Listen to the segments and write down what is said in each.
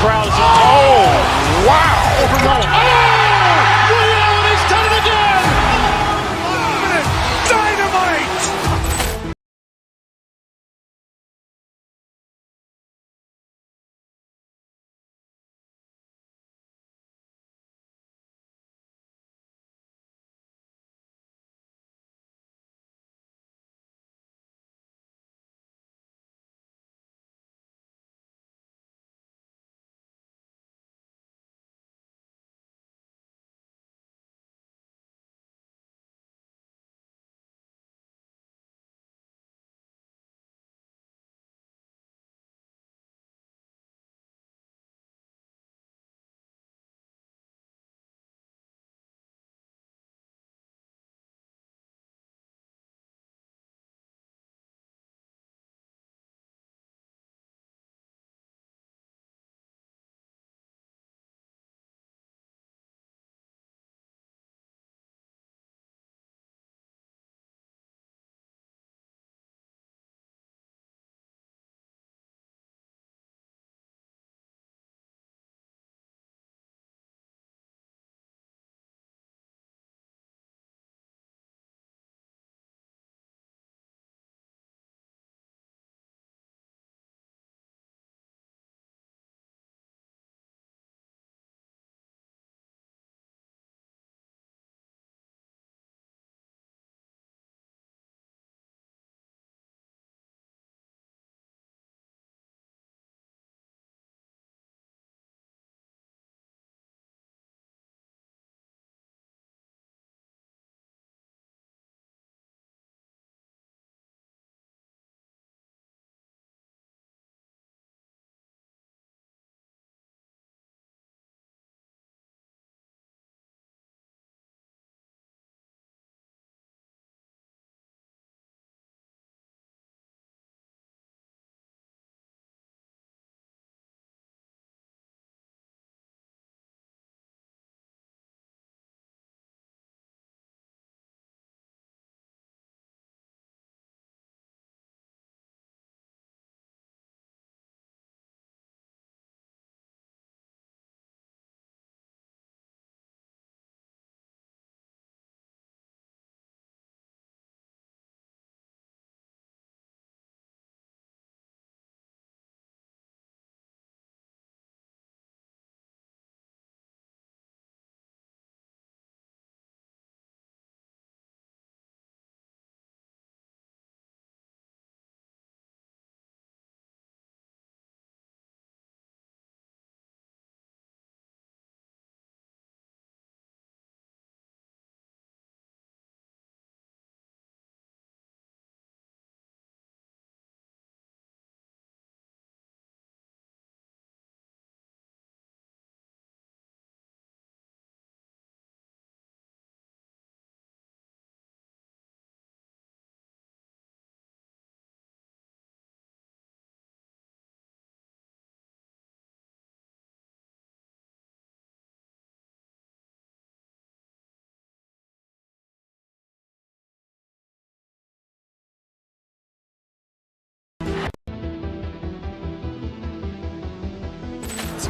crowd is, oh, wow, overwhelmed. Oh! Ray Allen has done it again! Dynamite!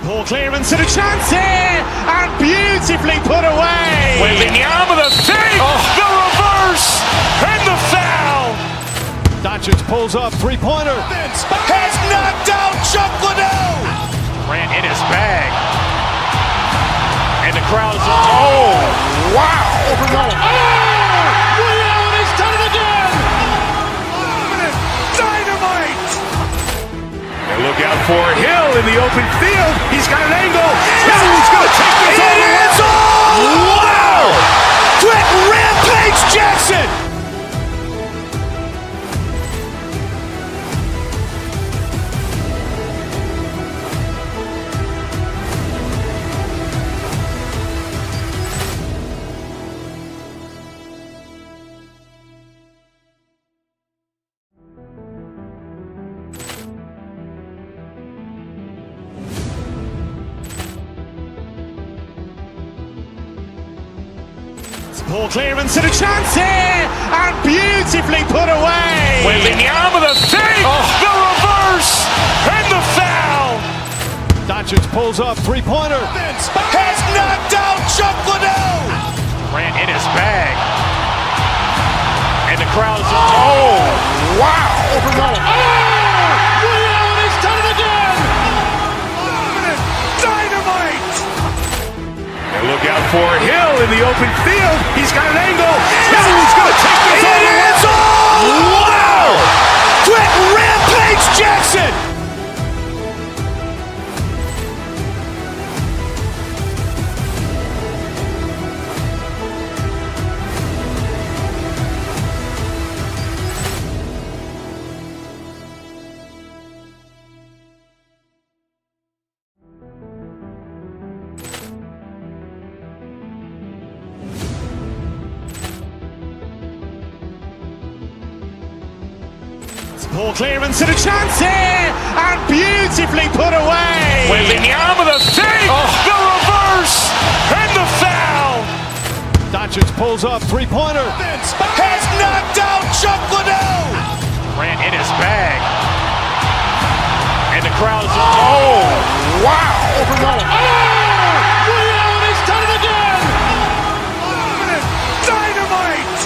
Poor clearance and a chance here, and beautifully put away. Wembanyama the fake, the reverse, and the foul. Doncic pulls up, three-pointer. Has knocked out Chuck Liddell. Ran in his bag. And the crowd is, oh, wow, overwhelmed. Oh! Ray Allen has done it again! Dynamite! And look out for Hill in the open field. He's got an angle. He's going to take this all the way. It's all! Wow! Quick Rampage Jackson! Poor clearance and a chance here, and beautifully put away. Wembanyama the fake, the reverse, and the foul. Doncic pulls up, three-pointer. Has knocked out Chuck Liddell. Grant in his bag. And the crowd's wow! Liddell has done it again! Dynamite! And look out for Hill in the open field. He's got an angle. Hill's going to take this all the way. Wow! Quick Rampage Jackson! Poor clearance and a chance here, and beautifully put away. Wembanyama the fake, the reverse, and the foul. Doncic pulls up, three-pointer. Has knocked out Chuck Liddell. Grant in his bag. And the crowd's wow! Liddell has done it again! Dynamite!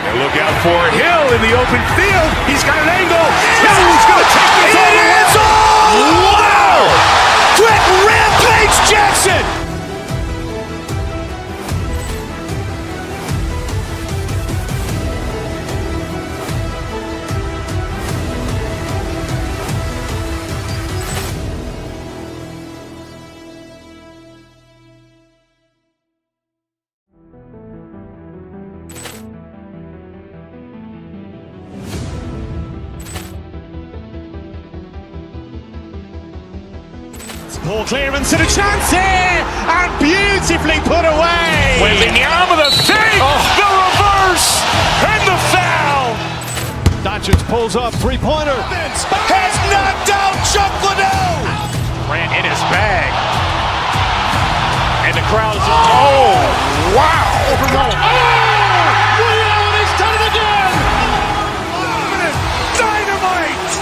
And look out for Hill in the open field. He's got an angle. Hill's going to take this all the way. Wow! Quick Rampage Jackson! Poor clearance and a chance here, and beautifully put away. Wembanyama the fake, the reverse, and the foul. Doncic pulls up, three-pointer. Has knocked out Chuck Liddell. Grant in his bag. And the crowd's wow! Liddell has done it again! Dynamite!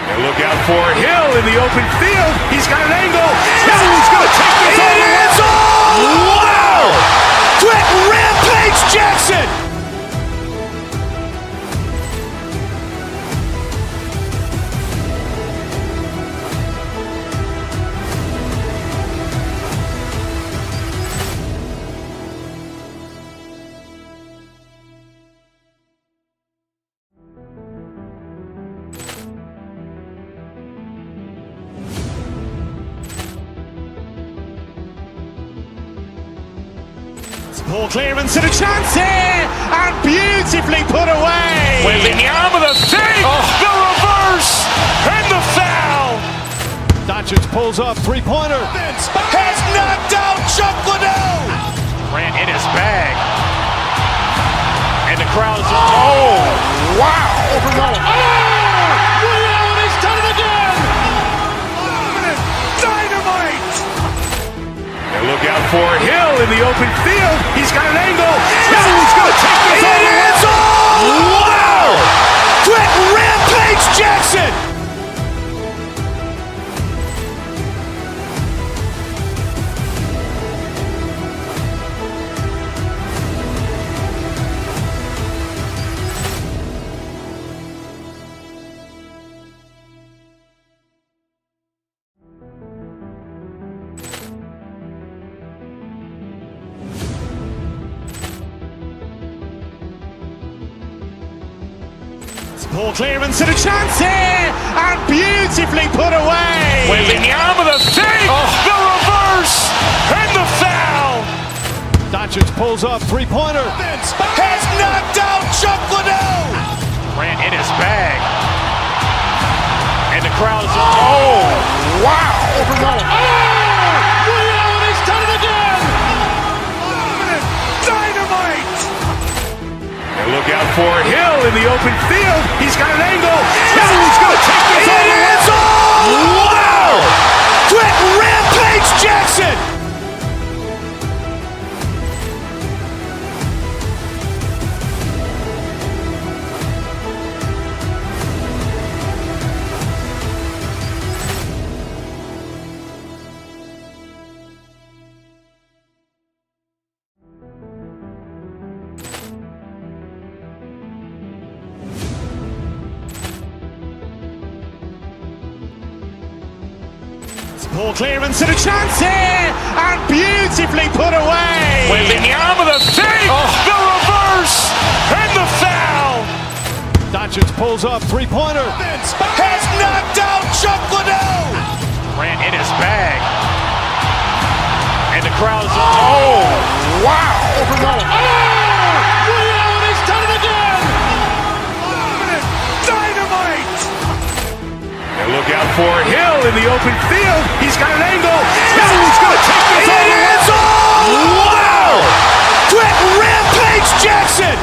And look out for Hill in the open field. He's got an angle. Hill's going to take this all the way. Wow! Quick Rampage Jackson! Poor clearance and a chance here, and beautifully put away. Wembanyama the fake, the reverse, and the foul. Doncic pulls up, three-pointer. Has knocked out Chuck Liddell. Grant in his bag. And the crowd's wow! Liddell has done it again! Dynamite! And look out for Hill in the open field. He's got an angle. Hill's going to take this all the way. Wow! Quick Rampage Jackson! Poor clearance and a chance here, and beautifully put away. Wembanyama the fake, the reverse, and the foul. Doncic pulls up, three-pointer. Has knocked out Chuck Liddell. Grant in his bag. And the crowd's wow! Liddell has done it again! Dynamite! And look out for Hill in the open field. He's got an angle. Hill's going to take this all the way. Wow! Quick Rampage Jackson! Ball clearance and a chance here, and beautifully put away. Wembanyama the fake, the reverse, and the foul. Doncic pulls up, three-pointer. Has knocked out Chuck Liddell. Grant in his bag. And the crowd's wow! He's done it again. Dynamite! And look out for Hill in the open field. He's got an angle. Hill's going to take this all the way. Wow! Quick Rampage Jackson.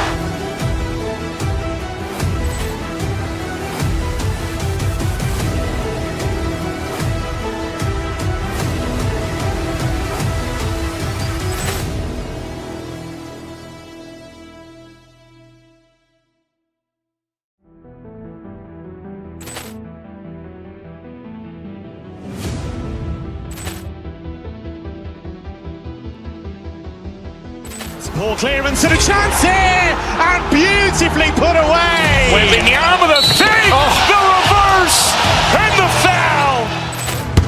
Ball clearance and a chance here, and beautifully put away. Wembanyama the fake, the reverse, and the foul.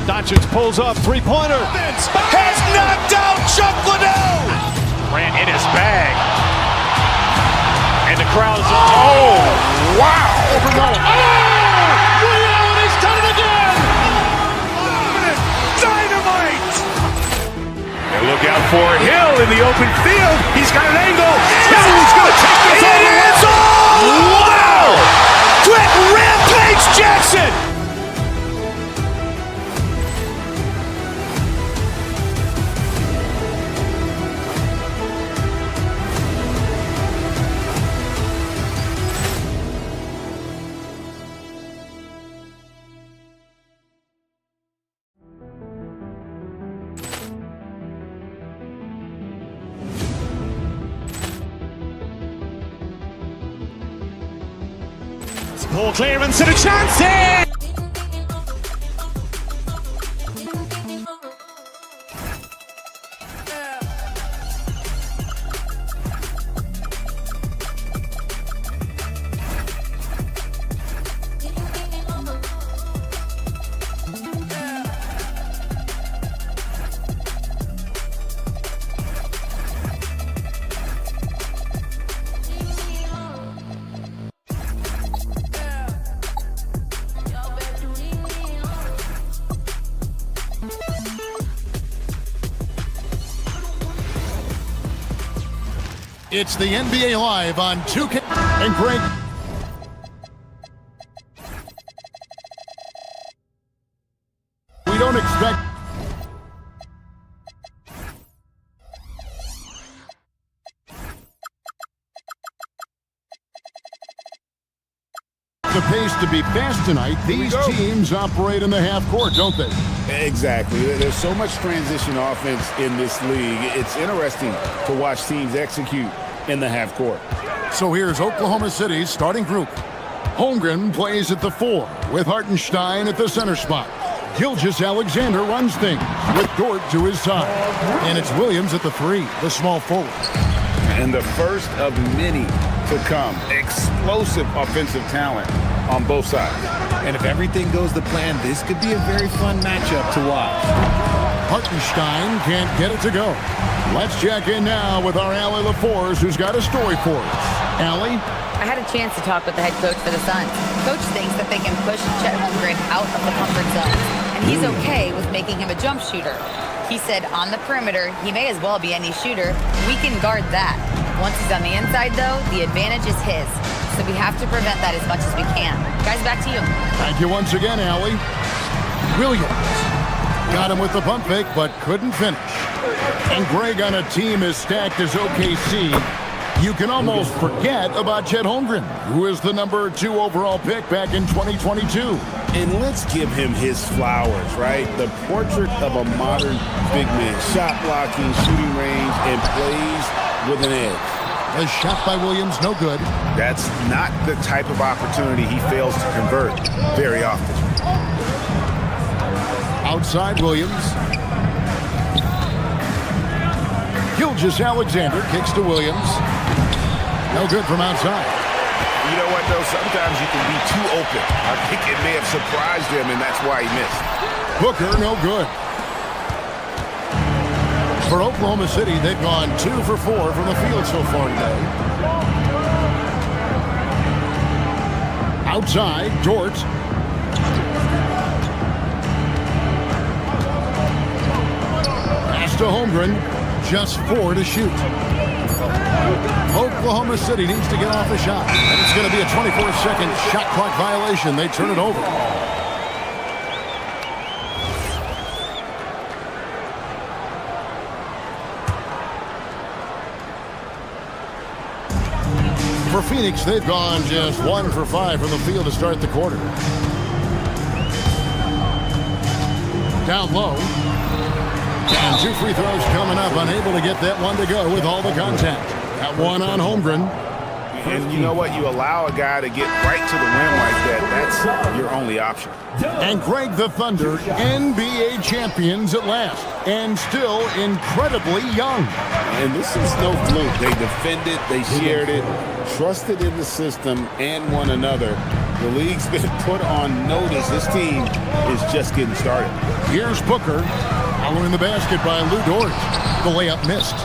Doncic pulls up, three-pointer. Has knocked out Chuck Liddell. Grant in his bag. And the crowd's wow! He's done it again. Dynamite! And look out for Hill in the open field. He's got an angle. Hill's going to take this all the way. Wow! Quick Rampage Jackson. Ball clearance and a chance here. It's the NBA Live on 2K. And Greg. We don't expect. The pace to be fast tonight. These teams operate in the half court, don't they? Exactly. There's so much transition offense in this league. It's interesting to watch teams execute in the half court. So here's Oklahoma City's starting group. Holmgren plays at the 4 with Hartenstein at the center spot. Gilgeous-Alexander runs things with Dort to his side. And it's Williams at the 3, the small forward. And the first of many to come. Explosive offensive talent on both sides. And if everything goes to plan, this could be a very fun matchup to watch. Hartenstein can't get it to go. Let's check in now with our Allie LaForce, who's got a story for us. Allie? I had a chance to talk with the head coach for the Suns. Coach thinks that they can push Chet Holmgren out of the comfort zone, and he's okay with making him a jump shooter. He said on the perimeter, he may as well be any shooter. We can guard that. Once he's on the inside, though, the advantage is his. So we have to prevent that as much as we can. Guys, back to you. Thank you once again, Allie. Williams got him with the pump fake, but couldn't finish. And Greg, on a team as stacked as OKC, you can almost forget about Chet Holmgren, who is the number 2 overall pick back in 2022. And let's give him his flowers, right? The portrait of a modern big man. Shot blocking, shooting range, and plays with an edge. A shot by Williams, no good. That's not the type of opportunity he fails to convert very often. Outside Williams. Gilgeous-Alexander kicks to Williams. No good from outside. You You know what, though? Sometimes you can be too open. I think it may have surprised him, and that's why he missed. Booker, no good. For Oklahoma City, they've gone 2 for 4 from the field so far today. Outside, Dort. Pass to Holmgren. Just 4 to shoot. Oklahoma City needs to get off the shot. And it's going to be a 24-second shot clock violation. They turn it over. For Phoenix, they've gone just 1 for 5 from the field to start the quarter. Down low. And 2 free throws coming up. Unable to get that one to go with all the contact. That one on Holmgren. And you know what? You allow a guy to get right to the rim like that. That's your only option. And Greg, the Thunder, NBA champions at last. And still incredibly young. And this is no fluke. They defended, they shared it, trusted in the system and one another. The league's been put on notice. This team is just getting started. Here's Booker. Following the basket by Lou Dort. The layup missed.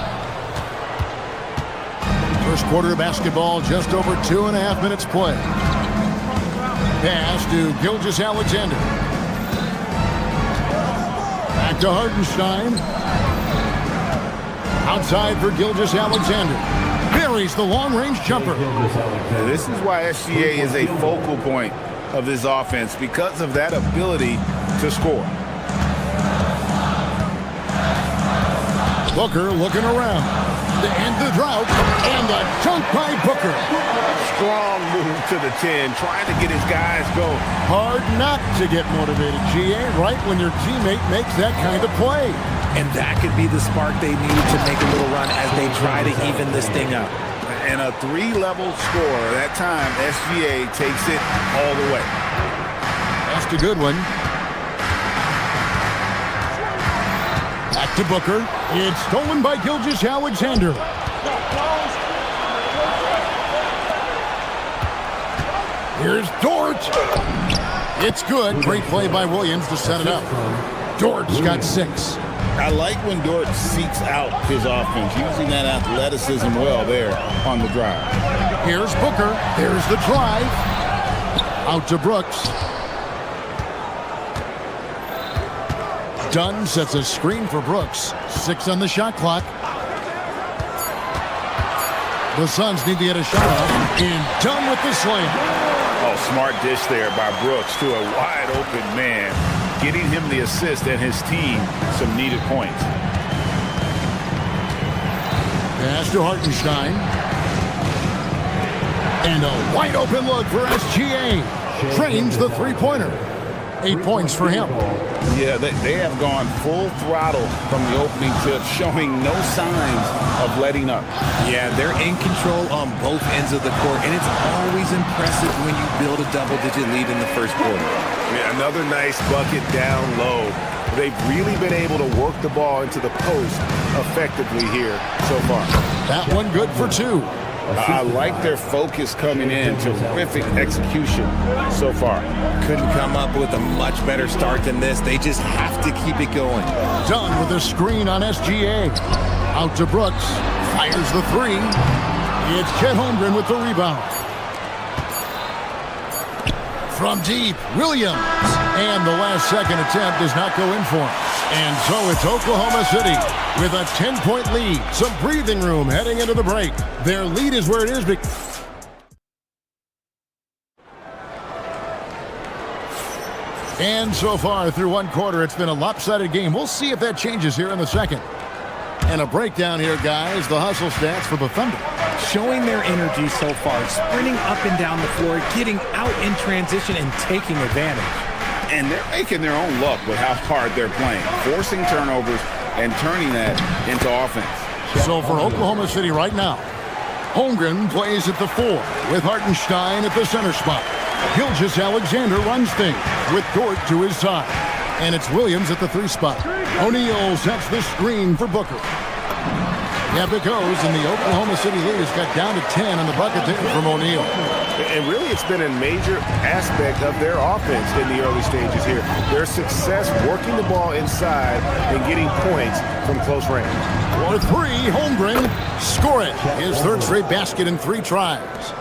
First quarter of basketball, just over 2.5 minutes play. Pass to Gilgeous-Alexander. Back to Hartenstein. Outside for Gilgeous-Alexander. Buries the long-range jumper. This is why SGA is a focal point of this offense, because of that ability to score. Booker looking around to end the drought, and a dunk by Booker. Strong move to the 10, trying to get his guys going. Hard not to get motivated, GA, right when your teammate makes that kind of play. And that could be the spark they need to make a little run as they try to even this thing up. And a 3-level score. That time, SGA takes it all the way. That's a good one. Back to Booker. It's stolen by Gilgeous-Alexander. Here's Dort. It's good. Great play by Williams to set it up. Dort's got 6. I like when Dort seeks out his offense, using that athleticism well there on the drive. Here's Booker. There's the drive. Out to Brooks. Dunn sets a screen for Brooks. 6 on the shot clock. The Suns need to get a shot off. And Dunn with the slam. Oh, smart dish there by Brooks to a wide open man, getting him the assist and his team some needed points. Pass to Hartenstein. And a wide open look for SGA. Trains the three-pointer. 8 points for him. Yeah, they have gone full throttle from the opening tip, showing no signs of letting up. Yeah, they're in control on both ends of the court, and it's always impressive when you build a double-digit lead in the first quarter. Yeah, another nice bucket down low. They've really been able to work the ball into the post effectively here so far. That one good for 2. I like their focus coming in. Terrific execution so far. Couldn't come up with a much better start than this. They just have to keep it going. Dunn with a screen on SGA. Out to Brooks. Fires the 3. It's Chet Holmgren with the rebound. From deep, Williams. And the last second attempt does not go in for him. And so it's Oklahoma City with a 10-point lead. Some breathing room heading into the break. Their lead is where it is. And so far through one quarter, it's been a lopsided game. We'll see if that changes here in the second. And a breakdown here, guys. The hustle stats for the Thunder. Showing their energy so far, sprinting up and down the floor, getting out in transition and taking advantage. And they're making their own luck with how hard they're playing, forcing turnovers and turning that into offense. So for Oklahoma City right now, Holmgren plays at the 4 with Hartenstein at the center spot. Gilgeous-Alexander runs things with Dort to his side. And it's Williams at the 3 spot. O'Neal sets the screen for Booker. Yep, it goes, and the Oklahoma City lead has got down to 10 on the bucket table from O'Neal. And really, it's been a major aspect of their offense in the early stages here. Their success working the ball inside and getting points from close range. For three, Holmgren, score it. His third straight basket in 3 tries.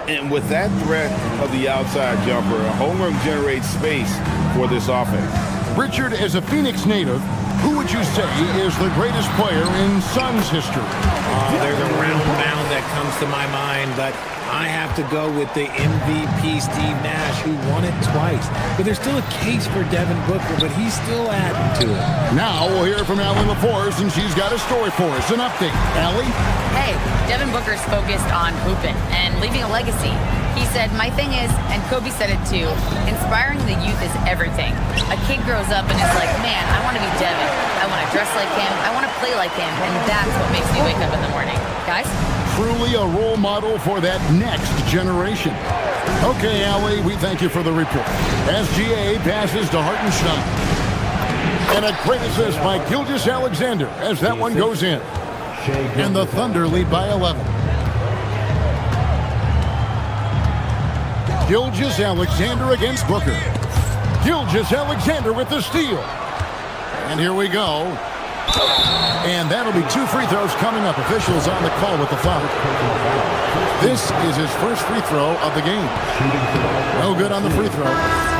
And with that threat of the outside jumper, Holmgren generates space for this offense. Richard, as a Phoenix native, who would you say is the greatest player in Suns history? There's a round mound that comes to my mind, but I have to go with the MVP Steve Nash, who won it twice. But there's still a case for Devin Booker, but he's still adding to it. Now we'll hear from Allie LaForce, and she's got a story for us. An update. Allie? Hey, Devin Booker's focused on hooping and leaving a legacy. He said, my thing is, and Kobe said it too, inspiring the youth is everything. A kid grows up and is like, man, I want to be Devin. I want to dress like him. I want to play like him. And that's what makes me wake up in the morning. Guys? Truly a role model for that next generation. Okay, Allie, we thank you for the report. SGA passes to Hartenstein. And a great assist by Gilgeous-Alexander as that one goes in. And the Thunder lead by 11. Gilgeous-Alexander against Booker. Gilgeous-Alexander with the steal. And here we go. And that'll be 2 free throws coming up. Officials on the call with the foul. This is his first free throw of the game. No good on the free throw.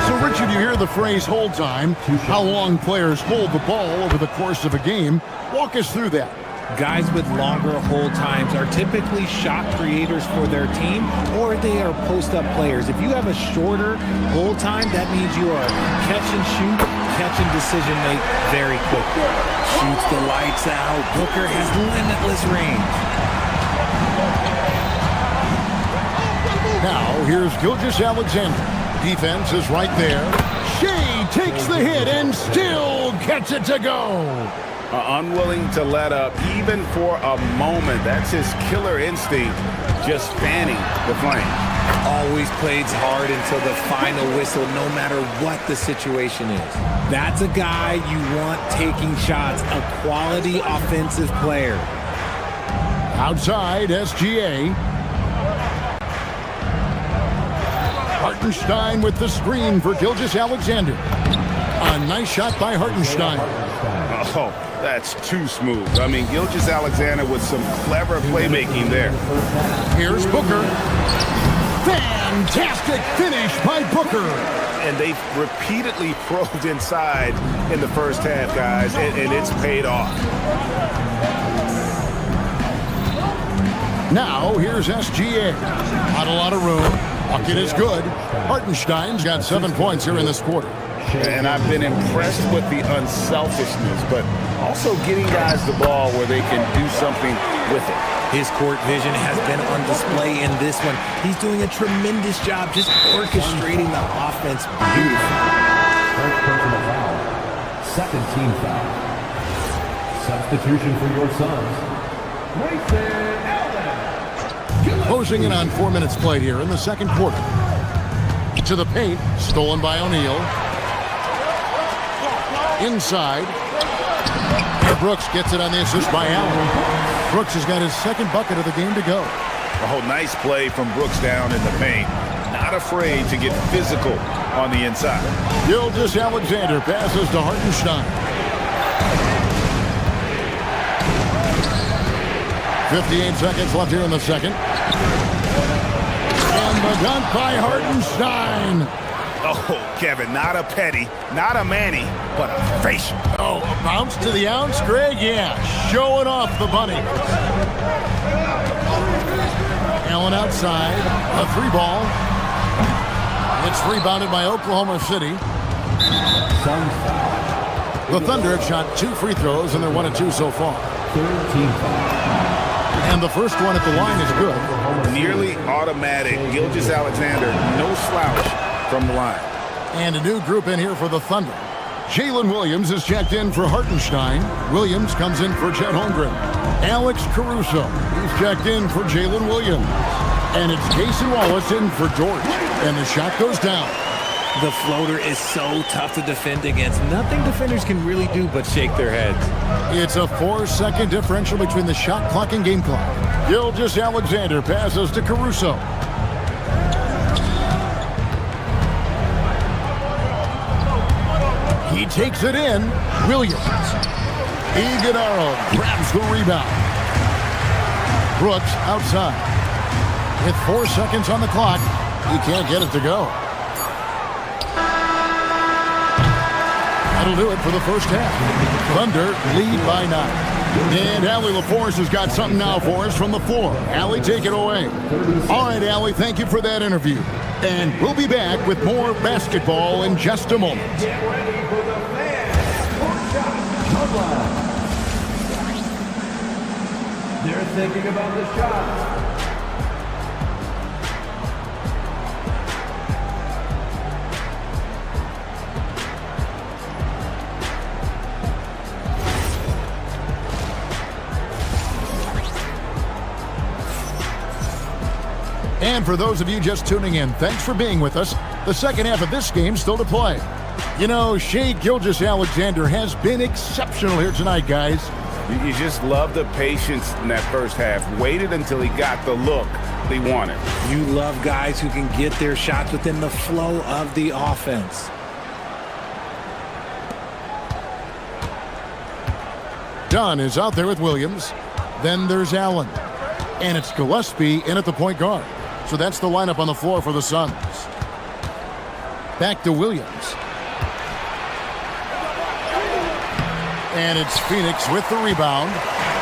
So, Richard, you hear the phrase hold time. How long players hold the ball over the course of a game. Walk us through that. Guys with longer hold times are typically shot creators for their team, or they are post-up players. If you have a shorter hold time, that means you are catch and shoot, catch and decision make very quickly. Shoots the lights out. Booker has limitless range. Now, here's Gilgeous-Alexander. Defense is right there. Shea takes the hit and still gets it to go. Unwilling to let up even for a moment. That's his killer instinct, just fanning the flame. Always plays hard until the final whistle, no matter what the situation is. That's a guy you want taking shots, a quality offensive player. Outside, SGA. Hartenstein with the screen for Gilgeous-Alexander. A nice shot by Hartenstein. Oh, that's too smooth. I mean, Gilgeous-Alexander with some clever playmaking there. Here's Booker. Fantastic finish by Booker. And they've repeatedly probed inside in the first half, guys, and it's paid off. Now, here's SGA. Not a lot of room. Bucket is good. Hartenstein's got 7 points here in this quarter. And I've been impressed with the unselfishness, but also getting guys the ball where they can do something with it. His court vision has been on display in this one. He's doing a tremendous job just orchestrating the offense beautifully. First personal foul. Second team foul. Substitution for your Suns. Closing in on 4 minutes played here in the second quarter. To the paint, stolen by O'Neal. Inside. And Brooks gets it on the assist by Allen. Brooks has got his second bucket of the game to go. Oh, nice play from Brooks down in the paint. Not afraid to get physical on the inside. Gilgeous-Alexander passes to Hartenstein. 58 seconds left here in the second. And the dunk by Hartenstein. Oh, Kevin, not a petty, not a Manny, but a facial. Oh, a bounce to the ounce, Greg? Yeah, showing off the bunny. Allen outside, a 3-ball. It's rebounded by Oklahoma City. The Thunder have shot 2 free throws, and they're 1 of 2 so far. And the first one at the line is good. Nearly automatic. Gilgeous-Alexander, no slouch from the line. And a new group in here for the Thunder. Jalen Williams is checked in for Hartenstein. Williams comes in for Chet Holmgren. Alex Caruso is checked in for Jalen Williams. And it's Cason Wallace in for George. And the shot goes down. The floater is so tough to defend against. Nothing defenders can really do but shake their heads. It's a 4-second differential between the shot clock and game clock. Gilgeous-Alexander passes to Caruso. He takes it in. Williams. Iguodala grabs the rebound. Brooks outside. With 4 seconds on the clock, he can't get it to go. That'll do it for the first half. Thunder lead by 9. And Allie LaForce has got something now for us from the floor. Allie, take it away. All right, Allie, thank you for that interview. And we'll be back with more basketball in just a moment. Get ready for the fans. Court shot. They're thinking about the shot. And for those of you just tuning in, thanks for being with us. The second half of this game still to play. You know, Shai Gilgeous-Alexander has been exceptional here tonight, guys. You just love the patience in that first half. Waited until he got the look he wanted. You love guys who can get their shots within the flow of the offense. Dunn is out there with Williams. Then there's Allen. And it's Gillespie in at the point guard. So that's the lineup on the floor for the Suns. Back to Williams. And it's Phoenix with the rebound.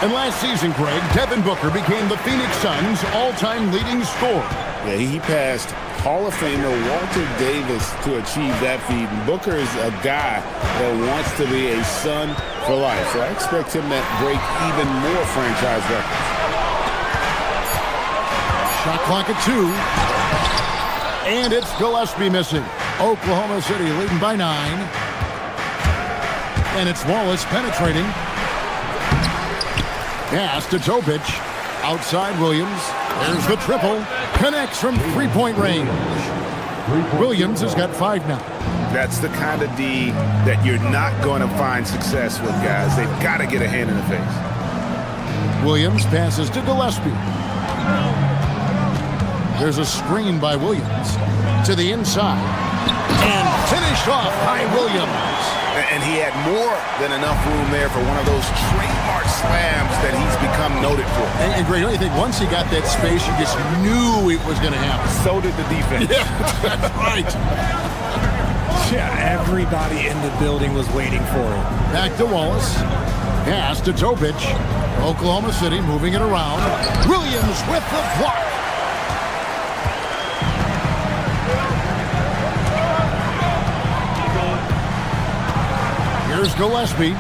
And last season, Greg, Devin Booker became the Phoenix Suns' all-time leading scorer. Yeah, he passed Hall of Famer Walter Davis to achieve that feat. And Booker is a guy that wants to be a Sun for life. So I expect him to break even more franchise records. Shot clock at 2. And it's Gillespie missing. Oklahoma City leading by 9. And it's Wallace penetrating. Pass to Topic. Outside Williams. There's the triple. Connects from three-point range. Williams has got 5 now. That's the kind of D that you're not going to find success with, guys. They've got to get a hand in the face. Williams passes to Gillespie. There's a screen by Williams to the inside. And finished off by Williams. And he had more than enough room there for one of those trademark slams that he's become noted for. And Greg, don't you think once he got that space, you just knew it was going to happen? So did the defense. Yeah, that's right. Yeah, everybody in the building was waiting for it. Back to Wallace. Pass to Topic. Oklahoma City moving it around. Williams with the block. Here's Gillespie.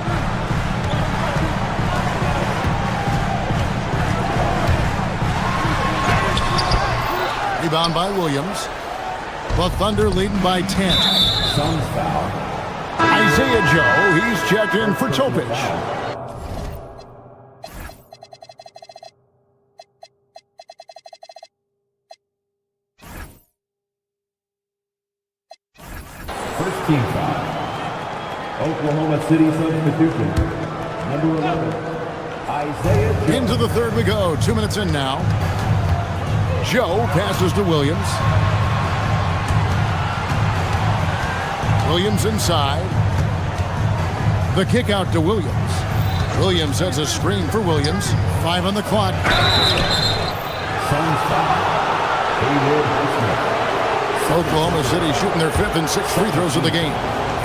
Rebound by Williams. The Thunder leading by 10. Suns foul. Isaiah Joe, he's checked in for Topic. First team foul. Oklahoma City substitution. Number 11, Isaiah Joe. Into the third we go. 2 minutes in now. Joe passes to Williams. Williams inside. The kick out to Williams. Williams sets a screen for Williams. 5 on the clock. Suns foul. Oklahoma City shooting their 5th and 6th free throws of the game.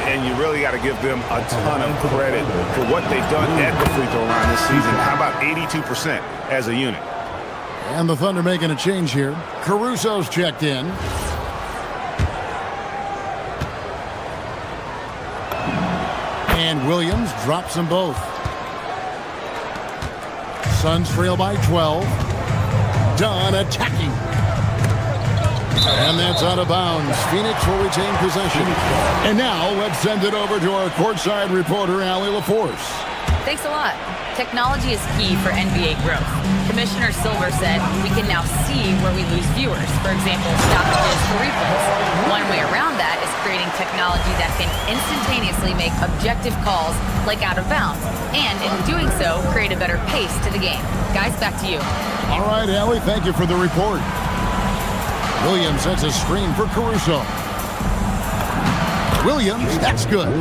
And you really got to give them a ton of credit for what they've done at the free throw line this season. How about 82% as a unit? And the Thunder making a change here. Caruso's checked in. And Williams drops them both. Suns trail by 12. Dunn attacking. And that's out of bounds. Phoenix will retain possession. And now let's send it over to our courtside reporter, Allie LaForce. Thanks a lot. Technology is key for NBA growth. Commissioner Silver said we can now see where we lose viewers. For example, stoppages for replays. One way around that is creating technology that can instantaneously make objective calls like out of bounds. And in doing so, create a better pace to the game. Guys, back to you. All right, Allie, thank you for the report. Williams sets a screen for Caruso. Williams, that's good.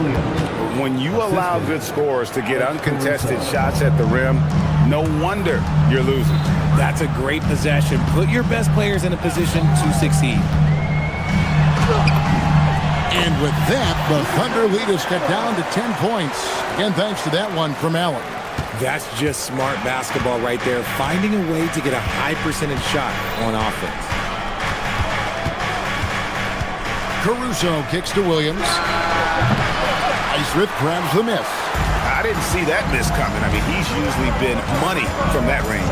When you allow good scorers to get uncontested shots at the rim, no wonder you're losing. That's a great possession. Put your best players in a position to succeed. And with that, the Thunder lead is cut down to 10 points. Again, thanks to that one from Allen. That's just smart basketball right there, finding a way to get a high percentage shot on offense. Caruso kicks to Williams. Ice grabs the miss. I didn't see that miss coming. I mean, he's usually been money from that range.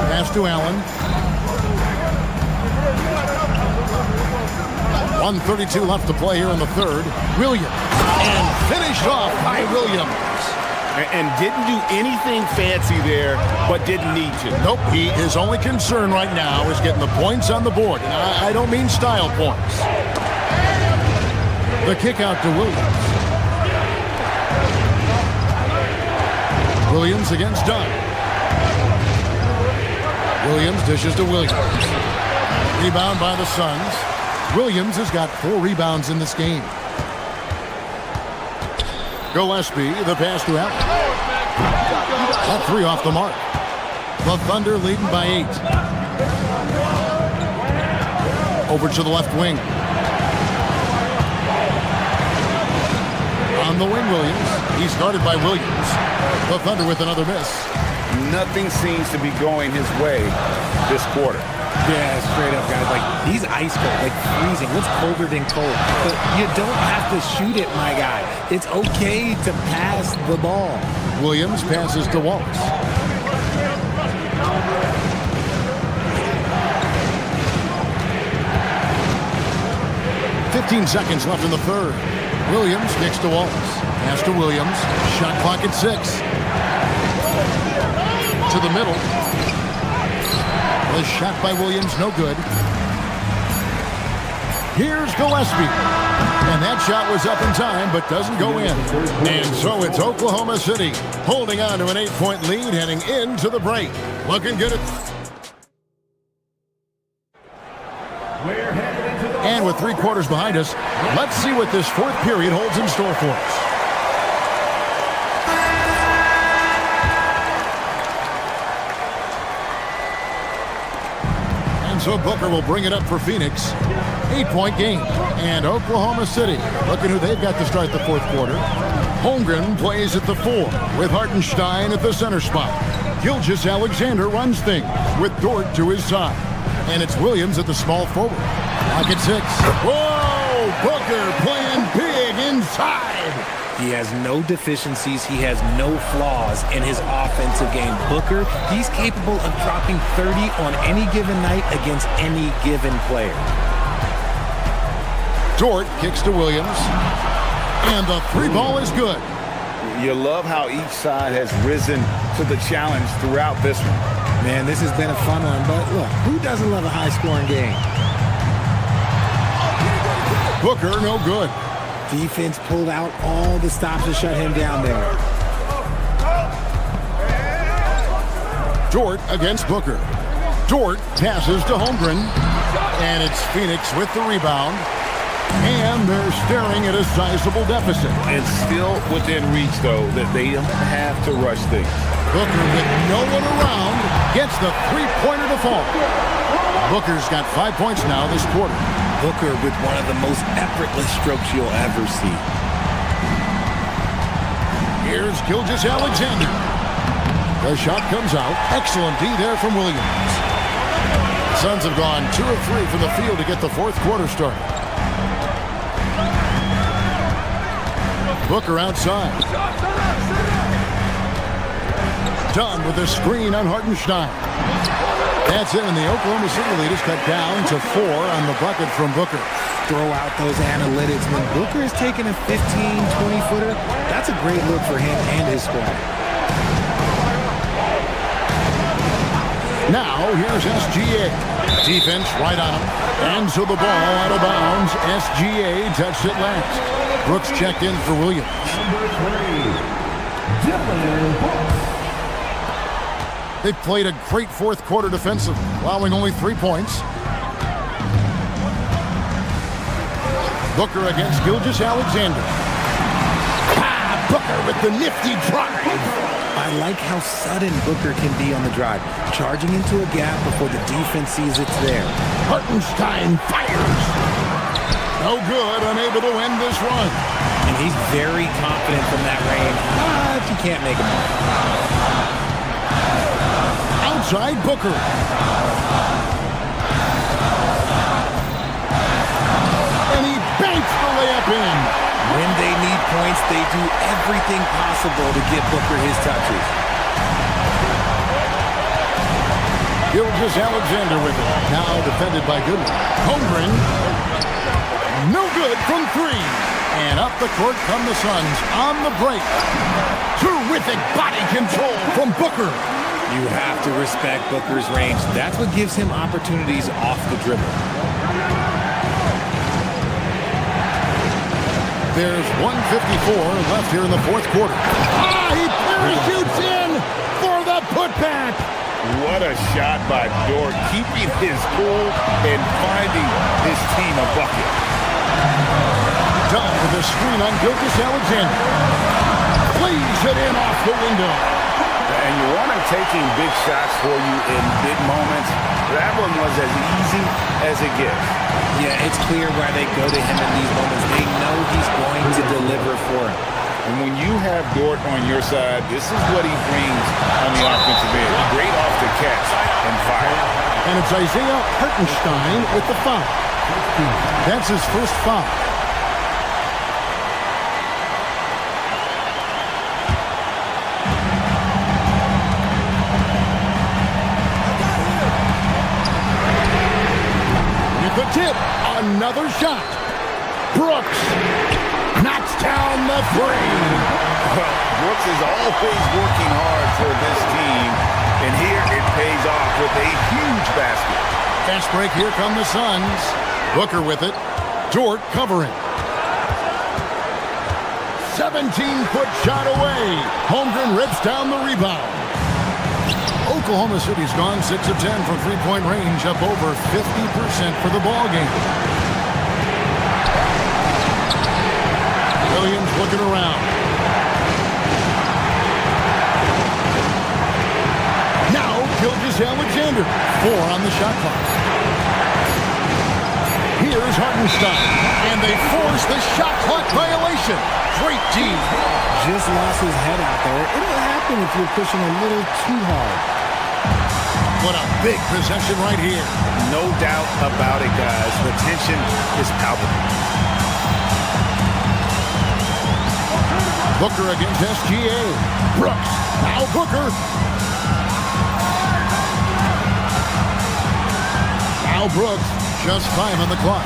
Pass to Allen. 1:32 left to play here in the third. Williams. And finished off by Williams. And didn't do anything fancy there, but didn't need to. Nope. His only concern right now is getting the points on the board. And I don't mean style points. The kick out to Williams. Williams against Dunn. Williams dishes to Williams. Rebound by the Suns. Williams has got 4 rebounds in this game. Gillespie, the pass to Allen. That 3 off the mark. The Thunder leading by 8. Over to the left wing. On the wing, Williams. He's guarded by Williams. The Thunder with another miss. Nothing seems to be going his way this quarter. Yeah, straight up, guys. Like, he's ice cold, like freezing. What's colder than cold? But you don't have to shoot it, my guy. It's okay to pass the ball. Williams passes to Wallace. "15 seconds left in the third. Williams kicks to Wallace. Pass to Williams. Shot clock at 6. To the middle. The shot by Williams, no good. Here's Gillespie. And that shot was up in time, but doesn't go in. And so it's Oklahoma City holding on to an 8-point lead heading into the break. Looking good. And with 3 quarters behind us, let's see what this 4th period holds in store for us. So Booker will bring it up for Phoenix. 8-point game. And Oklahoma City, looking who they've got to start the 4th quarter. Holmgren plays at the 4 with Hartenstein at the center spot. Gilgeous-Alexander runs things with Dort to his side. And it's Williams at the small forward. Clock at 6. Whoa! Booker playing big inside. He has no deficiencies. He has no flaws in his offensive game. Booker, he's capable of dropping 30 on any given night against any given player. Dort kicks to Williams. And the 3 ball is good. You love how each side has risen to the challenge throughout this one. Man, this has been a fun one, but look, who doesn't love a high-scoring game? Booker, no good. Defense pulled out all the stops to shut him down there. Dort against Booker. Dort passes to Holmgren. And it's Phoenix with the rebound. And they're staring at a sizable deficit. And still within reach, though, that they don't have to rush things. Booker, with no one around, gets the 3-pointer to fall. Booker's got 5 points now this quarter. Booker with one of the most effortless strokes you'll ever see. Here's Gilgeous-Alexander. The shot comes out. Excellent D there from Williams. Suns have gone 2 of 3 from the field to get the 4th quarter started. Booker outside. Dunn with a screen on Hartenstein. That's it, and the Oklahoma City lead is cut down to 4 on the bucket from Booker. Throw out those analytics. When Booker is taking a 15, 20-footer, that's a great look for him and his squad. Now, here's SGA. Defense right on him. And so the ball out of bounds. SGA touched it last. Brooks checked in for Williams. They've played a great 4th quarter defensive, allowing only 3 points. Booker against Gilgeous-Alexander. Booker with the nifty drive. I like how sudden Booker can be on the drive, charging into a gap before the defense sees it's there. Hartenstein fires. No good, unable to end this run. And he's very confident from that range, but you can't make him work. Outside Booker. And he banks the layup in. When they need points, they do everything possible to get Booker his touches. Gilgeous-Alexander with it. Now defended by Goodwin. Holmgren. No good from three. And up the court come the Suns on the break. Terrific body control from Booker. You have to respect Booker's range. That's what gives him opportunities off the dribble. There's 1:54 left here in the fourth quarter. He parachutes in for the putback. What a shot by Dort, keeping his cool and finding his team a bucket. Done with a screen on Gilgeous-Alexander. Plays it in off the window. And you want him taking big shots for you in big moments. That one was as easy as it gets. Yeah, it's clear why they go to him in these moments. They know he's going to deliver for him. And when you have Dort on your side, this is what he brings on the offensive end. Great off the catch and fire. And it's Isaiah Hartenstein with the foul. That's his first foul. With the tip, another shot. Brooks knocks down the three. Well, Brooks is always working hard for this team, and here it pays off with a huge basket. Fast break, here come the Suns. Booker with it. Dort covering. 17-foot shot away. Holmgren rips down the rebound. Oklahoma City's gone 6 of 10 from three-point range, up over 50% for the ball game. Williams looking around. Now Gilgeous-Alexander. 4 on the shot clock. Here's Hartenstein. And they force the shot clock violation. Great team. Just lost his head out there. It'll happen if you're pushing a little too hard. What a big possession right here. No doubt about it, guys. The tension is palpable. Booker against SGA. Brooks. Now Booker. Now Brooks. Just 5 on the clock.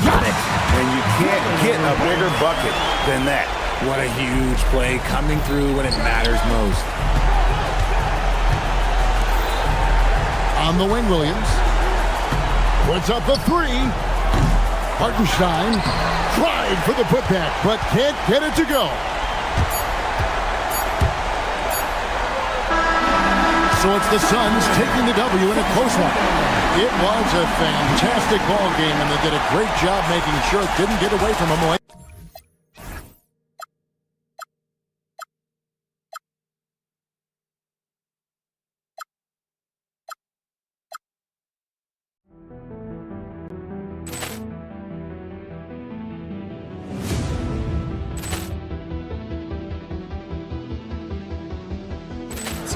Got it. And you can't get a bigger bucket than that. What a huge play coming through when it matters most. On the wing, Williams. Puts up a 3. Hartenstein tried for the putback, but can't get it to go. So it's the Suns taking the W in a close one. It was a fantastic ball game, and they did a great job making sure it didn't get away from them.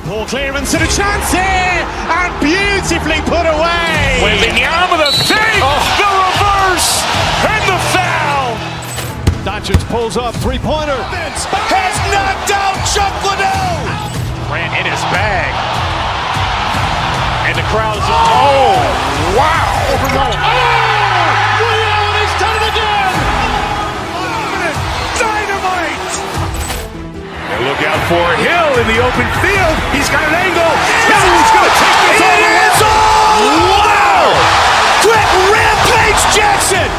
Ball clearance and a chance here, and beautifully put away. Wembanyama the fake, the reverse, and the foul. Doncic pulls up, three-pointer. Has knocked out Chuck Liddell. Ran in his bag. And the crowd is, oh, wow. And he's done it again. Dynamite. And look out for Hill in the open field. He's got an angle. He's going to take this all the way. Wow! Quick Rampage Jackson.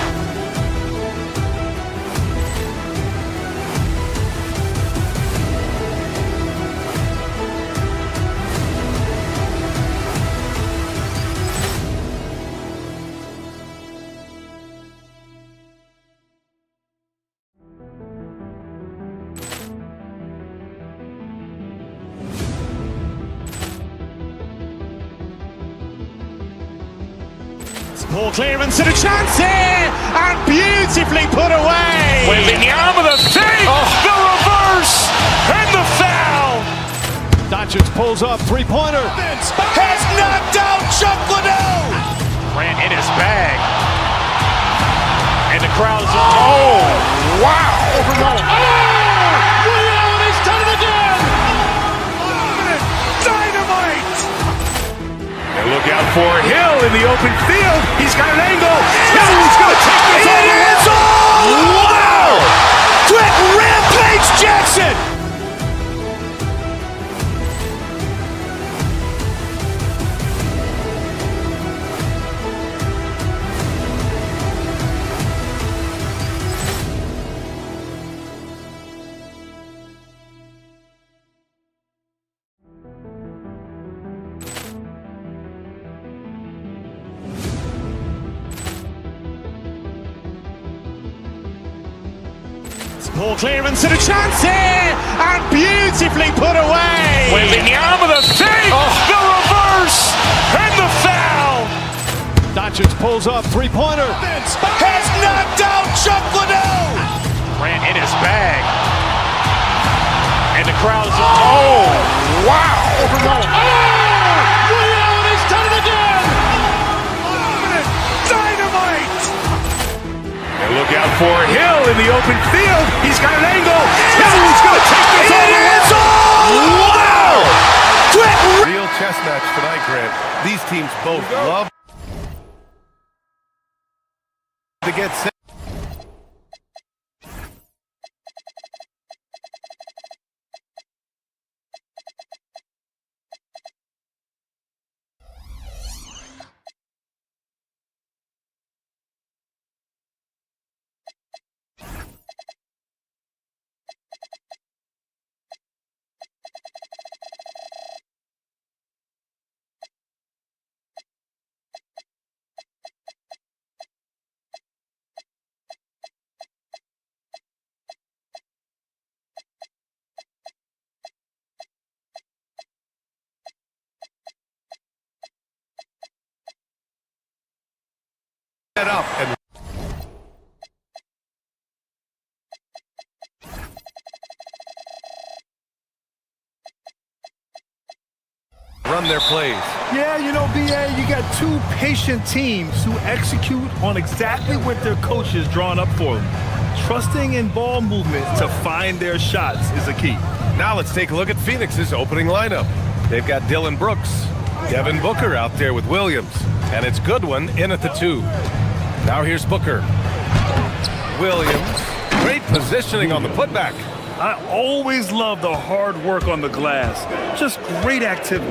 Ball clearance and a chance here, and beautifully put away. Wembanyama the fake, the reverse, and the foul. Doncic pulls up, three-pointer. Has knocked out Chuck Liddell. Grant in his bag. And the crowd's wow! He's done it again. Dynamite. And look out for Hill in the open field. He's got an angle. Hill's going to take this all the way. Wow! Brett Rampage Jackson. Ball clearance and a chance here, and beautifully put away. Wembanyama the fake, the reverse, and the foul. Doncic pulls up, three-pointer. Has knocked out Chuck Liddell. Grant in his bag. And the crowd's wow! He's done it again. Dynamite. And look out for Hill in the open field. He's got an angle. Hill's going to take this all the way. Wow! Real chess match tonight, Grant. These teams both love to get set. Up and run their plays. Yeah, you know, BA, you got two patient teams who execute on exactly what their coach has drawn up for them. Trusting in ball movement to find their shots is the key. Now let's take a look at Phoenix's opening lineup. They've got Dylan Brooks, Devin Booker out there with Williams, and it's Goodwin in at the 2. Now here's Booker. Williams, great positioning on the putback. I always love the hard work on the glass. Just great activity.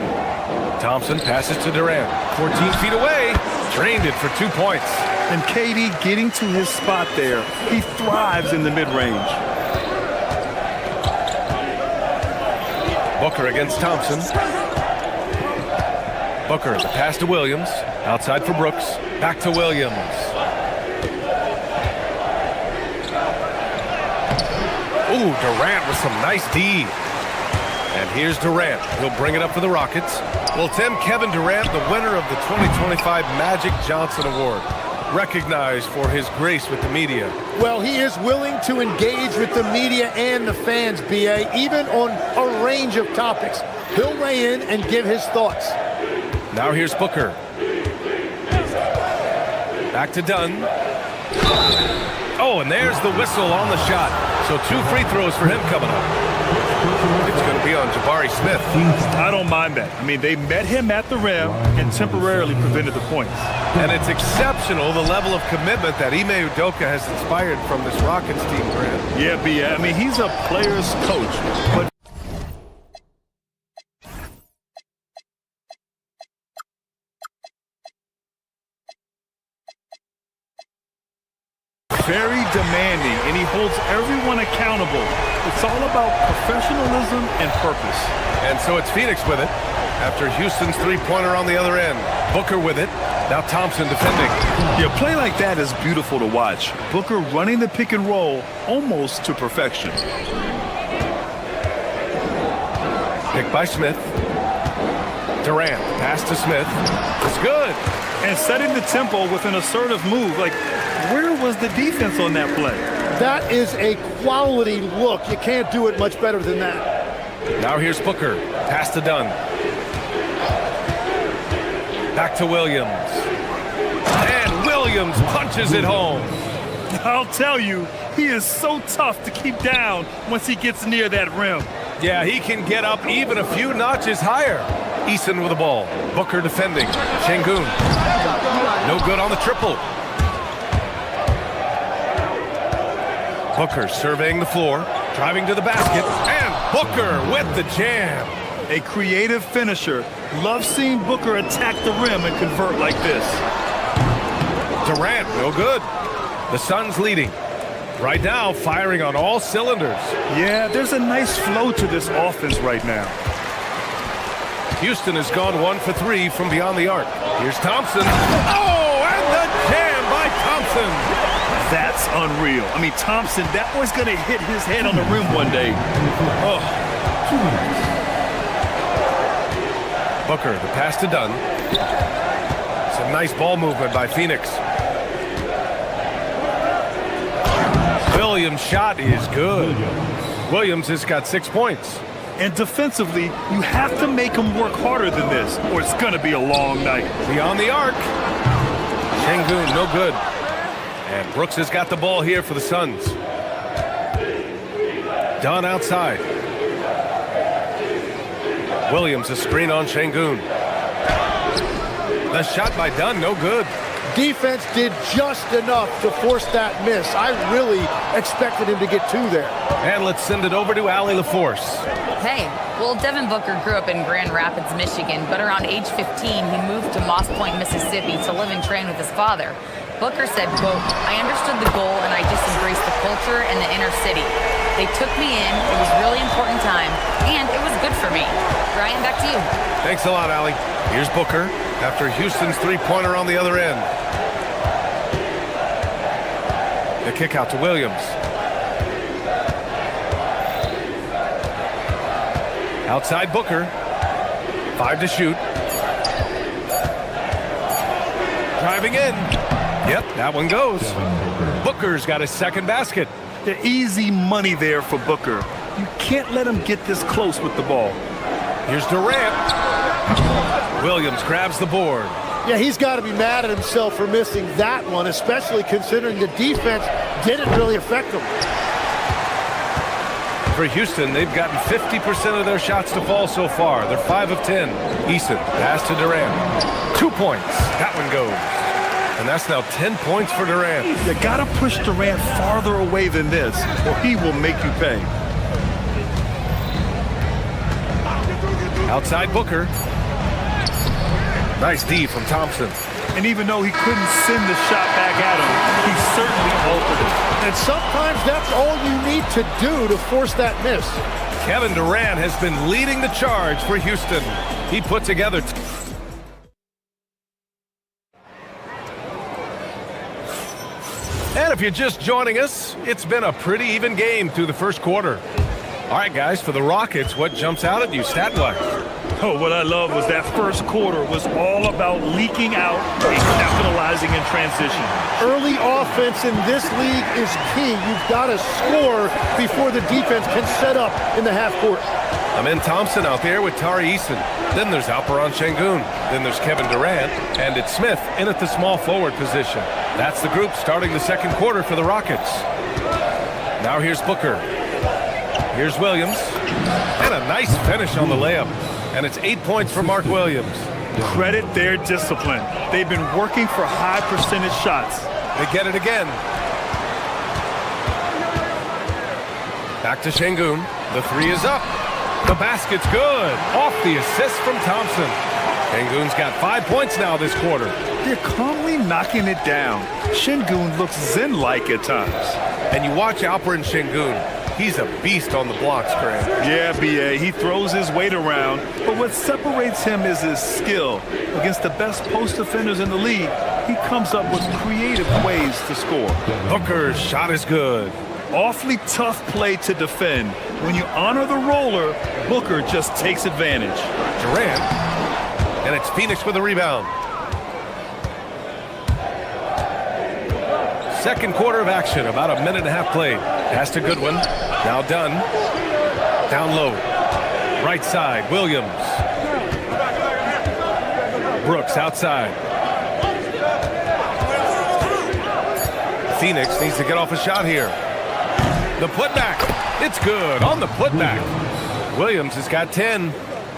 Thompson passes to Durant, 14 feet away, drained it for 2 points. And KD getting to his spot there. He thrives in the mid-range. Booker against Thompson. Booker, the pass to Williams, outside for Brooks, back to Williams. Ooh, Durant with some nice D. And here's Durant. He'll bring it up for the Rockets. Well, Tim, Kevin Durant, the winner of the 2025 Magic Johnson Award, recognized for his grace with the media. Well, he is willing to engage with the media and the fans, BA, even on a range of topics. He'll weigh in and give his thoughts. Now here's Booker. Back to Dunn. Oh, and there's the whistle on the shot. So 2 free throws for him coming up. It's going to be on Jabari Smith. I don't mind that. I mean, they met him at the rim and temporarily prevented the points. And it's exceptional, the level of commitment that Ime Udoka has inspired from this Rockets team, Grant. Yeah, B.A. I mean, he's a player's coach. But very demanding, and he holds everyone accountable. It's all about professionalism and purpose. And so it's Phoenix with it after Houston's three-pointer on the other end. Booker with it. Now Thompson defending. Yeah, play like that is beautiful to watch. Booker running the pick and roll almost to perfection. Pick by Smith. Durant, pass to Smith. It's good. And setting the tempo with an assertive move. Like, where was the defense on that play? That is a quality look. You can't do it much better than that. Now here's Booker. Pass to Dunn. Back to Williams. And Williams punches it home. I'll tell you, he is so tough to keep down once he gets near that rim. Yeah, he can get up even a few notches higher. Eason with the ball. Booker defending. Şengün. No good on the triple. Booker surveying the floor, driving to the basket, and Booker with the jam. A creative finisher. Love seeing Booker attack the rim and convert like this. Durant, no good. The Suns leading. Right now, firing on all cylinders. Yeah, there's a nice flow to this offense right now. Houston has gone 1 for 3 from beyond the arc. Here's Thompson. Oh, and the jam by Thompson. That's unreal. I mean, Thompson, that boy's going to hit his head on the rim one day. Oh. Booker, the pass to Dunn. Some nice ball movement by Phoenix. Williams' shot is good. Williams has got 6 points. And defensively, you have to make him work harder than this, or it's going to be a long night. Beyond the arc. Şengün, no good. And Brooks has got the ball here for the Suns. Dunn outside. Williams a screen on Şengün. The shot by Dunn, no good. Defense did just enough to force that miss. I really expected him to get 2 there. And let's send it over to Allie LaForce. Hey, well, Devin Booker grew up in Grand Rapids, Michigan, but around age 15, he moved to Moss Point, Mississippi to live and train with his father. Booker said, quote, "I understood the goal and I just embraced the culture and the inner city. They took me in, it was a really important time, and it was good for me." Brian, back to you. Thanks a lot, Allie. Here's Booker after Houston's three-pointer on the other end. The kick out to Williams. Outside Booker. 5 to shoot. Driving in. Yep, that one goes. Booker's got his second basket. The easy money there for Booker. You can't let him get this close with the ball. Here's Durant. Williams grabs the board. Yeah, he's got to be mad at himself for missing that one, especially considering the defense didn't really affect him. For Houston, they've gotten 50% of their shots to fall so far. They're 5 of 10. Eason, pass to Durant. 2 points. That one goes. And that's now 10 points for Durant. You got to push Durant farther away than this, or he will make you pay. Outside Booker. Nice D from Thompson. And even though he couldn't send the shot back at him, he certainly altered it. And sometimes that's all you need to do to force that miss. Kevin Durant has been leading the charge for Houston. He put together... And if you're just joining us, it's been a pretty even game through the first quarter. All right, guys, for the Rockets, what jumps out at you stat-wise? Oh, what I love was that first quarter was all about leaking out and capitalizing in transition. Early offense in this league is key. You've got to score before the defense can set up in the half court. Amen Thompson out there with Tari Eason. Then there's Alperen Şengün. Then there's Kevin Durant. And it's Smith in at the small forward position. That's the group starting the second quarter for the Rockets. Now here's Booker. Here's Williams. And a nice finish on the layup. And it's 8 points for Mark Williams. Credit their discipline. They've been working for high percentage shots. They get it again. Back to Şengün. The three is up. The basket's good. Off the assist from Thompson. Şengün's got 5 points now this quarter. They're calmly knocking it down. Şengün looks zen-like at times. And you watch Alperen Şengün. He's a beast on the blocks, Grant. Yeah, B.A. He throws his weight around, but what separates him is his skill. Against the best post defenders in the league, he comes up with creative ways to score. Booker's shot is good. Awfully tough play to defend. When you honor the roller, Booker just takes advantage. Durant, and it's Phoenix with a rebound. second quarter of action. About a minute and a half played. Pass to Goodwin. Now Dunn. Down low. Right side, Williams. Brooks outside. Phoenix needs to get off a shot here. The putback. It's good on the putback. Williams has got 10.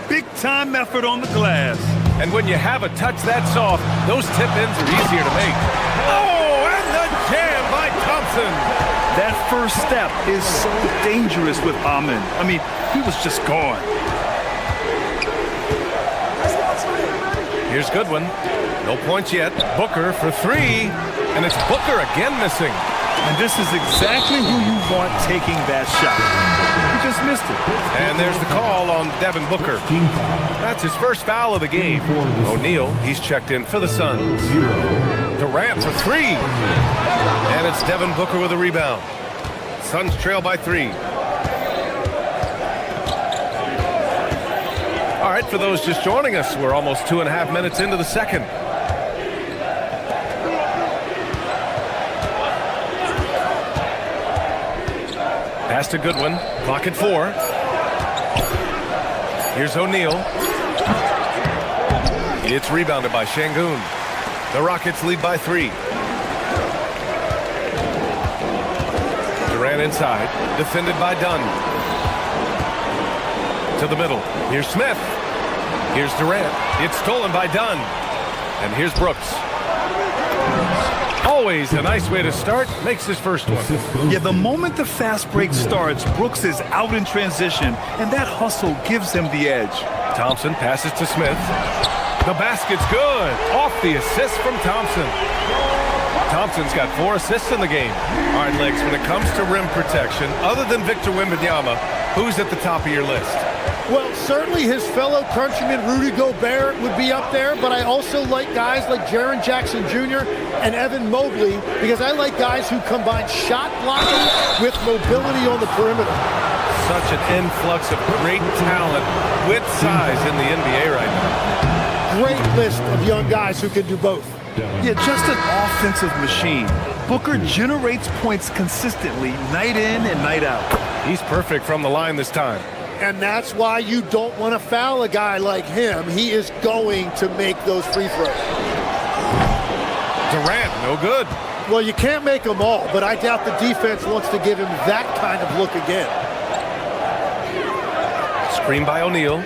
Big-time effort on the glass. And when you have a touch that soft, those tip-ins are easier to make. Oh, and the jam by Thompson. That first step is so dangerous with Amin. I mean, he was just gone. Here's Goodwin. No points yet. Booker for three. And it's Booker again missing. And this is exactly who you want taking that shot. He just missed it. And there's the call on Devin Booker. That's his first foul of the game. O'Neal, he's checked in for the Suns. Durant for three. And it's Devin Booker with a rebound. Suns trail by 3. All right, for those just joining us, we're almost 2.5 minutes into the second. Pass to Goodwin. Clock at 4. Here's O'Neal. It's rebounded by Şengün. The Rockets lead by 3. Durant inside. Defended by Dunn. To the middle. Here's Smith. Here's Durant. It's stolen by Dunn. And here's Brooks. Always a nice way to start. Makes his first one. Yeah, the moment the fast break starts, Brooks is out in transition, and that hustle gives him the edge. Thompson passes to Smith. The basket's good. Off the assist from Thompson. Thompson's got 4 assists in the game. All right, Legs, when it comes to rim protection, other than Victor Wembanyama, who's at the top of your list? Well, certainly his fellow countryman Rudy Gobert would be up there, but I also like guys like Jaren Jackson Jr. and Evan Mobley because I like guys who combine shot blocking with mobility on the perimeter. Such an influx of great talent with size in the NBA right now. Great list of young guys who can do both. Yeah, just an offensive machine. Booker generates points consistently, night in and night out. He's perfect from the line this time. And that's why you don't want to foul a guy like him. He is going to make those free throws. Durant, no good. Well, you can't make them all, but I doubt the defense wants to give him that kind of look again. Screen by O'Neal.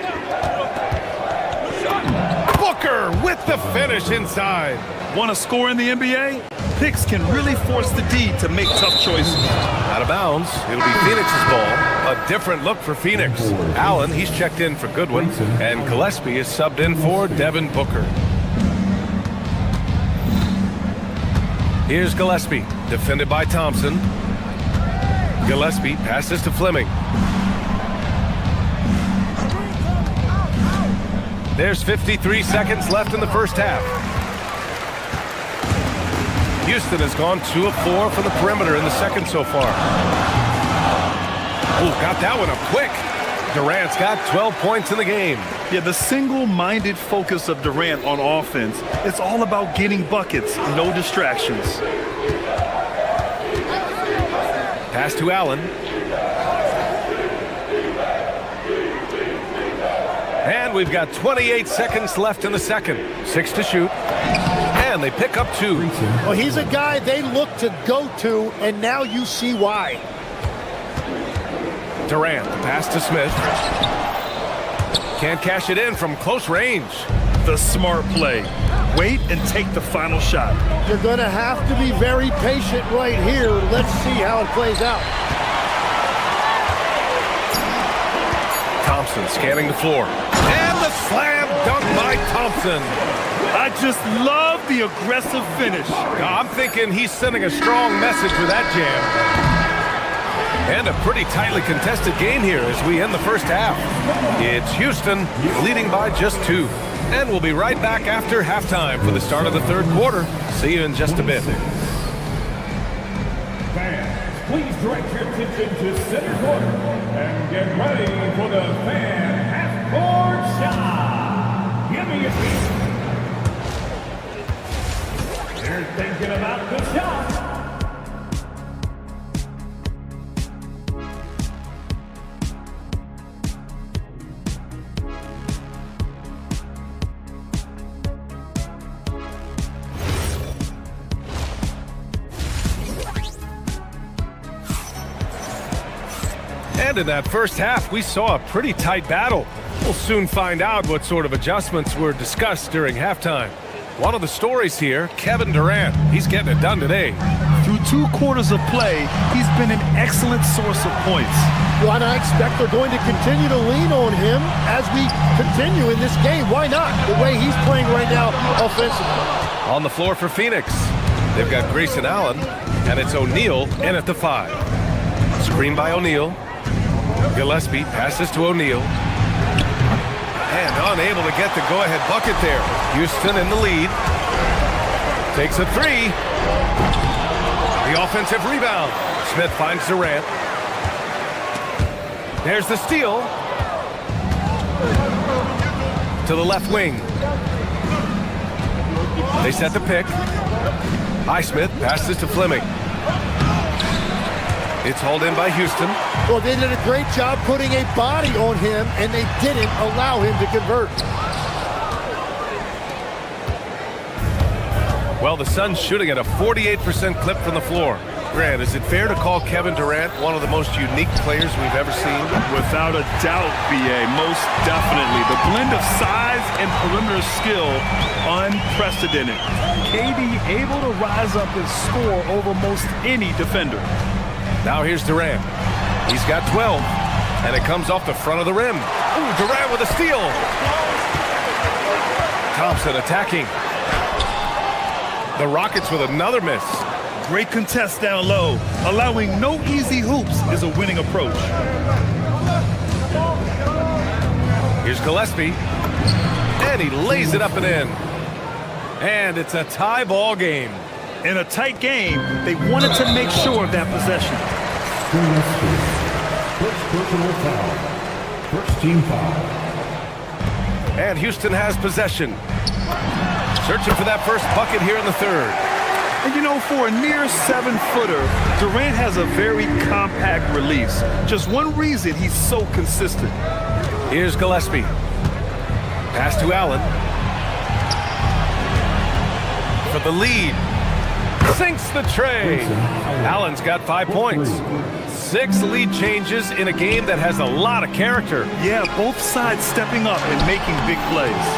Booker with the finish inside. Want to score in the NBA? Picks can really force the D to make tough choices. Out of bounds. It'll be Phoenix's ball. A different look for Phoenix. Allen, he's checked in for Goodwin. And Gillespie is subbed in for Devin Booker. Here's Gillespie. Defended by Thompson. Gillespie passes to Fleming. There's 53 seconds left in the first half. Houston has gone 2 of 4 from the perimeter in the second so far. Oh, got that one up quick. Durant's got 12 points in the game. Yeah, the single-minded focus of Durant on offense, it's all about getting buckets, no distractions. Pass to Allen. And we've got 28 seconds left in the second. 6 to shoot. And they pick up 2. Well, he's a guy they look to go to, and now you see why. Durant, pass to Smith. Can't cash it in from close range. The smart play. Wait and take the final shot. You're going to have to be very patient right here. Let's see how it plays out. Thompson scanning the floor. And the slam dunk by Thompson. I just love the aggressive finish. I'm thinking he's sending a strong message with that jam. And a pretty tightly contested game here as we end the first half. It's Houston leading by just 2. And we'll be right back after halftime for the start of the third quarter. See you in just a bit. Fans, please direct your attention to center court and get ready for the fan half-court shot. Give me a seat. You're thinking about the shot. And in that first half, we saw a pretty tight battle. We'll soon find out what sort of adjustments were discussed during halftime. One of the stories here, Kevin Durant. He's getting it done today. Through 2 quarters of play, he's been an excellent source of points. Well, and I expect they're going to continue to lean on him as we continue in this game. Why not? The way he's playing right now offensively. On the floor for Phoenix, they've got Grayson Allen, and it's O'Neal in at the 5. Screen by O'Neal. Gillespie passes to O'Neal. And unable to get the go-ahead bucket there. Houston in the lead. Takes a 3. The offensive rebound. Smith finds Durant. There's the steal. To the left wing. They set the pick. Highsmith passes to Fleming. It's hauled in by Houston. Well, they did a great job putting a body on him, and they didn't allow him to convert. Well, the Suns shooting at a 48% clip from the floor. Grant, is it fair to call Kevin Durant one of the most unique players we've ever seen? Without a doubt, B.A., most definitely. The blend of size and perimeter skill, unprecedented. KD able to rise up and score over most any defender. Now here's Durant. He's got 12, and it comes off the front of the rim. Ooh, Durant with a steal. Thompson attacking. The Rockets with another miss. Great contest down low. Allowing no easy hoops is a winning approach. Here's Gillespie. And he lays it up and in. And it's a tie ball game. In a tight game, they wanted to make sure of that possession. First personal foul. First team foul. And Houston has possession. Searching for that first bucket here in the third. And you know, for a near 7-footer, Durant has a very compact release. Just one reason he's so consistent. Here's Gillespie. Pass to Allen. For the lead. Sinks the tray. Allen's got 5 points. 6 lead changes in a game that has a lot of character. Yeah, both sides stepping up and making big plays.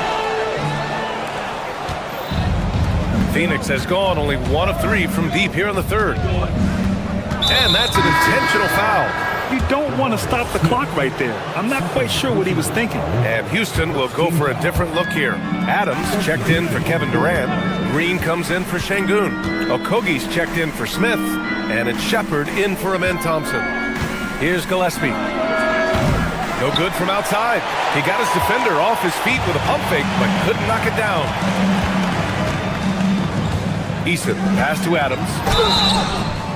Phoenix has gone only 1 of 3 from deep here in the third. And that's an intentional foul. You don't want to stop the clock right there. I'm not quite sure what he was thinking. And Houston will go for a different look here. Adams checked in for Kevin Durant. Green comes in for Şengün. Okogie's checked in for Smith. And it's Shepard in for Amen Thompson. Here's Gillespie. No good from outside. He got his defender off his feet with a pump fake, but couldn't knock it down. Eason pass to Adams.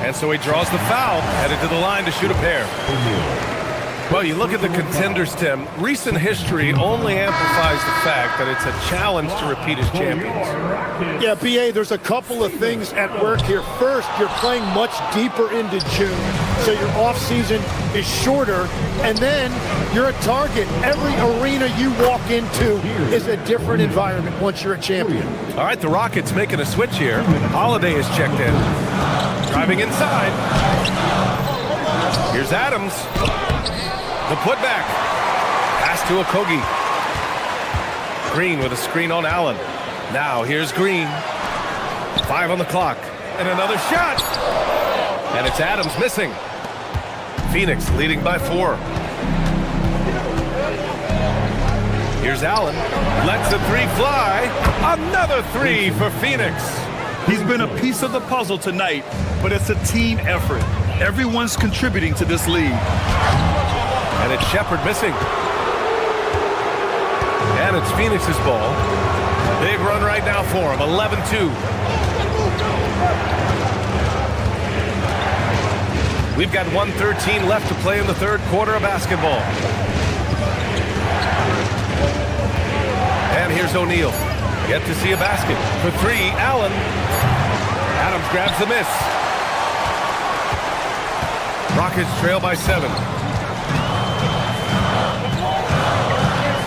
And so he draws the foul, headed to the line to shoot a pair. Well, you look at the contenders, Tim. Recent history only amplifies the fact that it's a challenge to repeat as champions. Yeah, B.A., there's a couple of things at work here. First, you're playing much deeper into June, so your offseason is shorter, and then you're a target. Every arena you walk into is a different environment once you're a champion. All right, the Rockets making a switch here. Holiday is checked in. Driving inside. Here's Adams. The putback. Pass to Okogie. Green with a screen on Allen. Now here's Green. 5 on the clock. And another shot. And it's Adams missing. Phoenix leading by 4. Here's Allen. Lets the 3 fly. Another 3 for Phoenix. He's been a piece of the puzzle tonight, but it's a team effort. Everyone's contributing to this lead. And it's Shepard missing. And it's Phoenix's ball. Big run right now for him, 11-2. We've got 1:13 left to play in the third quarter of basketball. And here's O'Neal. Yet to see a basket. For 3, Allen. Adams grabs the miss. Rockets trail by 7.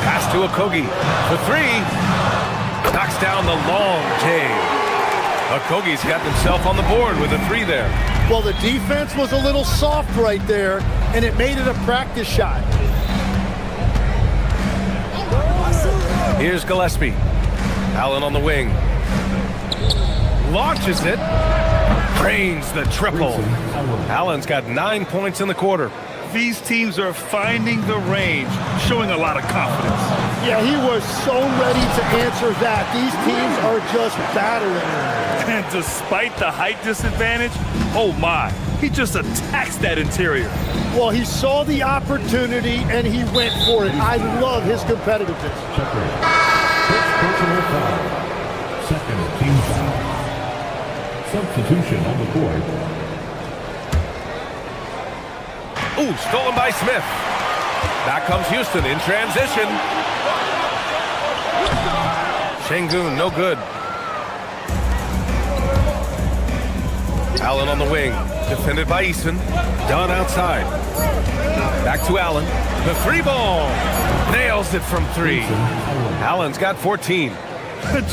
Pass to Okogie. For 3. Knocks down the long J. Okogie's got himself on the board with a 3 there. Well, the defense was a little soft right there, and it made it a practice shot. Here's Gillespie. Allen on the wing. Launches it. Drains the triple. Allen's got 9 points in the quarter. These teams are finding the range, showing a lot of confidence. Yeah, he was so ready to answer that. These teams are just battling. And despite the height disadvantage, oh my, he just attacks that interior. Well, he saw the opportunity and he went for it. I love his competitiveness. Personal foul. Second team foul. Substitution on the court. Ooh, stolen by Smith. Back comes Houston in transition. Şengün, no good. Allen on the wing. Defended by Eason. Done outside. Back to Allen. The three ball. Nails it from three. Allen's got 14.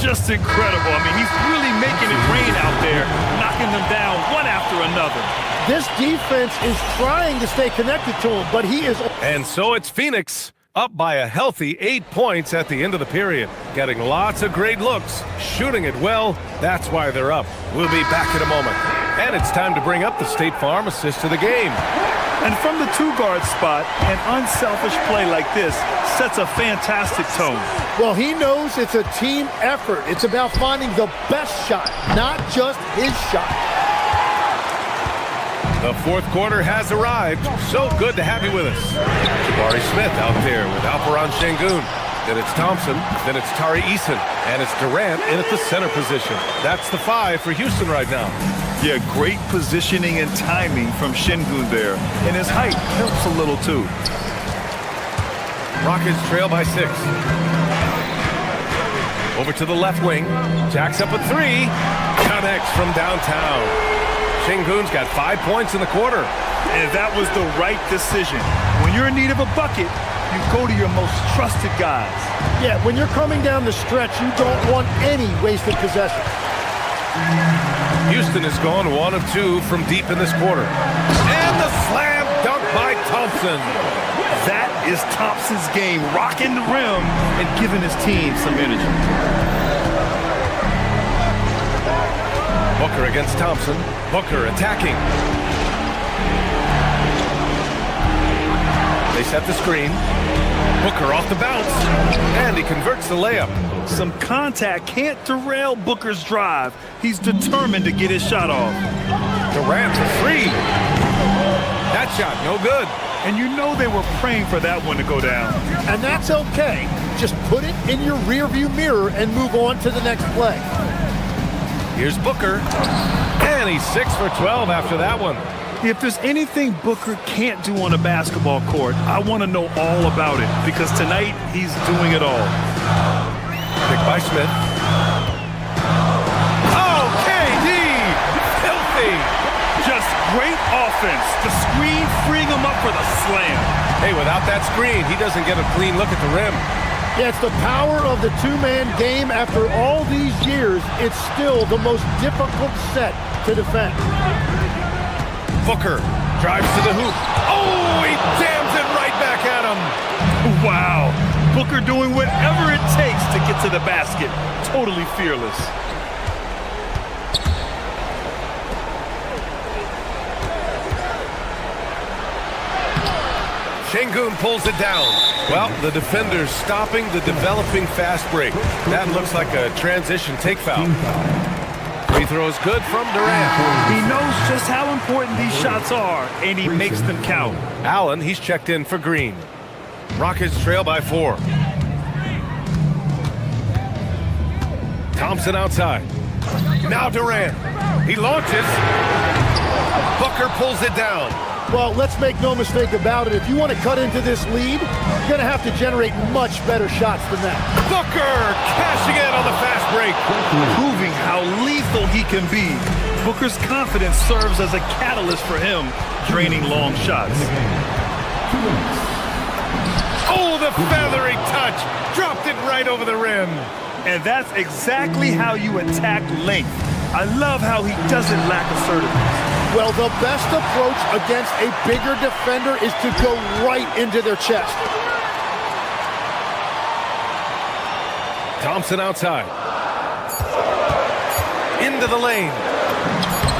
Just incredible. I mean, he's really making it rain out there, knocking them down one after another. This defense is trying to stay connected to him, but he is... And so it's Phoenix up by a healthy 8 points at the end of the period. Getting lots of great looks, shooting it well. That's why they're up. We'll be back in a moment. And it's time to bring up the State Farm assist of the game. And from the two-guard spot, an unselfish play like this sets a fantastic tone. Well, he knows it's a team effort. It's about finding the best shot, not just his shot. The fourth quarter has arrived. So good to have you with us. Jabari Smith out there with Alperen Şengün. Then it's Thompson. Then it's Tari Eason. And it's Durant in at the center position. That's the 5 for Houston right now. Yeah, great positioning and timing from Şengün there. And his height helps a little too. Rockets trail by 6. Over to the left wing. Jacks up a 3. Connects from downtown. Şengün's got 5 points in the quarter. And that was the right decision. When you're in need of a bucket, you go to your most trusted guys. Yeah, when you're coming down the stretch, you don't want any wasted possession. Houston has gone 1 of 2 from deep in this quarter. And the slam dunk by Thompson. That is Thompson's game, rocking the rim and giving his team some energy. Booker against Thompson. Booker attacking. They set the screen. Booker off the bounce. And he converts the layup. Some contact can't derail Booker's drive. He's determined to get his shot off. Durant for 3. That shot, no good. And you know they were praying for that one to go down. And that's okay. Just put it in your rearview mirror and move on to the next play. Here's Booker. And he's 6 for 12 after that one. If there's anything Booker can't do on a basketball court, I want to know all about it, because tonight he's doing it all. Pick by Smith. Oh, KD! Filthy! Just great offense. The screen freeing him up for the slam. Hey, without that screen, he doesn't get a clean look at the rim. Yeah, it's the power of the two-man game. After all these years, it's still the most difficult set to defend. Booker drives to the hoop. Oh, he jams it right back at him. Wow. Booker doing whatever it takes to get to the basket. Totally fearless. Şengün pulls it down. Well, the defender's stopping the developing fast break. That looks like a transition take foul. Free throw is good from Durant. He knows just how important these shots are, and he makes them count. Allen, he's checked in for Green. Rockets trail by 4. Thompson outside. Now Durant. He launches. Booker pulls it down. Well, let's make no mistake about it. If you want to cut into this lead, you're going to have to generate much better shots than that. Booker cashing in on the fast break. Proving how lethal he can be. Booker's confidence serves as a catalyst for him, draining long shots. Oh, the feathery touch. Dropped it right over the rim. And that's exactly how you attack length. I love how he doesn't lack assertiveness. Well, the best approach against a bigger defender is to go right into their chest. Thompson outside. Into the lane.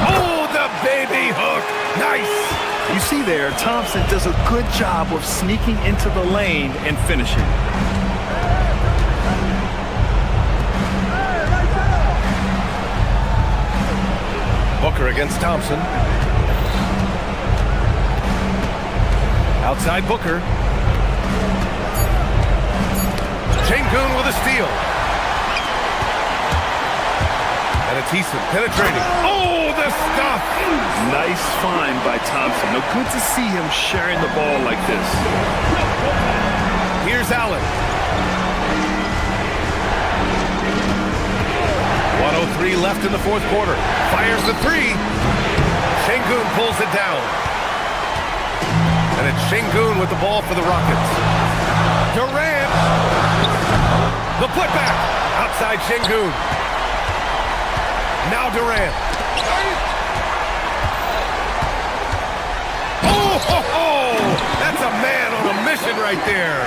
Oh, the baby hook. Nice. You see there, Thompson does a good job of sneaking into the lane and finishing. Booker against Thompson. Outside Booker. Şengün with a steal. And it's Eason penetrating. Oh, the stuff! Nice find by Thompson. No, good to see him sharing the ball like this. Here's Allen. 1:03 left in the fourth quarter. Fires the three. Şengün pulls it down. And it's Şengün with the ball for the Rockets. Durant. The putback. Outside Şengün. Now Durant. Oh, that's a man on a mission right there.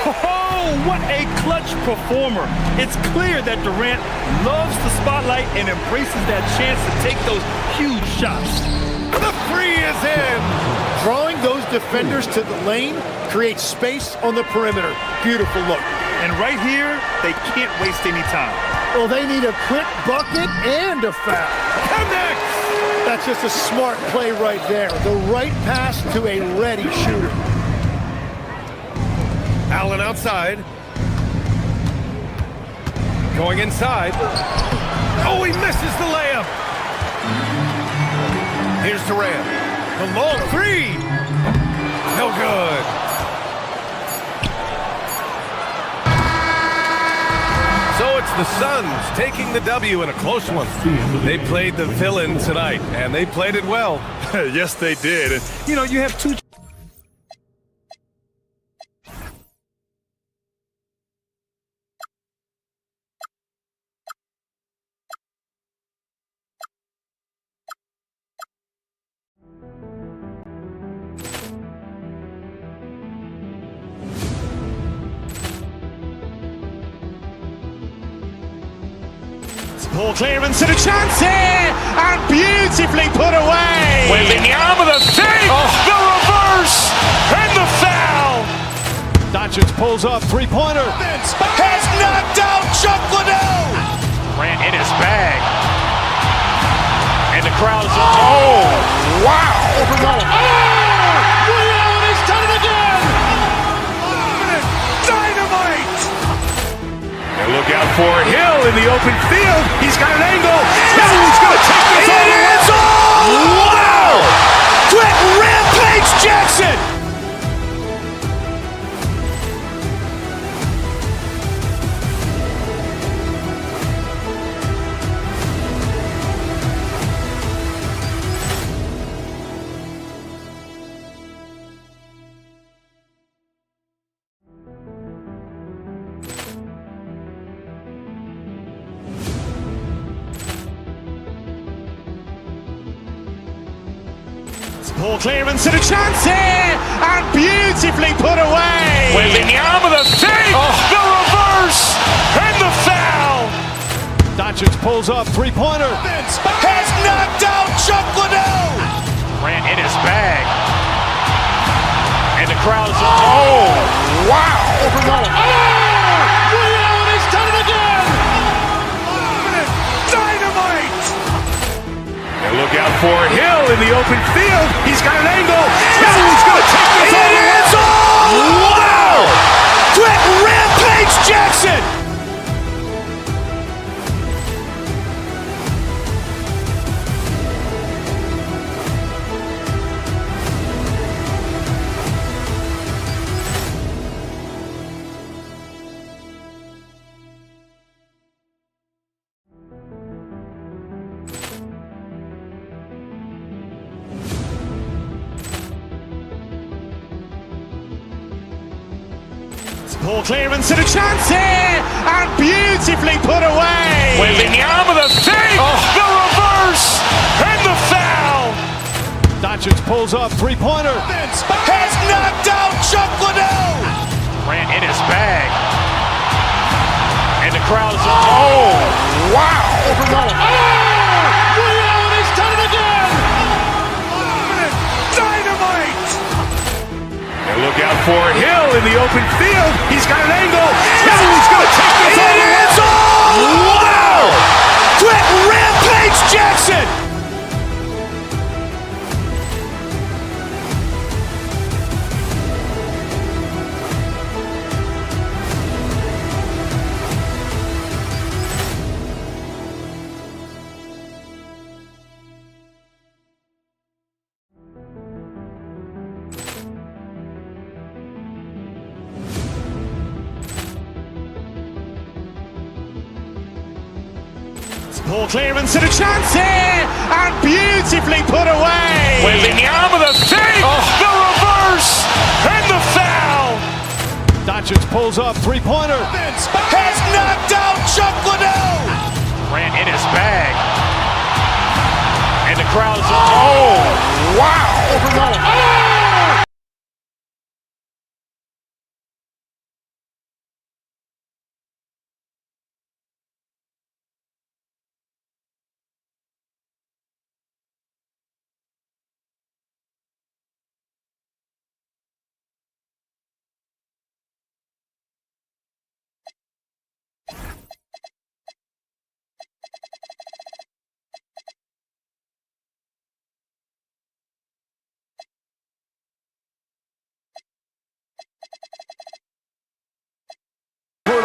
Oh, what a clutch performer. It's clear that Durant loves the spotlight and embraces that chance to take those huge shots. The three is in. Drawing those defenders to the lane creates space on the perimeter. Beautiful look. And right here, they can't waste any time. Well, they need a quick bucket and a foul. Connects! That's just a smart play right there. The right pass to a ready shooter. Allen outside. Going inside. Oh, he misses the layup. Here's Durant. The long three. No good. So it's the Suns taking the W in a close one. They played the villain tonight, and they played it well. Yes, they did. And, you know, you have two... Ball clearance and a chance here, and beautifully put away. Wembanyama the fake, the reverse, and the foul. Doncic pulls up, three-pointer. Has knocked out Chuck Liddell. Ran in his bag. And the crowd is, oh, wow. Ray Allen has done it again. Dynamite. And look out for Hill in the open field. He's got an angle. Hill's going to take this all the way. Wow! Quick Rampage Jackson. Ball clearance and a chance here, and beautifully put away. Wembanyama the fake, the reverse, and the foul. Doncic pulls up, three-pointer. Has knocked out Chuck Liddell. Ran in his bag. And the crowd is, oh, wow. Ray Allen has done it again. Dynamite. And look out for Hill in the open field. He's got an angle. Hill's going to take this all the way. Wow! Quick Rampage Jackson. Ball clearance and a chance here, and beautifully put away. Wembanyama the fake, the reverse, and the foul. Doncic pulls up, three-pointer. Vince has knocked out Chuck Liddell. Grant in his bag. And the crowd is, oh, wow. Ray Allen has done it again. Dynamite. And look out for Hill in the open field. He's got an angle. Hill's going to take this all the way. Wow. Quick Rampage Jackson. Ball clearance and a chance here, and beautifully put away. Wembanyama the fake, the reverse, and the foul. Doncic pulls up, three-pointer. Vince has knocked out Chuck Liddell. Grant in his bag. And the crowd is, oh, wow.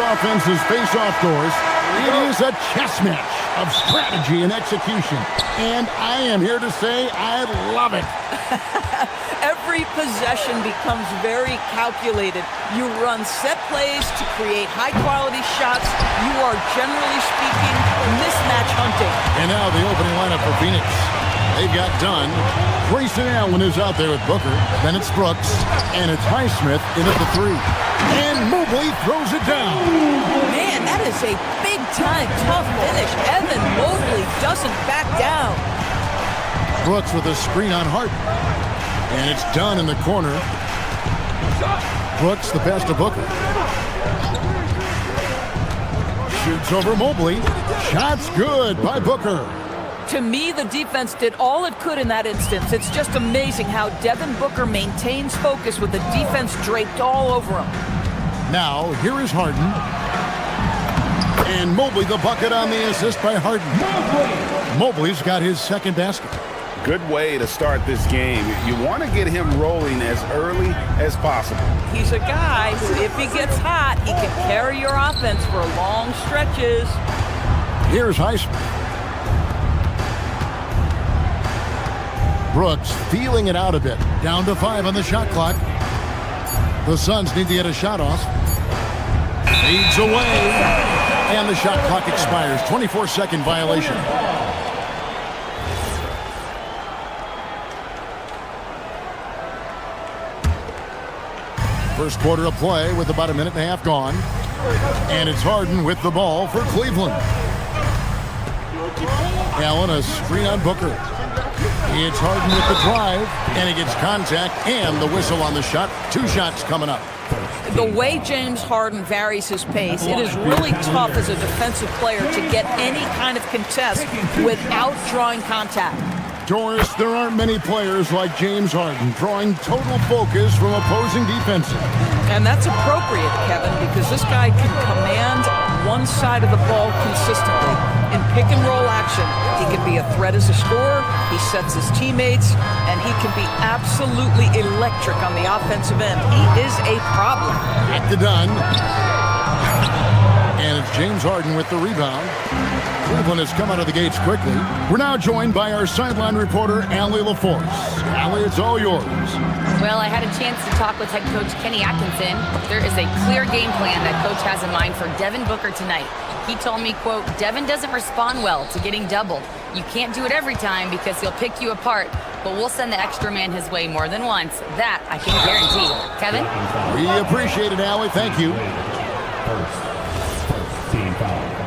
Offense's face-off doors. It is a chess match of strategy and execution. And I am here to say I love it. Every possession becomes very calculated. You run set plays to create high-quality shots. You are, generally speaking, mismatch hunting. And now the opening lineup for Phoenix. They've got Dunn. Grayson Allen is out there with Booker. Then it's Brooks. And it's Highsmith in at the three. And Mobley throws it down. Man, that is a big-time tough finish. Evan Mobley doesn't back down. Brooks with a screen on Harden. And it's Dunn in the corner. Brooks the pass to Booker. Shoots over Mobley. Shot's good by Booker. To me, the defense did all it could in that instance. It's just amazing how Devin Booker maintains focus with the defense draped all over him. Now, here is Harden. And Mobley the bucket on the assist by Harden. Mobley's got his second basket. Good way to start this game. You want to get him rolling as early as possible. He's a guy who, if he gets hot, he can carry your offense for long stretches. Here's Highsmith. Brooks feeling it out a bit. Down to 5 on the shot clock. The Suns need to get a shot off. Fades away. And the shot clock expires. 24-second violation. First quarter of play with about a minute and a half gone. And it's Harden with the ball for Cleveland. Allen, a screen on Booker. It's Harden with the drive, and he gets contact and the whistle on the shot. 2 shots coming up. The way James Harden varies his pace, it is really tough as a defensive player to get any kind of contest without drawing contact. Doris, there aren't many players like James Harden drawing total focus from opposing defenses. And that's appropriate, Kevin, because this guy can command one side of the ball consistently. In pick-and-roll action, he can be a threat as a scorer, he sets his teammates, and he can be absolutely electric on the offensive end. He is a problem. At the Dunn. And it's James Harden with the rebound. Cleveland has come out of the gates quickly. We're now joined by our sideline reporter, Allie LaForce. Allie, it's all yours. Well, I had a chance to talk with head coach Kenny Atkinson. There is a clear game plan that coach has in mind for Devin Booker tonight. He told me, quote, Devin doesn't respond well to getting doubled. You can't do it every time because he'll pick you apart, but we'll send the extra man his way more than once. That I can guarantee. Kevin? We appreciate it, Allie. Thank you. First team foul.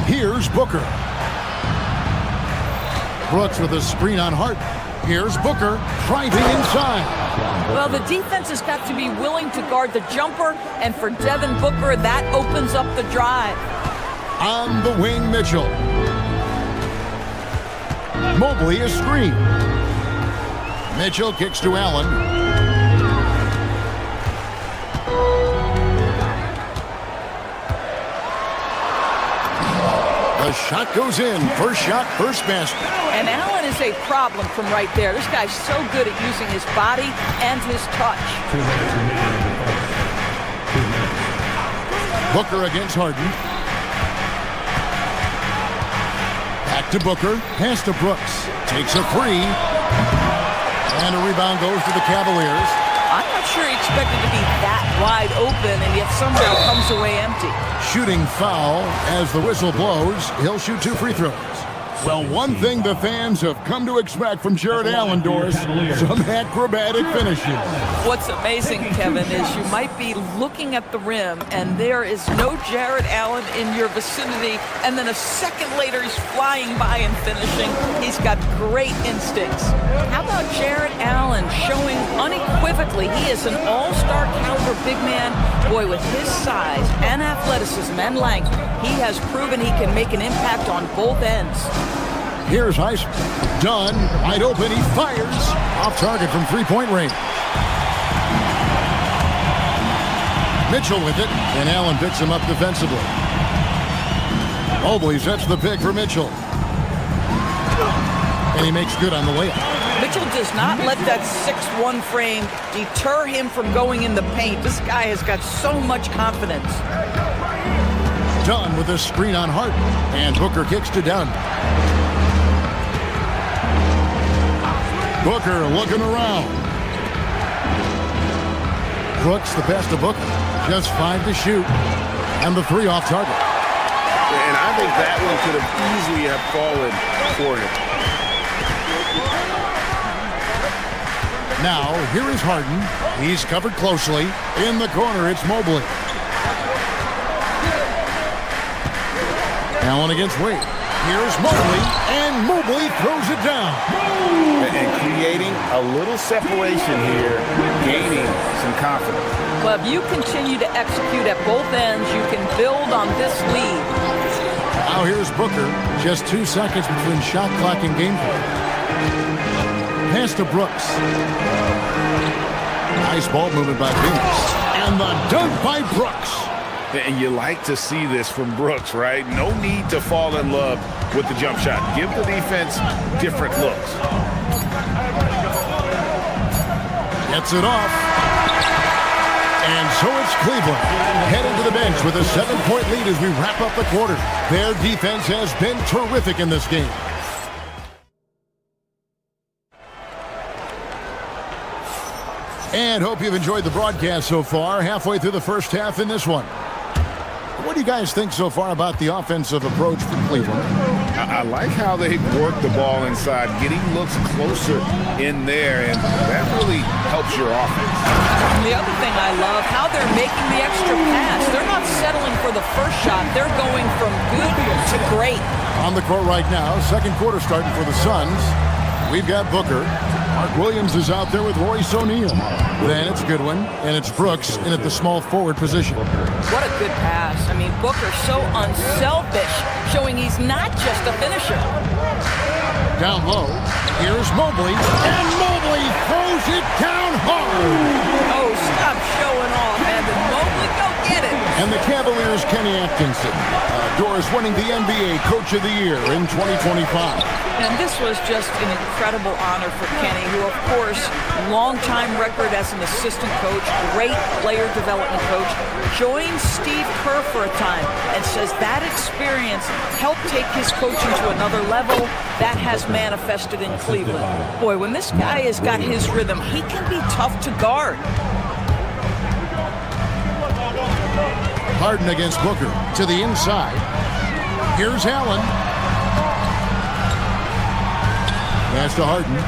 Here's Booker. Brooks with a screen on Harden. Here's Booker driving inside. Well, the defense has got to be willing to guard the jumper, and for Devin Booker, that opens up the drive. On the wing, Mitchell. Mobley a screen. Mitchell kicks to Allen. The shot goes in. First shot, first basket. And Allen is a problem from right there. This guy's so good at using his body and his touch. Booker against Harden. Back to Booker. Pass to Brooks. Takes a three. And a rebound goes to the Cavaliers. I'm not sure he expected to be that wide open, and yet somehow comes away empty. Shooting foul as the whistle blows. He'll shoot 2 free throws. Well, one thing the fans have come to expect from Jared Allen, Doris, some acrobatic finishes. What's amazing, Kevin, is you might be looking at the rim, and there is no Jared Allen in your vicinity, and then a second later he's flying by and finishing. He's got great instincts. How about Jared Allen showing unequivocally he is an all-star caliber big man? Boy, with his size and athleticism and length, he has proven he can make an impact on both ends. Here's Heisman. Dunn, wide open, he fires. Off target from three-point range. Mitchell with it, and Allen picks him up defensively. Mobley sets the pick for Mitchell. And he makes good on the layup. Mitchell does not let that 6'1" frame deter him from going in the paint. This guy has got so much confidence. Dunn with a screen on Harden, and Booker kicks to Dunn. Booker looking around. Brooks the pass to Booker. Just 5 to shoot. And the 3 off target. And I think that one could have easily have fallen for him. Now, here is Harden. He's covered closely. In the corner, it's Mobley. Allen against Wade. Here's Mobley, and Mobley throws it down. And creating a little separation here, gaining some confidence. Well, if you continue to execute at both ends, you can build on this lead. Now here's Booker. Just 2 seconds between shot clock and game play. Pass to Brooks. Nice ball movement by Phoenix. And the dunk by Brooks. And you like to see this from Brooks, right? No need to fall in love with the jump shot. Give the defense different looks. Gets it off. And so it's Cleveland heading to the bench with a 7-point lead as we wrap up the quarter. Their defense has been terrific in this game. And hope you've enjoyed the broadcast so far. Halfway through the first half in this one. What do you guys think so far about the offensive approach for Cleveland? I like how they work the ball inside, getting looks closer in there, and that really helps your offense. The other thing I love, how they're making the extra pass. They're not settling for the first shot. They're going from good to great. On the court right now, second quarter starting for the Suns. We've got Booker. Mark Williams is out there with Royce O'Neal. Then it's Goodwin, and it's Brooks in at the small forward position. What a good pass. I mean, Booker's so unselfish, showing he's not just a finisher. Down low, here's Mobley, and Mobley throws it down hard. Oh, stop showing off, Evan Mobley. Go get it. And the Cavaliers' Kenny Atkinson. Doris winning the NBA Coach of the Year in 2025. And this was just an incredible honor for Kenny, who, of course, long-time record as an assistant coach, great player development coach, joined Steve Kerr for a time and says that experience helped take his coaching to another level. That has manifested in Cleveland. Boy, when this guy has got his rhythm, he can be tough to guard. Harden against Booker to the inside. Here's Allen. Pass to Harden.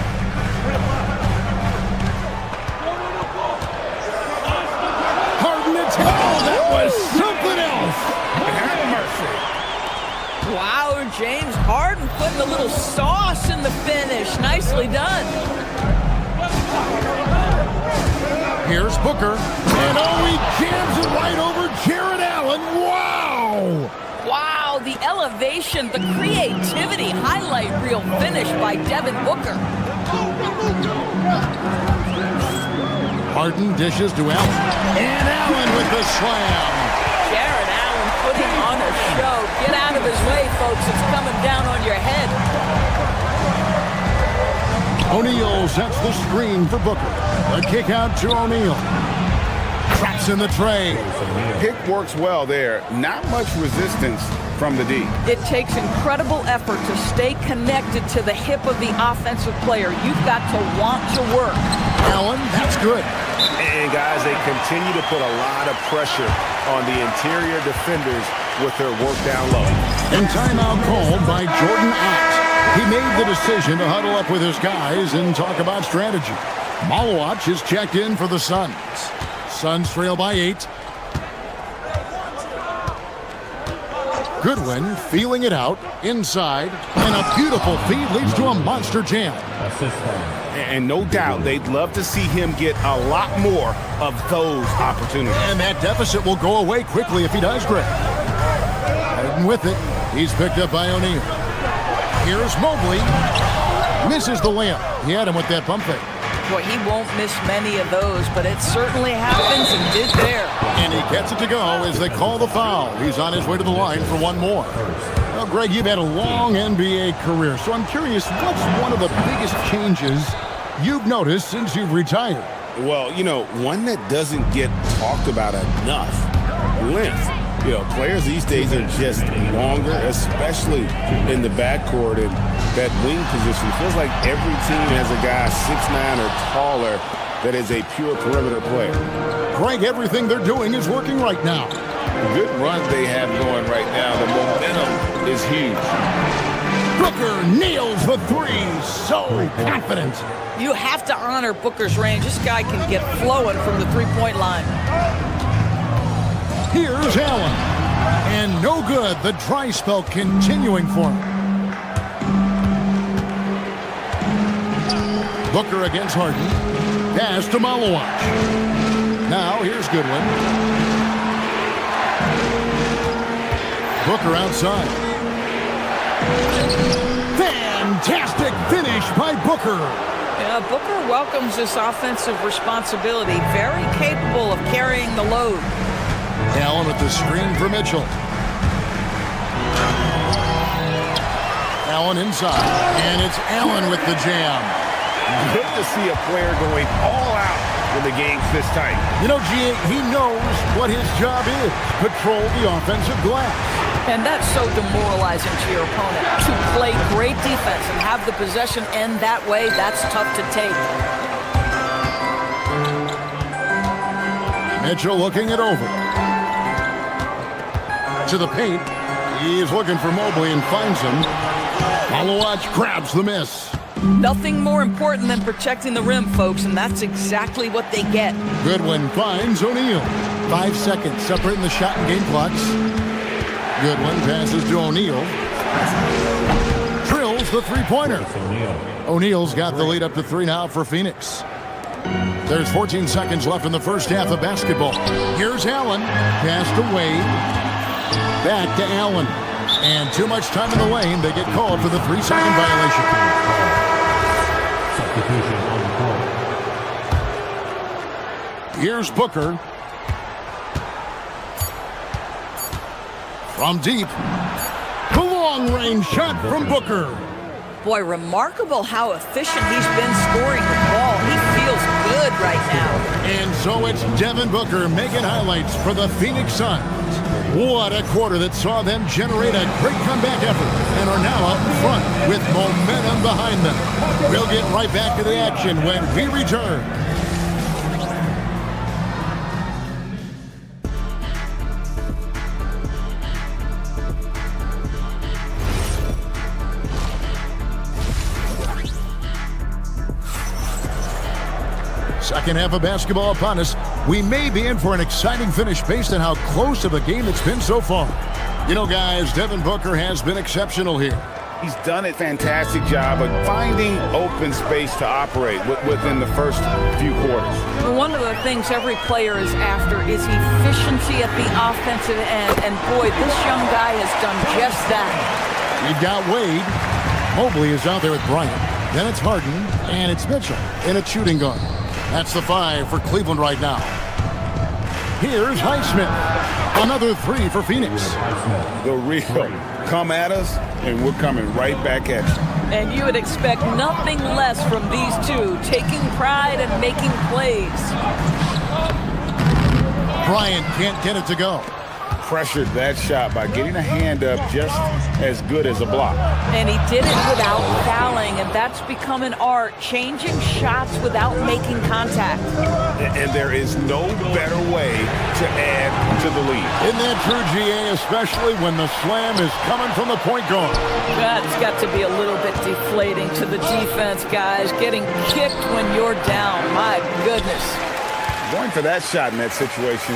Harden, it's that was something else. Wow, James Harden putting a little sauce tossing the finish. Nicely done. Here's Booker. And he jams it right over Jared Allen. Wow! Wow, the elevation, the creativity, highlight reel finish by Devin Booker. Harden dishes to Allen. And Allen with the slam. Jared Allen putting on a show. Get out of his way, folks. It's coming down on your head. O'Neal sets the screen for Booker. A kick out to O'Neal. Traps in the tray. Pick works well there. Not much resistance from the D. It takes incredible effort to stay connected to the hip of the offensive player. You've got to want to work. Allen, that's good. And guys, they continue to put a lot of pressure on the interior defenders with their work down low. And timeout called by Jordan Ott. He made the decision to huddle up with his guys and talk about strategy. Malawach is checked in for the Suns. Suns trail by 8. Goodwin feeling it out inside, and a beautiful feed leads to a monster jam. And no doubt they'd love to see him get a lot more of those opportunities. And that deficit will go away quickly if he does, Greg. And with it, he's picked up by O'Neal. Here's Mobley. Misses the layup. He had him with that pump fake. Boy, he won't miss many of those, but it certainly happens and did there. And he gets it to go as they call the foul. He's on his way to the line for one more. Well, Greg, you've had a long NBA career, so I'm curious, what's one of the biggest changes you've noticed since you've retired? Well, you know, one that doesn't get talked about enough, length. You know, players these days are just longer, especially in the backcourt and that wing position. It feels like every team has a guy 6'9" or taller that is a pure perimeter player. Greg, everything they're doing is working right now. The good runs they have going right now, the momentum is huge. Booker nails the three, so confident. You have to honor Booker's range. This guy can get flowing from the three-point line. Here's Allen. And no good. The dry spell continuing for him. Booker against Harden. Pass to Malawach. Now here's Goodwin. Booker outside. Fantastic finish by Booker. Yeah, Booker welcomes this offensive responsibility. Very capable of carrying the load. Allen with the screen for Mitchell. Allen inside. And it's Allen with the jam. Good to see a player going all out when the game's this tight. You know, G.A., he knows what his job is. Patrol the offensive glass. And that's so demoralizing to your opponent. To play great defense and have the possession end that way, that's tough to take. Mitchell looking it over. To the paint. He's looking for Mobley and finds him. Malawach grabs the miss. Nothing more important than protecting the rim, folks, and that's exactly what they get. Goodwin finds O'Neal. 5 seconds separating the shot and game clocks. Goodwin passes to O'Neal. Drills the three-pointer. O'Neal's got the lead up to 3 now for Phoenix. There's 14 seconds left in the first half of basketball. Here's Allen. Passed away. Back to Allen. And too much time in the lane. They get called for the 3-second violation. Here's Booker. From deep. The long-range shot from Booker. Boy, remarkable how efficient he's been scoring the ball. He feels good right now. And so it's Devin Booker making highlights for the Phoenix Suns. What a quarter that saw them generate a great comeback effort and are now out in front with momentum behind them. We'll get right back to the action when we return. Second half of basketball upon us. We may be in for an exciting finish based on how close of a game it's been so far. You know, guys, Devin Booker has been exceptional here. He's done a fantastic job of finding open space to operate within the first few quarters. Well, one of the things every player is after is efficiency at the offensive end. And boy, this young guy has done just that. You've got Wade. Mobley is out there with Bryant. Then it's Harden, and it's Mitchell in a shooting guard. That's the 5 for Cleveland right now. Here's Highsmith. Another 3 for Phoenix. The real come at us, and we're coming right back at you. And you would expect nothing less from these two, taking pride and making plays. Bryant can't get it to go. Pressured that shot by getting a hand up just as good as a block. And he did it without fouling, and that's become an art, changing shots without making contact. And there is no better way to add to the lead. Isn't that true, GA, especially when the slam is coming from the point guard? That's got to be a little bit deflating to the defense, guys. Getting kicked when you're down, my goodness. Going for that shot in that situation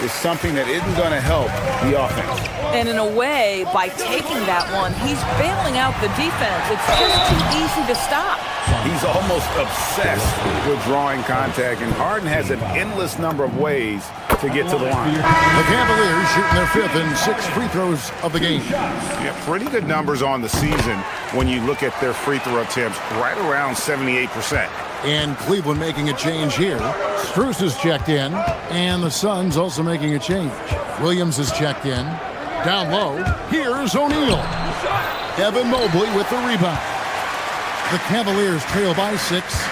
is something that isn't going to help the offense. And in a way, by taking that one, he's bailing out the defense. It's just too easy to stop. He's almost obsessed with drawing contact, and Harden has an endless number of ways to get to the line. The Cavaliers shooting their 5th and 6th free throws of the game. Yeah, pretty good numbers on the season when you look at their free throw attempts, right around 78%. And Cleveland making a change here. Strus is checked in, and the Suns also making a change. Williams is checked in. Down low, here's O'Neal. Evan Mobley with the rebound. The Cavaliers trail by 6.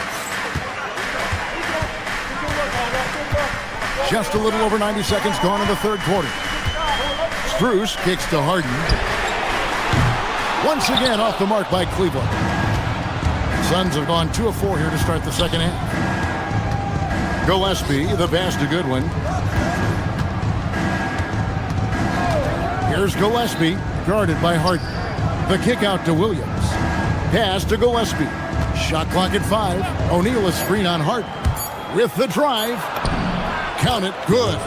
Just a little over 90 seconds gone in the third quarter. Strus kicks to Harden. Once again off the mark by Cleveland. Suns have gone 2 of 4 here to start the second half. Gillespie, the pass to Goodwin. Here's Gillespie, guarded by Harden. The kick out to Williams. Pass to Gillespie. Shot clock at 5. O'Neal is screen on Harden. With the drive. Count it, good.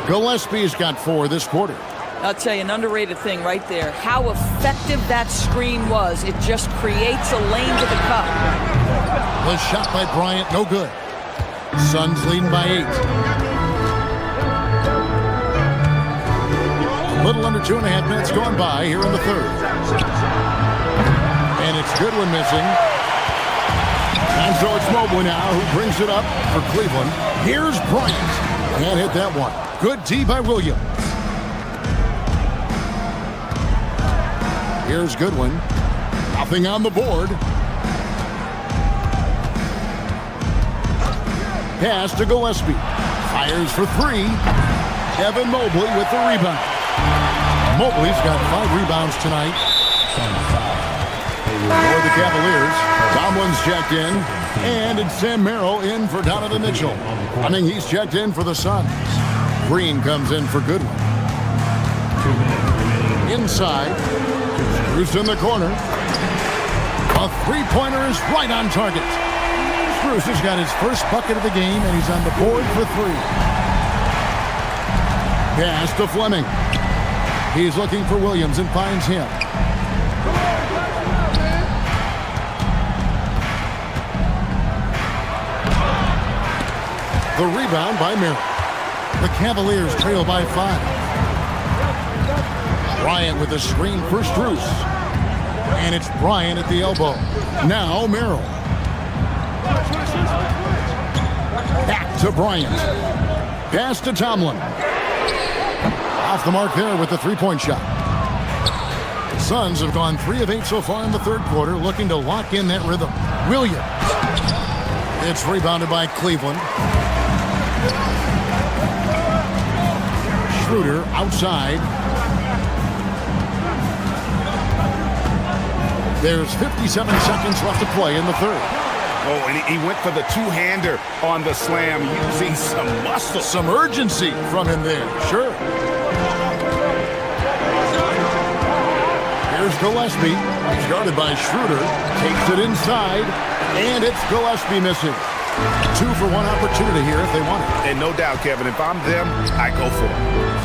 Gillespie's got 4 this quarter. I'll tell you, an underrated thing right there. How effective that screen was. It just creates a lane to the cup. The shot by Bryant, no good. Suns leading by 8. A little under 2.5 minutes gone by here in the third. And it's Goodwin missing. And so it's Mobley now who brings it up for Cleveland. Here's Bryant. Can't hit that one. Good D by Williams. Here's Goodwin. Nothing on the board. Pass to Gillespie. Fires for 3. Evan Mobley with the rebound. Mobley's got 5 rebounds tonight. For the Cavaliers, Tomlin's checked in. And it's Sam Merrill in for Donovan Mitchell. He's checked in for the Suns. Green comes in for Goodwin. Inside. Strus in the corner. A three-pointer is right on target. Strus has got his first bucket of the game, and he's on the board for 3. Pass to Fleming. He's looking for Williams and finds him. The rebound by Merrill. The Cavaliers trail by 5. Bryant with a screen for Strus. And it's Bryant at the elbow. Now Merrill. Back to Bryant. Pass to Tomlin. Off the mark there with the three-point shot. The Suns have gone 3 of 8 so far in the third quarter, looking to lock in that rhythm. Williams. It's rebounded by Cleveland. Schroeder outside. There's 57 seconds left to play in the third. Oh, and he went for the two-hander on the slam, using some muscle. Some urgency from him there, sure. Here's Gillespie. He's guarded by Schroeder. Takes it inside, and it's Gillespie missing. 2 for 1 opportunity here if they want it. And no doubt, Kevin, if I'm them, I go for it.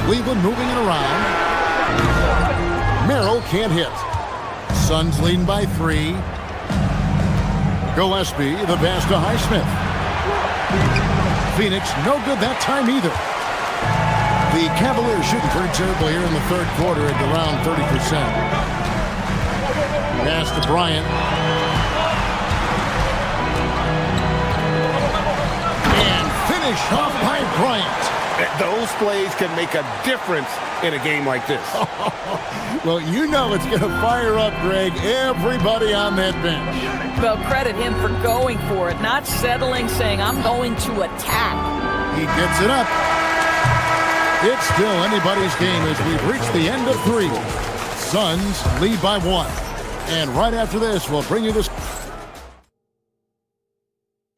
Cleveland moving it around. Merrill can't hit. Suns leading by 3. Gillespie, the pass to Highsmith. Phoenix, no good that time either. The Cavaliers shooting pretty terrible here in the third quarter at around 30%. Pass to Bryant. And finish off by Bryant. Those plays can make a difference in a game like this. Well, you know it's going to fire up, Greg, everybody on that bench. Well, credit him for going for it, not settling, saying, I'm going to attack. He gets it up. It's still anybody's game as we've reached the end of 3. Suns lead by 1. And right after this, we'll bring you this.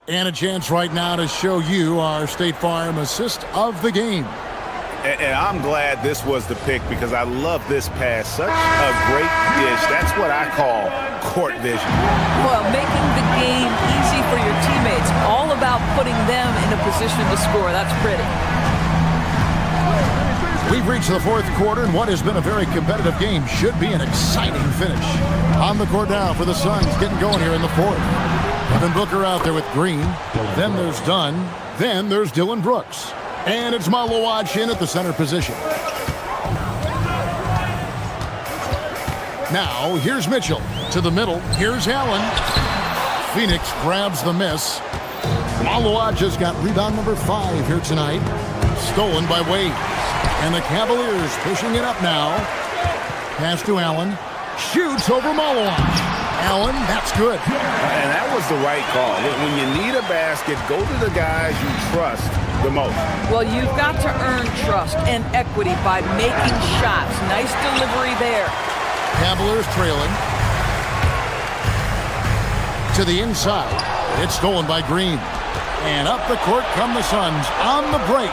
And a chance right now to show you our State Farm assist of the game. And I'm glad this was the pick because I love this pass. Such a great dish. That's what I call court vision. Well, making the game easy for your teammates. All about putting them in a position to score. That's pretty. We've reached the fourth quarter, and what has been a very competitive game should be an exciting finish. On the court now for the Suns, getting going here in the fourth. Devin Booker out there with Green. Then there's Dunn. Then there's Dylan Brooks. And it's Milwaukee in at the center position. Now, here's Mitchell. To the middle. Here's Allen. Phoenix grabs the miss. Milwaukee's got rebound number 5 here tonight. Stolen by Wade. And the Cavaliers pushing it up now. Pass to Allen. Shoots over Milwaukee. Allen, that's good. And that was the right call. When you need a basket, go to the guys you trust the most. Well, you've got to earn trust and equity by making shots. Nice delivery there. Cavaliers trailing. To the inside. It's stolen by Green. And up the court come the Suns on the break.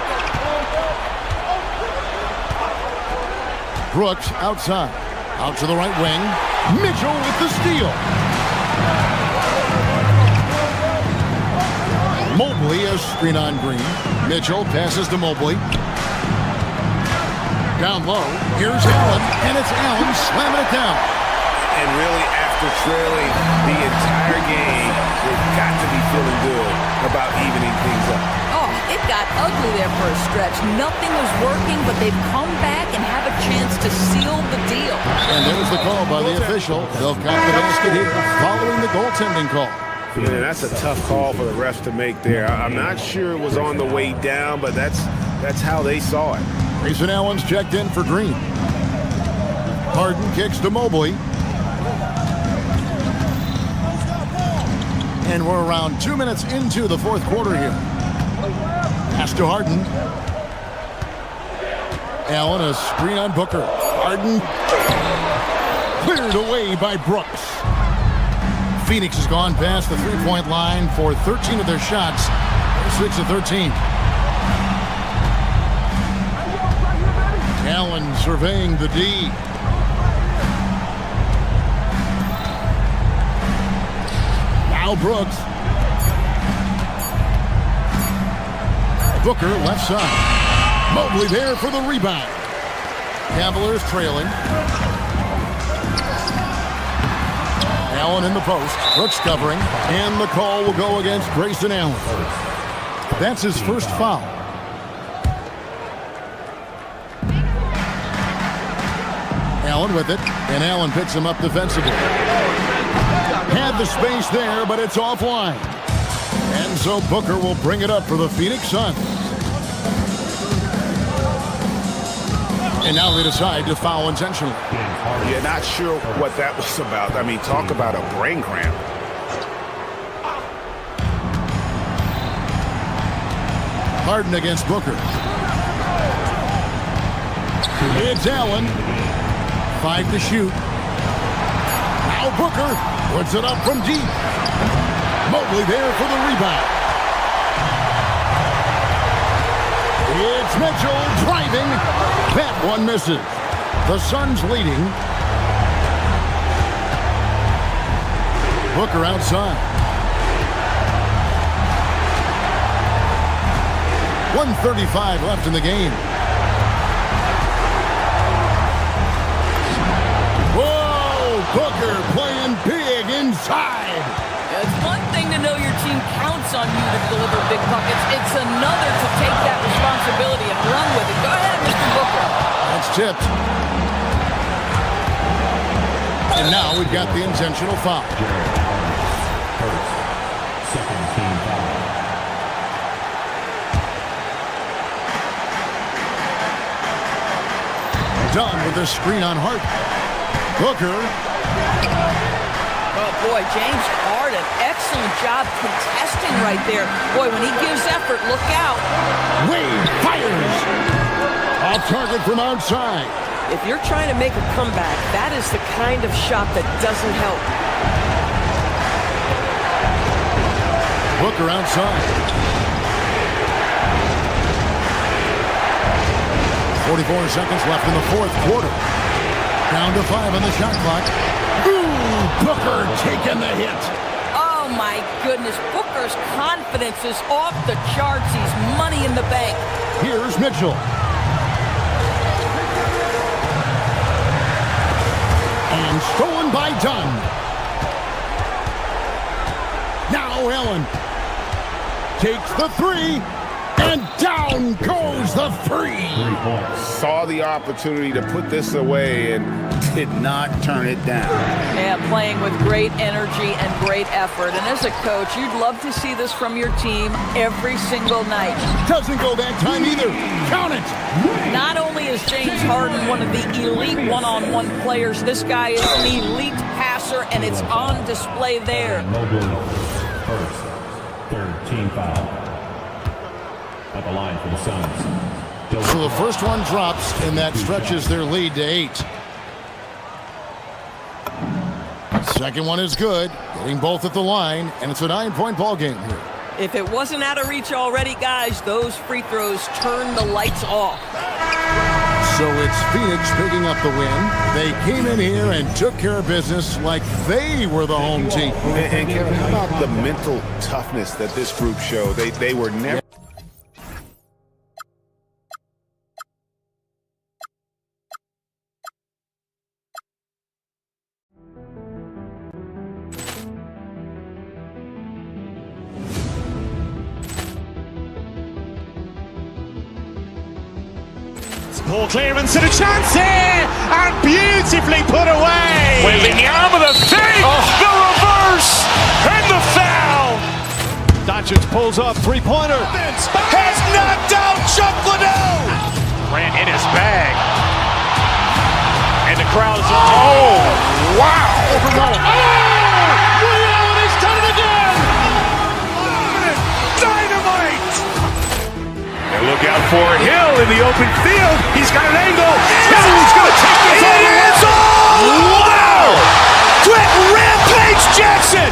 Brooks outside. Out to the right wing. Mitchell with the steal. Mobley has screen on Green. Mitchell passes to Mobley. Down low. Here's Allen. And it's Allen slamming it down. And really, after trailing the entire game, they've got to be feeling good about evening things up. Oh, it got ugly there for a stretch. Nothing was working, but they've come back and have a chance to seal the deal. And there's the call by the official. They'll count the basket here following the goaltending call. Yeah, that's a tough call for the refs to make there. I'm not sure it was on the way down, but that's how they saw it. Grayson Allen's checked in for Green. Harden kicks to Mobley. And we're around 2 minutes into the fourth quarter here. Pass to Harden. Allen, a screen on Booker. Harden cleared away by Brooks. Phoenix has gone past the three-point line for 13 of their shots. 6 of 13. Allen surveying the D. Now Brooks. Booker left side. Mobley there for the rebound. Cavaliers trailing. Allen in the post. Brooks covering. And the call will go against Grayson Allen. That's his first foul. Allen with it. And Allen picks him up defensively. Had the space there, but it's offline. And so Booker will bring it up for the Phoenix Suns. And now they decide to foul intentionally. You're not sure what that was about. I mean, talk about a brain cramp. Harden against Booker. It's Allen. 5 to shoot. Now Booker puts it up from deep. Mobley there for the rebound. It's Mitchell driving. That one misses. The Suns leading. Booker outside. 1:35 left in the game. Whoa! Booker playing big inside. It's one thing to know your team counts on you to deliver big buckets. It's another to take that responsibility and run with it. Go ahead, Mr. Booker. That's tipped. And now we've got the intentional foul. First, second team foul. Done with the screen on Hart. Booker. Oh, boy, James Harden, excellent job contesting right there. Boy, when he gives effort, look out. Wade fires. Off target from outside. If you're trying to make a comeback, that is the kind of shot that doesn't help. Booker outside. 44 seconds left in the fourth quarter. Down to 5 on the shot clock. Ooh, Booker taking the hit. Oh, my goodness. Booker's confidence is off the charts. He's money in the bank. Here's Mitchell. And stolen by Dunn. Now Allen takes the three. And down goes the free. Saw the opportunity to put this away and did not turn it down. Yeah, playing with great energy and great effort. And as a coach, you'd love to see this from your team every single night. Doesn't go that time either. Count it. Not only is James Harden one of the elite one-on-one players, this guy is an elite passer, and it's on display there. Mobley, first, third team foul. At the line for the Suns. So the first one drops, and that stretches their lead to 8. Second one is good, getting both at the line, and it's a 9-point ball game here. If it wasn't out of reach already, guys, those free throws turn the lights off. So it's Phoenix picking up the win. They came in here and took care of business like they were the home team. And Kevin, how about the mental toughness that this group showed? They were never... Ball clearance and a chance here, and beautifully put away. Wembanyama the fake, the reverse, and the foul. Doncic pulls up, three-pointer. Has knocked out Chuck Liddell. Ran in his bag. And the crowd is... Oh, wow. He's done it again. Dynamite. And look out for Hill in the open field. He's got an angle. Hill's going to take this all the way. Wow! Quick Rampage Jackson.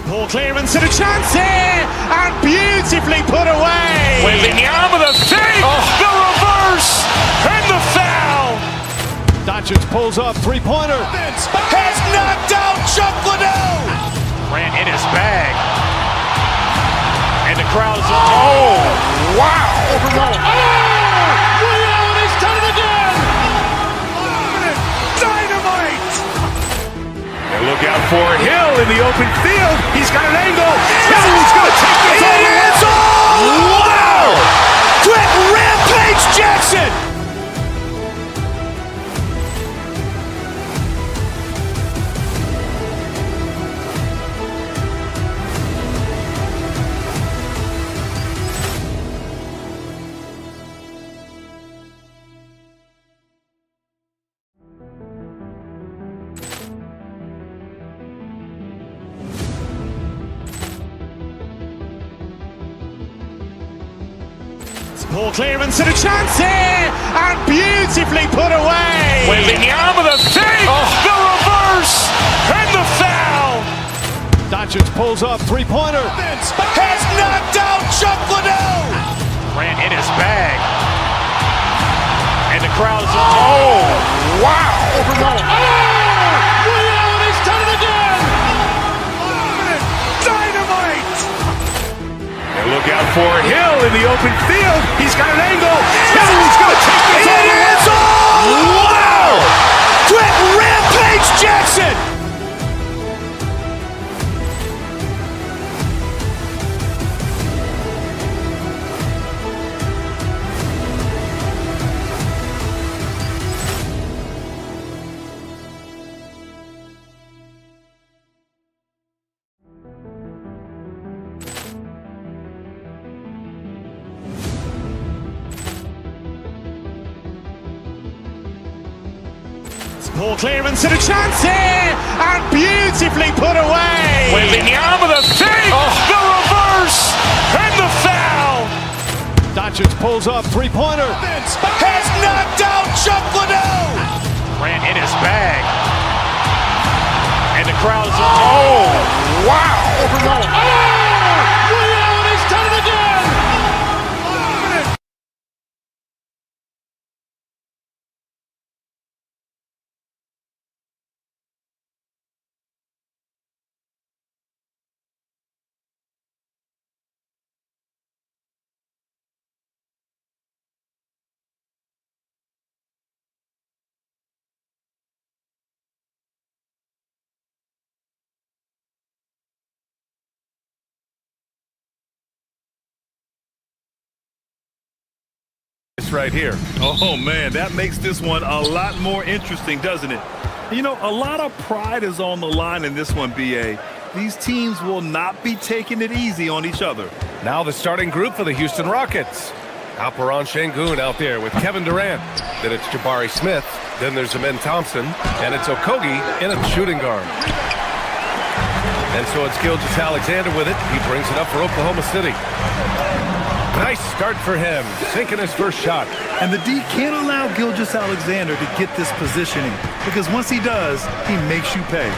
Ball clearance and a chance here, and beautifully put away. Wembanyama the fake, the reverse, and the foul. Doncic pulls up, three-pointer. Has knocked out Chuck Liddell. Ran in his bag. And the crowd is... Oh, wow. He's done it again. Dynamite. And look out for Hill in the open field. He's got an angle. Hill's going to take this all the way. Wow! Quick Rampage Jackson. Ball clearance and a chance here, and beautifully put away. Wembanyama the fake, the reverse, and the foul. Doncic pulls up, three-pointer. Vince has knocked out Chuck Liddell. Durant in his bag. And the crowd's... Oh, wow. Ray Allen has done it again. Dynamite. And look out for Hill in the open field. He's got an angle. Hill's going to take this all the way. Wow! Quick Rampage Jackson. Poor clearance and a chance here, and beautifully put away. Wembanyama the fake, the reverse, and the foul. Doncic pulls up, three-pointer. Vince has knocked out Chuck Liddell. Durant in his bag. And the crowd's... Oh, wow. Ray Allen has done it again. Right here. Oh, man, that makes this one a lot more interesting, doesn't it? You know, a lot of pride is on the line in this one, B.A. These teams will not be taking it easy on each other. Now the starting group for the Houston Rockets. Alperon Şengün out there with Kevin Durant. Then it's Jabari Smith. Then there's Amen Thompson. And it's Okogie in a shooting guard. And so it's Gilgeous-Alexander with it. He brings it up for Oklahoma City. Nice start for him, sinking his first shot. And the D can't allow Gilgeous-Alexander to get this positioning, because once he does, he makes you pay.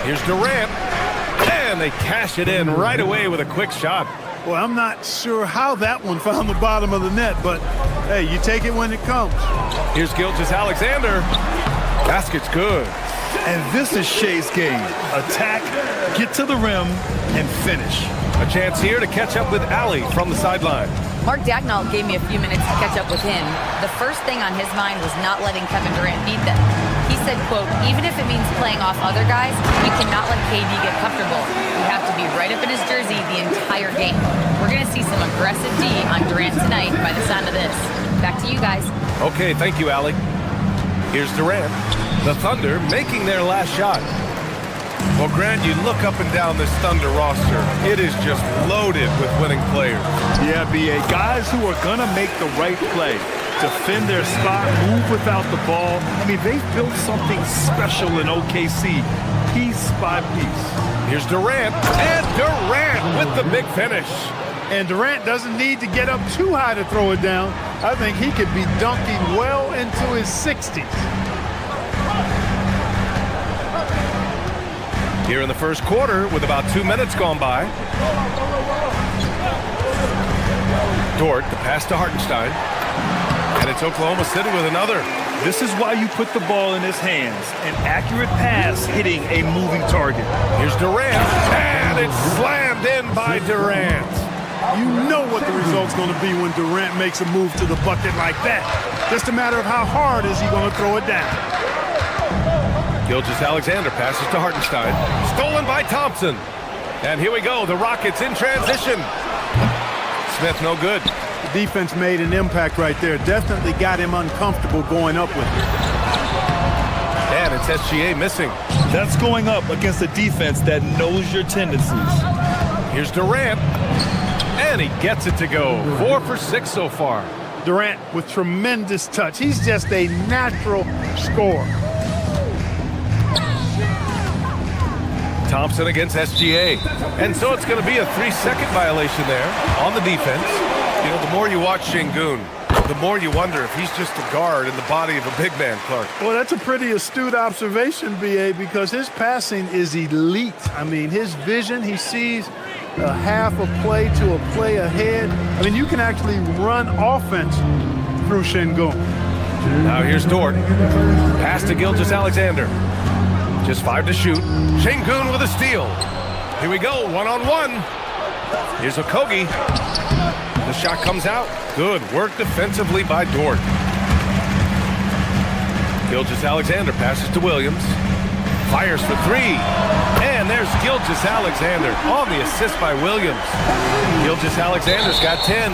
Here's Durant, and they cash it in right away with a quick shot. Well, I'm not sure how that one found the bottom of the net, but hey, you take it when it comes. Here's Gilgeous-Alexander. Basket's good. And this is Shea's game. Attack, get to the rim, and finish. A chance here to catch up with Allie from the sideline. Mark Dagnall gave me a few minutes to catch up with him. The first thing on his mind was not letting Kevin Durant beat them. He said, quote, even if it means playing off other guys, we cannot let KD get comfortable. We have to be right up in his jersey the entire game. We're going to see some aggressive D on Durant tonight by the sound of this. Back to you guys. Okay, thank you, Allie. Here's Durant. The Thunder making their last shot. Well, Grant, you look up and down this Thunder roster. It is just loaded with winning players. Yeah, B.A. Guys who are going to make the right play. Defend their spot, move without the ball. I mean, they've built something special in OKC, piece by piece. Here's Durant, and Durant with the big finish. And Durant doesn't need to get up too high to throw it down. I think he could be dunking well into his 60s. Here in the first quarter, with about 2 minutes gone by. Dort, the pass to Hartenstein. And it's Oklahoma City with another. This is why you put the ball in his hands. An accurate pass hitting a moving target. Here's Durant, and it's slammed in by Durant. You know what the result's going to be when Durant makes a move to the bucket like that. Just a matter of how hard is he going to throw it down. Gilgeous-Alexander passes to Hartenstein. Stolen by Thompson. And here we go, the Rockets in transition. Smith no good. The defense made an impact right there. Definitely got him uncomfortable going up with it. And it's SGA missing. That's going up against a defense that knows your tendencies. Here's Durant. And he gets it to go. 4 for 6 so far. Durant with tremendous touch. He's just a natural scorer. Thompson against SGA. And so it's going to be a 3-second violation there on the defense. You know, the more you watch Şengün, the more you wonder if he's just a guard in the body of a big man, Clark. Well, that's a pretty astute observation, B.A., because his passing is elite. I mean, his vision, he sees a half a play to a play ahead. I mean, you can actually run offense through Şengün. Now here's Dort. Pass to Gilgeous-Alexander. Just 5 to shoot. Şengün with a steal. Here we go, one-on-one. Here's Okogie. The shot comes out. Good work defensively by Dort. Gilgeous-Alexander passes to Williams. Fires for 3. And there's Gilgeous-Alexander on the assist by Williams. Gilgeous-Alexander's got 10.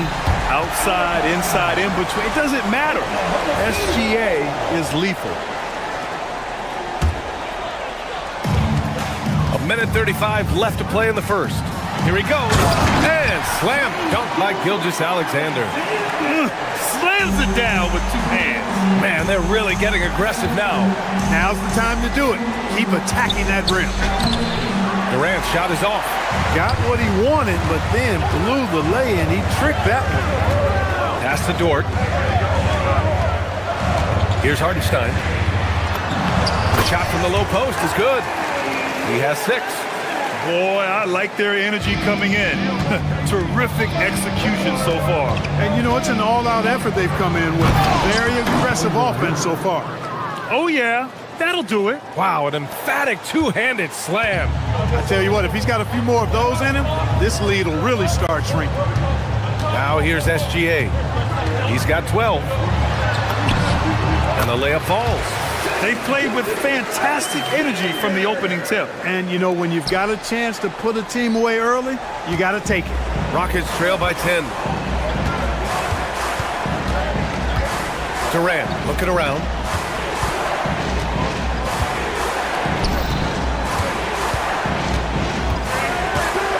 Outside, inside, in between. It doesn't matter. SGA is lethal. A minute 35 left to play in the first. Here he goes. And slam dunk by Gilgeous-Alexander. Slams it down with 2 hands. Man, they're really getting aggressive now. Now's the time to do it. Keep attacking that rim. Durant's shot is off. Got what he wanted, but then blew the lay-in. He tricked that one. Pass to Dort. Here's Hartenstein. The shot from the low post is good. He has 6. Boy, I like their energy coming in. Terrific execution so far. And, you know, it's an all-out effort they've come in with. Very aggressive offense so far. Oh, yeah. That'll do it. Wow, an emphatic two-handed slam. I tell you what, if he's got a few more of those in him, this lead will really start shrinking. Now here's SGA. He's got 12. And the layup falls. They played with fantastic energy from the opening tip. And, you know, when you've got a chance to put a team away early, you got to take it. Rockets trail by 10. Durant looking around.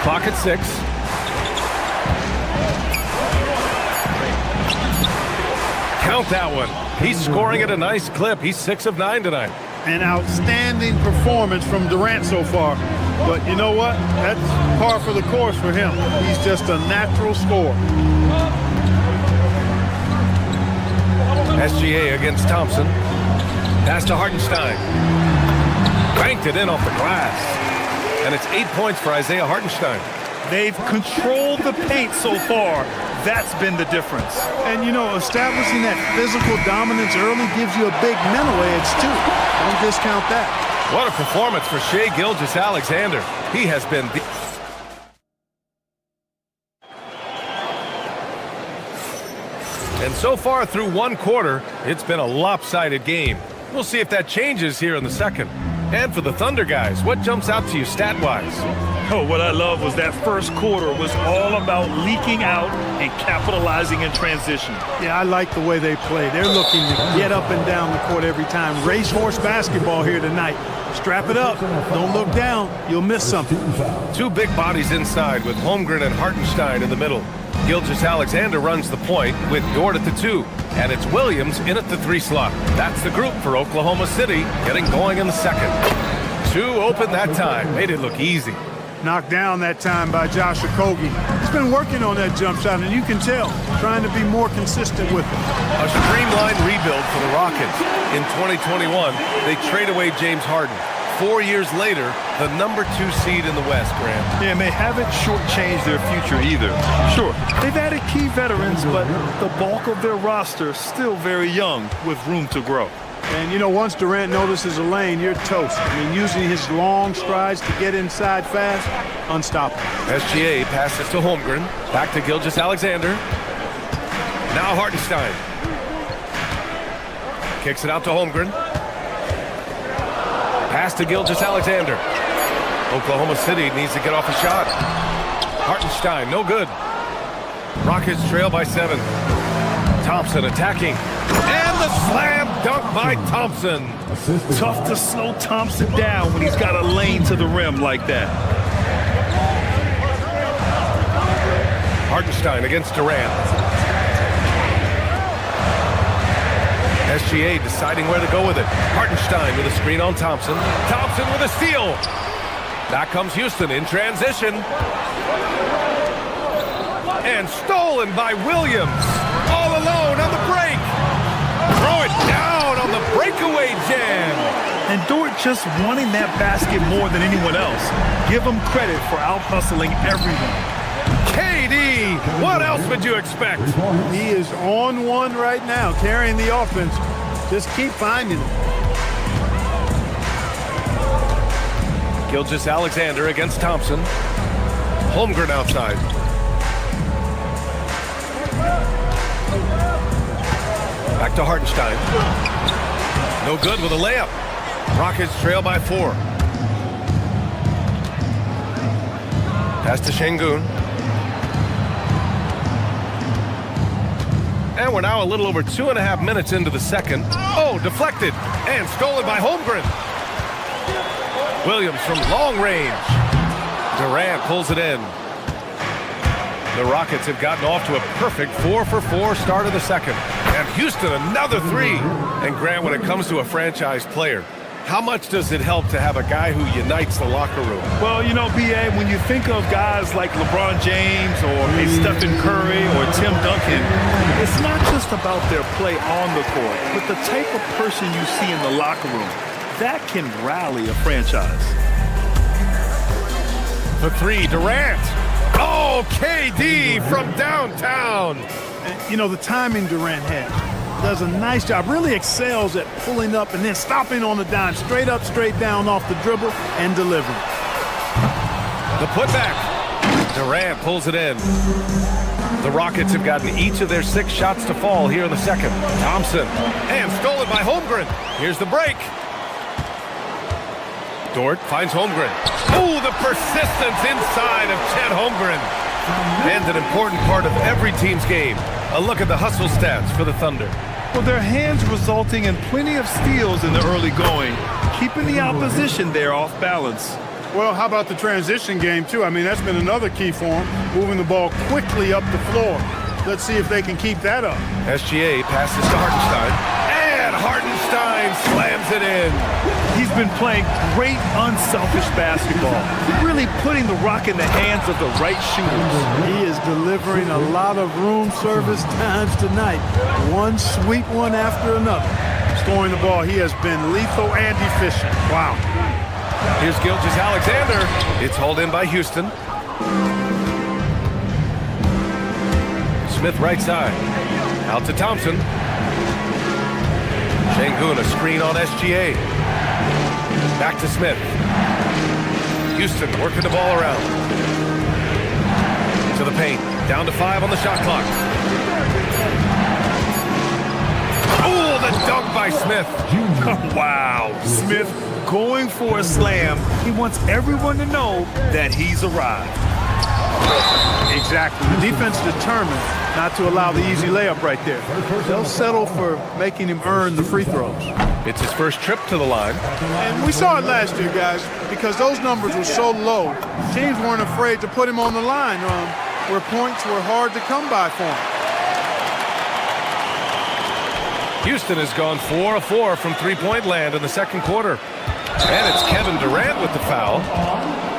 Clock at 6. Count that one. He's scoring at a nice clip. He's 6 of 9 tonight. An outstanding performance from Durant so far. But you know what? That's par for the course for him. He's just a natural scorer. SGA against Thompson. Pass to Hartenstein. Banked it in off the glass. And it's 8 points for Isaiah Hartenstein. They've controlled the paint so far. That's been the difference. And, you know, establishing that physical dominance early gives you a big mental edge, too. Don't discount that. What a performance for Shai Gilgeous-Alexander. He has been the... And so far through one quarter, it's been a lopsided game. We'll see if that changes here in the second. And for the Thunder guys, what jumps out to you stat-wise? Oh, what I love was that first quarter was all about leaking out and capitalizing in transition. Yeah, I like the way they play. They're looking to get up and down the court every time. Racehorse basketball here tonight. Strap it up. Don't look down. You'll miss something. 2 big bodies inside with Holmgren and Hartenstein in the middle. Gilgeous-Alexander runs the point with Dort at the 2. And it's Williams in at the 3 slot. That's the group for Oklahoma City, getting going in the second. 2 open that time. Made it look easy. Knocked down that time by Josh Okogie. He's been working on that jump shot, and you can tell, trying to be more consistent with it. A streamlined rebuild for the Rockets. In 2021, they trade away James Harden. 4 years later, the number 2 seed in the West, Graham. Yeah, and they haven't shortchanged their future either. Sure, they've added key veterans, but the bulk of their roster still very young with room to grow. And, you know, once Durant notices a lane, you're toast. I mean, using his long strides to get inside fast, unstoppable. SGA passes to Holmgren. Back to Gilgeous-Alexander. Now Hartenstein. Kicks it out to Holmgren. Pass to Gilgeous-Alexander. Oklahoma City needs to get off a shot. Hartenstein, no good. Rockets trail by 7. Thompson attacking. And the slam dunk by Thompson. Tough to slow Thompson down when he's got a lane to the rim like that. Hartenstein against Durant. SGA deciding where to go with it. Hartenstein with a screen on Thompson. Thompson with a steal. Back comes Houston in transition. And stolen by Williams. All alone on the break. Throw it down on the breakaway jam. And Dort just wanting that basket more than anyone else. Give him credit for out-hustling everyone. KD, what else would you expect? He is on one right now, carrying the offense. Just keep finding him. Gilgeous-Alexander against Thompson. Holmgren outside. Back to Hartenstein. No good with a layup. Rockets trail by 4. Pass to Şengün. And we're now a little over 2.5 minutes into the second. Oh, deflected and stolen by Holmgren. Williams from long range. Durant pulls it in. The Rockets have gotten off to a perfect 4-for-4 start of the second. And Houston another 3. And Grant, when it comes to a franchise player, how much does it help to have a guy who unites the locker room? Well, you know, B.A., when you think of guys like LeBron James or a Stephen Curry or Tim Duncan, it's not just about their play on the court, but the type of person you see in the locker room. That can rally a franchise. The 3, Durant. Oh, KD from downtown. And, you know, the timing Durant had. Does a nice job, really excels at pulling up and then stopping on the dime, straight up, straight down off the dribble and delivering. The putback. Durant pulls it in. The Rockets have gotten each of their 6 shots to fall here in the second. Thompson, and stolen by Holmgren. Here's the break. Dort finds Holmgren. Oh, the persistence inside of Chet Holmgren. And an important part of every team's game. A look at the hustle stats for the Thunder. Well, their hands resulting in plenty of steals in the early going, keeping the opposition there off balance. Well, how about the transition game, too? I mean, that's been another key for them, moving the ball quickly up the floor. Let's see if they can keep that up. SGA passes to Hartenstein. And Hartenstein slams it in. He's been playing great, unselfish basketball, really putting the rock in the hands of the right shooters. He is delivering a lot of room service times tonight. One sweet one after another. Scoring the ball, he has been lethal and efficient. Wow. Here's Gilgeous-Alexander. It's hauled in by Houston. Smith right side. Out to Thompson. Şengün, a screen on SGA. Back to Smith. Houston working the ball around. To the paint. Down to 5 on the shot clock. Oh, the dunk by Smith. Wow. Smith going for a slam. He wants everyone to know that he's arrived. Exactly. The defense determined not to allow the easy layup right there. They'll settle for making him earn the free throws. It's his first trip to the line. And we saw it last year, guys, because those numbers were so low. Teams weren't afraid to put him on the line where points were hard to come by for him. Houston has gone 4 of 4 from three-point land in the second quarter. And it's Kevin Durant with the foul.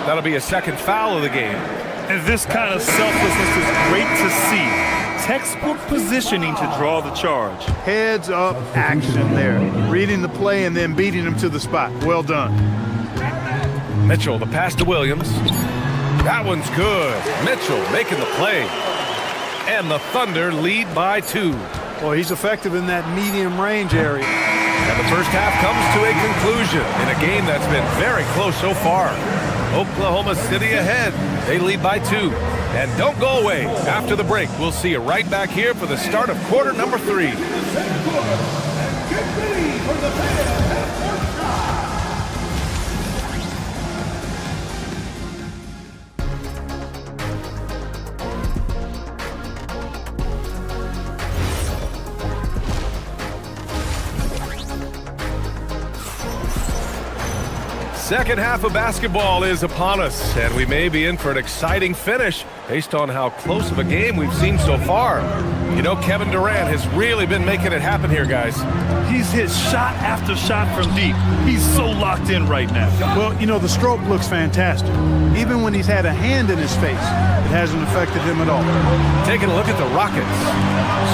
That'll be a second foul of the game. And this kind of selflessness is great to see. Textbook positioning to draw the charge. Heads up action there. Reading the play and then beating him to the spot. Well done. Mitchell, the pass to Williams. That one's good. Mitchell making the play. And the Thunder lead by 2. Well, he's effective in that medium range area. And the first half comes to a conclusion in a game that's been very close so far. Oklahoma City ahead. They lead by 2. And don't go away. After the break, we'll see you right back here for the start of quarter number 3. Second half of basketball is upon us, and we may be in for an exciting finish based on how close of a game we've seen so far. You know, Kevin Durant has really been making it happen here, guys. He's hit shot after shot from deep. He's so locked in right now. Well, you know, the stroke looks fantastic. Even when he's had a hand in his face, it hasn't affected him at all. Taking a look at the Rockets.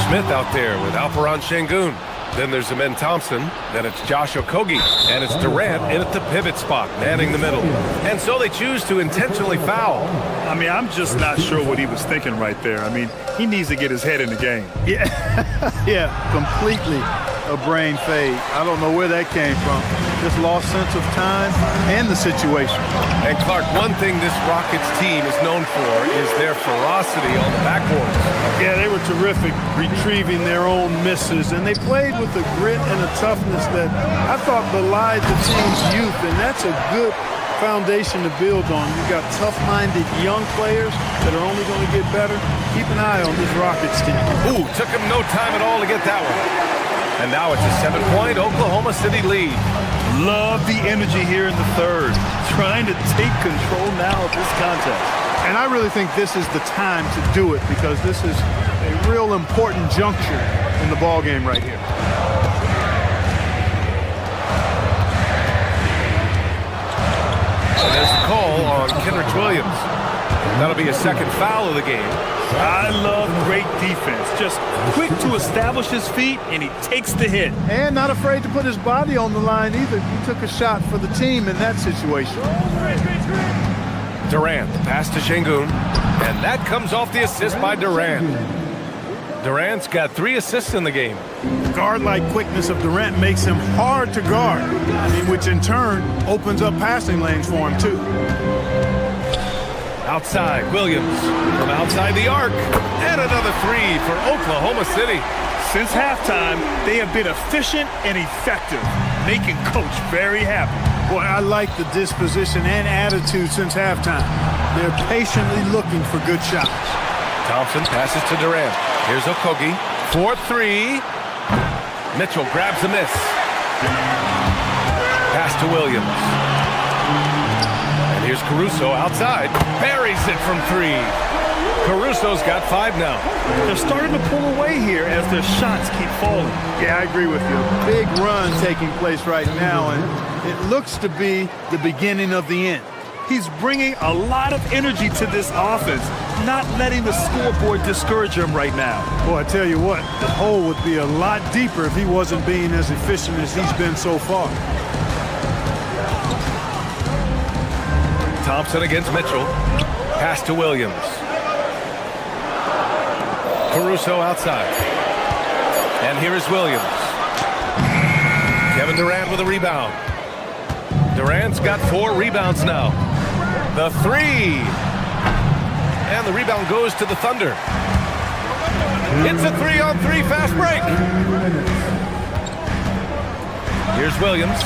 Smith out there with Alperon Şengün. Then there's Amen Thompson. Then it's Josh Okogie. And it's Durant in at the pivot spot, manning the middle. And so they choose to intentionally foul. I mean, I'm just not sure what he was thinking right there. I mean, he needs to get his head in the game. Yeah, yeah, completely a brain fade. I don't know where that came from. Just lost sense of time and the situation. And Clark, one thing this Rockets team is known for is their ferocity on the backboards. Yeah, they were terrific retrieving their own misses, and they played with a grit and a toughness that I thought belied the team's youth, and that's a good foundation to build on. You've got tough-minded young players that are only going to get better. Keep an eye on this Rockets team. Ooh, took him no time at all to get that one. And now it's a 7-point Oklahoma City lead. Love the energy here in the third. Trying to take control now of this contest. And I really think this is the time to do it because this is a real important juncture in the ball game right here. And there's the call on Kenrich Williams. That'll be a second foul of the game. I love great defense. Just quick to establish his feet, and he takes the hit. And not afraid to put his body on the line either. He took a shot for the team in that situation. Durant, pass to Şengün, and that comes off the assist by Durant. Durant's got 3 assists in the game. Guard-like quickness of Durant makes him hard to guard, which in turn opens up passing lanes for him too. Outside, Williams from outside the arc, and another 3 for Oklahoma City. Since halftime, they have been efficient and effective, making Coach very happy. Boy, I like the disposition and attitude since halftime. They're patiently looking for good shots. Thompson passes to Durant. Here's Okogie. 4-3. Mitchell grabs a miss. Pass to Williams. And here's Caruso outside. Buries it from 3. Caruso's got 5 now. They're starting to pull away here as their shots keep falling. Yeah, I agree with you. Big run taking place right now, and it looks to be the beginning of the end. He's bringing a lot of energy to this offense, not letting the scoreboard discourage him right now. Boy, I tell you what, the hole would be a lot deeper if he wasn't being as efficient as he's been so far. Thompson against Mitchell. Pass to Williams. Caruso outside. And here is Williams. Kevin Durant with a rebound. Durant's got 4 rebounds now. The 3. And the rebound goes to the Thunder. It's a 3-on-3 fast break. Here's Williams.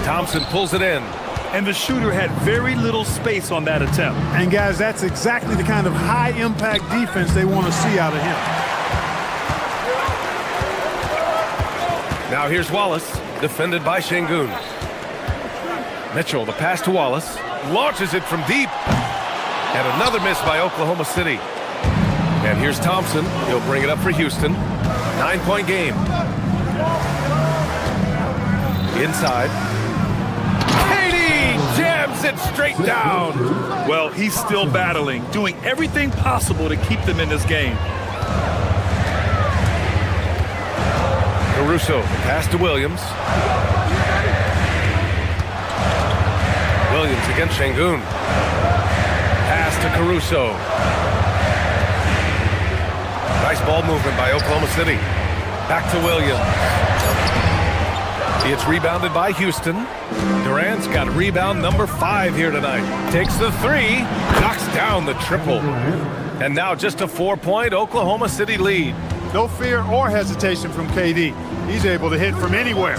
Thompson pulls it in. And the shooter had very little space on that attempt. And guys, that's exactly the kind of high-impact defense they want to see out of him. Now here's Wallace, defended by Şengün. Mitchell, the pass to Wallace, launches it from deep. And another miss by Oklahoma City. And here's Thompson. He'll bring it up for Houston. 9-point game. Inside. Jams it straight down. Well, he's still battling, doing everything possible to keep them in this game. Caruso, pass to Williams. Williams against Şengün. Pass to Caruso. Nice ball movement by Oklahoma City. Back to Williams. It's rebounded by Houston. Durant's got rebound number 5 here tonight. Takes the 3, knocks down the triple. And now just a 4-point Oklahoma City lead. No fear or hesitation from KD. He's able to hit from anywhere.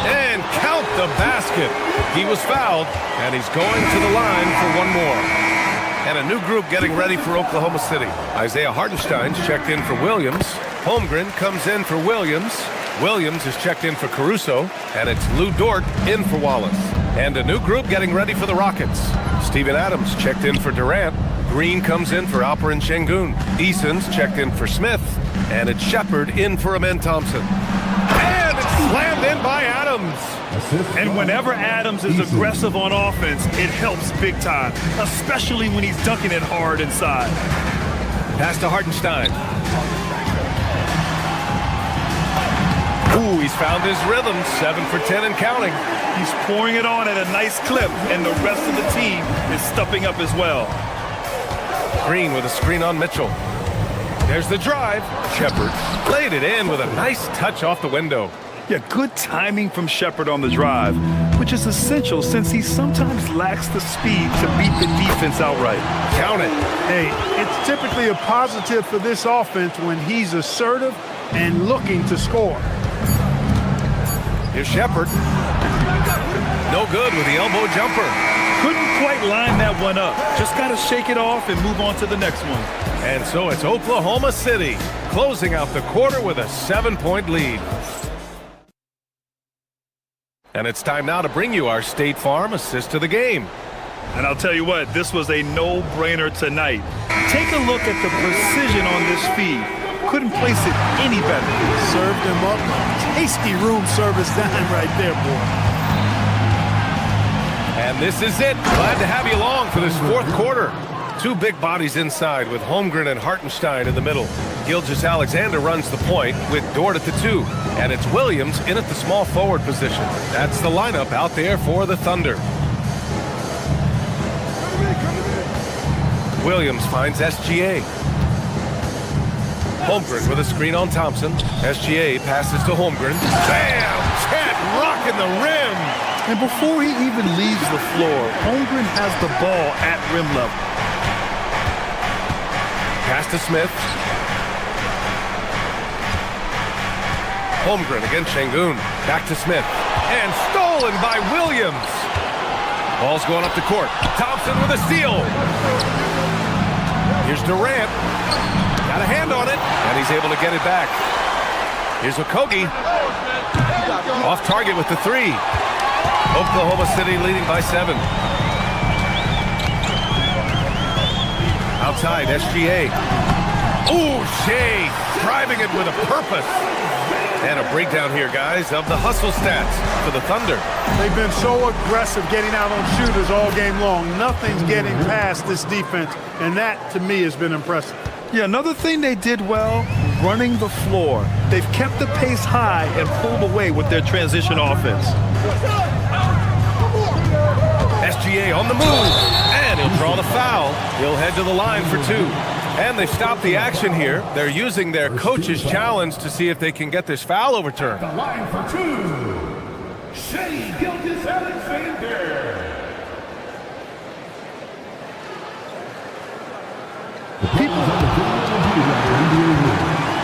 And count the basket. He was fouled, and he's going to the line for one more. And a new group getting ready for Oklahoma City. Isaiah Hartenstein's checked in for Williams. Holmgren comes in for Williams. Williams is checked in for Caruso, and it's Lou Dort in for Wallace. And a new group getting ready for the Rockets. Steven Adams checked in for Durant. Green comes in for Alperen Şengün. Eason's checked in for Smith, and it's Shepard in for Amen Thompson. And it's slammed in by Adams. And whenever Adams is aggressive on offense, it helps big time, especially when he's dunking it hard inside. Pass to Hartenstein. Ooh, he's found his rhythm. 7 for 10 and counting. He's pouring it on at a nice clip, and the rest of the team is stepping up as well. Green with a screen on Mitchell. There's the drive. Shepard played it in with a nice touch off the window. Yeah, good timing from Shepard on the drive, which is essential since he sometimes lacks the speed to beat the defense outright. Count it. Hey, it's typically a positive for this offense when he's assertive and looking to score. Here's Shepard. No good with the elbow jumper. Couldn't quite line that one up. Just got to shake it off and move on to the next one. And so it's Oklahoma City closing out the quarter with a 7-point lead. And it's time now to bring you our State Farm assist of the game. And I'll tell you what, this was a no-brainer tonight. Take a look at the precision on this feed. Couldn't place it any better. Served him up. Tasty room service dime right there, boy. And this is it. Glad to have you along for this fourth quarter. Two big bodies inside with Holmgren and Hartenstein in the middle. Gilgeous-Alexander runs the point with Dort at the 2. And it's Williams in at the small forward position. That's the lineup out there for the Thunder. Williams finds SGA. Holmgren with a screen on Thompson. SGA passes to Holmgren. Bam! Chet rocking the rim. And before he even leaves the floor, Holmgren has the ball at rim level. Pass to Smith. Holmgren against Şengün. Back to Smith. And stolen by Williams. Ball's going up the court. Thompson with a steal. Here's Durant. Got a hand on it, and he's able to get it back. Here's Okogie. Off target with the 3. Oklahoma City leading by 7. Outside, SGA. Ooh, Shea driving it with a purpose. And a breakdown here, guys, of the hustle stats for the Thunder. They've been so aggressive getting out on shooters all game long. Nothing's getting past this defense, and that, to me, has been impressive. Yeah, another thing they did well, running the floor. They've kept the pace high and pulled away with their transition offense. SGA on the move, and he'll draw the foul. He'll head to the line for 2. And they stop the action here. They're using their coach's challenge to see if they can get this foul overturned. The line for 2. Shea Gilgeous-Alexander.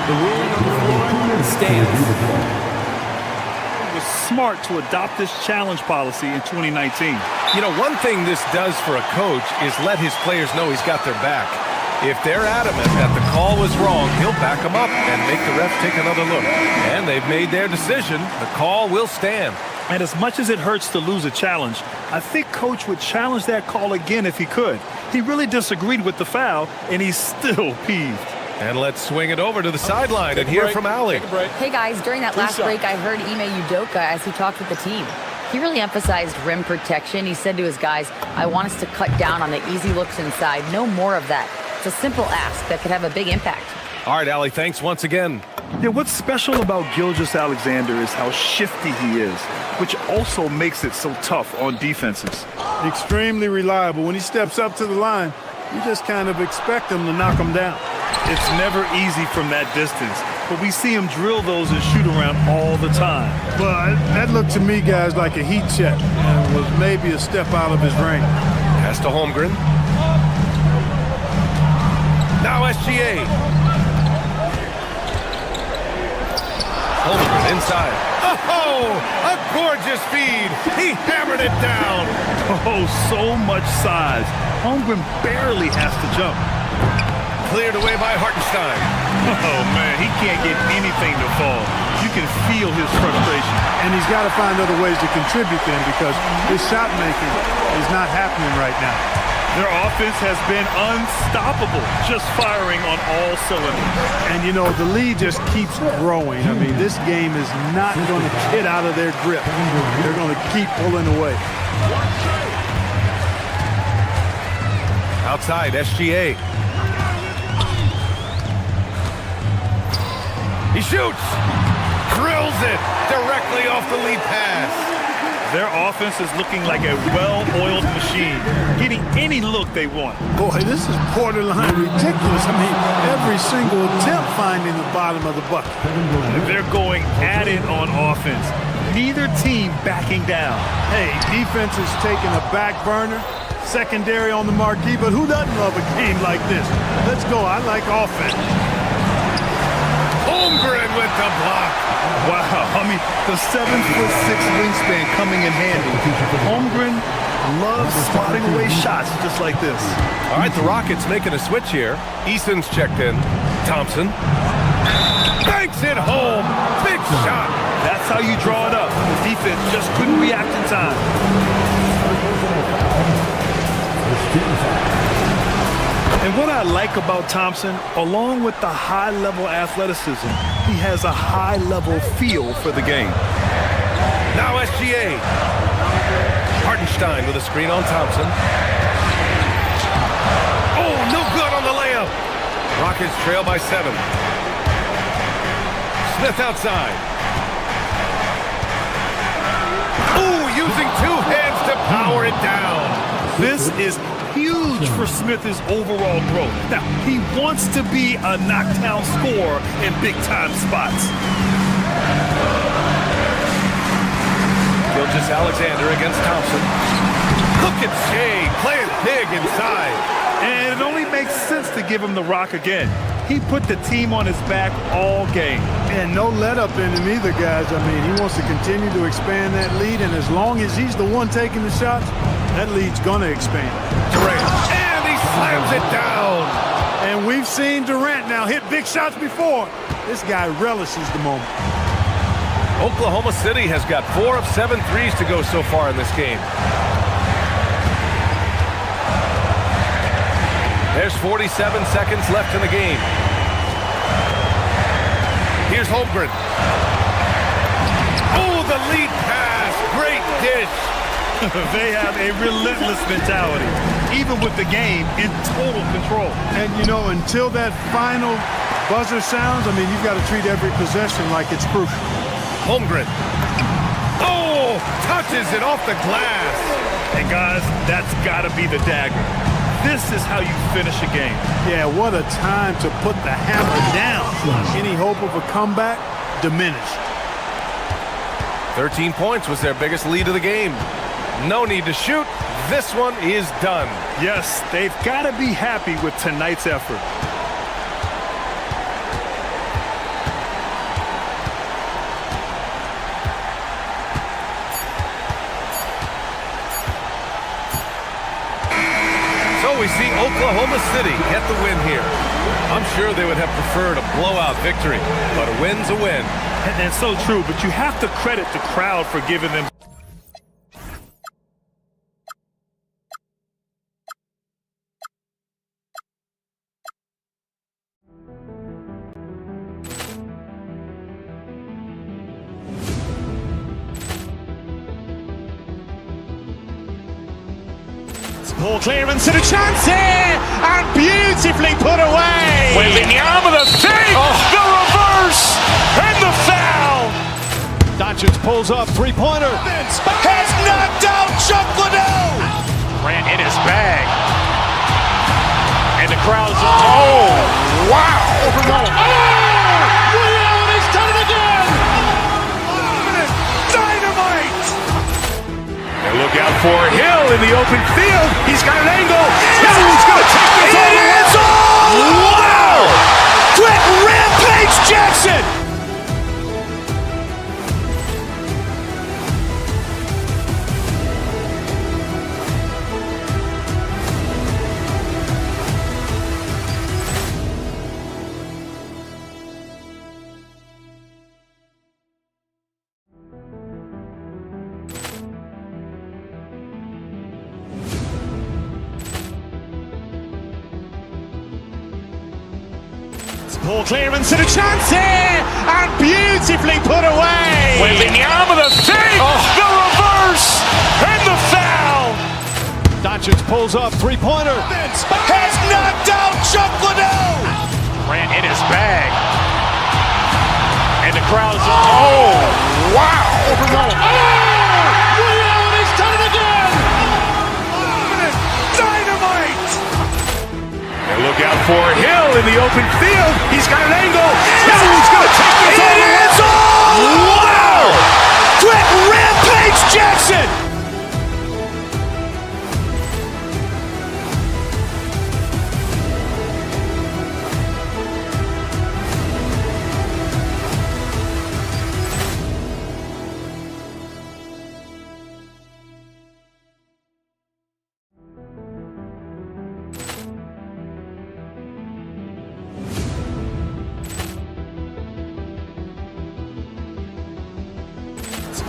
The ruling on the floor stands. It was smart to adopt this challenge policy in 2019. You know, one thing this does for a coach is let his players know he's got their back. If they're adamant that the call was wrong, he'll back them up and make the ref take another look. And they've made their decision. The call will stand. And as much as it hurts to lose a challenge, I think Coach would challenge that call again if he could. He really disagreed with the foul, and he's still peeved. And let's swing it over to the sideline and hear from Allie. Hey, guys, during that last break, I heard Ime Udoka as he talked with the team. He really emphasized rim protection. He said to his guys, I want us to cut down on the easy looks inside. No more of that. It's a simple ask that could have a big impact. All right, Allie, thanks once again. Yeah, what's special about Gilgeous-Alexander is how shifty he is, which also makes it so tough on defenses. Extremely reliable. When he steps up to the line, you just kind of expect him to knock him down. It's never easy from that distance, but we see him drill those and shoot around all the time. Well, that looked to me, guys, like a heat check and was maybe a step out of his range. Pass to Holmgren. Now SGA. Holmgren inside. Oh, a gorgeous feed. He hammered it down. Oh, so much size. Holmgren barely has to jump. cleared away by Hartenstein. Oh, man, he can't get anything to fall. You can feel his frustration. And he's got to find other ways to contribute then because his shot making is not happening right now. Their offense has been unstoppable, just firing on all cylinders. And, you know, the lead just keeps growing. I mean, this game is not going to get out of their grip. They're going to keep pulling away. Outside, SGA. He shoots! Drills it directly off the lead pass. Their offense is looking like a well-oiled machine, getting any look they want. Boy, this is borderline ridiculous. I mean, every single attempt finding the bottom of the bucket. They're going at it on offense. Neither team backing down. Hey, defense is taking a back burner, secondary on the marquee, but who doesn't love a game like this? Let's go. I like offense. Holmgren with the block. Wow, I mean, the 7'6" wingspan coming in handy. Holmgren loves swatting away shots just like this. All right, the Rockets making a switch here. Eason's checked in. Thompson banks it home. Big shot. That's how you draw it up. The defense just couldn't react in time. And what I like about Thompson, along with the high-level athleticism, he has a high-level feel for the game. Now SGA. Hartenstein with a screen on Thompson. Oh, no good on the layup. Rockets trail by 7. Smith outside. Ooh, using 2 hands to power it down. This is huge for Smith's overall growth. Now, he wants to be a knockdown scorer in big-time spots. Gilgeous-Alexander against Thompson. Look at Shea playing big inside. And it only makes sense to give him the rock again. He put the team on his back all game. And no let-up in him either, guys. I mean, he wants to continue to expand that lead, and as long as he's the one taking the shots, that lead's going to expand. Durant, and he slams it down. And we've seen Durant now hit big shots before. This guy relishes the moment. Oklahoma City has got 4 of 7 threes to go so far in this game. There's 47 seconds left in the game. Here's Holmgren. Oh, the lead pass. Great dish. They have a relentless mentality, even with the game in total control. And, you know, until that final buzzer sounds, I mean, you've got to treat every possession like it's crucial. Holmgren. Oh, touches it off the glass. And, guys, that's got to be the dagger. This is how you finish a game. Yeah, what a time to put the hammer down. Any hope of a comeback diminished. 13 points was their biggest lead of the game. No need to shoot. This one is done. Yes, they've got to be happy with tonight's effort. So we see Oklahoma City get the win here. I'm sure they would have preferred a blowout victory, but a win's a win. And that's so true, but you have to credit the crowd for giving them. Ball clearance and a chance here, and beautifully put away. Wembanyama the fake, the reverse, and the foul. Doncic pulls up, three-pointer. Has knocked out Chuck Liddell. Ran in his bag. And the crowd's oh, wow. He's done it again. Dynamite. And look out for Hill in the open field. He's got an angle. Hill's going to take this all the way. Wow! Quick Rampage Jackson. Poor clearance and a chance here, and beautifully put away. Wembanyama the fake, the reverse, and the foul. Doncic pulls up, three-pointer. Has knocked out Chuck Liddell. Ran in his bag, and the crowd is wow! He's done it again. Dynamite! And look out for Hill in the open field. He's got an angle. Hill's going to take this all the way. Wow! Quick Rampage Jackson!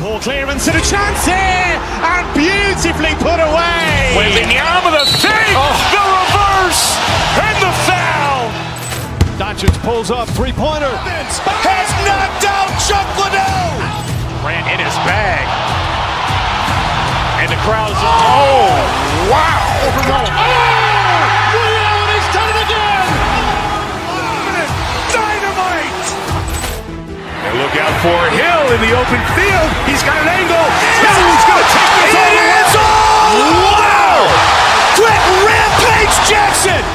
Poor clearance and a chance here, and beautifully put away. Wembanyama the fake, the reverse, and the foul. Doncic pulls up, three-pointer. Has knocked out Chuck Liddell. Ran in his bag, and the crowd is wow! He's done it again. Dynamite! And look out for Hill in the open field. He's got an angle. Hill's going to take this all the way. Wow! Quick Rampage Jackson!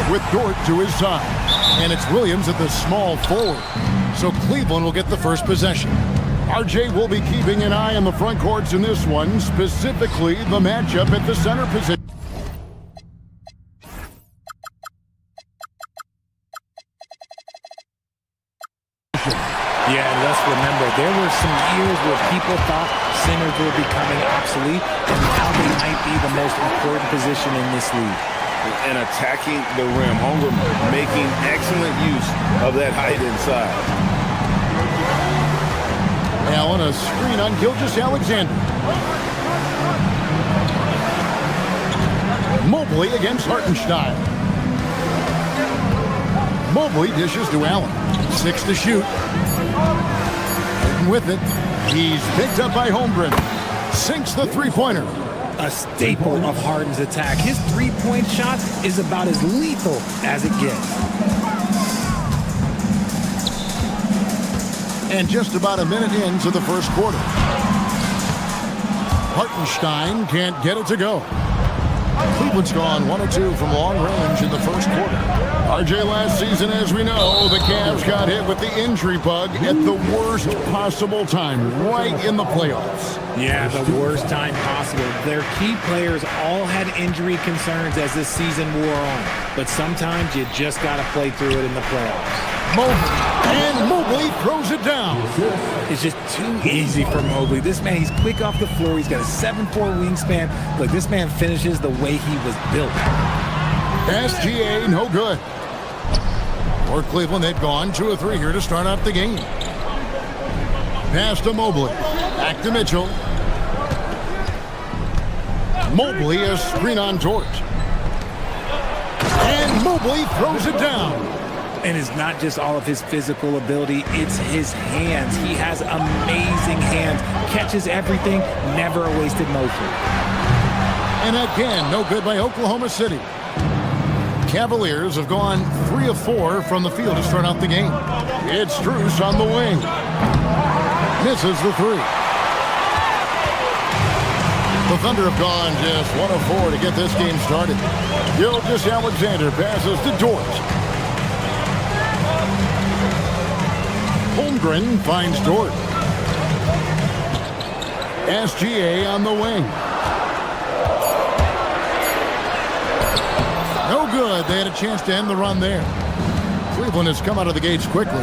With Dort to his side. And it's Williams at the small forward. So Cleveland will get the first possession. RJ will be keeping an eye on the front courts in this one, specifically the matchup at the center position. Yeah, and let's remember, there were some years where people thought centers were becoming obsolete, and now they might be the most important position in this league. And attacking the rim. Holmgren making excellent use of that height inside. Allen, a screen on Gilgeous-Alexander. Mobley against Hartenstein. Mobley dishes to Allen. 6 to shoot. And with it, he's picked up by Holmgren. Sinks the three-pointer. A staple of Harden's attack. His three-point shot is about as lethal as it gets. And just about a minute into the first quarter. Hartenstein can't get it to go. Cleveland's gone 1 of 2 from long range in the first quarter. RJ, last season, as we know, the Cavs got hit with the injury bug at the worst possible time, right in the playoffs. Yeah, the worst time possible. Their key players all had injury concerns as this season wore on. But sometimes you just got to play through it in the playoffs. Mobley throws it down. It's just too easy for Mobley. This man, he's quick off the floor. He's got a 7'4" wingspan. Look, this man finishes the way he was built. SGA, no good. For Cleveland, they've gone 2 of 3 here to start out the game. Pass to Mobley. Back to Mitchell. Mobley, a screen on Dort. And Mobley throws it down. And it's not just all of his physical ability, it's his hands. He has amazing hands. Catches everything, never a wasted motion. And again, no good by Oklahoma City. Cavaliers have gone 3 of 4 from the field to start out the game. It's Strus on the wing. Misses the 3. The Thunder have gone just 1 of 4 to get this game started. Gilgeous-Alexander passes to Dort. Holmgren finds Dort. SGA on the wing. No good. They had a chance to end the run there. Cleveland has come out of the gates quickly.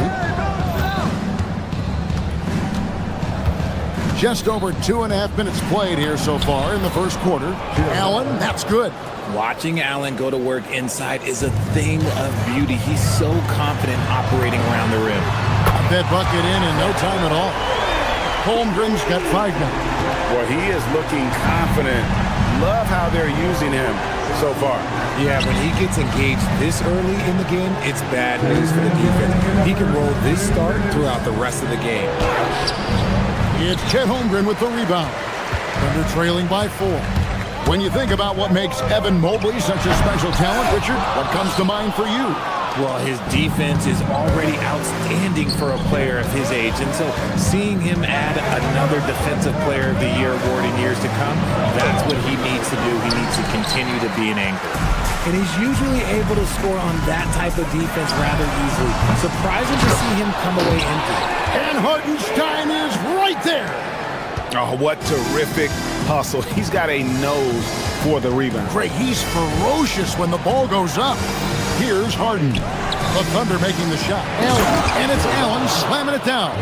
Just over 2.5 minutes played here so far in the first quarter. Allen, that's good. Watching Allen go to work inside is a thing of beauty. He's so confident operating around the rim. Got that bucket in no time at all. Holmgren's got 5 now. Well, he is looking confident. Love how they're using him so far. Yeah, when he gets engaged this early in the game, it's bad news for the defense. He can roll this start throughout the rest of the game. It's Chet Holmgren with the rebound. Thunder trailing by 4. When you think about what makes Evan Mobley such a special talent, Richard, what comes to mind for you? Well, his defense is already outstanding for a player of his age, and so seeing him add another Defensive Player of the Year award in years to come, that's what he needs to do. He needs to continue to be an anchor. And he's usually able to score on that type of defense rather easily. Surprising to see him come away empty. And Hartenstein is right there. Oh, what terrific hustle. He's got a nose for the rebound. Greg, he's ferocious when the ball goes up. Here's Harden. The Thunder making the shot. Allen, and it's Allen slamming it down.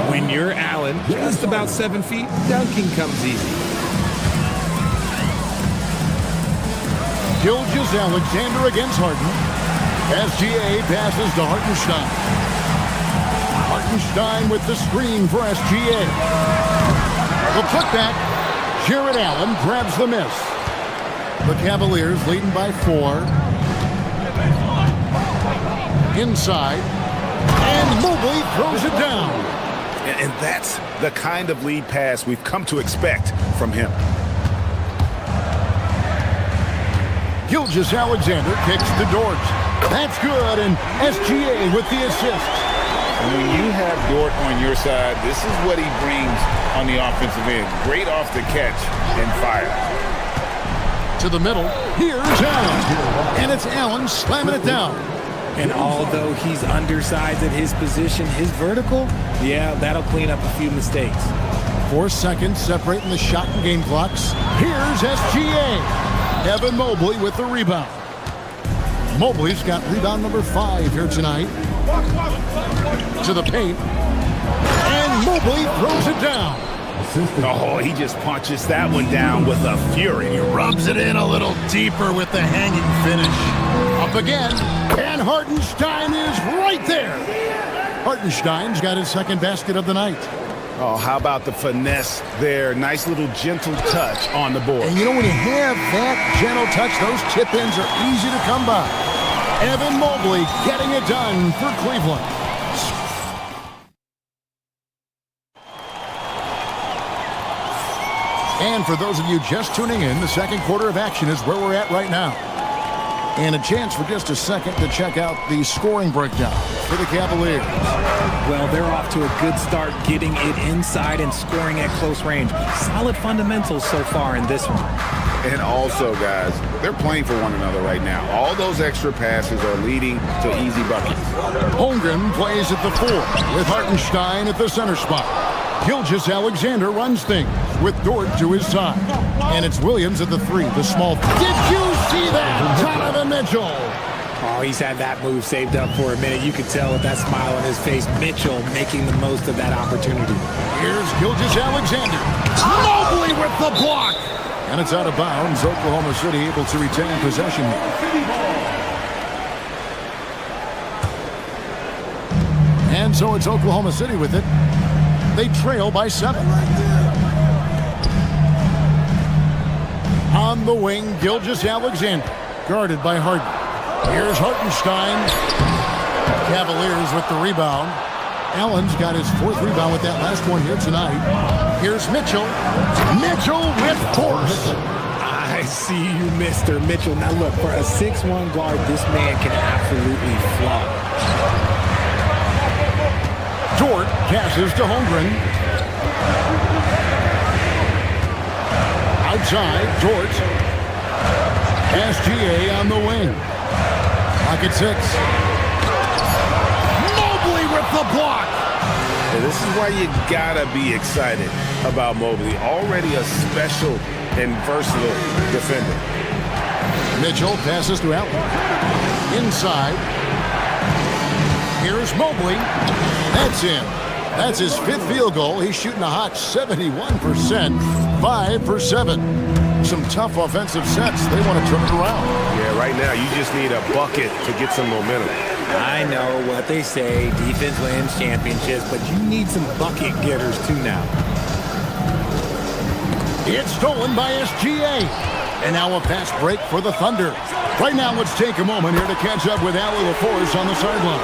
When you're Allen, just about 7 feet, dunking comes easy. Gilgeous-Alexander against Harden. SGA passes to Hartenstein. Hartenstein with the screen for SGA. The putback. Jared Allen grabs the miss. The Cavaliers leading by 4. Inside. And Mobley throws it down. And that's the kind of lead pass we've come to expect from him. Gilgeous-Alexander kicks to Dort. That's good, and SGA with the assist. And when you have Dort on your side, this is what he brings on the offensive end. Great off the catch and fire. To the middle, here's Allen. And it's Allen slamming it down. And although he's undersized at his position, his vertical, yeah, that'll clean up a few mistakes. 4 seconds separating the shot and game clocks. Here's SGA. Evan Mobley with the rebound. Mobley's got rebound number 5 here tonight. To the paint. And Mobley throws it down. Oh, he just punches that one down with a fury. He rubs it in a little deeper with the hanging finish. Up again. And Hartenstein is right there. Hartenstein's got his second basket of the night. Oh, how about the finesse there? Nice little gentle touch on the board. And you know, when you have that gentle touch, those tip-ins are easy to come by. Evan Mobley getting it done for Cleveland. And for those of you just tuning in, the second quarter of action is where we're at right now. And a chance for just a second to check out the scoring breakdown for the Cavaliers. Well, they're off to a good start getting it inside and scoring at close range. Solid fundamentals so far in this one. And also, guys, they're playing for one another right now. All those extra passes are leading to easy buckets. Holmgren plays at the 4 with Hartenstein at the center spot. Gilgeous-Alexander runs things with Dort to his side. And it's Williams at the 3, the small. Did you see that? Donovan Mitchell. Oh, he's had that move saved up for a minute. You could tell with that smile on his face. Mitchell making the most of that opportunity. Here's Gilgeous-Alexander. Mobley with the block. And it's out of bounds. Oklahoma City able to retain possession. And so it's Oklahoma City with it. They trail by 7. On the wing, Gilgeous-Alexander, guarded by Harden. Here's Hartenstein. Cavaliers with the rebound. Allen's got his 4th rebound with that last one here tonight. Here's Mitchell. Mitchell with force. I see you, Mr. Mitchell. Now look, for a 6'1 guard, this man can absolutely flop. Dort passes to Holmgren. Outside, Dort. SGA on the wing. Pocket 6. Mobley with the block. Yeah, this is why you gotta be excited about Mobley. Already a special and versatile defender. Mitchell passes to Allen. Inside. Here's Mobley. That's in. That's his 5th field goal. He's shooting a hot 71%. 5 for 7. Some tough offensive sets. They want to turn it around. Yeah, right now you just need a bucket to get some momentum. I know what they say, defense wins championships, but you need some bucket getters too now. It's stolen by SGA. And now a fast break for the Thunder. Right now, let's take a moment here to catch up with Allie LaForce on the sideline.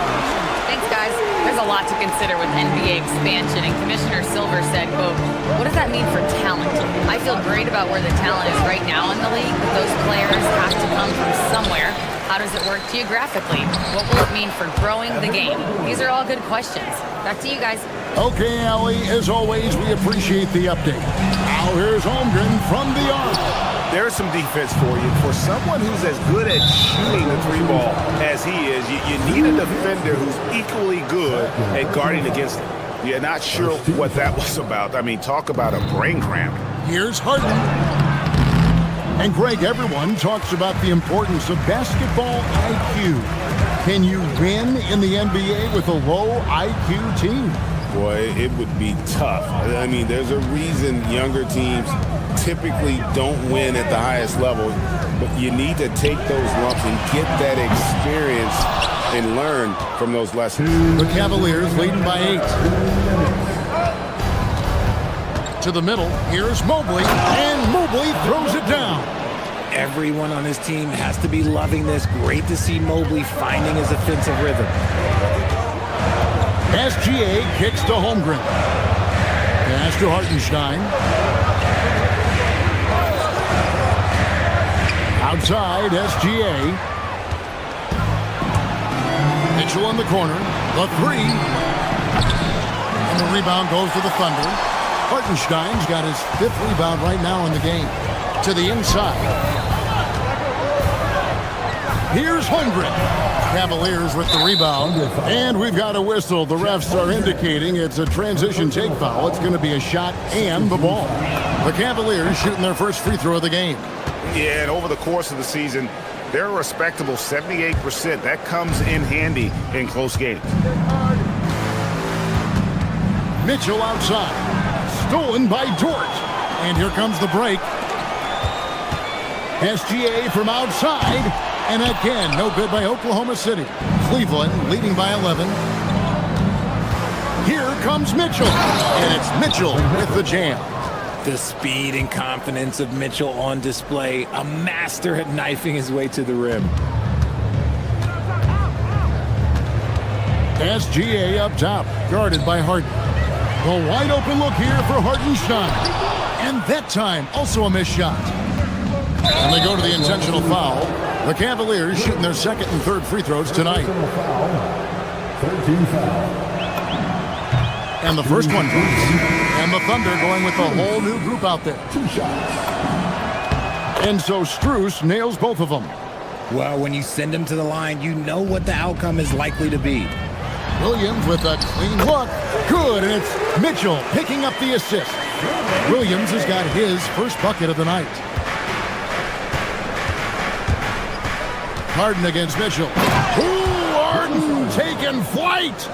Thanks, guys. There's a lot to consider with NBA expansion, and Commissioner Silver said, quote, what does that mean for talent? I feel great about where the talent is right now in the league, but those players have to come from somewhere. How does it work geographically? What will it mean for growing the game? These are all good questions. Back to you guys. Okay, Allie, as always, we appreciate the update. Now here's Holmgren from the arc. There's some defense for you. For someone who's as good at shooting the 3-ball as he is, you need a defender who's equally good at guarding against him. You're not sure what that was about. I mean, talk about a brain cramp. Here's Harden. And Greg, everyone talks about the importance of basketball IQ. Can you win in the NBA with a low IQ team? Boy, it would be tough. I mean, there's a reason younger teams typically don't win at the highest level, but you need to take those lumps and get that experience and learn from those lessons. The Cavaliers leading by 8. To the middle, here's Mobley, and Mobley throws it down. Everyone on his team has to be loving this. Great to see Mobley finding his offensive rhythm. SGA kicks to Holmgren. Pass to Hartenstein. Outside, SGA. Mitchell in the corner. The 3. And the rebound goes to the Thunder. Hartenstein's got his 5th rebound right now in the game. To the inside. Here's Holmgren. Cavaliers with the rebound. And we've got a whistle. The refs are indicating it's a transition take foul. It's going to be a shot and the ball. The Cavaliers shooting their first free throw of the game. Yeah, and over the course of the season, they're a respectable 78%. That comes in handy in close games. Mitchell outside. Stolen by Dort. And here comes the break. SGA from outside. And again, no good by Oklahoma City. Cleveland leading by 11. Here comes Mitchell. And it's Mitchell with the jam. The speed and confidence of Mitchell on display. A master at knifing his way to the rim. SGA up top, guarded by Harden. The wide open look here for Hartenstein. And that time, also a missed shot. And they go to the intentional foul. The Cavaliers shooting their 2nd and 3rd free throws tonight. And the first one goes. And the Thunder going with a whole new group out there. 2 shots. And so Strus nails both of them. Well, when you send them to the line, you know what the outcome is likely to be. Williams with a clean look. Good, and it's Mitchell picking up the assist. Williams has got his first bucket of the night. Harden against Mitchell. Ooh, Harden taking flight.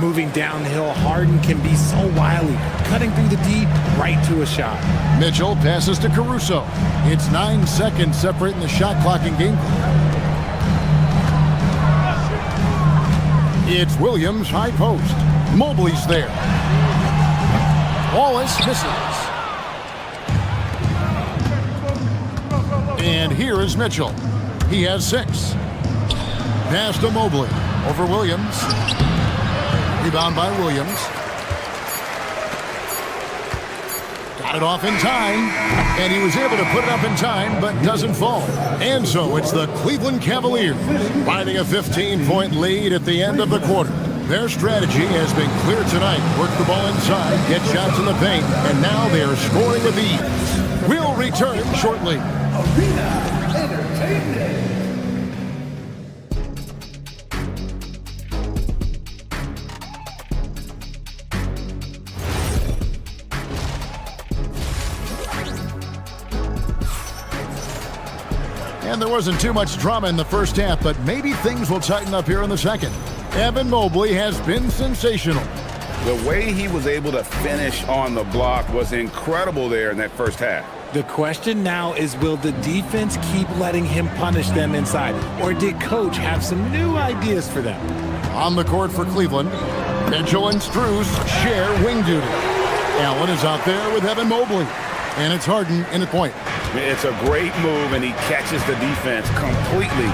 Moving downhill, Harden can be so wily. Cutting through the D, right to a shot. Mitchell passes to Caruso. It's 9 seconds separating the shot clock and game clock. It's Williams, high post. Mobley's there. Wallace misses. And here is Mitchell. He has 6. Pass to Mobley. Over Williams. Rebound by Williams. Got it off in time. And he was able to put it up in time, but doesn't fall. And so it's the Cleveland Cavaliers finding a 15-point lead at the end of the quarter. Their strategy has been clear tonight. Work the ball inside, get shots in the paint, and now they are scoring with ease. We'll return shortly. And there wasn't too much drama in the first half, but maybe things will tighten up here in the second. Evan Mobley has been sensational. The way he was able to finish on the block was incredible there in that first half. The question now is, will the defense keep letting him punish them inside? Or did Coach have some new ideas for them? On the court for Cleveland, Mitchell and Strus share wing duty. Allen is out there with Evan Mobley. And it's Harden in the point. It's a great move, and he catches the defense completely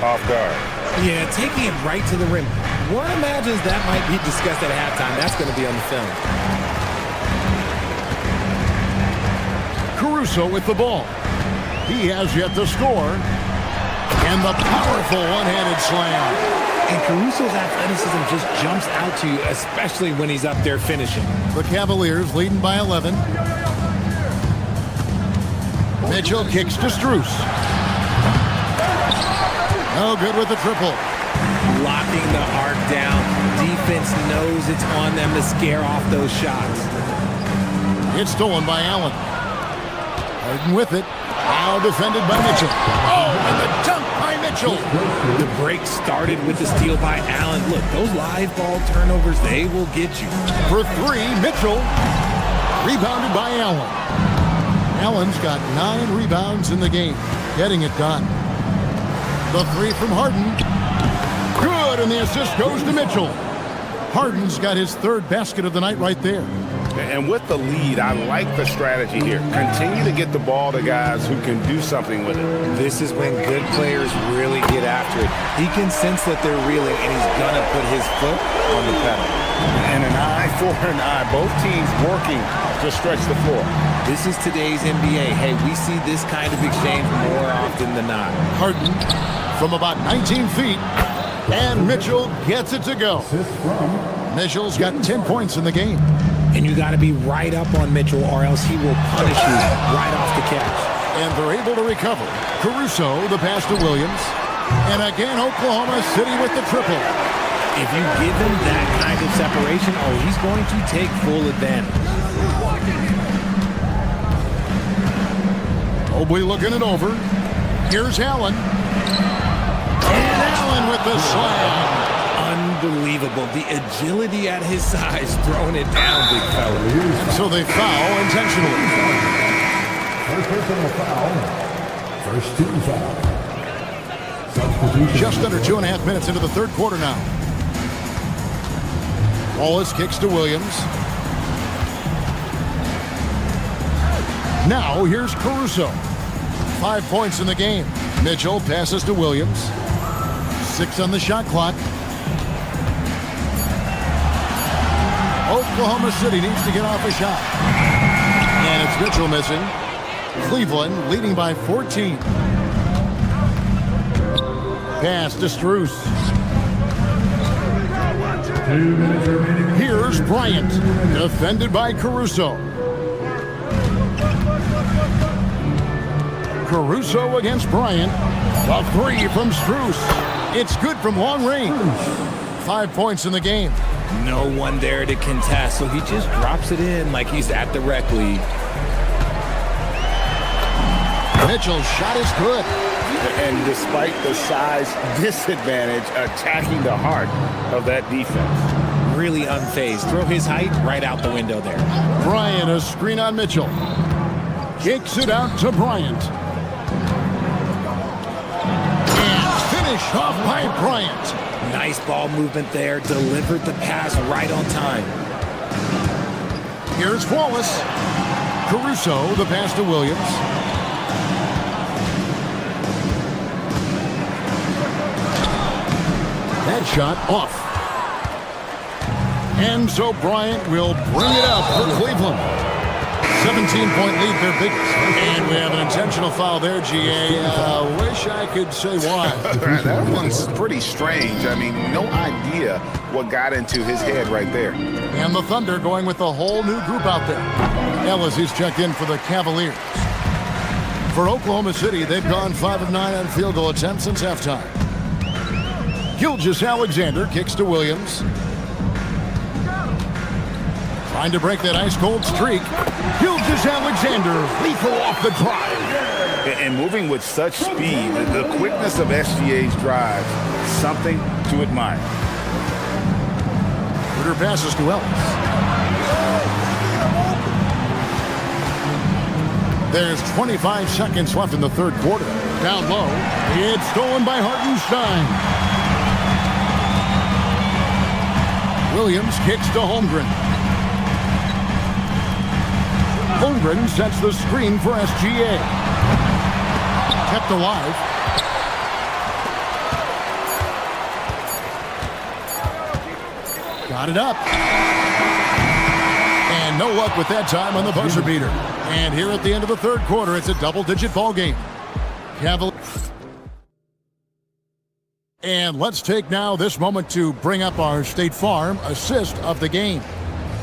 off guard. Yeah, taking it right to the rim. One imagines that might be discussed at halftime. That's going to be on the film. Caruso with the ball. He has yet to score. And the powerful one-handed slam. And Caruso's athleticism just jumps out to you, especially when he's up there finishing. The Cavaliers leading by 11. Mitchell kicks to Strus. No good with the triple. Locking the arc down. Defense knows it's on them to scare off those shots. It's stolen by Allen. Harden with it. Now defended by Mitchell. Oh, and the dunk by Mitchell. The break started with the steal by Allen. Look, those live ball turnovers, they will get you. For three, Mitchell. Rebounded by Allen. Allen's got 9 rebounds in the game, getting it done. The three from Harden. Good, and the assist goes to Mitchell. Harden's got his 3rd basket of the night right there. And with the lead, I like the strategy here. Continue to get the ball to guys who can do something with it. This is when good players really get after it. He can sense that they're reeling, and he's going to put his foot on the pedal. And an eye for an eye. Both teams working to stretch the floor. This is today's NBA. Hey, we see this kind of exchange more often than not. Harden from about 19 feet. And Mitchell gets it to go. Mitchell's got 10 points in the game. And you got to be right up on Mitchell, or else he will punish you right off the catch. And they're able to recover. Caruso, the pass to Williams. And again, Oklahoma City with the triple. If you give him that kind of separation, he's going to take full advantage. Mobley looking it over. Here's Allen. And Allen with the slam. Unbelievable. The agility at his size, throwing it down, big fella. And so they foul intentionally. First personal foul. First team foul. Substitution. Just under 2.5 minutes into the 3rd quarter now. Wallace kicks to Williams. Now here's Caruso. 5 points in the game. Mitchell passes to Williams. 6 on the shot clock. Oklahoma City needs to get off a shot. And it's Mitchell missing. Cleveland leading by 14. Pass to Strus. Here's Bryant. Defended by Caruso. Caruso against Bryant. A 3 from Strus. It's good from long range. 5 points in the game. No one there to contest, so he just drops it in like he's at the rec league. Mitchell's shot is good. And despite the size disadvantage, attacking the heart of that defense. Really unfazed. Throw his height right out the window there. Bryant, a screen on Mitchell. Kicks it out to Bryant. And finished off by Bryant. Nice ball movement there. Delivered the pass right on time. Here's Wallace. Caruso, the pass to Williams. That shot off. And so Bryant will bring it up for Cleveland. 17-point lead, their biggest. And we have an intentional foul there, GA. Wish I could say why. That one's pretty strange. I mean, no idea what got into his head right there. And the Thunder going with a whole new group out there. Ellis is checked in for the Cavaliers. For Oklahoma City, they've gone 5 of 9 on field goal attempts since halftime. Gilgeous-Alexander kicks to Williams. Trying to break that ice-cold streak. Gilgeous-Alexander lethal off the drive. And moving with such speed, the quickness of SGA's drives, something to admire. Ritter passes to Ellis. There's 25 seconds left in the third quarter. Down low, it's stolen by Hartenstein. Williams kicks to Holmgren. Holmgren sets the screen for SGA. Kept alive. Got it up. And no luck with that time on the buzzer beater. And here at the end of the third quarter, it's a double-digit ball game. Cavaliers. And let's take now this moment to bring up our State Farm assist of the game.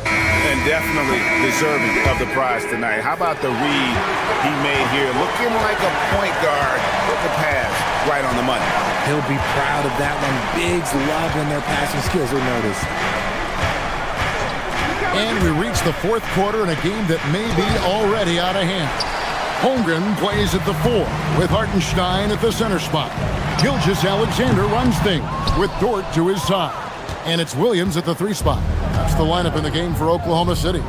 And definitely deserving of the prize tonight. How about the read he made here? Looking like a point guard with the pass right on the money. He'll be proud of that one. Bigs love when their passing skills are noticed. And we reach the fourth quarter in a game that may be already out of hand. Holmgren plays at the 4 with Hartenstein at the center spot. Gilgeous-Alexander runs things with Dort to his side. And it's Williams at the 3 spot. That's the lineup in the game for Oklahoma City.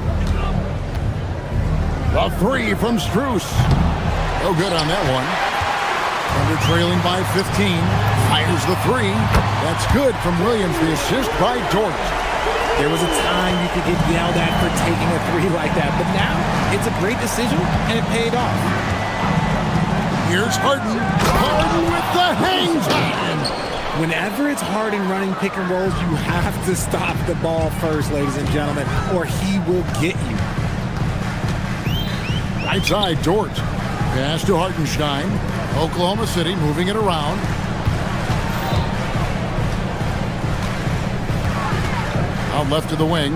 A 3 from Strus. No good on that one. Thunder trailing by 15. Fires the 3. That's good from Williams. The assist by Dort. There was a time you could get yelled at for taking a 3 like that, but now it's a great decision and it paid off. Here's Harden. Harden with the hang time. Whenever it's Harden running pick and rolls, you have to stop the ball first, ladies and gentlemen, or he will get you. Right side, Dort. Pass to Hartenstein. Oklahoma City moving it around. Out left to the wing.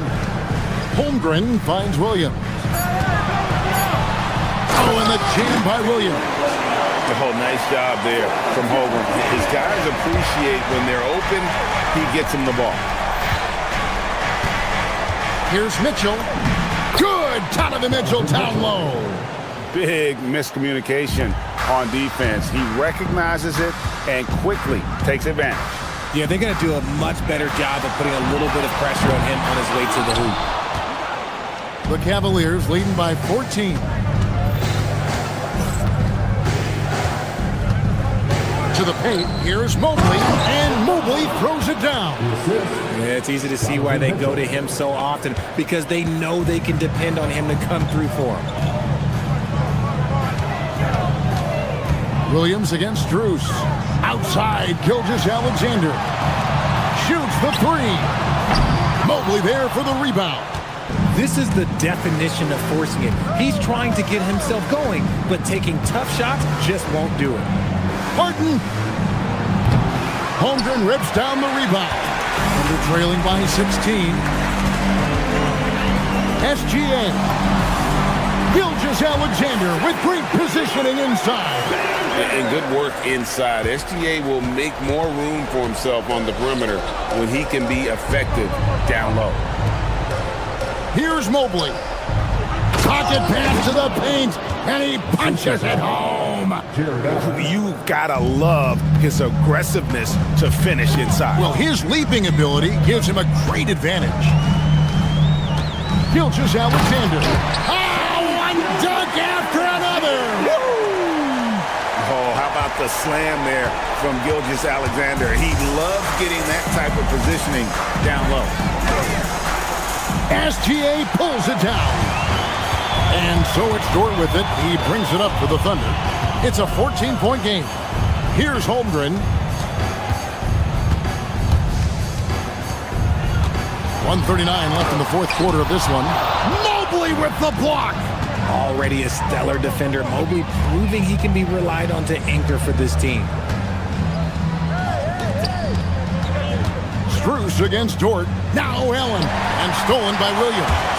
Holmgren finds Williams. Oh, and the jam by Williams. Oh, nice job there from Holmgren. His guys appreciate when they're open, he gets them the ball. Here's Mitchell. Good! Donovan Mitchell down low. Big miscommunication on defense. He recognizes it and quickly takes advantage. Yeah, they're going to do a much better job of putting a little bit of pressure on him on his way to the hoop. The Cavaliers leading by 14. To the paint, here's Mobley, and Mobley throws it down. Yeah, it's easy to see why they go to him so often, because they know they can depend on him to come through for them. Williams against Strus. Outside, Gilgeous-Alexander. Shoots the 3. Mobley there for the rebound. This is the definition of forcing it. He's trying to get himself going, but taking tough shots just won't do it. Harden. Holmgren rips down the rebound. Under trailing by 16. SGA. Gilgeous-Alexander with great positioning inside. And good work inside. SGA will make more room for himself on the perimeter when he can be effective down low. Here's Mobley. Pocket pass to the paint, and he punches it home. You've got to love his aggressiveness to finish inside. Well, his leaping ability gives him a great advantage. Gilgeous-Alexander. Oh, one dunk after another. Oh, how about the slam there from Gilgeous-Alexander? He loves getting that type of positioning down low. SGA pulls it down. And so it's Dort with it. He brings it up for the Thunder. It's a 14-point game. Here's Holmgren. 1:39 left in the fourth quarter of this one. Mobley with the block. Already a stellar defender, Mobley proving he can be relied on to anchor for this team. Strus against Dort. Now Allen. And stolen by Williams.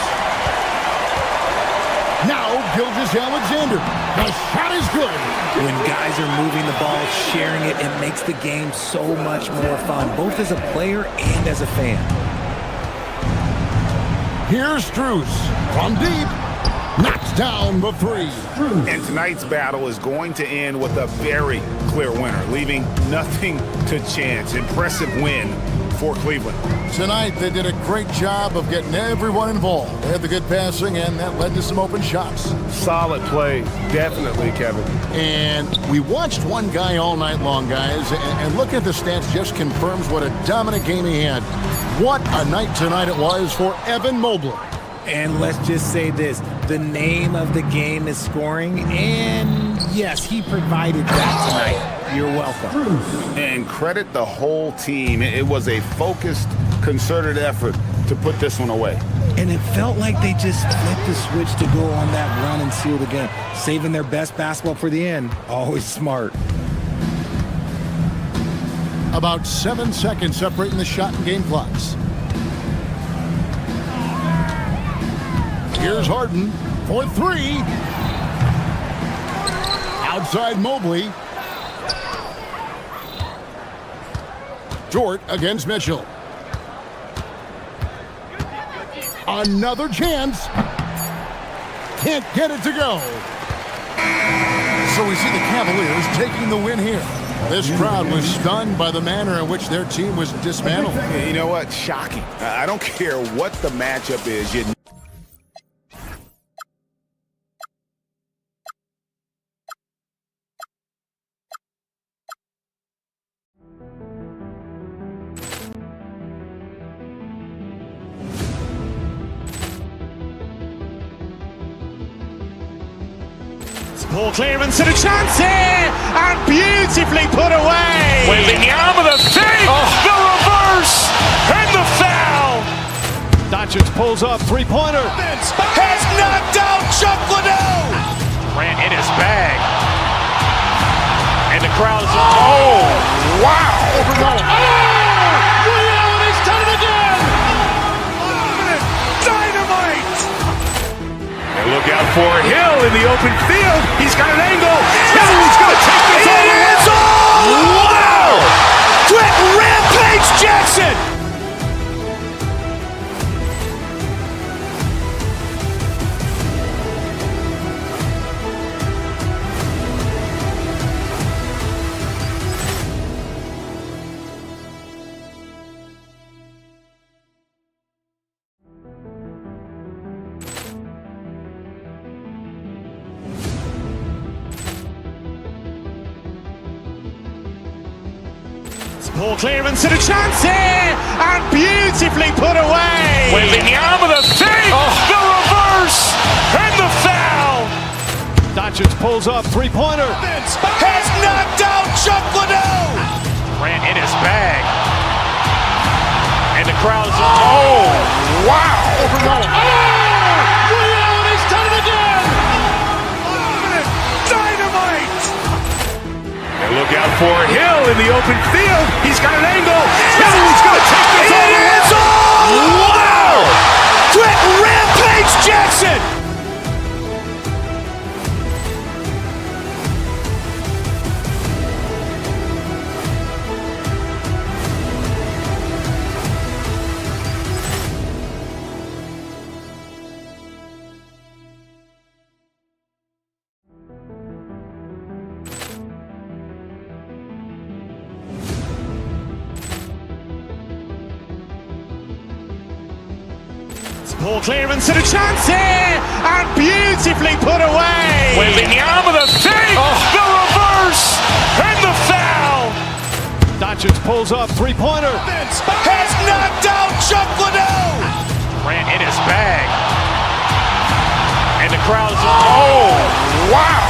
Now Gilgeous-Alexander. The shot is good. When guys are moving the ball, sharing it, it makes the game so much more fun, both as a player and as a fan. Here's Strus from deep. knocks down the three. And tonight's battle is going to end with a very clear winner, leaving nothing to chance. Impressive win for Cleveland. Tonight, they did a great job of getting everyone involved. They had the good passing, and that led to some open shots. Solid play, definitely, Kevin. And we watched one guy all night long, guys, and looking at the stats just confirms what a dominant game he had. What a night tonight it was for Evan Mobley. And let's just say this, the name of the game is scoring, and yes, he provided that tonight. You're welcome. And credit the whole team. It was a focused, concerted effort to put this one away. And it felt like they just flipped the switch to go on that run and seal the game, saving their best basketball for the end. Always smart. About 7 seconds separating the shot and game clocks. Here's Harden for three. Outside Mobley. Jort against Mitchell. Another chance. Can't get it to go. So we see the Cavaliers taking the win here. This crowd was stunned by the manner in which their team was dismantled. You know what? Shocking. I don't care what the matchup is. Ball clearance and a chance here, and beautifully put away. Wembanyama the fake, the reverse, and the foul. Doncic pulls up, three-pointer. Has knocked out Chuck Liddell. Ran in his bag. And the crowd is, oh, wow. He's done it again. Dynamite. Look out for Hill in the open field. He's got an angle. He's going to take this all the way. Wow! Quick Rampage Jackson! Ball clearance and a chance here, and beautifully put away. Wembanyama the fake, the reverse, and the foul. Doncic pulls up, three-pointer. Has knocked out Chuck Liddell. Ran in his bag. And the crowd is, oh, wow. He's done it again. Dynamite. And look out for Hill in the open field. He's got an angle. He's going to take this all the way. Wow! Quick Rampage Jackson! Ball clearance and a chance here, and beautifully put away. Wembanyama the fake, the reverse, and the foul. Doncic pulls up, three-pointer. Has knocked out Chuck Liddell. Ran in his bag. And the crowd is, oh, wow.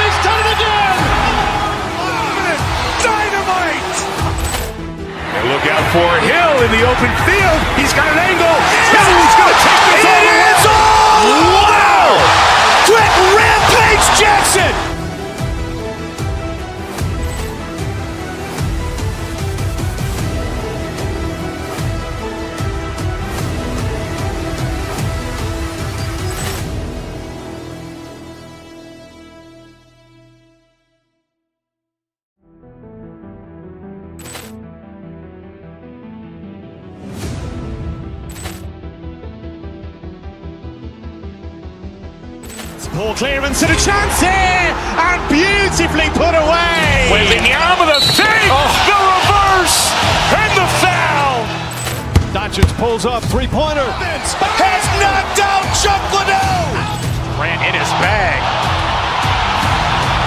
He's done it again. Dynamite. And look out for Hill in the open field. He's got an angle. He's going to take this all the way. Wow! Quick Rampage Jackson! Ball clearance and a chance here, and beautifully put away. Wembanyama the fake, the reverse, and the foul. Doncic pulls up, three-pointer. Has knocked out Chuck Liddell. Grant in his bag.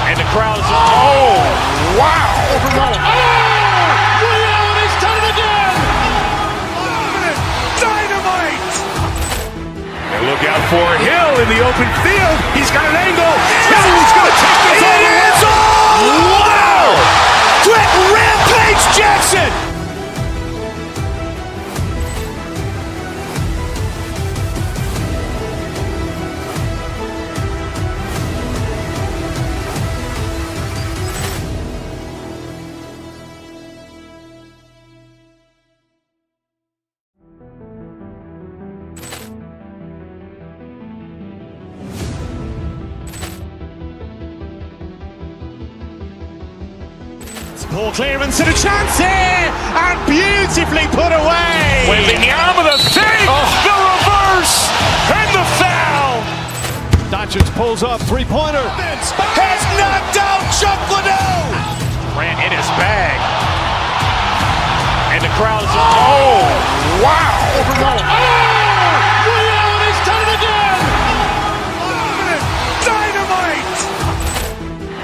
And the crowd is, oh, wow. He's done it again. Dynamite. And look out for Hill in the open field. He's got an angle. Hill's going to take this all the way. Wow. Quick Rampage Jackson. Ball clearance and a chance here, and beautifully put away. Wembanyama the fake, the reverse, and the foul. Doncic pulls up, three-pointer. Has knocked out Chuck Liddell. Grant in his bag. And the crowd is, oh, wow. He's done it again. Dynamite.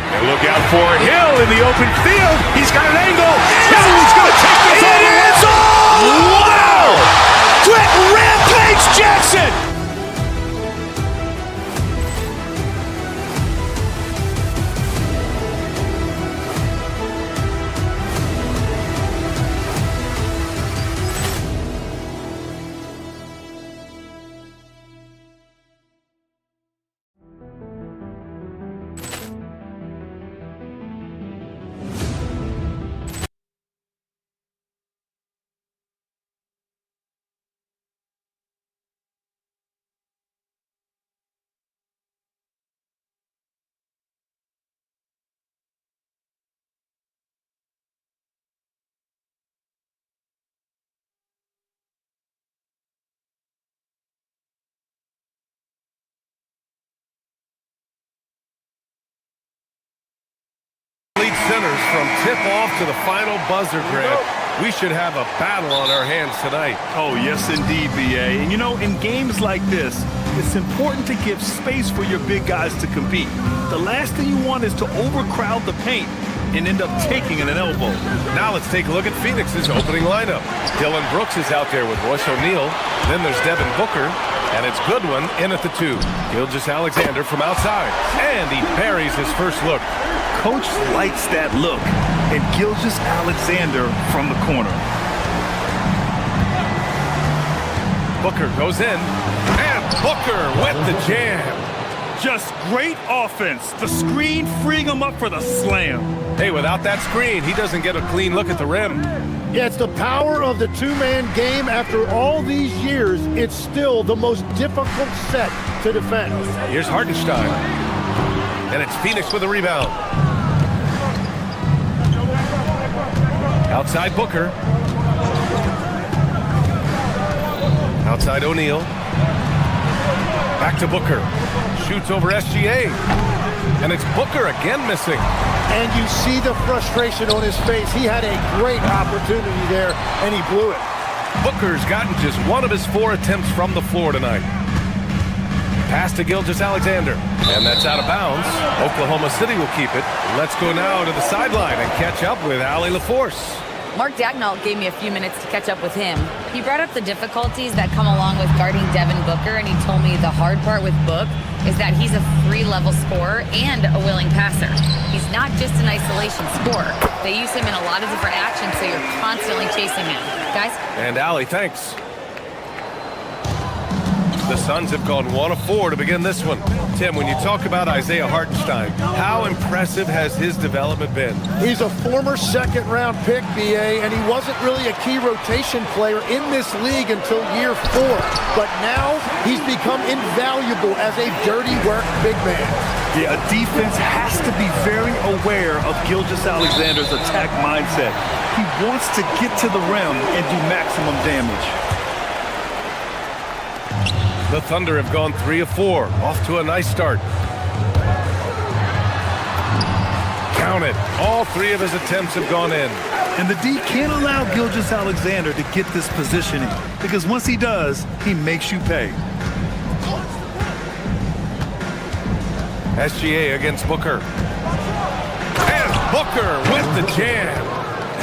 And look out for Hill in the open field. He's got an angle. Hill's going to take this all the way. Wow. Quick Rampage Jackson. Centers from tip-off to the final buzzer, Grant. We should have a battle on our hands tonight. Oh, yes, indeed, BA. And, you know, in games like this, it's important to give space for your big guys to compete. The last thing you want is to overcrowd the paint and end up taking an elbow. Now let's take a look at Phoenix's opening lineup. Dillon Brooks is out there with Royce O'Neal. Then there's Devin Booker. And it's Goodwin in at the 2. Gilgeous-Alexander from outside. And he buries his first look. Coach likes that look. And Gilgeous-Alexander from the corner. Booker goes in. And Booker with the jam. Just great offense. The screen freeing him up for the slam. Hey, without that screen, he doesn't get a clean look at the rim. Yeah, it's the power of the two-man game. After all these years, it's still the most difficult set to defend. Here's Hartenstein. And it's Phoenix with a rebound. Outside Booker. Outside O'Neal. Back to Booker. Shoots over SGA. And it's Booker again missing. And you see the frustration on his face. He had a great opportunity there, and he blew it. Booker's gotten just one of his 4 attempts from the floor tonight. Pass to Gilgeous-Alexander. And that's out of bounds. Oklahoma City will keep it. Let's go now to the sideline and catch up with Allie LaForce. Mark Dagnall gave me a few minutes to catch up with him. He brought up the difficulties that come along with guarding Devin Booker, and he told me the hard part with Book is that he's a 3-level scorer and a willing passer. He's not just an isolation scorer. They use him in a lot of different actions, so you're constantly chasing him. Guys? And Allie, thanks. The Suns have gone 1 of 4 to begin this one. Tim, when you talk about Isaiah Hartenstein, how impressive has his development been? He's a former second-round pick, BA, and he wasn't really a key rotation player in this league until year 4. But now he's become invaluable as a dirty work big man. Yeah, a defense has to be very aware of Gilgeous-Alexander's attack mindset. He wants to get to the rim and do maximum damage. The Thunder have gone 3 of 4, off to a nice start. Count it. All 3 of his attempts have gone in. And the D can't allow Gilgeous-Alexander to get this positioning, because once he does, he makes you pay. SGA against Booker. And Booker with the jam.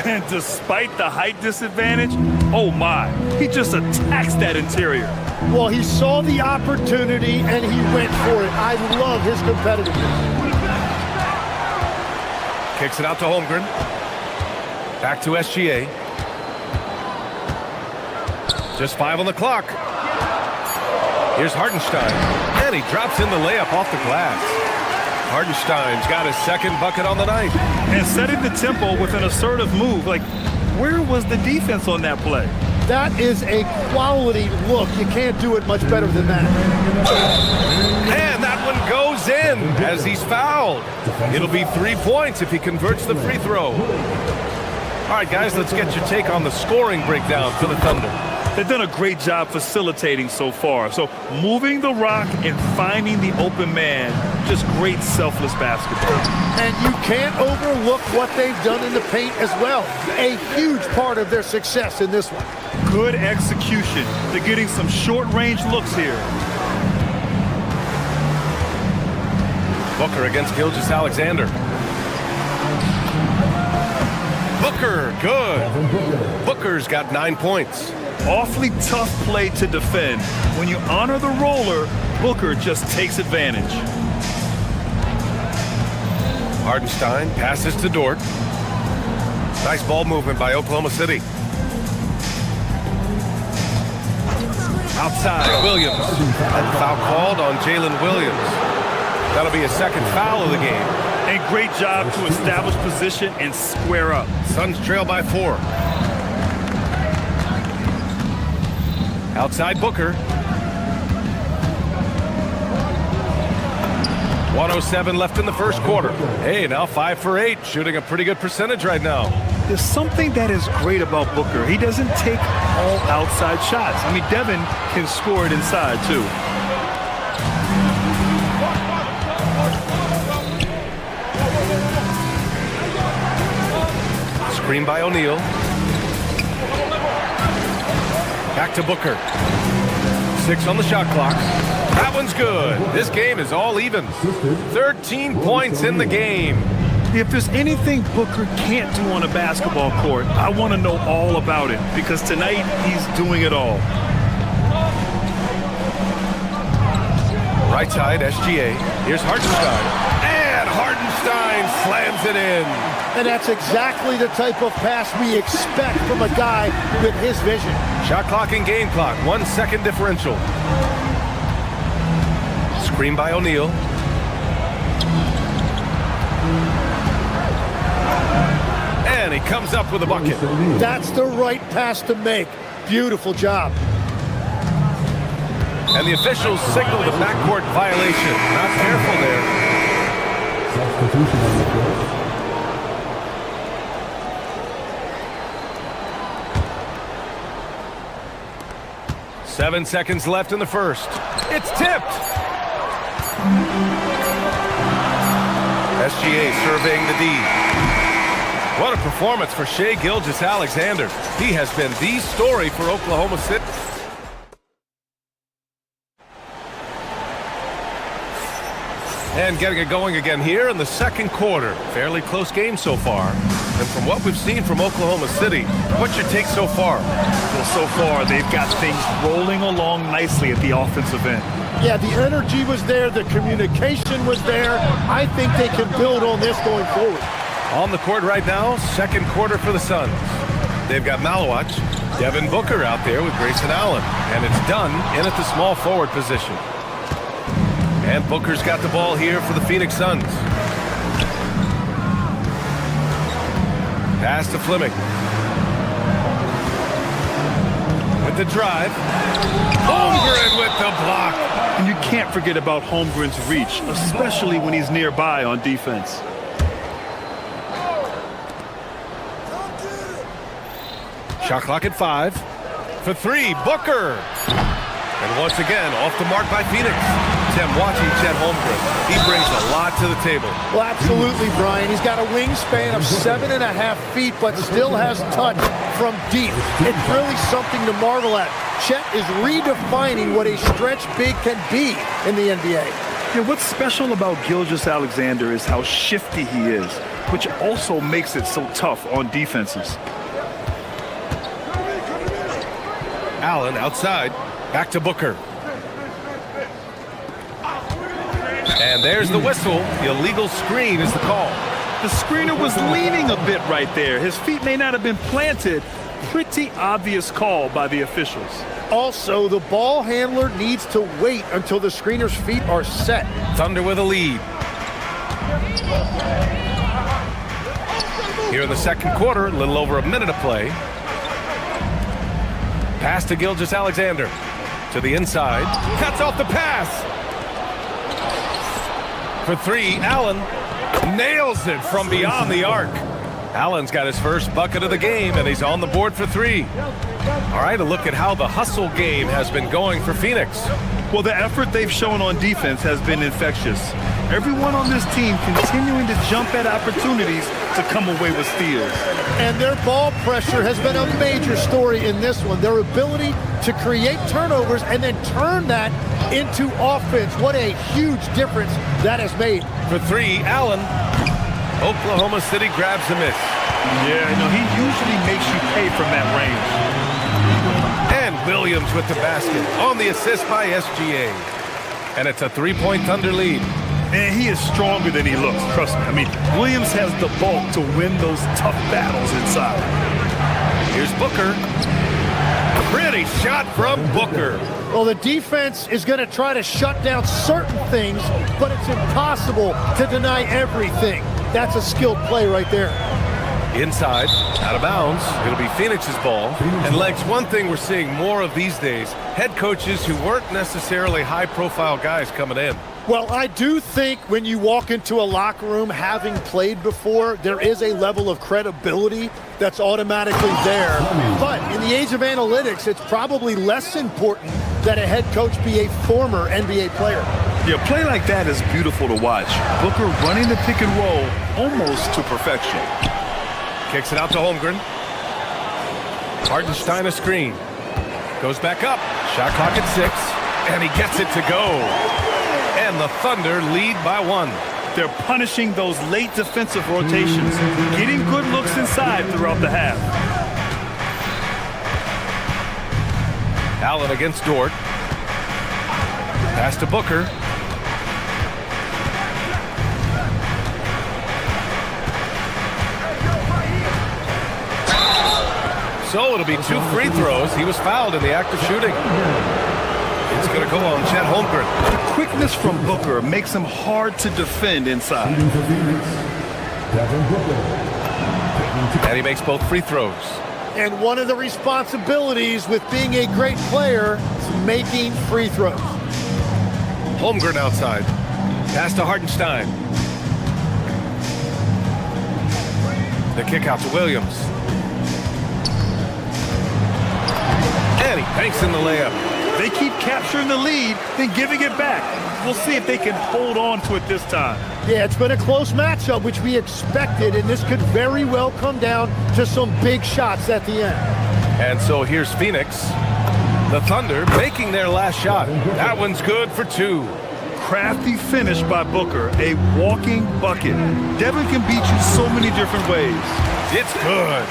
And despite the height disadvantage, oh my, he just attacks that interior. Well, he saw the opportunity and he went for it. I love his competitiveness. Kicks it out to Holmgren. Back to SGA. Just 5 on the clock. Here's Hartenstein. And he drops in the layup off the glass. Hartenstein's got his second bucket on the night. And setting the tempo with an assertive move. Like, where was the defense on that play? That is a quality look. You can't do it much better than that. And that one goes in as he's fouled. It'll be 3 points if he converts the free throw. All right, guys, let's get your take on the scoring breakdown for the Thunder. They've done a great job facilitating so far. So moving the rock and finding the open man, just great selfless basketball. And you can't overlook what they've done in the paint as well. A huge part of their success in this one. Good execution. They're getting some short-range looks here. Booker against Gilgeous-Alexander. Booker, good. Booker's got 9 points. Awfully tough play to defend. When you honor the roller, Booker just takes advantage. Hartenstein passes to Dort. Nice ball movement by Oklahoma City. Outside, Williams. And foul called on Jalen Williams. That'll be a second foul of the game. And great job to establish position and square up. Suns trail by 4. Outside Booker. 1:07 left in the first quarter. Hey, now 5 for 8, shooting a pretty good percentage right now. There's something that is great about Booker. He doesn't take all outside shots. I mean, Devin can score it inside, too. Screen by O'Neal. Back to Booker. 6 on the shot clock. That one's good. This game is all even. 13 points in the game. If there's anything Booker can't do on a basketball court, I want to know all about it, because tonight he's doing it all. Right side, SGA. Here's Hartenstein. And Hartenstein slams it in. And that's exactly the type of pass we expect from a guy with his vision. Shot clock and game clock, 1 second differential. Screen by O'Neal. And he comes up with a bucket. That's the right pass to make. Beautiful job. And the officials signal the backcourt violation. Not careful there. Substitution on the court. 7 seconds left in the first. It's tipped. SGA surveying the D. What a performance for Shai Gilgeous-Alexander. He has been the story for Oklahoma City. And getting it going again here in the second quarter. Fairly close game so far. And from what we've seen from Oklahoma City, what's your take so far? Well, so far, they've got things rolling along nicely at the offensive end. Yeah, the energy was there. The communication was there. I think they can build on this going forward. On the court right now, second quarter for the Suns. They've got Malawach, Devin Booker out there with Grayson Allen. And it's done in at the small forward position. And Booker's got the ball here for the Phoenix Suns. Pass to Fleming. With the drive. Holmgren with the block. And you can't forget about Holmgren's reach, especially when he's nearby on defense. Shot clock at 5. For 3, Booker. And once again, off the mark by Phoenix. Tim, watching Chet Holmgren, he brings a lot to the table. Well, absolutely, Brian. He's got a wingspan of 7.5 feet, but still has touch from deep. It's really something to marvel at. Chet is redefining what a stretch big can be in the NBA. Yeah, what's special about Gilgeous-Alexander is how shifty he is, which also makes it so tough on defenses. Allen outside, back to Booker. And there's the whistle. The illegal screen is the call. The screener was leaning a bit right there. His feet may not have been planted. Pretty obvious call by the officials. Also, the ball handler needs to wait until the screener's feet are set. Thunder with a lead. Here in the second quarter, a little over a minute of play. Pass to Gilgeous-Alexander. To the inside. Cuts off the pass. For three, Allen nails it from beyond the arc. Allen's got his first bucket of the game, and he's on the board for three. All right, a look at how the hustle game has been going for Phoenix. Well, the effort they've shown on defense has been infectious. Everyone on this team continuing to jump at opportunities to come away with steals. And their ball pressure has been a major story in this one. Their ability to create turnovers and then turn that into offense. What a huge difference that has made. For three, Allen. Oklahoma City grabs a miss. Yeah, he usually makes you pay from that range. And Williams with the basket on the assist by SGA. And it's a three-point Thunder lead. And he is stronger than he looks, trust me. I mean, Williams has the bulk to win those tough battles inside. Here's Booker. Pretty shot from Booker. Well, the defense is going to try to shut down certain things, but it's impossible to deny everything. That's a skilled play right there. Inside, out of bounds. It'll be Phoenix's ball. And Legs, one thing we're seeing more of these days, head coaches who weren't necessarily high-profile guys coming in. Well, I do think when you walk into a locker room having played before, there is a level of credibility that's automatically there. But in the age of analytics, it's probably less important that a head coach be a former NBA player. Yeah, play like that is beautiful to watch. Booker running the pick and roll almost to perfection. Kicks it out to Holmgren. Hartenstein a screen. Goes back up. Shot clock at 6. And he gets it to go. And the Thunder lead by 1. They're punishing those late defensive rotations, getting good looks inside throughout the half. Allen against Dort. Pass to Booker. So it'll be 2 free throws. He was fouled in the act of shooting. It's going to go on Chet Holmgren. The quickness from Booker makes him hard to defend inside. And he makes both free throws. And one of the responsibilities with being a great player is making free throws. Holmgren outside. Pass to Hartenstein. The kick out to Williams. And he banks in the layup. They keep capturing the lead, then giving it back. We'll see if they can hold on to it this time. Yeah, it's been a close matchup, which we expected, and this could very well come down to some big shots at the end. And so here's Phoenix. The Thunder making their last shot. That one's good for 2. Crafty finish by Booker, a walking bucket. Devin can beat you so many different ways. It's good.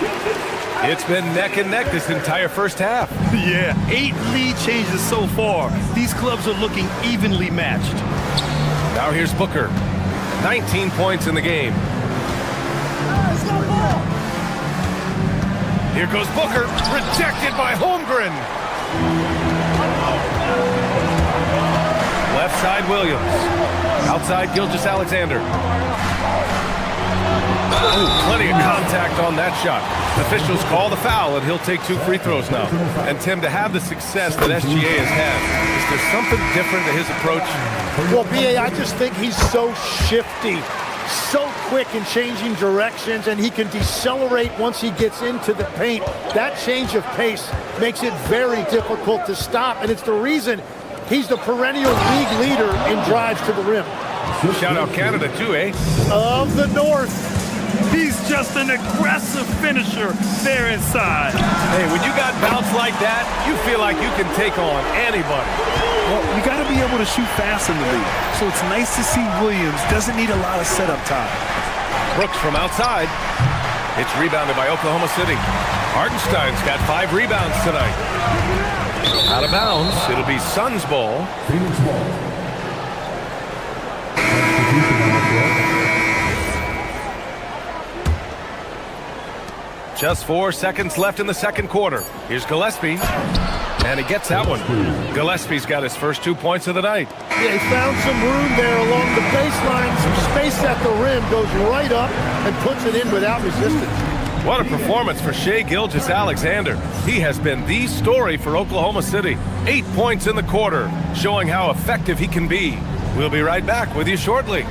It's been neck and neck this entire first half. Yeah, 8 lead changes so far. These clubs are looking evenly matched. Now here's Booker. 19 points in the game. Here goes Booker, rejected by Holmgren. Left side Williams. Outside Gilgeous-Alexander. Ooh, plenty of contact on that shot. Officials call the foul, and he'll take 2 free throws now. And Tim, to have the success that SGA has had, is there something different to his approach? Well, B.A., I just think he's so shifty, so quick in changing directions, and he can decelerate once he gets into the paint. That change of pace makes it very difficult to stop, and it's the reason He's the perennial league leader in drives to the rim. Shout out Canada too, eh? Of the North. He's just an aggressive finisher there inside. Hey, when you got bounce like that, you feel like you can take on anybody. Well, you got to be able to shoot fast in the league. So it's nice to see Williams doesn't need a lot of setup time. Brooks from outside. It's rebounded by Oklahoma City. Hartenstein's got 5 rebounds tonight. Out of bounds. It'll be Suns ball. Phoenix ball. Just 4 seconds left in the second quarter. Here's Gillespie. And he gets that one. Gillespie's got his first 2 points of the night. Yeah, he found some room there along the baseline. Some space at the rim. Goes right up and puts it in without resistance. What a performance for Shai Gilgeous-Alexander. He has been the story for Oklahoma City. 8 points in the quarter, showing how effective he can be. We'll be right back with you shortly.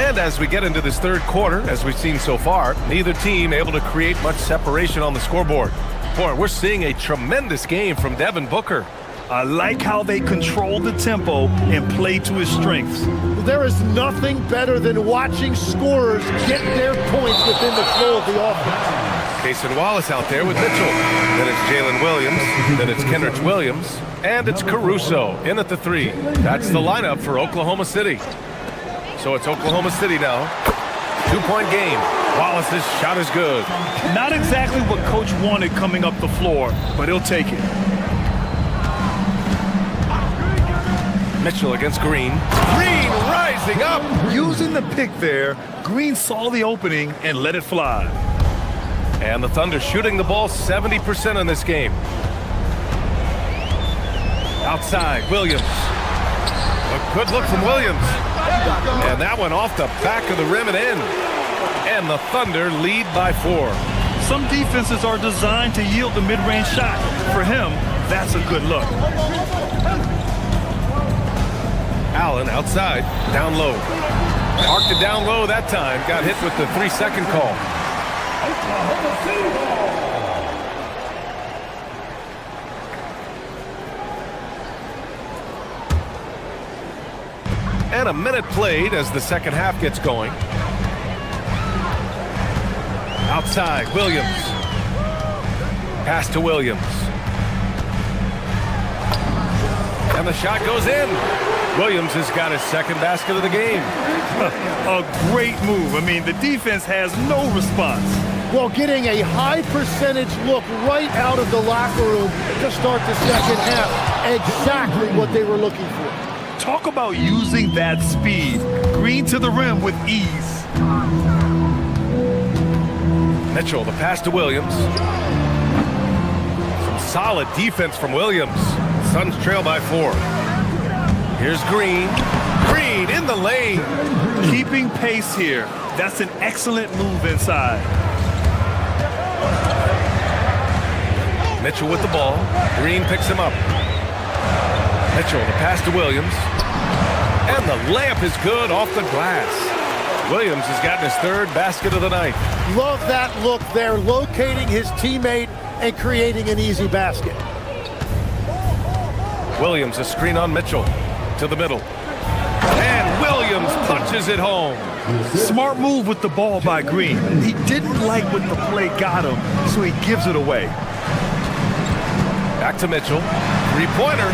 And as we get into this third quarter, as we've seen so far, neither team able to create much separation on the scoreboard. Boy, we're seeing a tremendous game from Devin Booker. I like how they control the tempo and play to his strengths. There is nothing better than watching scorers get their points within the flow of the offense. Cason Wallace out there with Mitchell. Then it's Jalen Williams. Then it's Kenrich Williams. And it's Caruso in at the 3. That's the lineup for Oklahoma City. So it's Oklahoma City now. 2-point game. Wallace's shot is good. Not exactly what Coach wanted coming up the floor, but he'll take it. Mitchell against Green. Green rising up. Using the pick there, Green saw the opening and let it fly. And the Thunder shooting the ball 70% in this game. Outside, Williams. A good look from Williams. And that one off the back of the rim and in. And the Thunder lead by 4. Some defenses are designed to yield the mid-range shot. For him, that's a good look. Allen outside, down low. Marked it down low that time. Got hit with the 3-second call. And a minute played as the second half gets going. Outside, Williams. Pass to Williams. And the shot goes in. Williams has got his second basket of the game. A great move. I mean, the defense has no response. Well, getting a high percentage look right out of the locker room to start the second half. Exactly what they were looking for. Talk about using that speed. Green to the rim with ease. Mitchell, the pass to Williams. Some solid defense from Williams. Suns trail by 4. Here's Green. Green in the lane. Keeping pace here. That's an excellent move inside. Mitchell with the ball. Green picks him up. Mitchell, the pass to Williams. And the layup is good off the glass. Williams has gotten his third basket of the night. Love that look there, locating his teammate and creating an easy basket. Williams, a screen on Mitchell. To the middle. And Williams punches it home. Smart move with the ball by Green. He didn't like what the play got him, so he gives it away. Back to Mitchell. 3-pointer.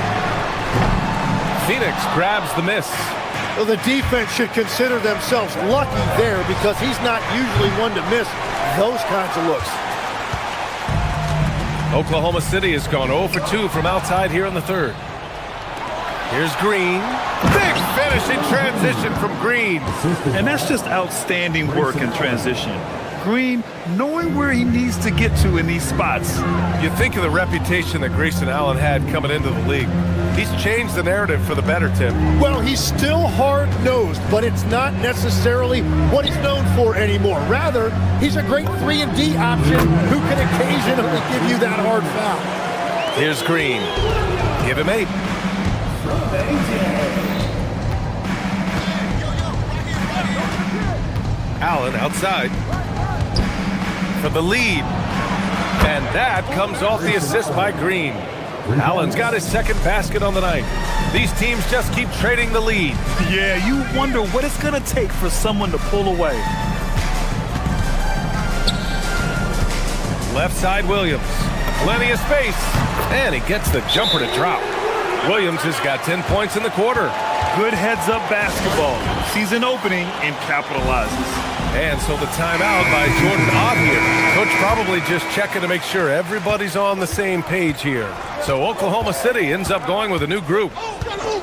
Phoenix grabs the miss. Well, the defense should consider themselves lucky there because he's not usually one to miss those kinds of looks. Oklahoma City has gone 0 for 2 from outside here in the third. Here's Green. Big finish in transition from Green. And that's just outstanding work in transition. Green knowing where he needs to get to in these spots. You think of the reputation that Grayson Allen had coming into the league. He's changed the narrative for the better, Tim. Well, he's still hard-nosed, but it's not necessarily what he's known for anymore. Rather, he's a great 3-and-D option who can occasionally give you that hard foul. Here's Green. Give him 8. Allen outside for the lead. And that comes off the assist by Green. Allen's got his second basket on the night. These teams just keep trading the lead. Yeah, you wonder what it's going to take for someone to pull away. Left side, Williams. Plenty of space. And he gets the jumper to drop. Williams has got 10 points in the quarter. Good heads-up basketball. Season opening and capitalizes. And so the timeout by Jordan Ott here. Coach probably just checking to make sure everybody's on the same page here. So Oklahoma City ends up going with a new group.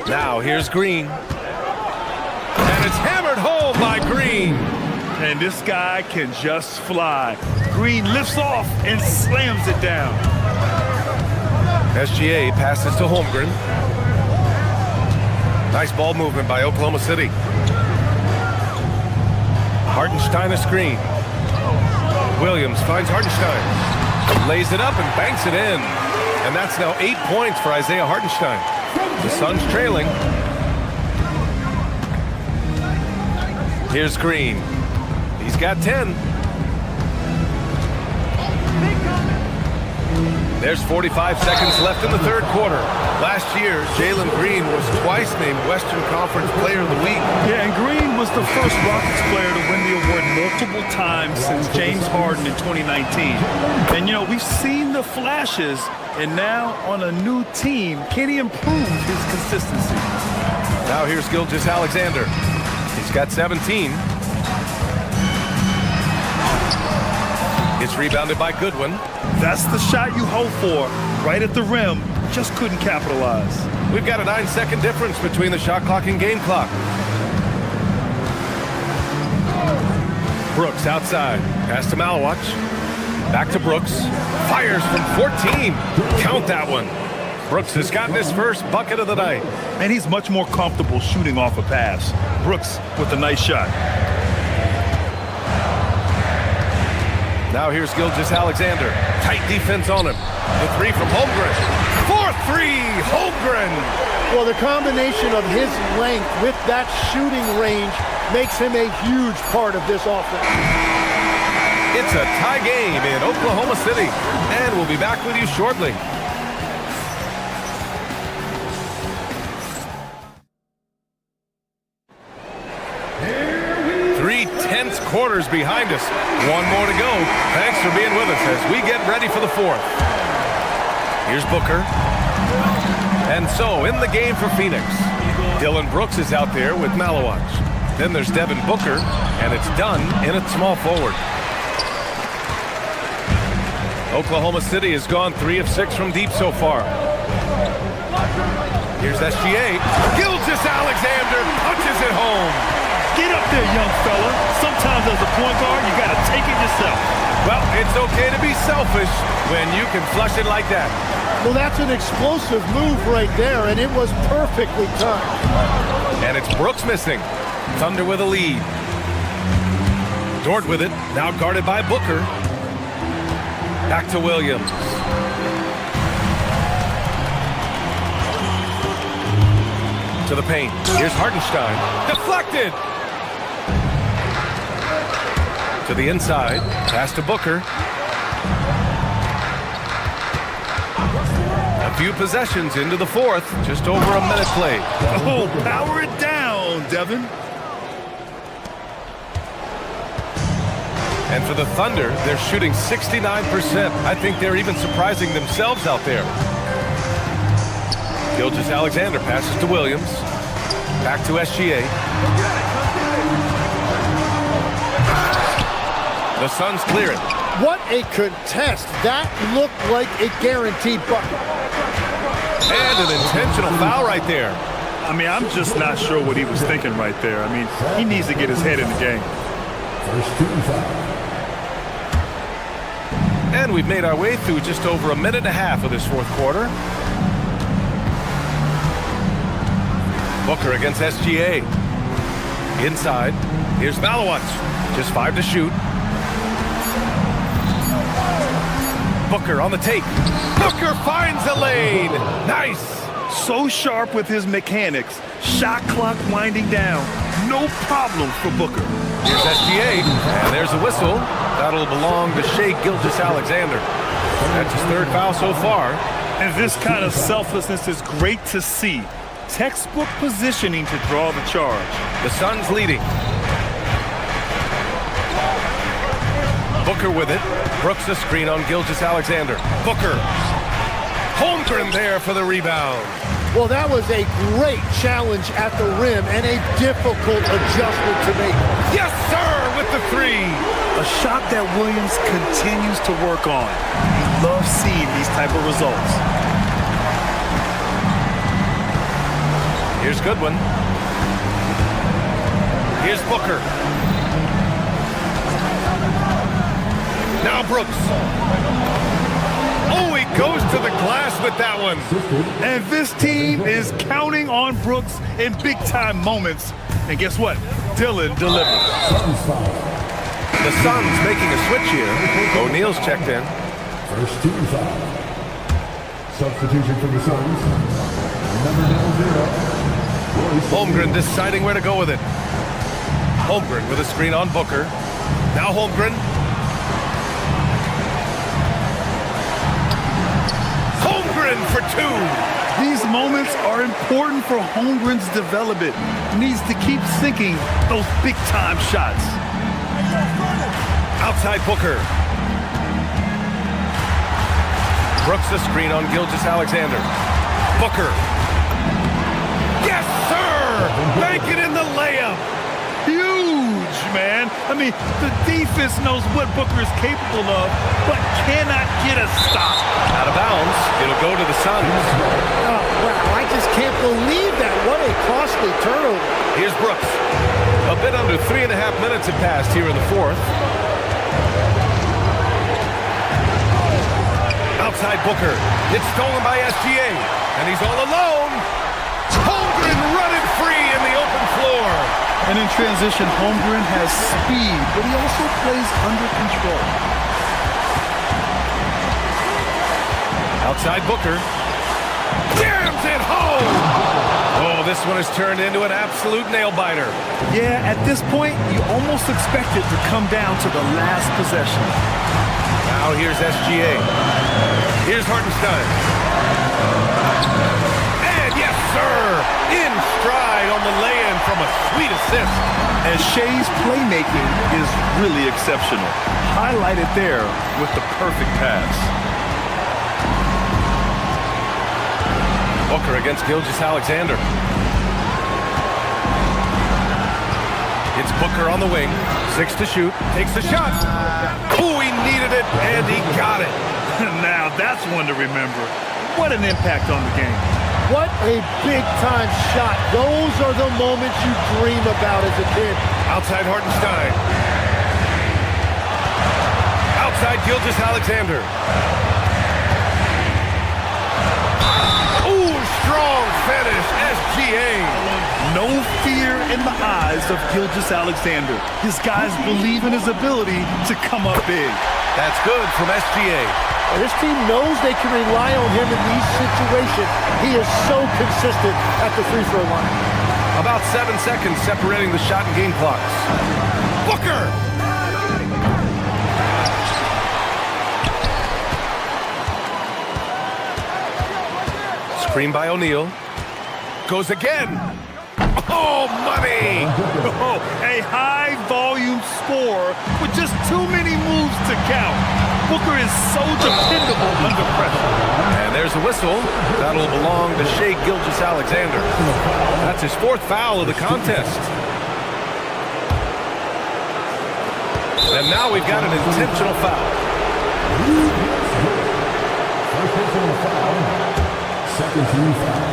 Now here's Green. And it's hammered home by Green. And this guy can just fly. Green lifts off and slams it down. SGA passes to Holmgren. Nice ball movement by Oklahoma City. Hartenstein a screen. Williams finds Hartenstein. Lays it up and banks it in. And that's now 8 points for Isaiah Hartenstein. The Suns trailing. Here's Green. He's got 10. There's 45 seconds left in the third quarter. Last year, Jalen Green was twice named Western Conference Player of the Week. Yeah, and Green was the first Rockets player to win the award multiple times since James Harden in 2019. And, you know, we've seen the flashes, and now on a new team, can he improve his consistency? Now here's Gilgeous-Alexander. He's got 17. It's rebounded by Goodwin. That's the shot you hope for, right at the rim. Just couldn't capitalize. We've got a 9-second difference between the shot clock and game clock. Brooks outside. Pass to Malawach. Back to Brooks. Fires from 14. Count that one. Brooks has gotten his first bucket of the night. And he's much more comfortable shooting off a pass. Brooks with a nice shot. Now here's Gilgeous-Alexander. Tight defense on him. The three from Holmgren. 4-3, Holmgren. Well, the combination of his length with that shooting range makes him a huge part of this offense. It's a tie game in Oklahoma City, and we'll be back with you shortly. Tense quarters behind us. One more to go. Thanks for being with us as we get ready for the fourth. Here's Booker. And so in the game for Phoenix, Dillon Brooks is out there with Malawach. Then there's Devin Booker, and it's done in at small forward. Oklahoma City has gone 3 of 6 from deep so far. Here's SGA. Gilgeous-Alexander punches it home. Get up there, young fella. Sometimes as a point guard, you got to take it yourself. Well, it's okay to be selfish when you can flush it like that. Well, that's an explosive move right there, and it was perfectly timed. And it's Brooks missing. Thunder with a lead. Dort with it, now guarded by Booker. Back to Williams. To the paint. Here's Hartenstein. Deflected. To the inside. Pass to Booker. A few possessions into the fourth. Just over a minute played. Oh, power it down, Devin. And for the Thunder, they're shooting 69%. I think they're even surprising themselves out there. Gilgeous-Alexander passes to Williams. Back to SGA. The Suns clear it. What a contest. That looked like a guaranteed bucket. And an intentional foul right there. I mean, I'm just not sure what he was thinking right there. I mean, he needs to get his head in the game. First 2 foul. And we've made our way through just over a minute and a half of this fourth quarter. Booker against SGA. Inside. Here's Malawat. Just 5 to shoot. Booker on the take. Booker finds a lane. Nice. So sharp with his mechanics. Shot clock winding down. No problem for Booker. Here's SGA, and there's a whistle. That'll belong to Shai Gilgeous-Alexander. That's his 3rd foul so far. And this kind of selflessness is great to see. Textbook positioning to draw the charge. The Suns leading. Booker with it. Brooks a screen on Gilgeous-Alexander. Booker. Holmgren there for the rebound. Well, that was a great challenge at the rim and a difficult adjustment to make. Yes, sir, with the 3. A shot that Williams continues to work on. He loves seeing these type of results. Here's Goodwin. Here's Booker. Now Brooks. Oh, he goes to the glass with that one. And this team is counting on Brooks in big-time moments. And guess what? Dylan delivers. The Suns making a switch here. O'Neal's checked in. First team foul. Substitution for the Suns. Number 0. Holmgren deciding where to go with it. Holmgren with a screen on Booker. Now Holmgren. Holmgren for 2. These moments are important for Holmgren's development. Needs to keep sinking those big-time shots. Outside Booker. Brooks a screen on Gilgeous-Alexander. Booker. Yes, sir! Make it in the layup. Huge, man. I mean, the defense knows what Booker is capable of, but cannot get a stop. Out of bounds. It'll go to the Suns. Oh, wow, I just can't believe that. What a costly turnover. Here's Brooks. A bit under 3.5 minutes have passed here in the 4th. Outside Booker. It's stolen by SGA. And he's all alone. Holmgren running free in the open floor. And in transition, Holmgren has speed, but he also plays under control. Outside Booker. Jams it home. Oh, this one has turned into an absolute nail-biter. Yeah, at this point, you almost expect it to come down to the last possession. Now here's SGA. Here's Hartenstein. And yes, sir, in stride on the lay-in from a sweet assist. And Shai's playmaking is really exceptional. Highlighted there with the perfect pass. Booker against Gilgeous-Alexander. It's Booker on the wing. 6 to shoot. Takes the shot. Oh, he needed it, and he got it. Now that's one to remember. What an impact on the game. What a big-time shot. Those are the moments you dream about as a kid. Outside Hartenstein. Outside Gilgeous-Alexander. Ooh, strong finish. SGA. No fear in the eyes of Gilgeous-Alexander. His guys believe in his ability to come up big. That's good from SGA. This team knows they can rely on him in these situations. He is so consistent at the free throw line. About 7 seconds separating the shot and game clocks. Booker! Screen by O'Neal. Goes again. Oh, money! Oh, a high-volume score with just too many moves to count. Booker is so dependable under pressure. And there's a whistle. That'll belong to Shai Gilgeous-Alexander. That's his 4th foul of the contest. And now we've got an intentional foul. First personal foul. Second team foul.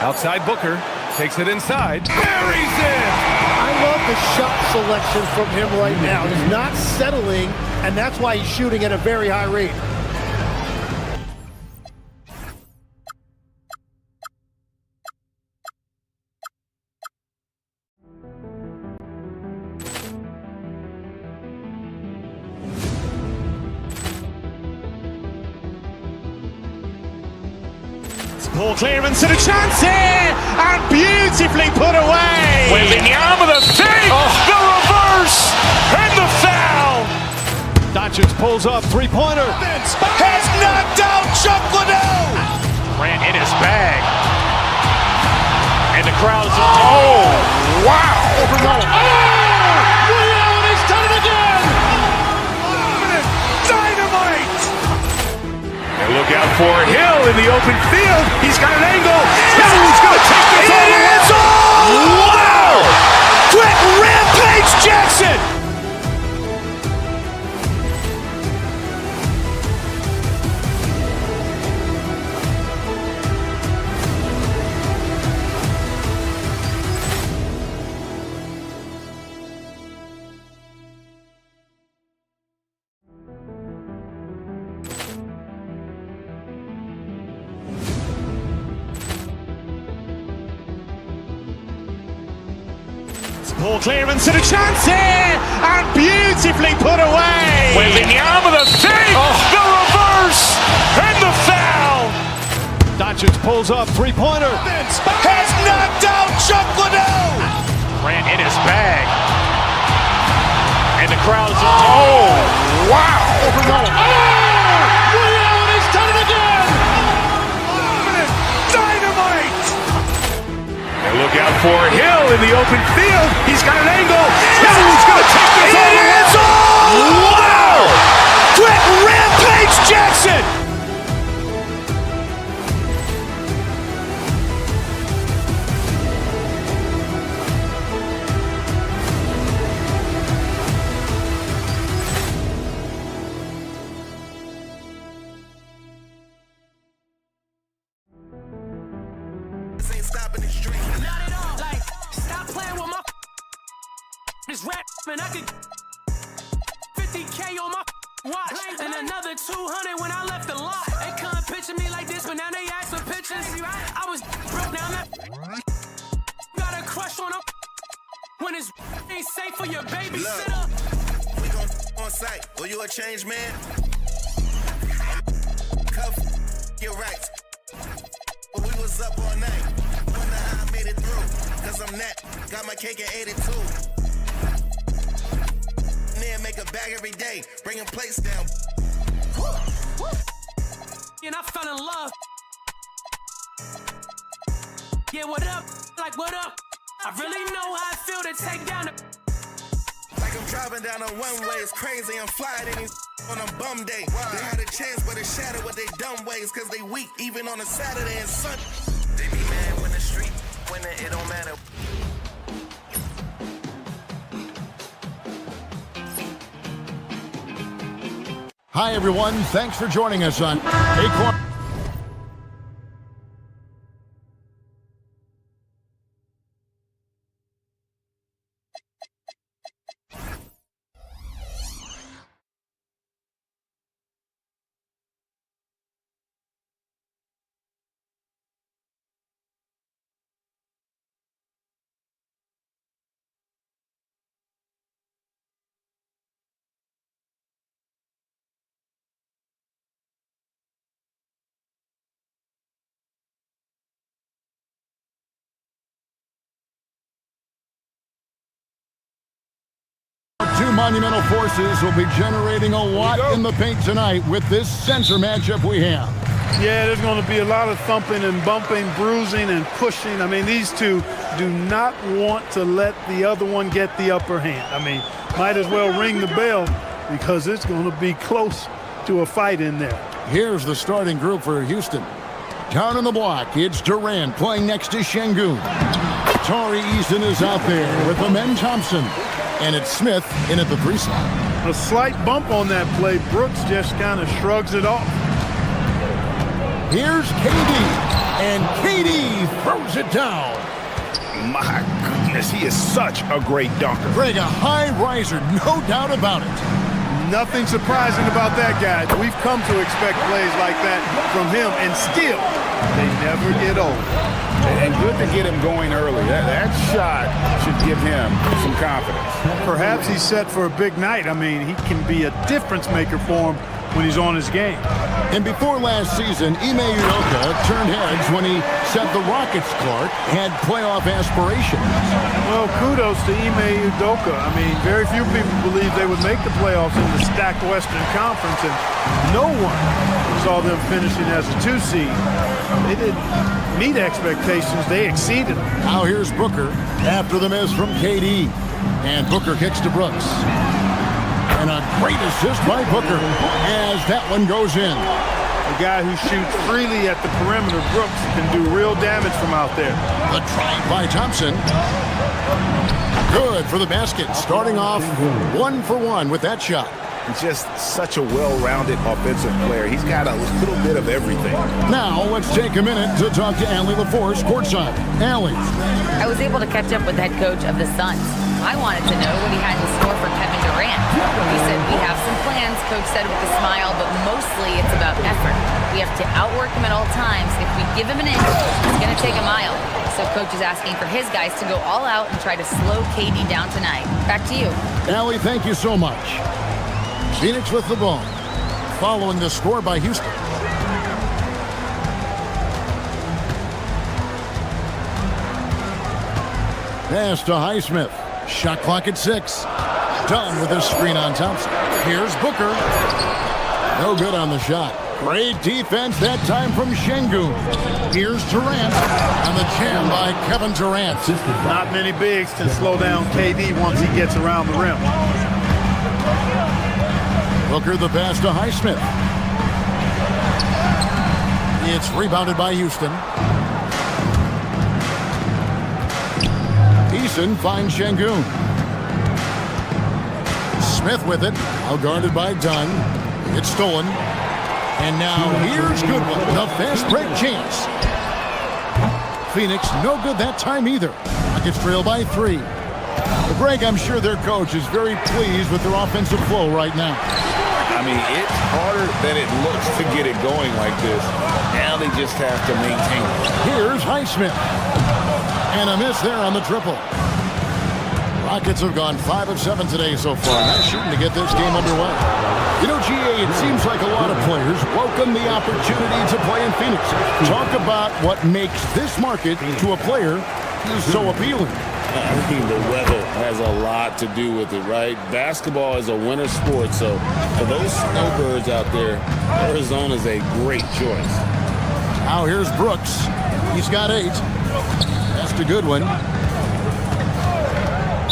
Outside Booker. Takes it inside. Buries it! I love the shot selection from him right now. He's not settling, and that's why he's shooting at a very high rate. Ball clearance and a chance here, and beautifully put away. Wembanyama the fake, the reverse, and the foul. Doncic pulls up, three-pointer. Has knocked out Chuck Liddell. Grant in his bag. And the crowd is, oh, wow. Leon has done it again. Dynamite. And look out for Hill in the open field. He's got an angle. He's going to take this all the way. It's all. Wow. Quick Rampage Jackson. Ball clearance and a chance here, and beautifully put away. Wembanyama the fake, the reverse, and the foul. Doncic pulls up, three-pointer. Has knocked out Chuck Liddell. Grant in his bag. And the crowd is, oh, wow. Leon has done it again. Dynamite. And look out for Hill in the open field. He's got an angle. He's going to take this all the way. It's all. Wow. Quick Rampage Jackson. Ain't stopping the street. Not at all. Like, stop playing with my this rap, man. I could 50K on my watch and another 200 when I left the lot. They couldn't picture me like this, but now they ask for pictures. I was broke down that. Got a crush on them when it's ain't safe for your babysitter. We gon' on site. Or you a change man? Cuff your rights. But we was up all night. Wonder how I made it through. Cause I'm that. Got my cake at 82. Then make a bag every day. Bringing plates down. And I fell in love. Yeah, what up? Like, what up? I really know how I feel to take down the. Like I'm driving down a one-way. It's crazy. I'm flying in these on a bum day. They had a chance, but it shattered with they dumb ways. Cause they weak, even on a Saturday and Sunday. They be mad when the street, when it don't matter. Hi, everyone. Thanks for joining us on Acorn. Two monumental forces will be generating a lot in the paint tonight with this center matchup we have. Yeah, there's going to be a lot of thumping and bumping, bruising and pushing. I mean, these two do not want to let the other one get the upper hand. I mean, might as well ring the bell because it's going to be close to a fight in there. Here's the starting group for Houston. Down in the block, it's Durant playing next to Şengün. Tari Eason is out there with Amen Thompson. And it's Smith in at the 3 slot. A slight bump on that play. Brooks just kind of shrugs it off. Here's KD. And KD throws it down. My goodness, he is such a great dunker. Greg, a high riser, no doubt about it. Nothing surprising about that guy. We've come to expect plays like that from him, and still, they never get old. And good to get him going early. That shot should give him some confidence. Perhaps he's set for a big night. I mean, he can be a difference maker for him when he's on his game. And before last season, Ime Udoka turned heads when he said the Rockets, Clark, had playoff aspirations. Well, kudos to Ime Udoka. I mean, very few people believed they would make the playoffs in the stacked Western Conference, and no one saw them finishing as a 2 seed. They didn't meet expectations. They exceeded them. Now here's Booker after the miss from KD. And Booker kicks to Brooks. And a great assist by Booker as that one goes in. A guy who shoots freely at the perimeter, Brooks, can do real damage from out there. The drive by Thompson. Good for the basket. Starting off 1 for 1 with that shot. Just such a well-rounded offensive player. He's got a little bit of everything. Now let's take a minute to talk to Allie LaForce courtside. Allie. I was able to catch up with the head coach of the Suns. I wanted to know what he had in store for Kevin Durant. He said, we have some plans, Coach said with a smile, but mostly it's about effort. We have to outwork him at all times. If we give him an inch, it's going to take a mile. So Coach is asking for his guys to go all out and try to slow KD down tonight. Back to you. Allie, thank you so much. Phoenix with the ball. Following the score by Houston. Pass to Highsmith. Shot clock at 6. Done with a screen on Thompson. Here's Booker. No good on the shot. Great defense that time from Şengün. Here's Durant. And the jam by Kevin Durant. Not many bigs can slow down KD once he gets around the rim. Booker the pass to Highsmith. It's rebounded by Houston. Eason finds Şengün. Smith with it. Now guarded by Dunn. It's stolen. And now here's Goodwin. The fast break chance. Phoenix no good that time either. Rockets trail by 3. But Greg, I'm sure their coach is very pleased with their offensive flow right now. I mean, it's harder than it looks to get it going like this. Now they just have to maintain it. Here's Highsmith. And a miss there on the triple. Rockets have gone 5 of 7 today so far. Nice shooting to get this game underway. You know, GA, it seems like a lot of players welcome the opportunity to play in Phoenix. Talk about what makes this market to a player so appealing. I mean, the weather has a lot to do with it, right? Basketball is a winter sport, so for those snowbirds out there, Arizona's a great choice. Now here's Brooks. He's got 8. That's a good one.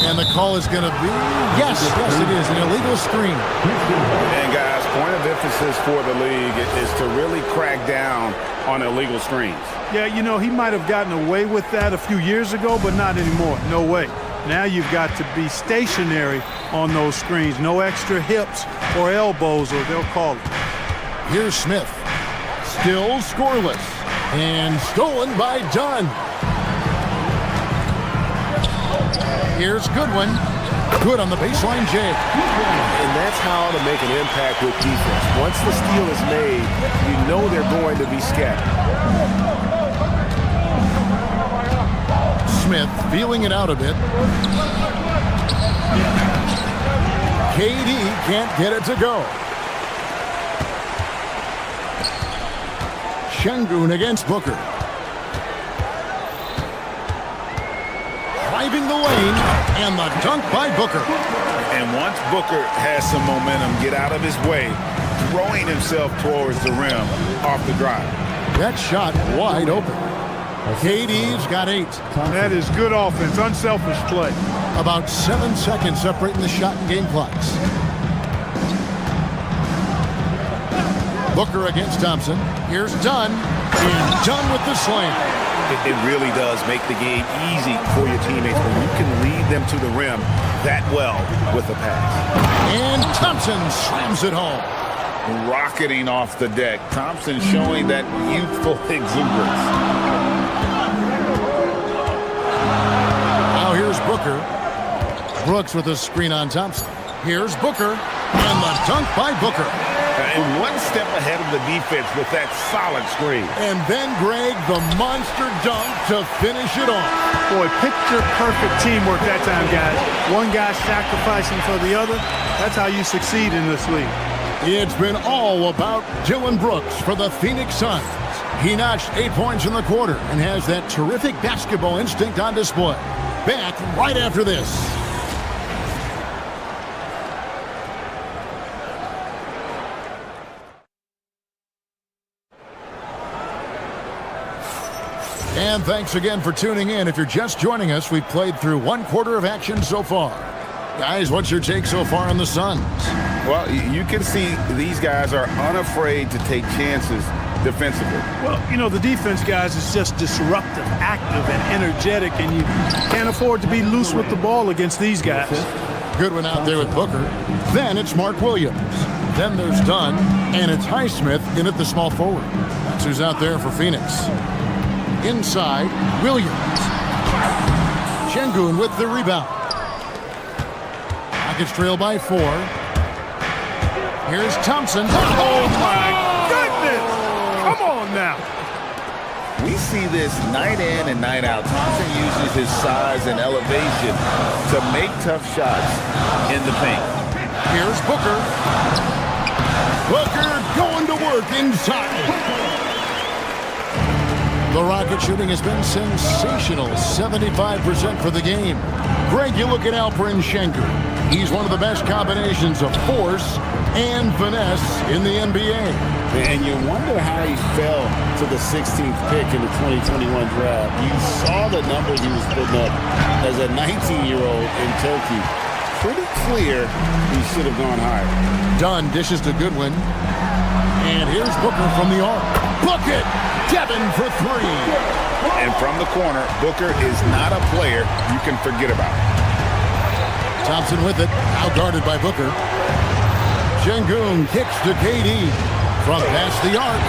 And the call is going to be, yes, it is, an illegal screen. And guys, point of emphasis for the league is to really crack down on illegal screens. Yeah, you know, he might have gotten away with that a few years ago, but not anymore. No way. Now you've got to be stationary on those screens. No extra hips or elbows, or they'll call it. Here's Smith. Still scoreless. And stolen by Dunn. Here's Goodwin. Good on the baseline, Jay. And that's how to make an impact with defense. Once the steal is made, you know they're going to be scattered. Smith feeling it out a bit. KD can't get it to go. Şengün against Booker. Driving the lane, and the dunk by Booker. And once Booker has some momentum, get out of his way, throwing himself towards the rim off the drive. That shot wide open. KD's got 8. That is good offense, unselfish play. About 7 seconds separating the shot and game clocks. Booker against Thompson. Here's Dunn, and Dunn with the slam. It really does make the game easy for your teammates when you can lead them to the rim that well with the pass. And Thompson slams it home. Rocketing off the deck. Thompson showing that youthful exuberance. Now here's Booker. Brooks with a screen on Thompson. Here's Booker, and the dunk by Booker. And one step ahead of the defense with that solid screen. And then, Greg, the monster dunk to finish it off. Boy, picture-perfect teamwork that time, guys. One guy sacrificing for the other. That's how you succeed in this league. It's been all about Dylan Brooks for the Phoenix Suns. He notched 8 points in the quarter and has that terrific basketball instinct on display. Back right after this. And thanks again for tuning in. If you're just joining us, we've played through 1/4 of action so far. Guys, what's your take so far on the Suns? Well, you can see these guys are unafraid to take chances defensively. Well, you know, the defense, guys, is just disruptive, active, and energetic, and you can't afford to be loose with the ball against these guys. Good one out there with Booker. Then it's Mark Williams. Then there's Dunn, and it's Highsmith in at the small forward. That's who's out there for Phoenix. Inside, Williams. Şengün with the rebound. Rockets trail by 4. Here's Thompson. Oh, my goodness! Come on now. We see this night in and night out. Thompson uses his size and elevation to make tough shots in the paint. Here's Booker. Booker going to work inside. The Rocket shooting has been sensational. 75% for the game. Greg, you look at Alperen Şengün. He's one of the best combinations of force and finesse in the NBA. And you wonder how he fell to the 16th pick in the 2021 draft. You saw the numbers he was putting up as a 19-year-old in Turkey. Pretty clear he should have gone higher. Dunn dishes to Goodwin. And here's Booker from the arc. Bucket! Devin for 3. And from the corner, Booker is not a player you can forget about. Thompson with it, out-guarded by Booker. Şengün kicks to KD from past the arc.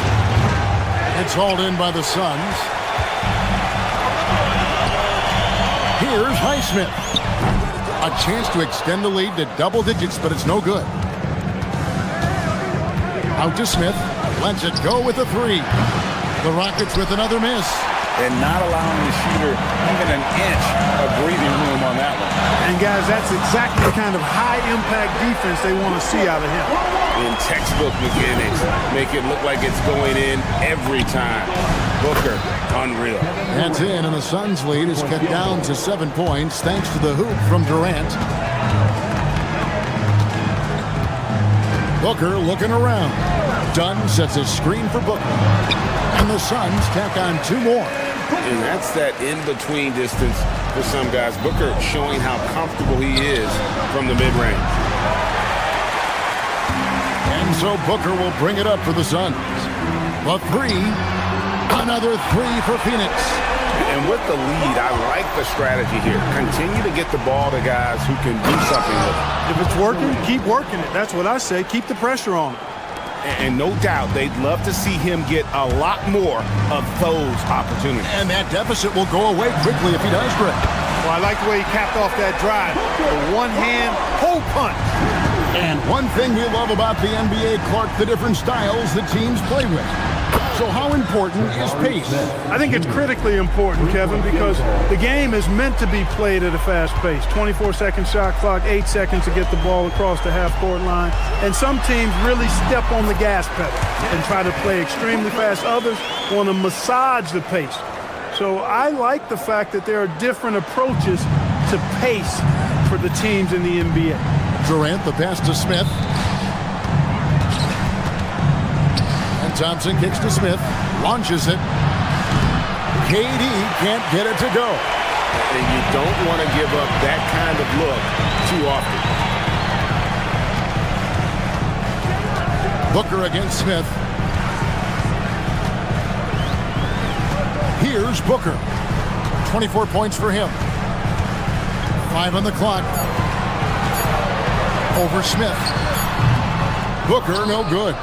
It's hauled in by the Suns. Here's Highsmith. A chance to extend the lead to double digits, but it's no good. Out to Smith. Lets it go with a 3. The Rockets with another miss. And not allowing the shooter even an inch of breathing room on that one. And, guys, that's exactly the kind of high-impact defense they want to see out of him. In textbook mechanics, make it look like it's going in every time. Booker, unreal. That's in, and the Suns' lead is cut down to 7 points thanks to the hoop from Durant. Booker looking around. Dunn sets a screen for Booker. And the Suns tack on 2 more. And that's that in-between distance for some guys. Booker showing how comfortable he is from the mid-range. And so Booker will bring it up for the Suns. A 3. Another 3 for Phoenix. And with the lead, I like the strategy here. Continue to get the ball to guys who can do something with it. If it's working, keep working it. That's what I say. Keep the pressure on him. And no doubt, they'd love to see him get a lot more of those opportunities. And that deficit will go away quickly if he does, Greg. Well, I like the way he capped off that drive. The one-hand hole punch. And one thing we love about the NBA, Clark, the different styles the teams play with. So how important is pace? I think it's critically important, Kevin, because the game is meant to be played at a fast pace. 24-second shot clock, 8 seconds to get the ball across the half-court line. And some teams really step on the gas pedal and try to play extremely fast. Others want to massage the pace. So I like the fact that there are different approaches to pace for the teams in the NBA. Durant, the pass to Smith. Thompson kicks to Smith, launches it. KD can't get it to go. And you don't want to give up that kind of look too often. Booker against Smith. Here's Booker. 24 points for him. 5 on the clock. Over Smith. Booker, no good.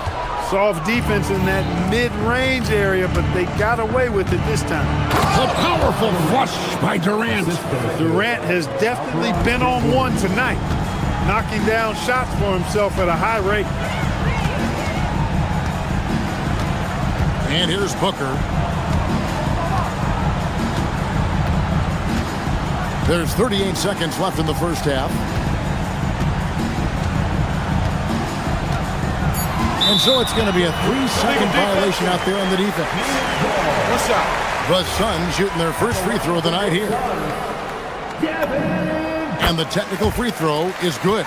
Soft defense in that mid-range area, but they got away with it this time. A powerful flush by Durant. Durant has definitely been on one tonight, knocking down shots for himself at a high rate. And here's Booker. There's 38 seconds left in the first half. And so it's going to be a 3-second violation out there on the defense. What's up? The Suns shooting their first free throw of the night here. And the technical free throw is good.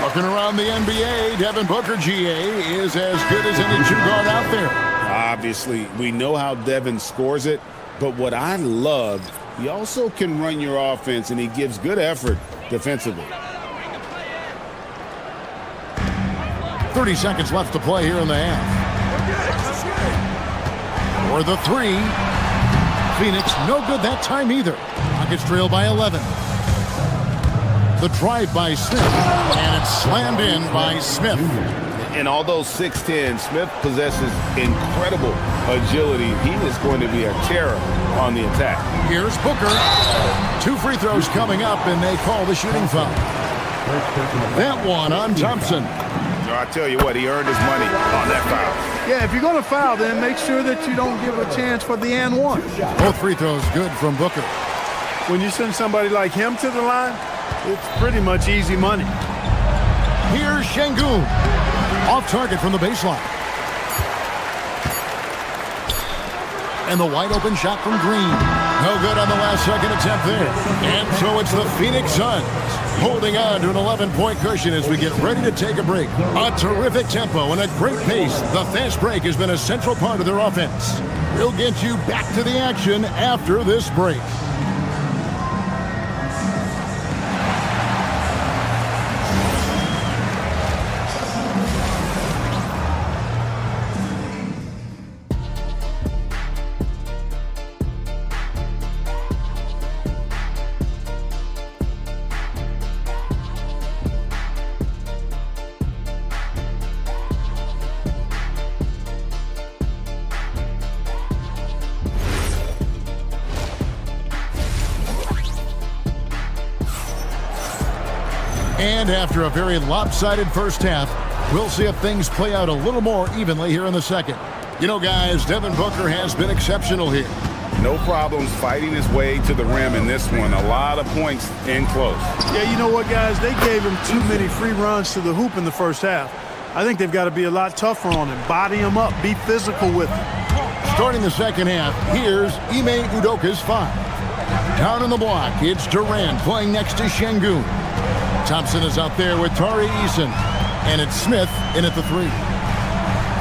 Looking around the NBA, Devin Booker, GA, is as good as any two guard out there. Obviously, we know how Devin scores it, but what I love, he also can run your offense, and he gives good effort defensively. 30 seconds left to play here in the half. For the three. Phoenix, no good that time either. Rockets trail by 11. The drive by Smith, and it's slammed in by Smith. And although 6'10", Smith possesses incredible agility. He is going to be a terror on the attack. Here's Booker. 2 free throws coming up, and they call the shooting foul. That one on Thompson. I tell you what, he earned his money on that foul. Yeah, if you're going to foul, then make sure that you don't give a chance for the and one. Both free throws good from Booker. When you send somebody like him to the line, it's pretty much easy money. Here's Şengün. Off target from the baseline. And the wide open shot from Green. No good on the last second attempt there. And so it's the Phoenix Suns holding on to an 11-point cushion as we get ready to take a break. A terrific tempo and a great pace. The fast break has been a central part of their offense. We'll get you back to the action after this break. And after a very lopsided first half, we'll see if things play out a little more evenly here in the second. You know, guys, Devin Booker has been exceptional here. No problems fighting his way to the rim in this one. A lot of points in close. Yeah, you know what, guys? They gave him too many free runs to the hoop in the first half. I think they've got to be a lot tougher on him. Body him up. Be physical with him. Starting the second half, here's Ime Udoka's 5. Down in the block, it's Durant playing next to Şengün. Thompson is out there with Tari Eason. And it's Smith in at the 3.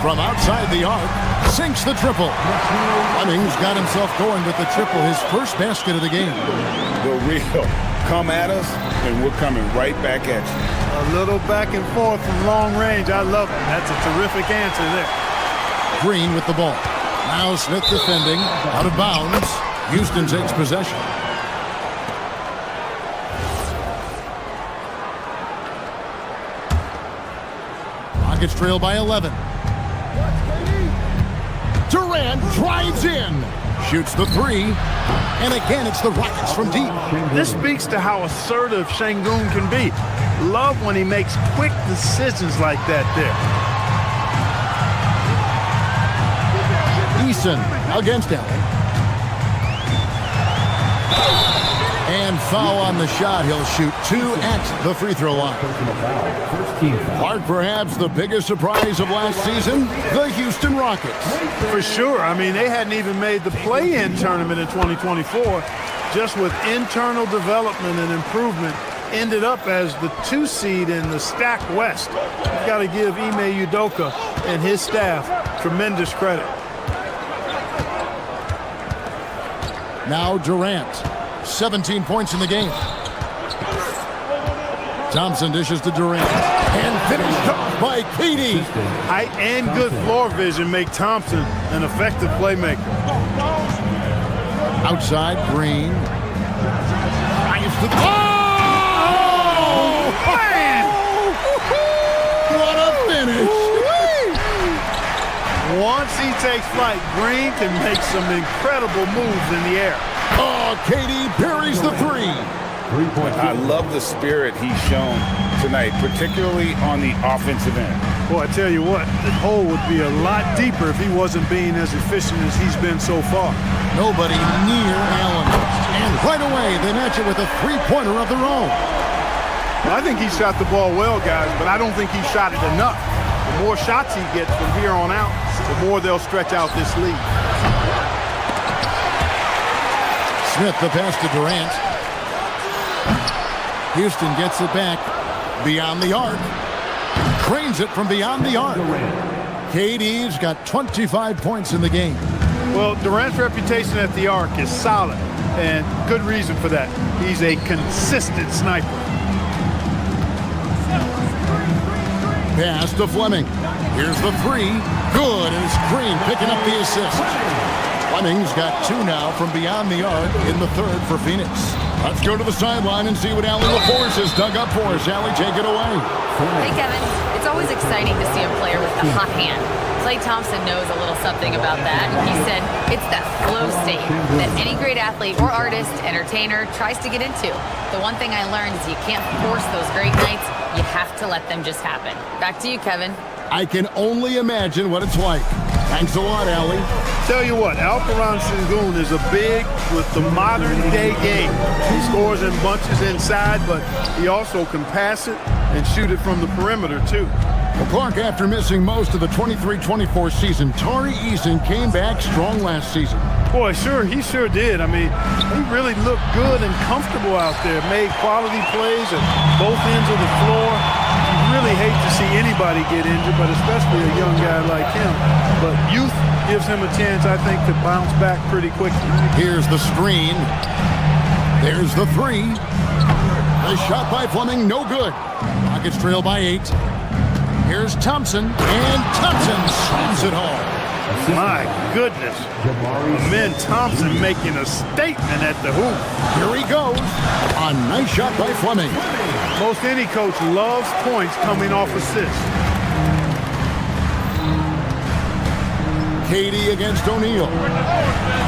From outside the arc, sinks the triple. Fleming's got himself going with the triple, his first basket of the game. The real come at us, and we're coming right back at you. A little back and forth from long range. I love it. That's a terrific answer there. Green with the ball. Now Smith defending, out of bounds. Houston takes possession. Rockets trail by 11. Durant drives in. Shoots the 3. And again, it's the Rockets from deep. This speaks to how assertive Şengün can be. Love when he makes quick decisions like that there. Eason against Allen. And foul on the shot. He'll shoot 2 at the free throw line. Mark, perhaps the biggest surprise of last season, the Houston Rockets. For sure. I mean, they hadn't even made the play-in tournament in 2024. Just with internal development and improvement, ended up as the 2 seed in the stacked West. You've got to give Ime Udoka and his staff tremendous credit. Now Durant, 17 points in the game. Thompson dishes to Durant. And finished off by KD. Height and good floor vision make Thompson an effective playmaker. Outside, Green. Oh! Man! What a finish! Once he takes flight, Green can make some incredible moves in the air. Oh, KD buries the 3. I love the spirit he's shown tonight, particularly on the offensive end. Boy, I tell you what, the hole would be a lot deeper if he wasn't being as efficient as he's been so far. Nobody near Allen. And right away, they match it with a 3-pointer of their own. Well, I think he shot the ball well, guys, but I don't think he shot it enough. The more shots he gets from here on out, the more they'll stretch out this lead. Smith the pass to Durant. Houston gets it back beyond the arc. Cranes it from beyond the arc. KD's got 25 points in the game. Well, Durant's reputation at the arc is solid, and good reason for that. He's a consistent sniper. Pass to Fleming. Here's the three. Good, and it's Green picking up the assist. Fleming's got 2 now from beyond the arc in the third for Phoenix. Let's go to the sideline and see what Allie LaForce has dug up for us. Allie, take it away. Hey, Kevin. It's always exciting to see a player with a hot hand. Klay Thompson knows a little something about that. He said it's that flow state that any great athlete or artist, entertainer tries to get into. The one thing I learned is you can't force those great nights. You have to let them just happen. Back to you, Kevin. I can only imagine what it's like. Thanks a lot, Allie. Tell you what, Alperen Sengun is a big with the modern-day game. He scores in bunches inside, but he also can pass it and shoot it from the perimeter, too. Well, Clark, after missing most of the 23-24 season, Tari Eason came back strong last season. Boy, he sure did. I mean, he really looked good and comfortable out there, made quality plays at both ends of the floor. You really hate to see anybody get injured, but especially a young guy like him. But youth gives him a chance, I think, to bounce back pretty quickly. Here's the screen. There's the three. The shot by Fleming, no good. Rockets trail by 8. Here's Thompson, and Thompson slams it home. My goodness. Amen Thompson making a statement at the hoop. Here he goes. A nice shot by Fleming. Most any coach loves points coming off assists. KD against O'Neal.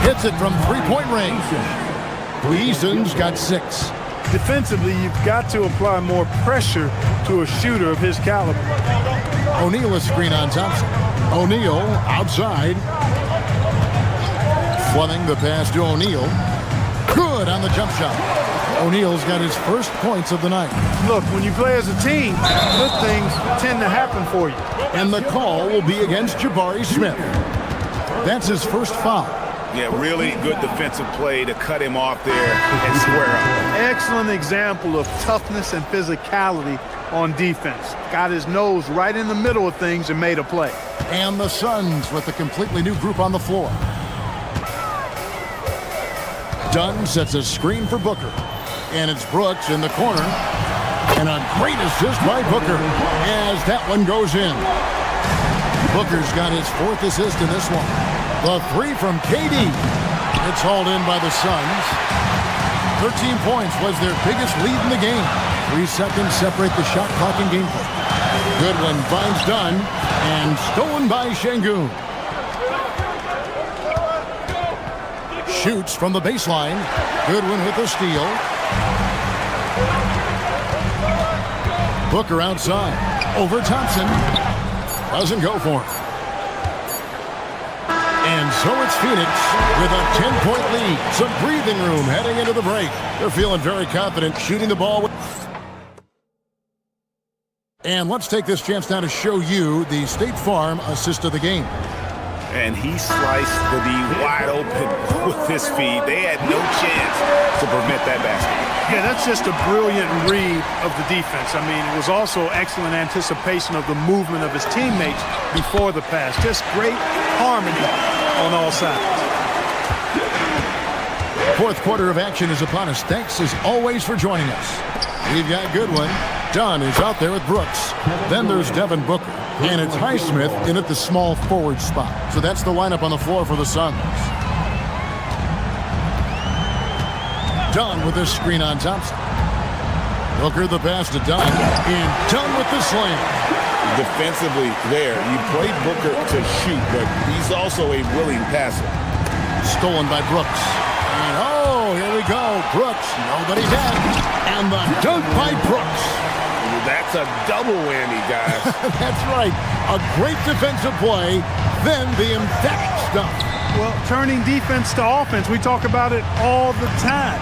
Hits it from three-point range. Eason's got 6. Defensively, you've got to apply more pressure to a shooter of his caliber. O'Neal a screen on Thompson. O'Neal outside. Fleming the pass to O'Neal. Good on the jump shot. O'Neal's got his first points of the night. Look, when you play as a team, good things tend to happen for you. And the call will be against Jabari Smith. That's his first foul. Yeah, really good defensive play to cut him off there and square up. Excellent example of toughness and physicality on defense. Got his nose right in the middle of things and made a play. And the Suns with a completely new group on the floor. Dunn sets a screen for Booker. And it's Brooks in the corner. And a great assist by Booker as that one goes in. Booker's got his 4th assist in this one. The three from KD. It's hauled in by the Suns. 13 points was their biggest lead in the game. 3 seconds separate the shot clock and game play. Goodwin finds Dunn and stolen by Sengun. Shoots from the baseline. Goodwin with the steal. Booker outside. Over Thompson. Doesn't go for him. And so it's Phoenix with a 10-point lead. Some breathing room heading into the break. They're feeling very confident shooting the ball. And let's take this chance now to show you the State Farm assist of the game. And he sliced the D wide open with his feed. They had no chance to prevent that basket. Yeah, that's just a brilliant read of the defense. I mean, it was also excellent anticipation of the movement of his teammates before the pass. Just great harmony on all sides. 4th quarter of action is upon us. Thanks as always for joining us. We've got Goodwin. Dunn is out there with Brooks. Then there's Devin Booker. And it's Highsmith in at the small forward spot. So that's the lineup on the floor for the Suns. Dunn with this screen on Thompson. Booker the pass to Dunn. And Dunn with the slam. Defensively there, you played Booker to shoot, but he's also a willing passer. Stolen by Brooks. And oh, here we go. Brooks, nobody dead. And the dunk by Brooks. That's a double whammy, guys. That's right. A great defensive play, then the emphatic stuff. Well, turning defense to offense, we talk about it all the time.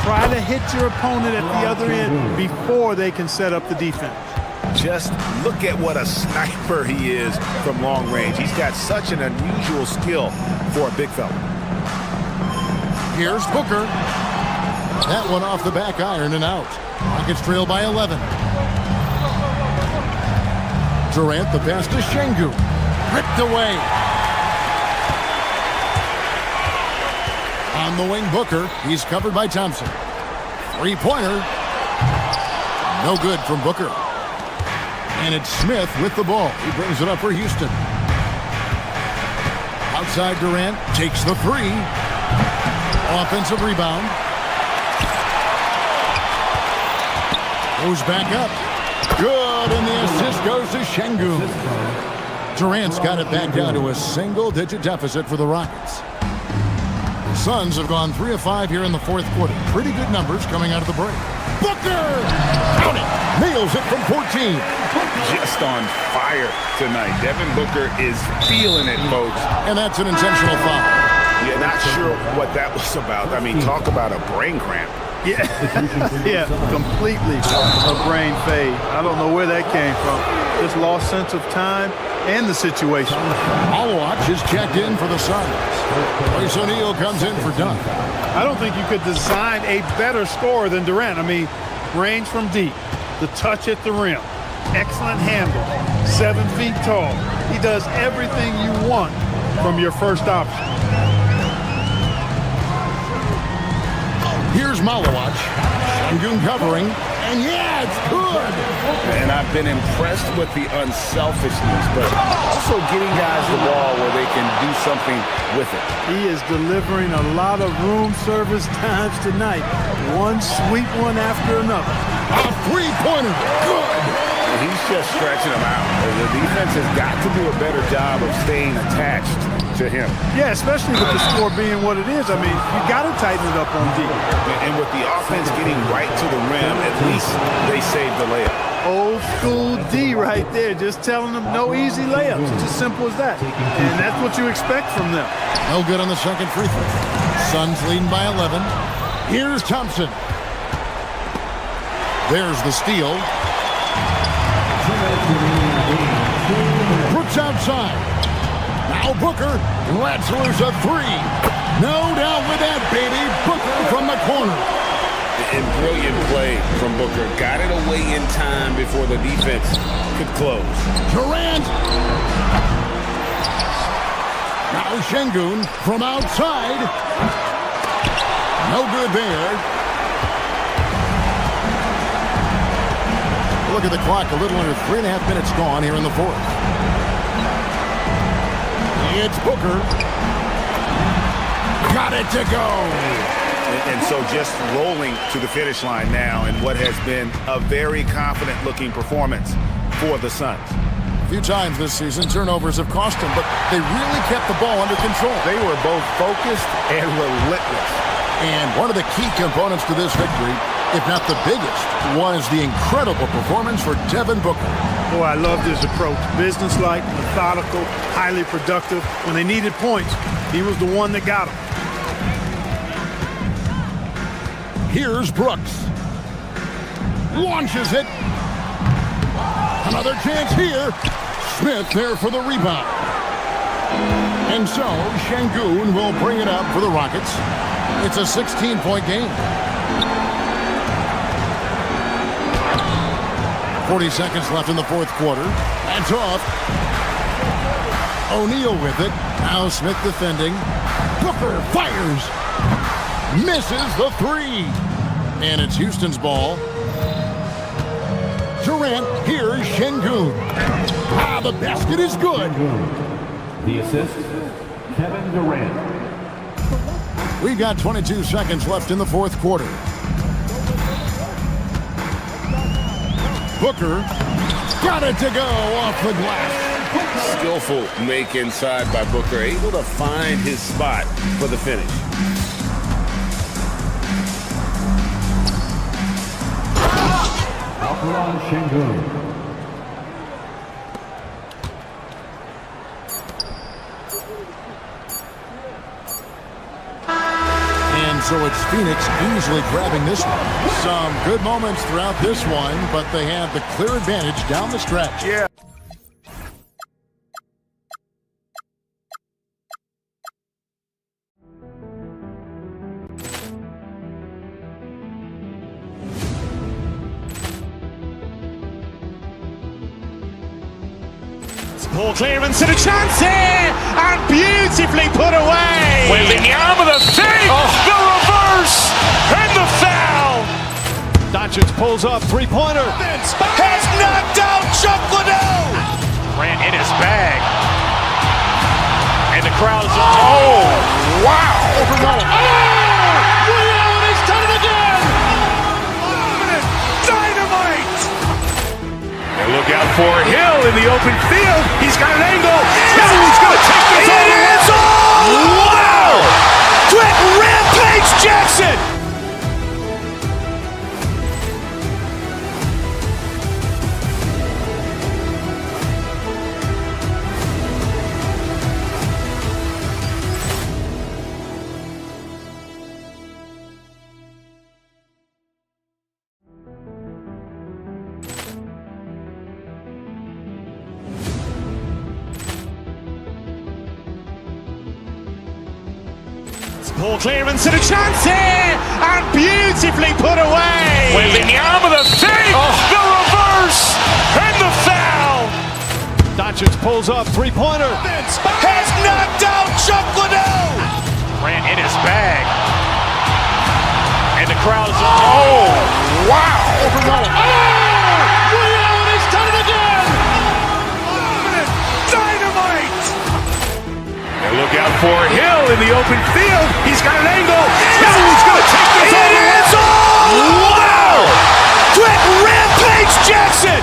Try to hit your opponent at the other end before they can set up the defense. Just look at what a sniper he is from long range. He's got such an unusual skill for a big fella. Here's Booker. That one off the back iron and out. Rockets trail by 11. Durant, the pass to Şengün. Ripped away. On the wing, Booker. He's covered by Thompson. Three-pointer. No good from Booker. And it's Smith with the ball. He brings it up for Houston. Outside Durant takes the three. Offensive rebound. Goes back up. Good, and the assist goes to Şengün. Durant's got it back down to a single-digit deficit for the Rockets. The Suns have gone 3 of 5 here in the fourth quarter. Pretty good numbers coming out of the break. Booker! Count it! Nails it from 14. Just on fire tonight. Devin Booker is feeling it, folks. And that's an intentional foul. Yeah, not sure what that was about. I mean, talk about a brain cramp. Yeah, yeah, completely a brain fade. I don't know where that came from. Just lost sense of time and the situation. Malawatch is checked in for the Suns. Royce O'Neal comes in for Dunn. I don't think you could design a better scorer than Durant. I mean, range from deep, the touch at the rim, excellent handle, 7 feet tall. He does everything you want from your first option. Here's Malawatch. Şengün covering. And yeah, it's good. And I've been impressed with the unselfishness, but also getting guys the ball where they can do something with it. He is delivering a lot of room service times tonight. One sweet one after another. A three-pointer. Good. And he's just stretching them out. The defense has got to do a better job of staying attached to him. Yeah, especially with the score being what it is. I mean, you got to tighten it up on D. And with the offense getting right to the rim, at least they saved the layup. Old school D right there, just telling them no easy layups. It's as simple as that. And that's what you expect from them. No good on the second free throw. Suns leading by 11. Here's Thompson. There's the steal. Brooks outside. Now Booker lets loose a three. No doubt with that, baby. Booker from the corner. And brilliant play from Booker. Got it away in time before the defense could close. Durant. Now Şengün from outside. No good there. Look at the clock. A little under 3.5 minutes gone here in the fourth. It's Booker. Got it to go. And so just rolling to the finish line now in what has been a very confident-looking performance for the Suns. A few times this season, turnovers have cost them, but they really kept the ball under control. They were both focused and relentless. And one of the key components to this victory, if not the biggest, was the incredible performance for Devin Booker. Boy, I loved his approach. Businesslike, methodical, highly productive. When they needed points, he was the one that got them. Here's Brooks. Launches it. Another chance here. Smith there for the rebound. And so Şengün will bring it up for the Rockets. It's a 16-point game. 40 seconds left in the fourth quarter. That's off. O'Neal with it. Now Smith defending. Booker fires. Misses the three. And it's Houston's ball. Durant, here's Şengün. Ah, the basket is good. The assist, Kevin Durant. We've got 22 seconds left in the fourth quarter. Booker got it to go off the glass. Skillful make inside by Booker, able to find his spot for the finish. Alperon Şengün. so it's Phoenix easily grabbing this one. Some good moments throughout this one, but they have the clear advantage down the stretch. Yeah. Ball clearance and a chance here, and beautifully put away. Wembanyama the fake, the reverse, and the foul. Doncic pulls up, three-pointer. Has knocked out Chuck Liddell. Grant in his bag. And the crowd is, oh, wow. He's done it again. Dynamite. And look out for Hill in the open field. He's got an angle. He's going to take this all the way. Wow! Quick Rampage Jackson. Ball clearance and a chance here, and beautifully put away. Wembanyama the fake, the reverse, and the foul. Doncic pulls up, three-pointer. Has knocked out Chuck Liddell. Grant in his bag. And the crowd is, oh, wow. He's done it again. Dynamite. And look out for Hill in the open field. He's got an angle. He's going to take this all the way. Wow! Quick Rampage Jackson.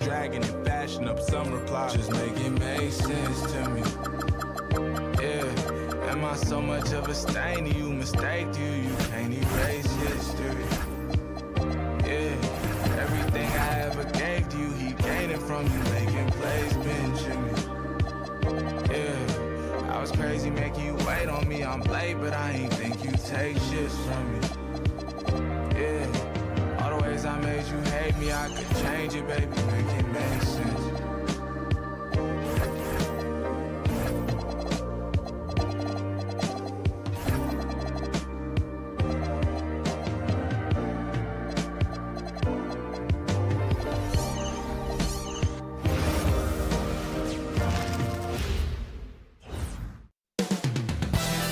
Dragging and fashion up some replies. Just make it make sense to me. Yeah, am I so much of a stain to you? Mistaked you, you can't erase history. Yeah, everything I ever gave to you, he gained it from you, making plays, benching me. Yeah, I was crazy making you wait on me. I'm late, but I ain't think you take shit from me. Yeah, all the ways I made you hate me, I could change it, baby, make it make sense.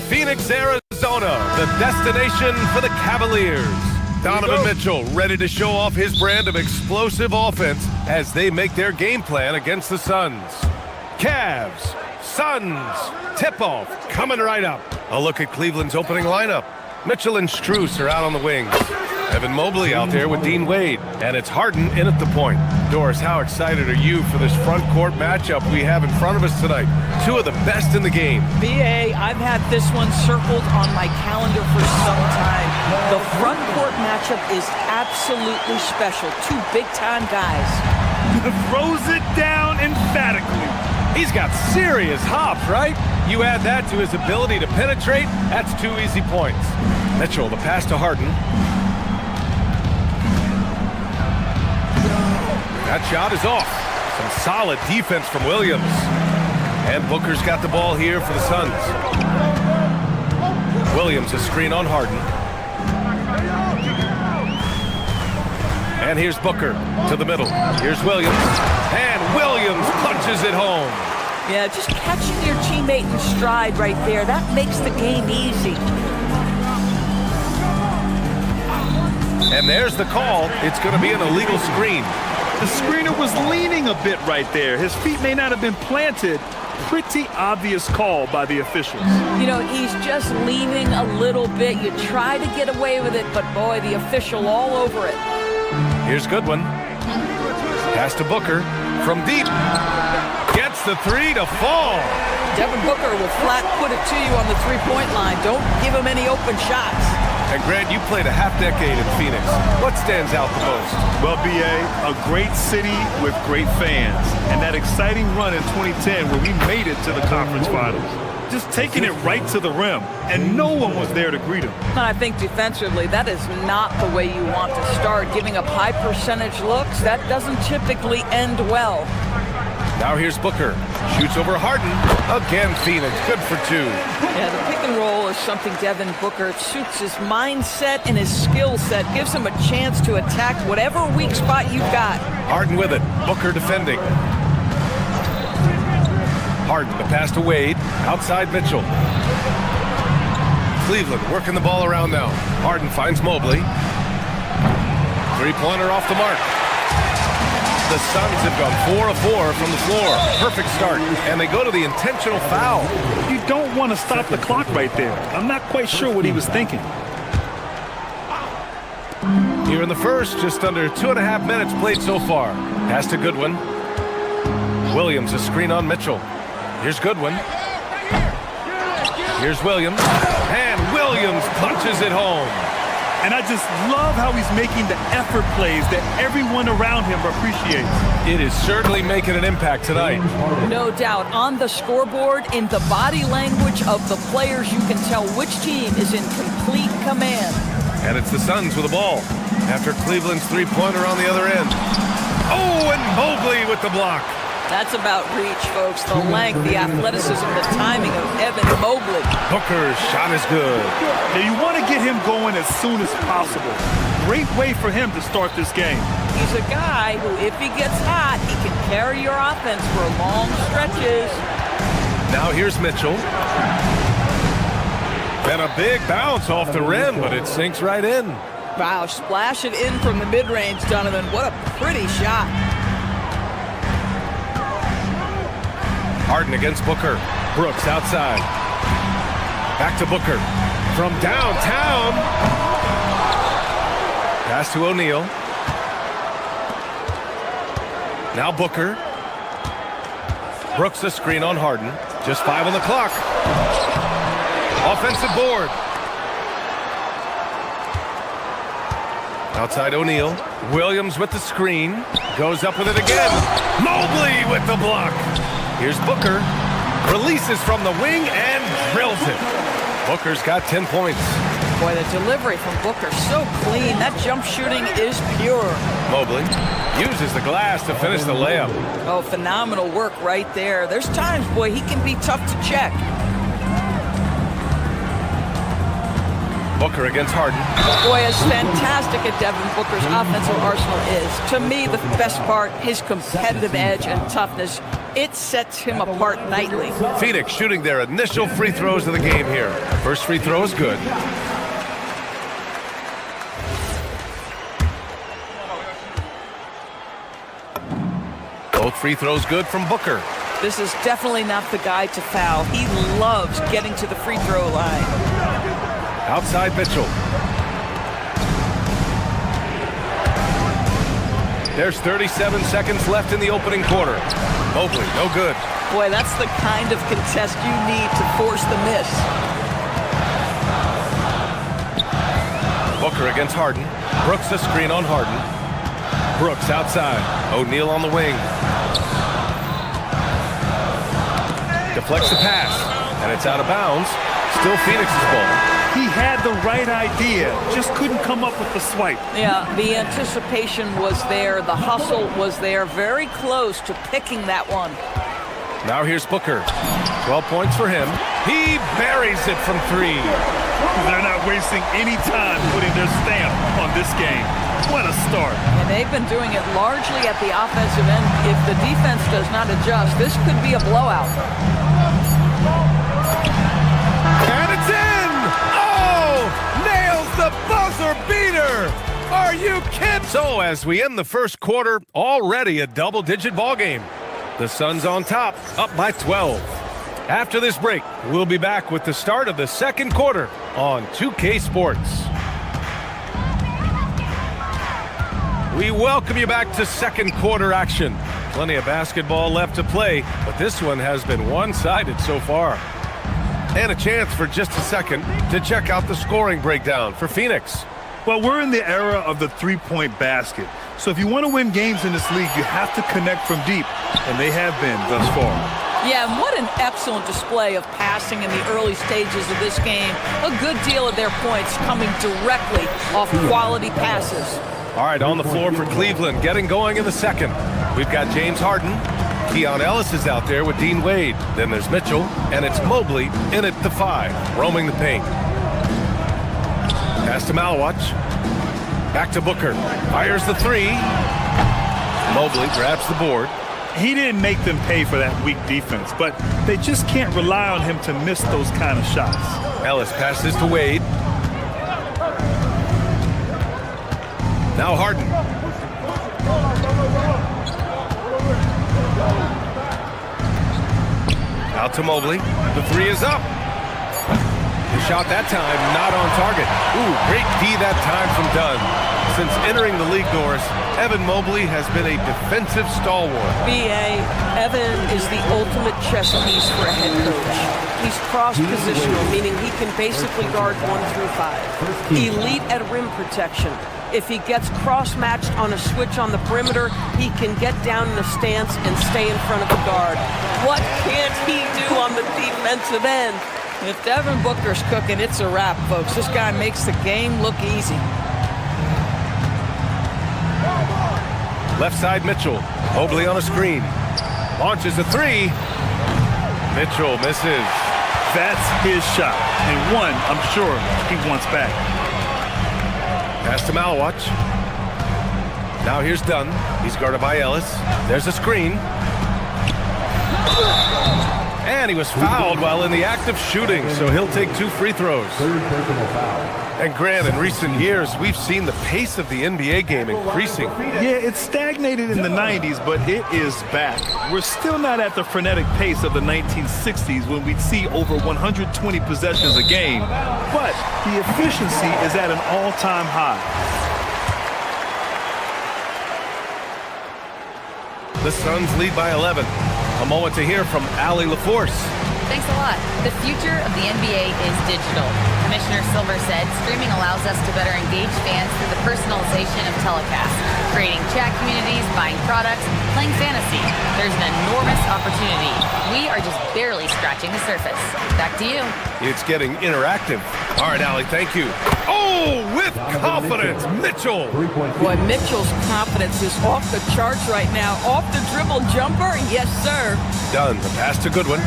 Phoenix, Arizona, the destination for the Cavaliers. Donovan Mitchell ready to show off his brand of explosive offense as they make their game plan against the Suns. Cavs, Suns, tip-off coming right up. A look at Cleveland's opening lineup. Mitchell and Strus are out on the wings. Evan Mobley out there with Dean Wade. And it's Harden in at the point. Doris, how excited are you for this front court matchup we have in front of us tonight? Two of the best in the game. BA, I've had this one circled on my calendar for some time. The front court matchup is absolutely special. Two big-time guys. Throws it down emphatically. He's got serious hops, right? You add that to his ability to penetrate, that's 2 easy points. Mitchell, the pass to Harden. That shot is off. Some solid defense from Williams. And Booker's got the ball here for the Suns. Williams a screen on Harden. And here's Booker to the middle. Here's Williams. And Williams punches it home. Yeah, just catching your teammate in stride right there. That makes the game easy. And there's the call. It's going to be an illegal screen. The screener was leaning a bit right there. His feet may not have been planted. Pretty obvious call by the officials. You know, he's just leaning a little bit. You try to get away with it, but boy, the official all over it. Here's Goodwin. Pass to Booker from deep. Gets the three to fall. Devin Booker will flat put it to you on the three-point line. Don't give him any open shots. And Grant, you played a half-decade in Phoenix. What stands out the most? Well, B.A., a great city with great fans. And that exciting run in 2010 where we made it to the conference finals. Just taking it right to the rim, and no one was there to greet him. I think defensively, that is not the way you want to start. Giving up high percentage looks, that doesn't typically end well. Now here's Booker. Shoots over Harden. Again, Phoenix. Good for 2. Yeah, the pick and roll is something Devin Booker suits his mindset and his skill set. Gives him a chance to attack whatever weak spot you've got. Harden with it. Booker defending. Harden, the pass to Wade. Outside Mitchell. Cleveland working the ball around now. Harden finds Mobley. Three-pointer off the mark. The Suns have gone 4 of 4 from the floor. Perfect start. And they go to the intentional foul. You don't want to stop the clock right there. I'm not quite sure what he was thinking. Here in the first, just under 2.5 minutes played so far. Pass to Goodwin. Williams, a screen on Mitchell. Here's Goodwin. Here's Williams. And Williams punches it home. And I just love how he's making the effort plays that everyone around him appreciates. It is certainly making an impact tonight. No doubt. On the scoreboard, in the body language of the players, you can tell which team is in complete command. And it's the Suns with the ball after Cleveland's three-pointer on the other end. Oh, and Mobley with the block. That's about reach, folks. The length, the athleticism, the timing of Evan Mobley. Booker's shot is good. Now you want to get him going as soon as possible. Great way for him to start this game. He's a guy who, if he gets hot, he can carry your offense for long stretches. Now here's Mitchell. And a big bounce off the rim, but it sinks right in. Wow, splash it in from the mid-range, Donovan. What a pretty shot. Harden against Booker. Brooks outside. Back to Booker. From downtown. Pass to O'Neal. Now Booker. Brooks the screen on Harden. Just 5 on the clock. Offensive board. Outside O'Neal. Williams with the screen. Goes up with it again. Mobley with the block. Here's Booker. Releases from the wing and drills it. Booker's got 10 points. Boy, the delivery from Booker, so clean. That jump shooting is pure. Mobley uses the glass to finish the layup. Oh, phenomenal work right there. There's times, boy, he can be tough to check. Booker against Harden. Boy, as fantastic as Devin Booker's offensive arsenal is, to me, the best part, his competitive edge and toughness, it sets him apart nightly. Phoenix shooting their initial free throws of the game here. First free throw is good. Both free throws good from Booker. This is definitely not the guy to foul. He loves getting to the free throw line. Outside Mitchell. There's 37 seconds left in the opening quarter. Mobley, no good. Boy, that's the kind of contest you need to force the miss. Booker against Harden. Brooks the screen on Harden. Brooks outside. O'Neal on the wing. Deflects the pass, and it's out of bounds. Still Phoenix's ball. He had the right idea, just couldn't come up with the swipe. Yeah, the anticipation was there, the hustle was there, very close to picking that one. Now here's Booker. 12 points for him. He buries it from 3. They're not wasting any time putting their stamp on this game. What a start. And they've been doing it largely at the offensive end. If the defense does not adjust, this could be a blowout. And it's in! Oh! Nails the buzzer beater! Are you kidding? So as we end the first quarter, already a double-digit ball game. The Suns on top, up by 12. After this break, we'll be back with the start of the second quarter on 2K Sports. We welcome you back to second quarter action. Plenty of basketball left to play, but this one has been one-sided so far. And a chance for just a second to check out the scoring breakdown for Phoenix. Well, we're in the era of the three-point basket. So if you want to win games in this league, you have to connect from deep, and they have been thus far. Yeah, and what an excellent display of passing in the early stages of this game. A good deal of their points coming directly off quality passes. All right, on the floor for Cleveland, getting going in the second. We've got James Harden. Keon Ellis is out there with Dean Wade. Then there's Mitchell, and it's Mobley in at the 5, roaming the paint. Pass to Malwatch. Back to Booker. Fires the 3. Mobley grabs the board. He didn't make them pay for that weak defense, but they just can't rely on him to miss those kind of shots. Ellis passes to Wade. Now Harden. Out to Mobley. The 3 is up. The shot that time not on target. Ooh, great D that time from Dunn. Since entering the league, Norris, Evan Mobley has been a defensive stalwart. B.A., Evan is the ultimate chess piece for a head coach. He's cross-positional, meaning he can basically guard 1 through 5. Elite at rim protection. If he gets cross-matched on a switch on the perimeter, he can get down in a stance and stay in front of the guard. What can't he do on the defensive end? If Devin Booker's cooking, it's a wrap, folks. This guy makes the game look easy. Left side, Mitchell. Mobley on a screen. Launches a 3. Mitchell misses. That's his shot, and one I'm sure he wants back. Pass to Malwatch. Now here's Dunn. He's guarded by Ellis. There's a screen. And he was fouled while in the act of shooting, so he'll take 2 free throws. And Grant, in recent years, we've seen the pace of the NBA game increasing. Yeah, it stagnated in the 90s, but it is back. We're still not at the frenetic pace of the 1960s when we'd see over 120 possessions a game, but the efficiency is at an all-time high. The Suns lead by 11. A moment to hear from Allie LaForce. Thanks a lot. The future of the NBA is digital. Commissioner Silver said streaming allows us to better engage fans through the personalization of telecasts, creating chat communities, buying products, playing fantasy. There's an enormous opportunity. We are just barely scratching the surface. Back to you. It's getting interactive. All right, Allie, thank you. Oh, with confidence, Mitchell. Boy, Mitchell's confidence is off the charts right now. Off the dribble jumper, yes, sir. Done. The pass to Goodwin.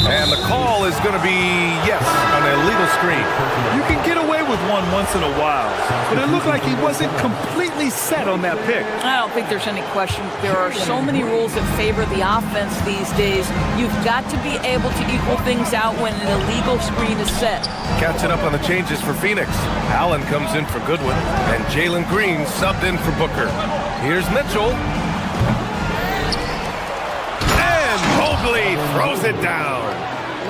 And the call is going to be, yes, an illegal screen. You can get away with one once in a while, but it looked like he wasn't completely set on that pick. I don't think there's any question. There are so many rules that favor the offense these days. You've got to be able to equal things out when an illegal screen is set. Catching up on the changes for Phoenix. Allen comes in for Goodwin, and Jalen Green subbed in for Booker. Here's Mitchell. And Mobley throws it down.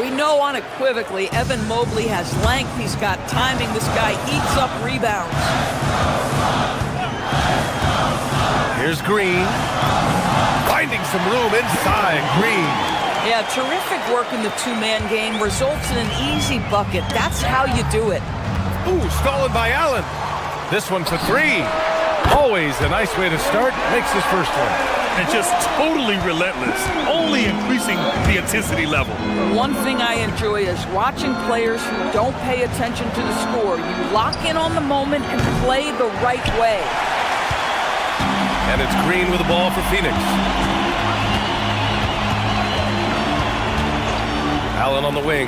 We know unequivocally Evan Mobley has length. He's got timing. This guy eats up rebounds. Here's Green. Finding some room inside. Green. Yeah, terrific work in the two-man game results in an easy bucket. That's how you do it. Ooh, stolen by Allen. This one for 3. Always a nice way to start. Makes his first one. And just totally relentless, only increasing the intensity level. One thing I enjoy is watching players who don't pay attention to the score. You lock in on the moment and play the right way. And it's Green with the ball for Phoenix. Allen on the wing.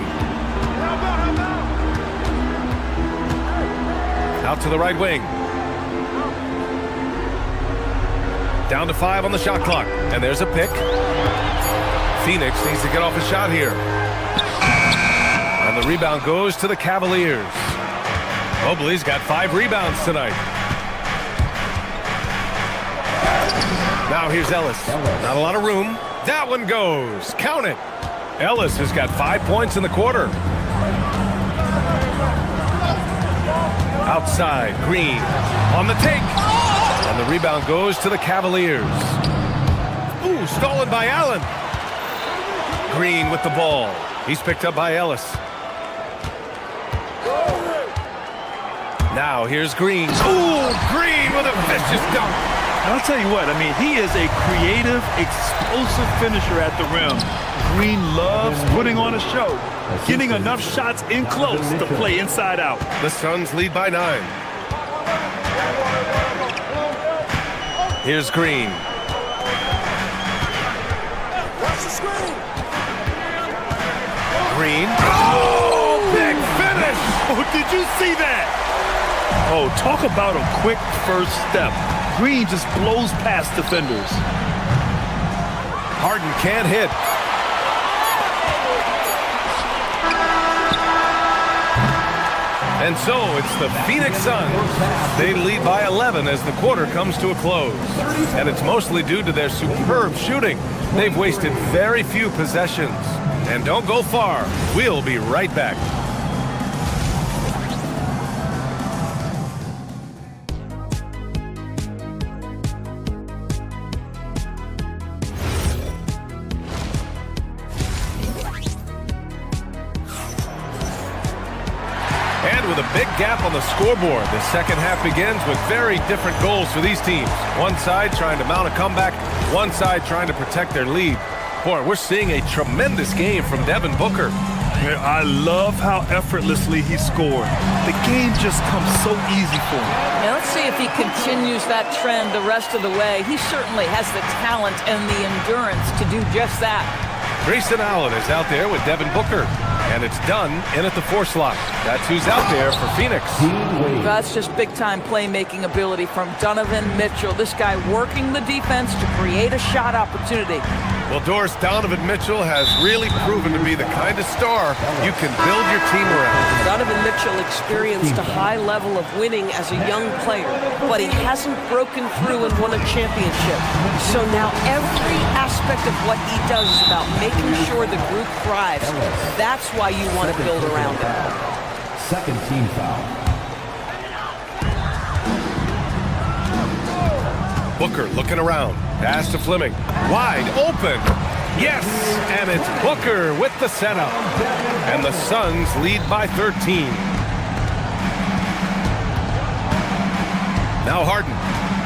Out to the right wing. Down to 5 on the shot clock. And there's a pick. Phoenix needs to get off a shot here. And the rebound goes to the Cavaliers. Mobley's got 5 rebounds tonight. Now here's Ellis. Not a lot of room. That one goes. Count it. Ellis has got 5 points in the quarter. Outside, Green on the take. And the rebound goes to the Cavaliers. Ooh, stolen by Allen. Green with the ball. He's picked up by Ellis. Now here's Green. Ooh, Green with a vicious dunk. And I'll tell you what, I mean, he is a creative, explosive finisher at the rim. Green loves putting on a show, getting enough shots in close to play inside out. The Suns lead by 9. Here's Green. Green. Oh, big finish! Oh, did you see that? Oh, talk about a quick first step. Green just blows past defenders. Harden can't hit. And so it's the Phoenix Suns. They lead by 11 as the quarter comes to a close. And it's mostly due to their superb shooting. They've wasted very few possessions. And don't go far. We'll be right back. With a big gap on the scoreboard, the second half begins with very different goals for these teams. One side trying to mount a comeback, one side trying to protect their lead. Boy, we're seeing a tremendous game from Devin Booker. Yeah, I love how effortlessly he scored. The game just comes so easy for him. Now let's see if he continues that trend the rest of the way. He certainly has the talent and the endurance to do just that. Grayson Allen is out there with Devin Booker. And it's done in at the 4 slot. That's who's out there for Phoenix. That's just big-time playmaking ability from Donovan Mitchell. This guy working the defense to create a shot opportunity. Well, Doris, Donovan Mitchell has really proven to be the kind of star you can build your team around. Donovan Mitchell experienced a high level of winning as a young player, but he hasn't broken through and won a championship. So now every aspect of what he does is about making sure the group thrives. That's why you want to build around him. Second team foul. Booker looking around. Pass to Fleming. Wide open. Yes, and it's Booker with the setup. And the Suns lead by 13. Now Harden.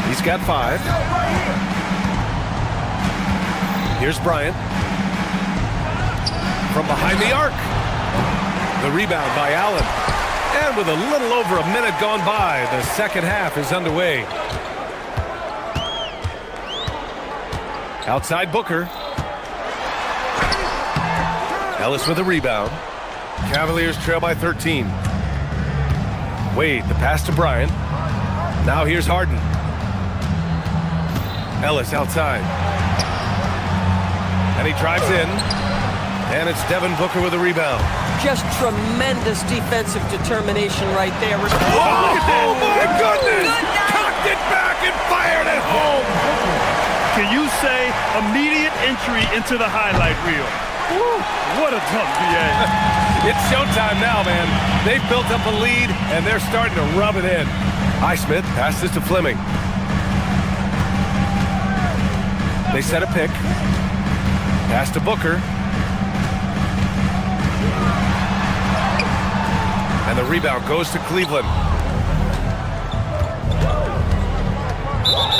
He's got 5. Here's Bryant. From behind the arc. The rebound by Allen. And with a little over a minute gone by, the second half is underway. Outside Booker. Ellis with a rebound. Cavaliers trail by 13. Wade, the pass to Bryant. Now here's Harden. Ellis outside. And he drives in. And it's Devin Booker with a rebound. Just tremendous defensive determination right there. Oh, my goodness! Cocked it back and fired it home! Can you say immediate entry into the highlight reel? Woo, what a dunk, BA. It's showtime now, man. They've built up a lead, and they're starting to rub it in. Highsmith passes to Fleming. They set a pick. Pass to Booker. And the rebound goes to Cleveland.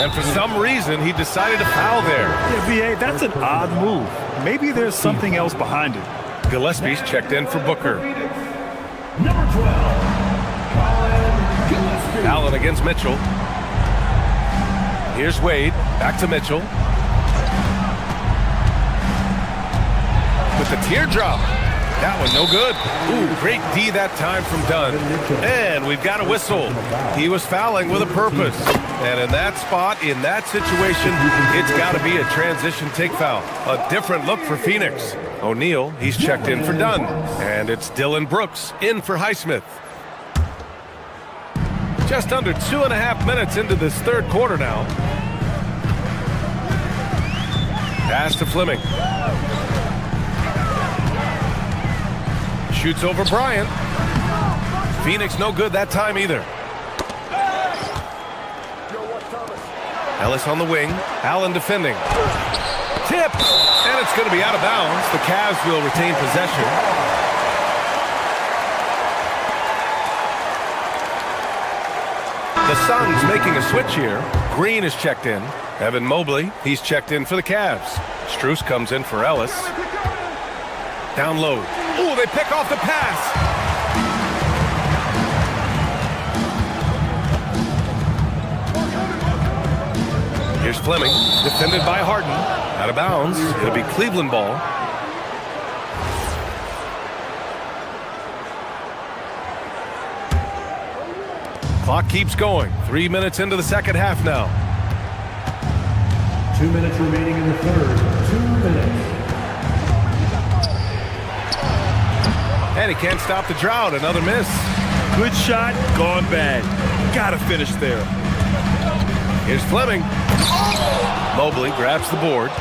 And for some reason, he decided to foul there. Yeah, BA, that's an odd move. Maybe there's something else behind it. Gillespie's checked in for Booker. Number 12, Gillespie. Allen against Mitchell. Here's Wade. Back to Mitchell. With the teardrop. That one no good. Ooh, great D that time from Dunn. And we've got a whistle. He was fouling with a purpose. And in that spot, in that situation, it's got to be a transition take foul. A different look for Phoenix. O'Neal, he's checked in for Dunn. And it's Dylan Brooks in for Highsmith. Just under 2.5 minutes into this third quarter now. Pass to Fleming. Shoots over Bryant. Phoenix no good that time either. Ellis on the wing. Allen defending. Tip, and it's going to be out of bounds. The Cavs will retain possession. The Suns making a switch here. Green is checked in. Evan Mobley, he's checked in for the Cavs. Strus comes in for Ellis. Down low. Ooh, they pick off the pass. Here's Fleming, defended by Harden. Out of bounds. It'll be Cleveland ball. Clock keeps going. 3 minutes into the second half now. 2 minutes remaining in the third. 2 minutes. And he can't stop the drought. Another miss. Good shot, gone bad. Gotta finish there. Here's Fleming. Mobley grabs the board.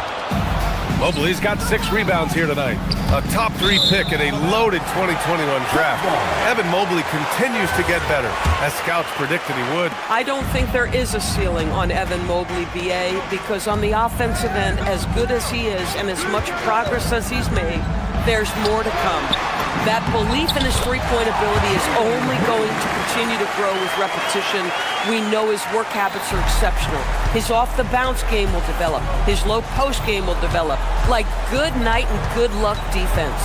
Mobley's got 6 rebounds here tonight. A top 3 pick in a loaded 2021 draft. Evan Mobley continues to get better, as scouts predicted he would. I don't think there is a ceiling on Evan Mobley, BA, because on the offensive end, as good as he is and as much progress as he's made, there's more to come. That belief in his three-point ability is only going to continue to grow with repetition. We know his work habits are exceptional. His off-the-bounce game will develop. His low-post game will develop. Like good night and good luck defense.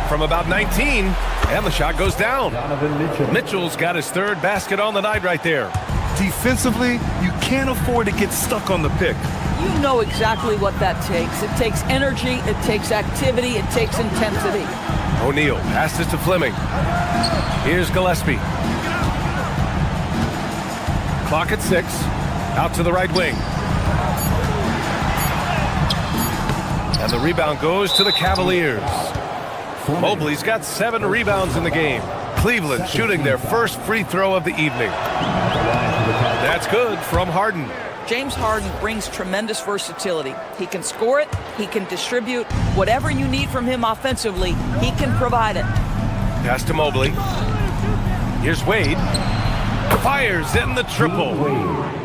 From about 19, and the shot goes down. Mitchell's got his 3rd basket on the night right there. Defensively, you can't afford to get stuck on the pick. You know exactly what that takes. It takes energy, it takes activity, it takes intensity. O'Neal passes to Fleming. Here's Gillespie. Clock at 6. Out to the right wing. And the rebound goes to the Cavaliers. Mobley's got 7 rebounds in the game. Cleveland shooting their first free throw of the evening. That's good from Harden. James Harden brings tremendous versatility. He can score it, he can distribute. Whatever you need from him offensively, he can provide it. Pass to Mobley. Here's Wade. Fires in the triple.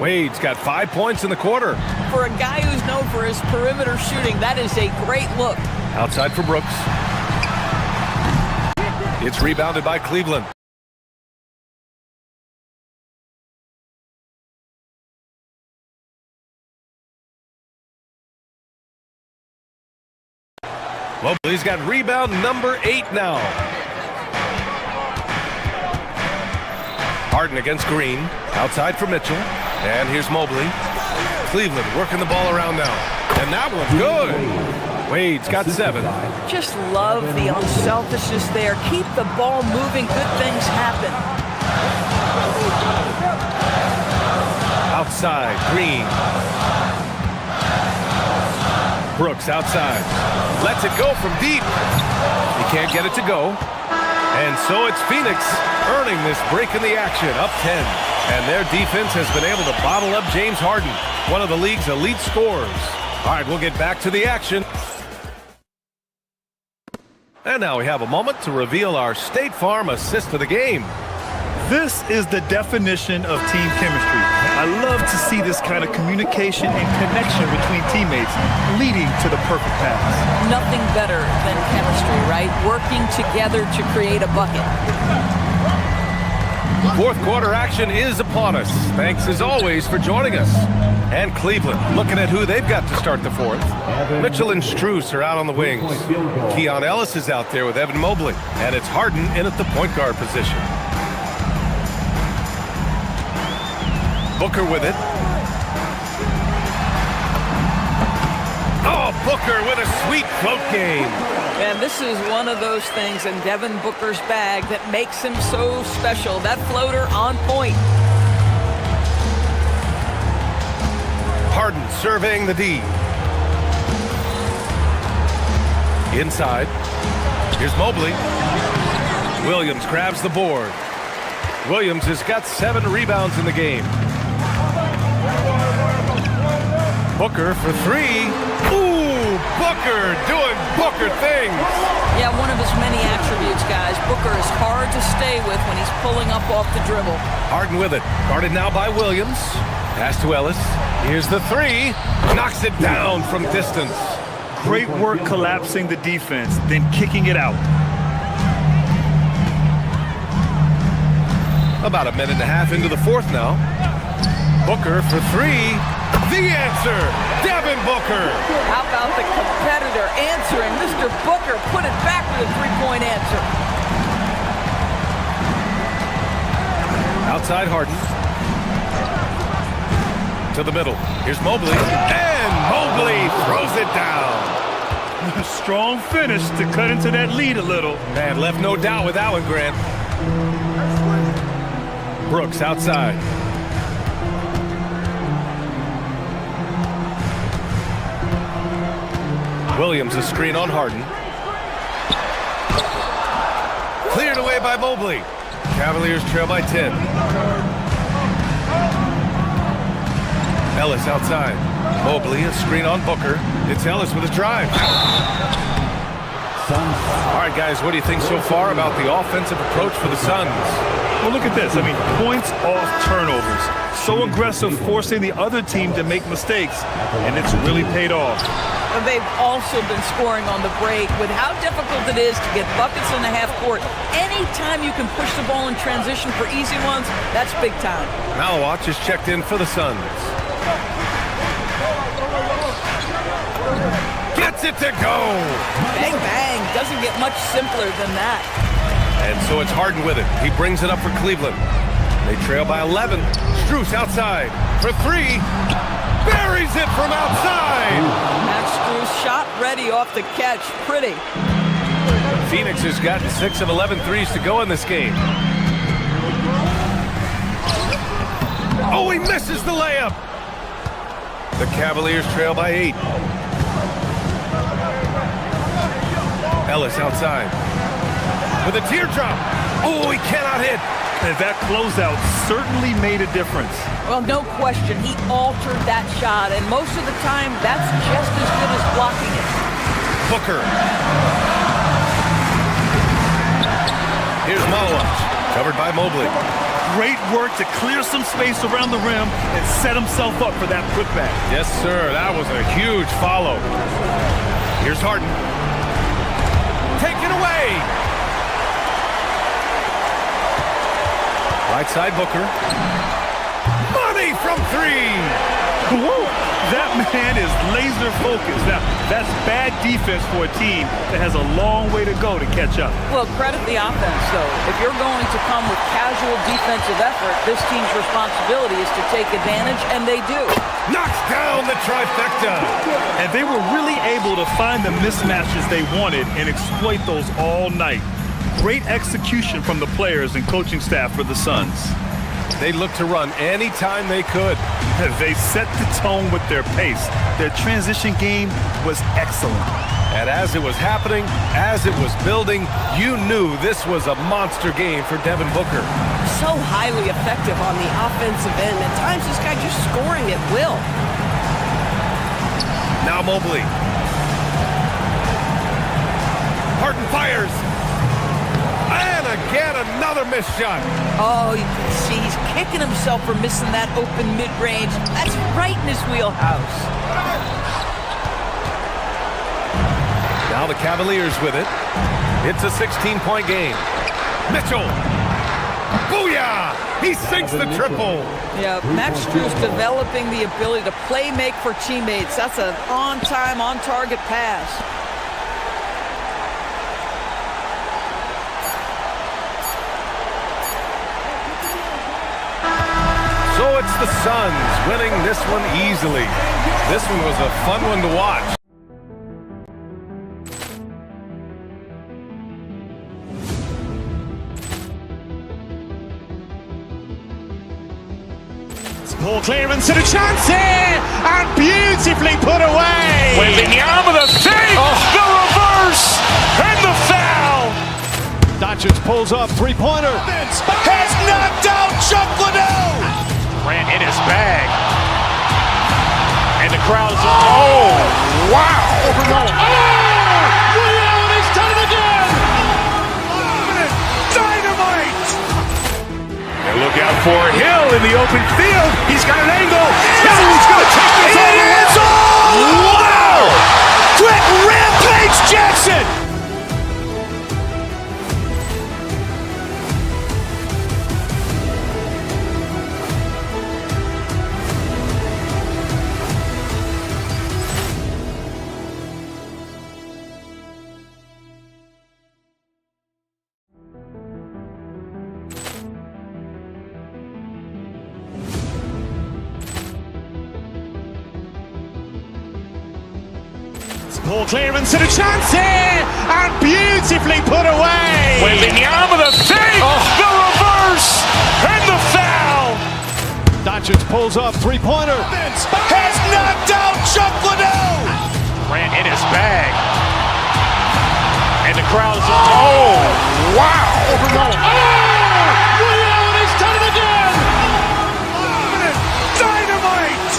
Wade's got 5 points in the quarter. For a guy who's known for his perimeter shooting, that is a great look. Outside for Brooks. It's rebounded by Cleveland. Mobley's got rebound number 8 now. Harden against Green. Outside for Mitchell. And here's Mobley. Cleveland working the ball around now. And that one's good. Wade's got 7. Just love the unselfishness there. Keep the ball moving. Good things happen. Outside, Green. Brooks outside. Lets it go from deep. He can't get it to go. And so it's Phoenix earning this break in the action, up 10. And their defense has been able to bottle up James Harden, one of the league's elite scorers. All right, we'll get back to the action. And now we have a moment to reveal our State Farm assist of the game. This is the definition of team chemistry. I love to see this kind of communication and connection between teammates leading to the perfect pass. Nothing better than chemistry, right? Working together to create a bucket. Fourth quarter action is upon us. Thanks as always for joining us. And Cleveland looking at who they've got to start the fourth. Mitchell and Strus are out on the wings. Keon Ellis is out there with Evan Mobley. And it's Harden in at the point guard position. Booker with it. Oh, Booker with a sweet float game. And this is one of those things in Devin Booker's bag that makes him so special. That floater on point. Harden surveying the D. Inside. Here's Mobley. Williams grabs the board. Williams has got 7 rebounds in the game. Booker for 3. Ooh, Booker doing Booker things. Yeah, one of his many attributes, guys. Booker is hard to stay with when he's pulling up off the dribble. Harden with it. Guarded now by Williams. Pass to Ellis. Here's the three. Knocks it down from distance. Great work collapsing the defense, then kicking it out. About a minute and a half into the fourth now. Booker for three. The answer, Devin Booker. How about the competitor answering? Mr. Booker put it back with a three-point answer. Outside Harden. To the middle. Here's Mobley. And Mobley throws it down. Strong finish to cut into that lead a little. Man, left no doubt with that one, Grant. Brooks outside. Williams a screen on Harden. Cleared away by Mobley. Cavaliers trail by 10. Ellis outside. Mobley a screen on Booker. It's Ellis with a drive. All right, guys, what do you think so far about the offensive approach for the Suns? Well, look at this. I mean, points off turnovers. So aggressive, forcing the other team to make mistakes, and it's really paid off. And they've also been scoring on the break. With how difficult it is to get buckets in the half court, anytime you can push the ball in transition for easy ones, that's big time. Malawach is checked in for the Suns. Gets it to go. Bang, bang. Doesn't get much simpler than that. And so it's Harden with it. He brings it up for Cleveland. They trail by 11. Strus outside for three. Buries it from outside. Max Strus shot ready off the catch. Pretty. Phoenix has gotten 6 of 11 threes to go in this game. Oh, he misses the layup. The Cavaliers trail by 8. Ellis outside with a teardrop. Oh, he cannot hit. And that closeout certainly made a difference. Well, no question. He altered that shot, and most of the time, that's just as good as blocking it. Booker. Here's Malawach, covered by Mobley. Great work to clear some space around the rim and set himself up for that putback. Yes, sir. That was a huge follow. Here's Harden. Taken away. Right side Booker. Money from three. Whoa, that man is laser focused. Now, that's bad defense for a team that has a long way to go to catch up. Well, credit the offense, though. If you're going to come with casual defensive effort, this team's responsibility is to take advantage, and they do. Knocks down the trifecta. And they were really able to find the mismatches they wanted and exploit those all night. Great execution from the players and coaching staff for the Suns. They looked to run anytime they could. They set the tone with their pace. Their transition game was excellent. And as it was happening, as it was building, you knew this was a monster game for Devin Booker. So highly effective on the offensive end. At times, this guy just scoring at will. Now Mobley. Harden fires. And again, another missed shot. Oh, you can see he's kicking himself for missing that open mid-range. That's right in his wheelhouse. Now the Cavaliers with it. It's a 16-point game. Mitchell. Booyah! He sinks the triple. Yeah, Max Strus developing the ability to play make for teammates. That's an on-time, on-target pass. So it's the Suns winning this one easily. This one was a fun one to watch. Ball clearance and a chance here, and beautifully put away. Wembanyama the fake, the reverse, and the foul. Doncic pulls up, three-pointer. Has knocked out Chuck Liddell. Ran in his bag. And the crowd is, oh, wow. Reality's done it again. Dynamite. They're looking look out for Hill in the open field. He's got an angle. Hill's going to take this all the way. Wow! Quick rampage Jackson! Ball clearance and a chance here, and beautifully put away. Wembanyama the fake, the reverse, and the foul. Doncic pulls up, three-pointer. Has knocked out Chuck Liddell. Grant in his bag. And the crowd is, oh, wow. Ray Allen has done it again. Dynamite.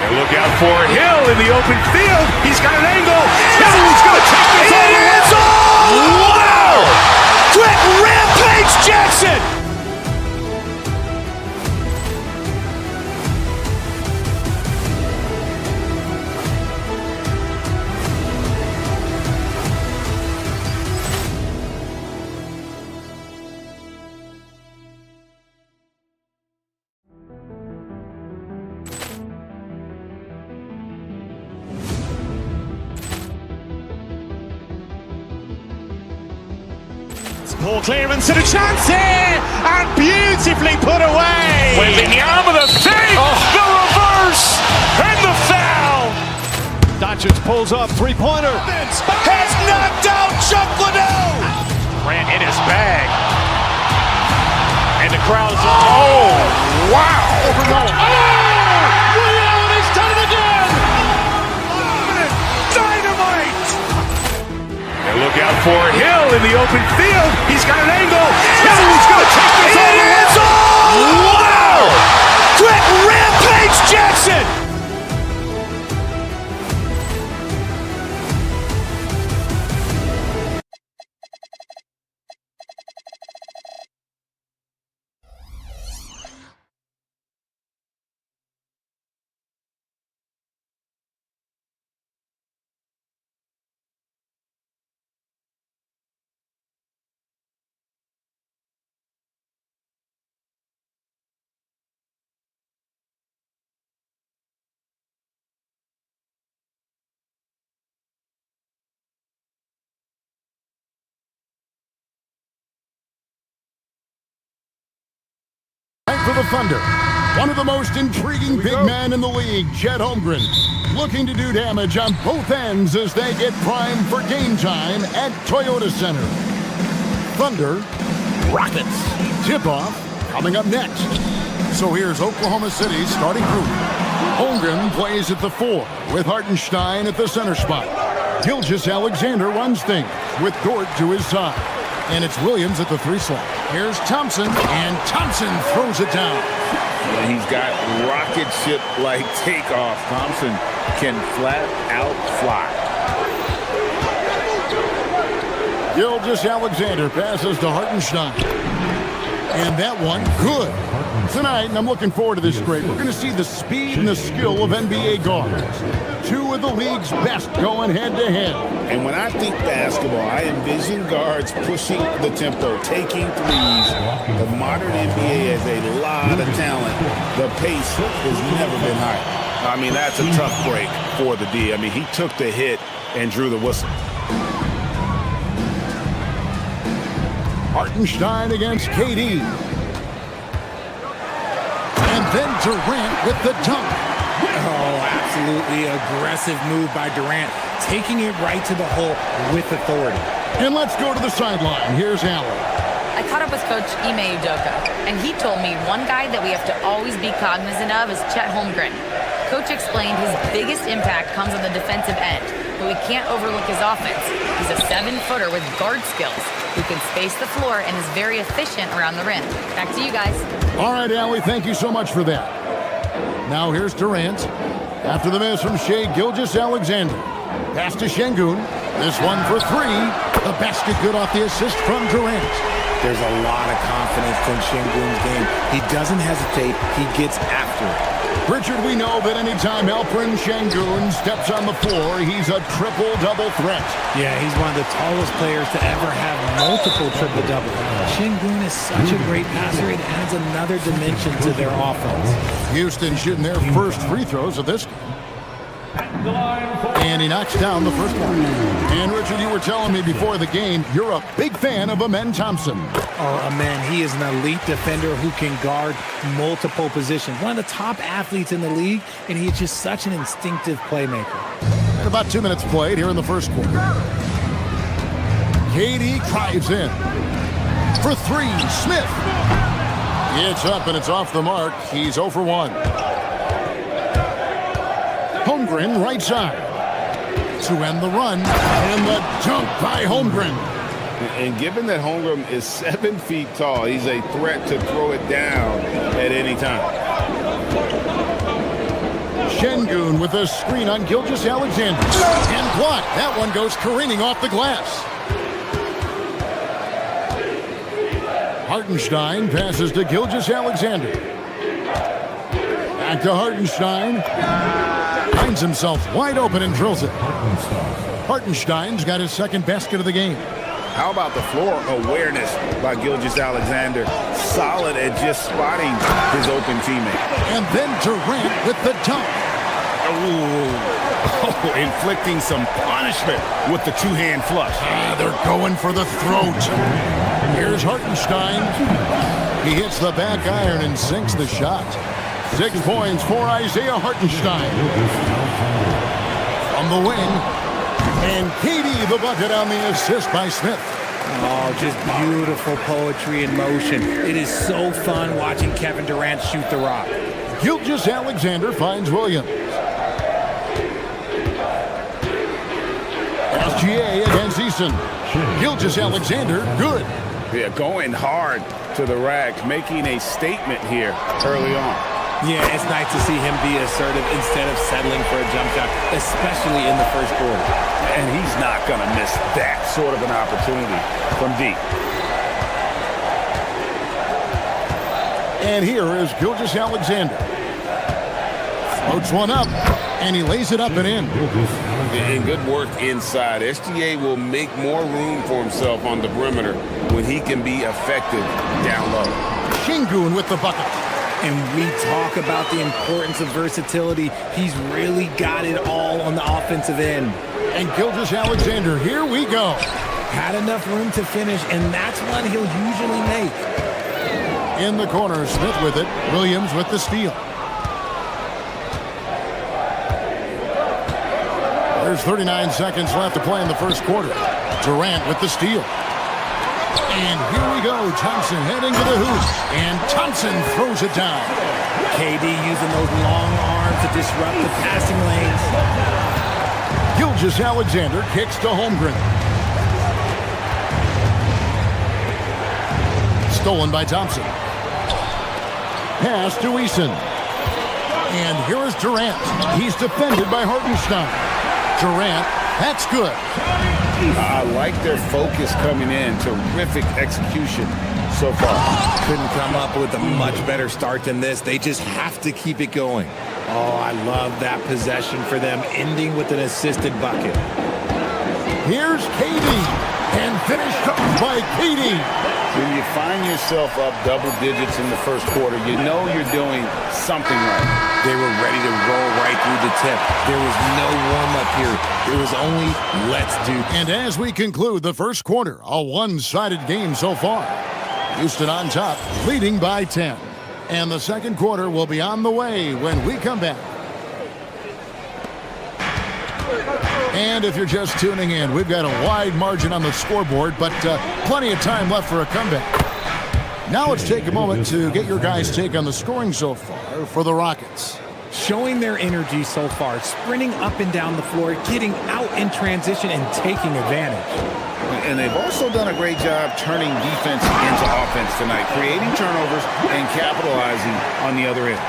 And look out for Hill in the open field. He's got an angle. Hill's going to take this all the way. Wow. Quick rampage Jackson. Ball clearance and a chance here, and beautifully put away. Wembanyama the fake, the reverse, and the foul. Doncic pulls up, three-pointer. Has knocked out Chuck Liddell. Grant in his bag. And the crowd is, oh, wow. Ray Allen has done it again. Dynamite. And look out for Hill in the open field. He's got an angle. Hill's going to take this all the way. Wow. Quick rampage Jackson. For the Thunder, one of the most intriguing big men in the league, Chet Holmgren, looking to do damage on both ends as they get primed for game time at Toyota Center. Thunder, Rockets, tip-off coming up next. So here's Oklahoma City's starting group. Holmgren plays at the 4 with Hartenstein at the center spot. Gilgeous-Alexander runs things with Dort to his side. And it's Williams at the 3 slot. Here's Thompson, and Thompson throws it down. And he's got rocket ship-like takeoff. Thompson can flat out fly. Gilgeous-Alexander passes to Hartenstein. And that one, good. Tonight, and I'm looking forward to this great, we're going to see the speed and the skill of NBA guards. 2 of the league's best going head-to-head. And when I think basketball, I envision guards pushing the tempo, taking threes. The modern NBA has a lot of talent. The pace has never been higher. I mean, that's a tough break for the D. I mean, he took the hit and drew the whistle. Hartenstein against KD. And then Durant with the dunk. Oh, absolutely aggressive move by Durant, taking it right to the hole with authority. And let's go to the sideline. Here's Allen. I caught up with Coach Ime Udoka, and he told me one guy that we have to always be cognizant of is Chet Holmgren. Coach explained his biggest impact comes on the defensive end, but we can't overlook his offense. He's a 7-footer with guard skills who can space the floor and is very efficient around the rim. Back to you guys. All right, Allie, thank you so much for that. Now here's Durant. After the miss from Shai Gilgeous-Alexander. Pass to Şengün. This one for 3. The basket good off the assist from Durant. There's a lot of confidence in Şengün's game. He doesn't hesitate. He gets after it. Richard, we know that anytime Alperen Şengün steps on the floor, he's a triple-double threat. Yeah, he's one of the tallest players to ever have multiple triple-double. Şengün is such a great passer. It adds another dimension to their offense. Houston shooting their first free throws of this game. And he knocks down the first one. And Richard, you were telling me before the game, you're a big fan of Amen Thompson. Oh, Amen, he is an elite defender who can guard multiple positions. One of the top athletes in the league, and he's just such an instinctive playmaker. And about 2 minutes played here in the first quarter. KD drives in. For three, Smith. It's up and it's off the mark. He's 0 for 1. Holmgren right side to end the run, and the dunk by Holmgren. And given that Holmgren is 7 feet tall, he's a threat to throw it down at any time. Şengün with a screen on Gilgeous-Alexander. And blocked. That one goes careening off the glass. Hartenstein passes to Gilgeous-Alexander. Back to Hartenstein. Finds himself wide open and drills it. Hartenstein's got his second basket of the game. How about the floor awareness by Gilgeous-Alexander? Solid at just spotting his open teammate. And then Durant with the dunk. Oh, inflicting some punishment with the two-hand flush. They're going for the throat. Here's Hartenstein. He hits the back iron and sinks the shot. 6 points for Isaiah Hartenstein. From the wing. And KD the bucket on the assist by Smith. Oh, just beautiful poetry in motion. It is so fun watching Kevin Durant shoot the rock. Gilgeous-Alexander finds Williams. SGA against Eason. Gilgeous-Alexander, good. Yeah, going hard to the rack, making a statement here early on. Yeah, it's nice to see him be assertive instead of settling for a jump shot, especially in the first quarter. And he's not going to miss that sort of an opportunity from deep. And here is Gilgeous-Alexander. Floats one up, and he lays it up and in. And good work inside. SGA will make more room for himself on the perimeter when he can be effective down low. Şengün with the bucket. And we talk about the importance of versatility. He's really got it all on the offensive end. And Gilgeous-Alexander, here we go. Had enough room to finish, and that's one he'll usually make. In the corner, Smith with it. Williams with the steal. There's 39 seconds left to play in the first quarter. Durant with the steal. And here we go. Thompson heading to the hoop. And Thompson throws it down. KD using those long arms to disrupt the passing lanes. Gilgeous-Alexander kicks to Holmgren. Stolen by Thompson. Pass to Eason. And here is Durant. He's defended by Hartenstein. Durant, that's good. I like their focus coming in. Terrific execution so far. Couldn't come up with a much better start than this. They just have to keep it going. Oh, I love that possession for them, ending with an assisted bucket. Here's KD, and finished up by KD. When you find yourself up double digits in the first quarter, you know you're doing something right. They were ready to roll right through the tip. There was no warm-up here. It was only, let's do. And as we conclude the first quarter, a one-sided game so far. Houston on top, leading by 10. And the second quarter will be on the way when we come back. And if you're just tuning in, we've got a wide margin on the scoreboard, but plenty of time left for a comeback. Now let's take a moment to get your guys' take on the scoring so far for the Rockets. Showing their energy so far, sprinting up and down the floor, getting out in transition and taking advantage. And they've also done a great job turning defense into offense tonight, creating turnovers and capitalizing on the other end.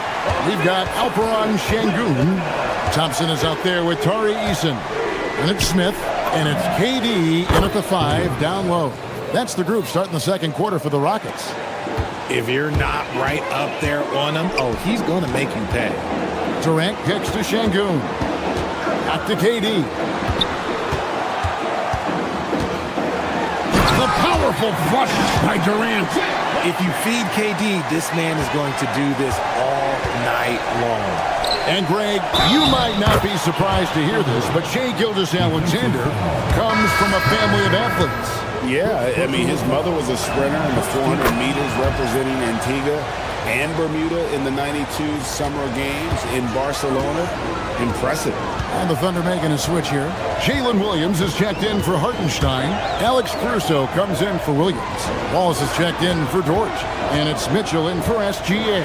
We've got Alperen Şengün. Thompson is out there with Tari Eason. And it's Smith, and it's KD in at the 5 down low. That's the group starting the second quarter for the Rockets. If you're not right up there on him, oh, he's going to make you pay. Durant kicks to Şengün. Back to KD. The powerful flush by Durant. If you feed KD, this man is going to do this all night long. And Greg, you might not be surprised to hear this, but Shai Gilgeous-Alexander comes from a family of athletes. Yeah, I mean, his mother was a sprinter in the 400 meters representing Antigua and Bermuda in the 92 Summer Games in Barcelona. Impressive. And the Thunder making a switch here. Jalen Williams is checked in for Hartenstein. Alex Caruso comes in for Williams. Walls is checked in for George. And it's Mitchell in for SGA.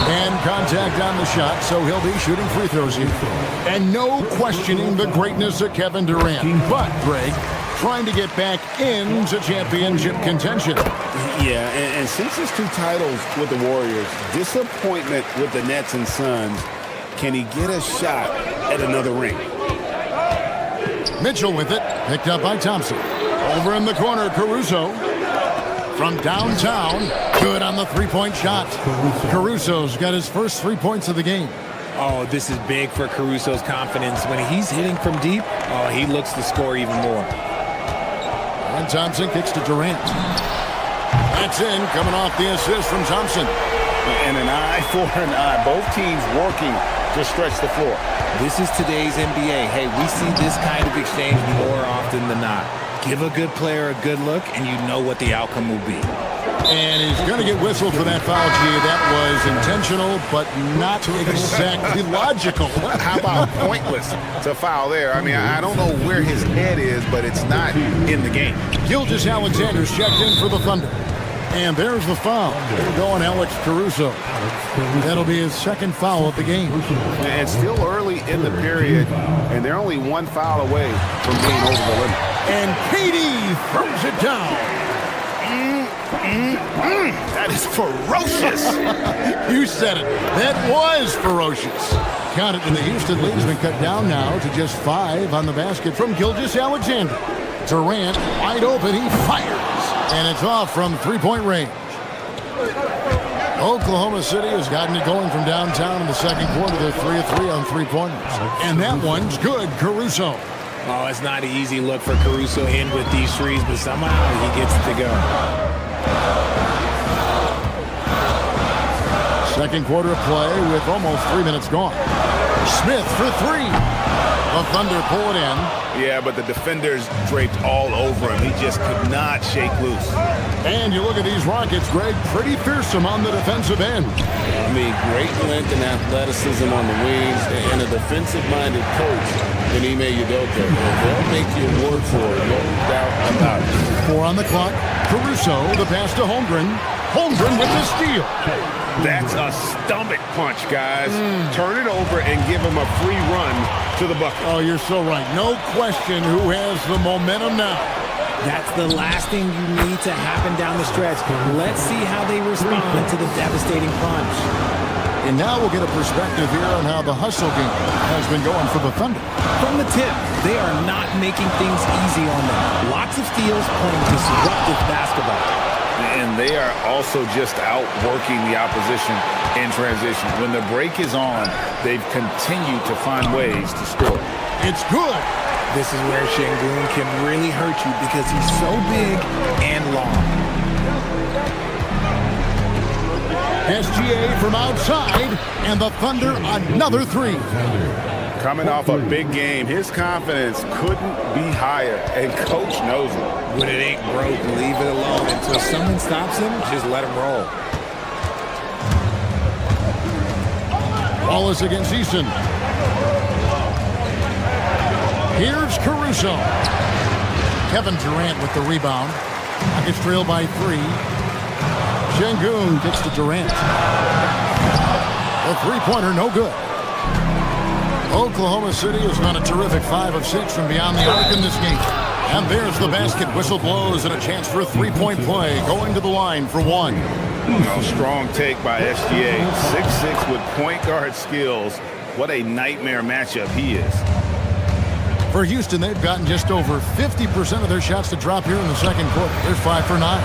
And contact on the shot, so he'll be shooting free throws here. And no questioning the greatness of Kevin Durant. But, Greg, trying to get back into championship contention. Yeah, and since his 2 titles with the Warriors, disappointment with the Nets and Suns, can he get a shot at another ring? Mitchell with it, picked up by Thompson. Over in the corner, Caruso. From downtown, good on the three-point shot. Caruso's got his first 3 points of the game. Oh, this is big for Caruso's confidence. When he's hitting from deep, oh, he looks to score even more. And Thompson kicks to Durant. That's in, coming off the assist from Thompson. And an eye for an eye. Both teams working to stretch the floor. This is today's NBA. Hey, we see this kind of exchange more often than not. Give a good player a good look, and you know what the outcome will be. And he's going to get whistled for that foul, G. That was intentional, but not exactly logical. How about pointless to foul there? I mean, I don't know where his head is, but it's not in the game. Gilgeous-Alexander's checked in for the Thunder. And there's the foul. They're going Alex Caruso. That'll be his second foul of the game. And it's still early in the period, and they're only 1 foul away from being over the limit. And KD throws it down. That is ferocious. You said it. That was ferocious. Counted in the Houston lead has been cut down now to just 5 on the basket from Gilgeous-Alexander. Durant wide open. He fires. And it's off from three-point range. Oklahoma City has gotten it going from downtown in the second quarter. They're 3 of 3 on three-pointers. And that one's good. Caruso. Oh, it's not an easy look for Caruso in with these threes, but somehow he gets it to go. Second quarter of play with almost 3 minutes gone. Smith for 3. The Thunder pull it in. Yeah, but the defenders draped all over him. He just could not shake loose. And you look at these Rockets, Greg, pretty fearsome on the defensive end. I mean, great length and athleticism on the wings, and a defensive-minded coach in Ime Udoka. They'll make you work for it, no doubt about it. 4 on the clock. Caruso, the pass to Holmgren. Holmgren with the steal. That's a stomach punch, guys. Turn it over and give him a free run to the bucket. Oh, you're so right. No question who has the momentum now. That's the last thing you need to happen down the stretch. Let's see how they respond to the devastating punch. And now we'll get a perspective here on how the hustle game has been going for the Thunder. From the tip, they are not making things easy on them. Lots of steals playing disruptive basketball. And they are also just outworking the opposition in transition. When the break is on, they've continued to find ways to score. It's good. This is where Şengün can really hurt you because he's so big and long. SGA from outside, and the Thunder another 3. Coming off a big game, his confidence couldn't be higher, and coach knows it. When it ain't broke, leave it alone. Until someone stops him, just let him roll. Wallace against Eason. Here's Caruso. Kevin Durant with the rebound. Rockets trail by 3. Şengün gets to Durant. The three-pointer, no good. Oklahoma City has done a terrific 5 of 6 from beyond the arc in this game. And there's the basket. Whistle blows and a chance for a three-point play. Going to the line for 1. Strong take by SGA. 6'6" with point guard skills. What a nightmare matchup he is. For Houston, they've gotten just over 50% of their shots to drop here in the second quarter. They're 5 for 9.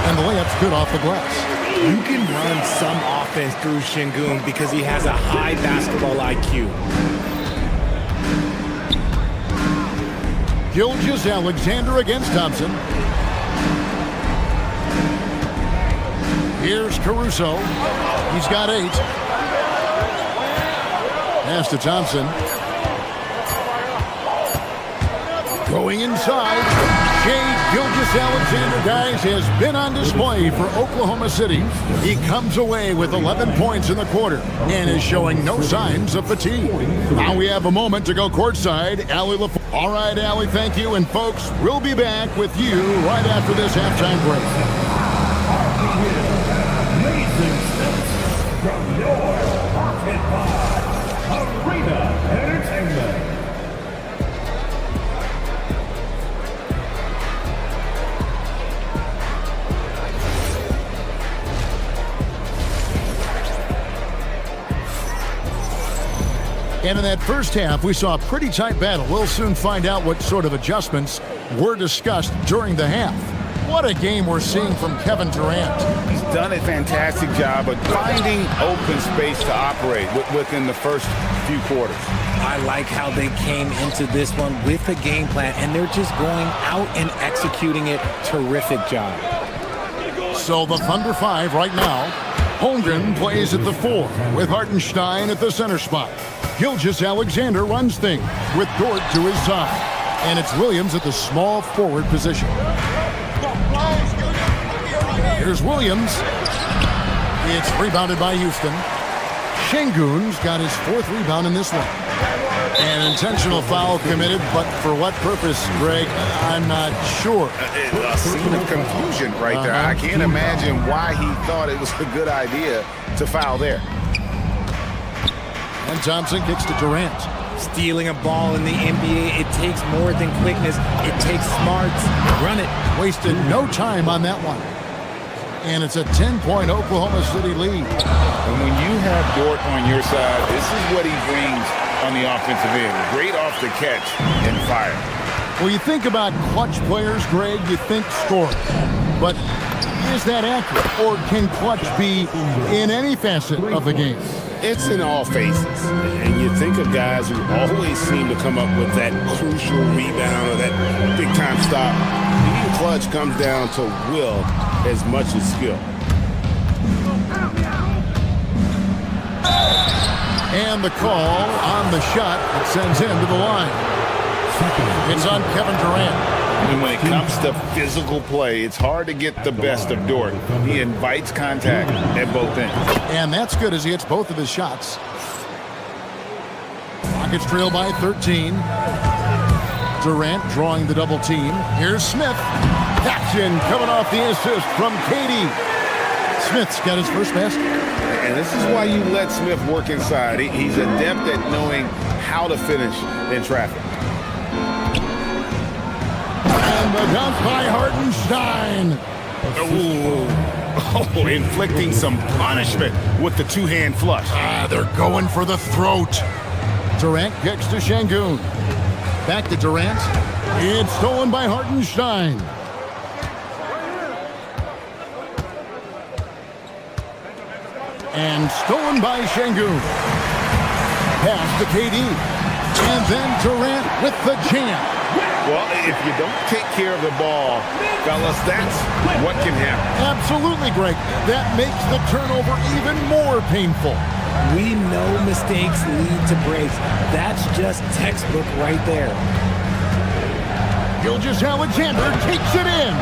And the layup's good off the glass. You can run some offense through Şengün because he has a high basketball IQ. Gilgeous-Alexander against Thompson. Here's Caruso. He's got 8. Pass to Thompson. Going inside. Shai Gilgeous-Alexander, guys, has been on display for Oklahoma City. He comes away with 11 points in the quarter and is showing no signs of fatigue. Now we have a moment to go courtside. Allie LaFleur. All right, Allie, thank you. And folks, we'll be back with you right after this halftime break. Amazing steps from your pocket by Arena Entertainment. And in that first half, we saw a pretty tight battle. We'll soon find out what sort of adjustments were discussed during the half. What a game we're seeing from Kevin Durant. He's done a fantastic job of finding open space to operate within the first few quarters. I like how they came into this one with a game plan, and they're just going out and executing it. Terrific job. So the Thunder 5 right now. Holmgren plays at the 4 with Hartenstein at the center spot. Gilgeous-Alexander runs things with Dort to his side. And it's Williams at the small forward position. Here's Williams. It's rebounded by Houston. Şengün's got his 4th rebound in this one. An intentional foul committed, but for what purpose, Greg? I'm not sure. A scene of confusion right there. I can't imagine why he thought it was a good idea to foul there. And Thompson kicks to Durant. Stealing a ball in the NBA, it takes more than quickness. It takes smarts. Run it. Wasted no time on that one. And it's a 10-point Oklahoma City lead. And when you have Dort on your side, this is what he brings on the offensive end. Great off the catch and fire. Well, you think about clutch players, Greg, you think scoring. But is that accurate? Or can clutch be in any facet of the game? It's in all phases. And you think of guys who always seem to come up with that crucial rebound or that big-time stop. Being clutch comes down to will as much as skill. And the call on the shot that sends him to the line. It's on Kevin Durant. And when it comes to physical play, it's hard to get the best of Dort. He invites contact at both ends. And that's good as he hits both of his shots. Rockets trail by 13. Durant drawing the double team. Here's Smith. Action coming off the assist from KD. Smith's got his first basket. And this is why you let Smith work inside. He's adept at knowing how to finish in traffic. And the dunk by Hartenstein. Oh, inflicting some punishment with the two-hand flush. They're going for the throat. Durant kicks to Şengün. Back to Durant. It's stolen by Hartenstein. And stolen by Şengün. Pass to KD. And then Durant with the jam. Well, if you don't take care of the ball, fellas, that's what can happen. Absolutely, Greg. That makes the turnover even more painful. We know mistakes lead to breaks. That's just textbook right there. Gilgeous-Alexander takes it in.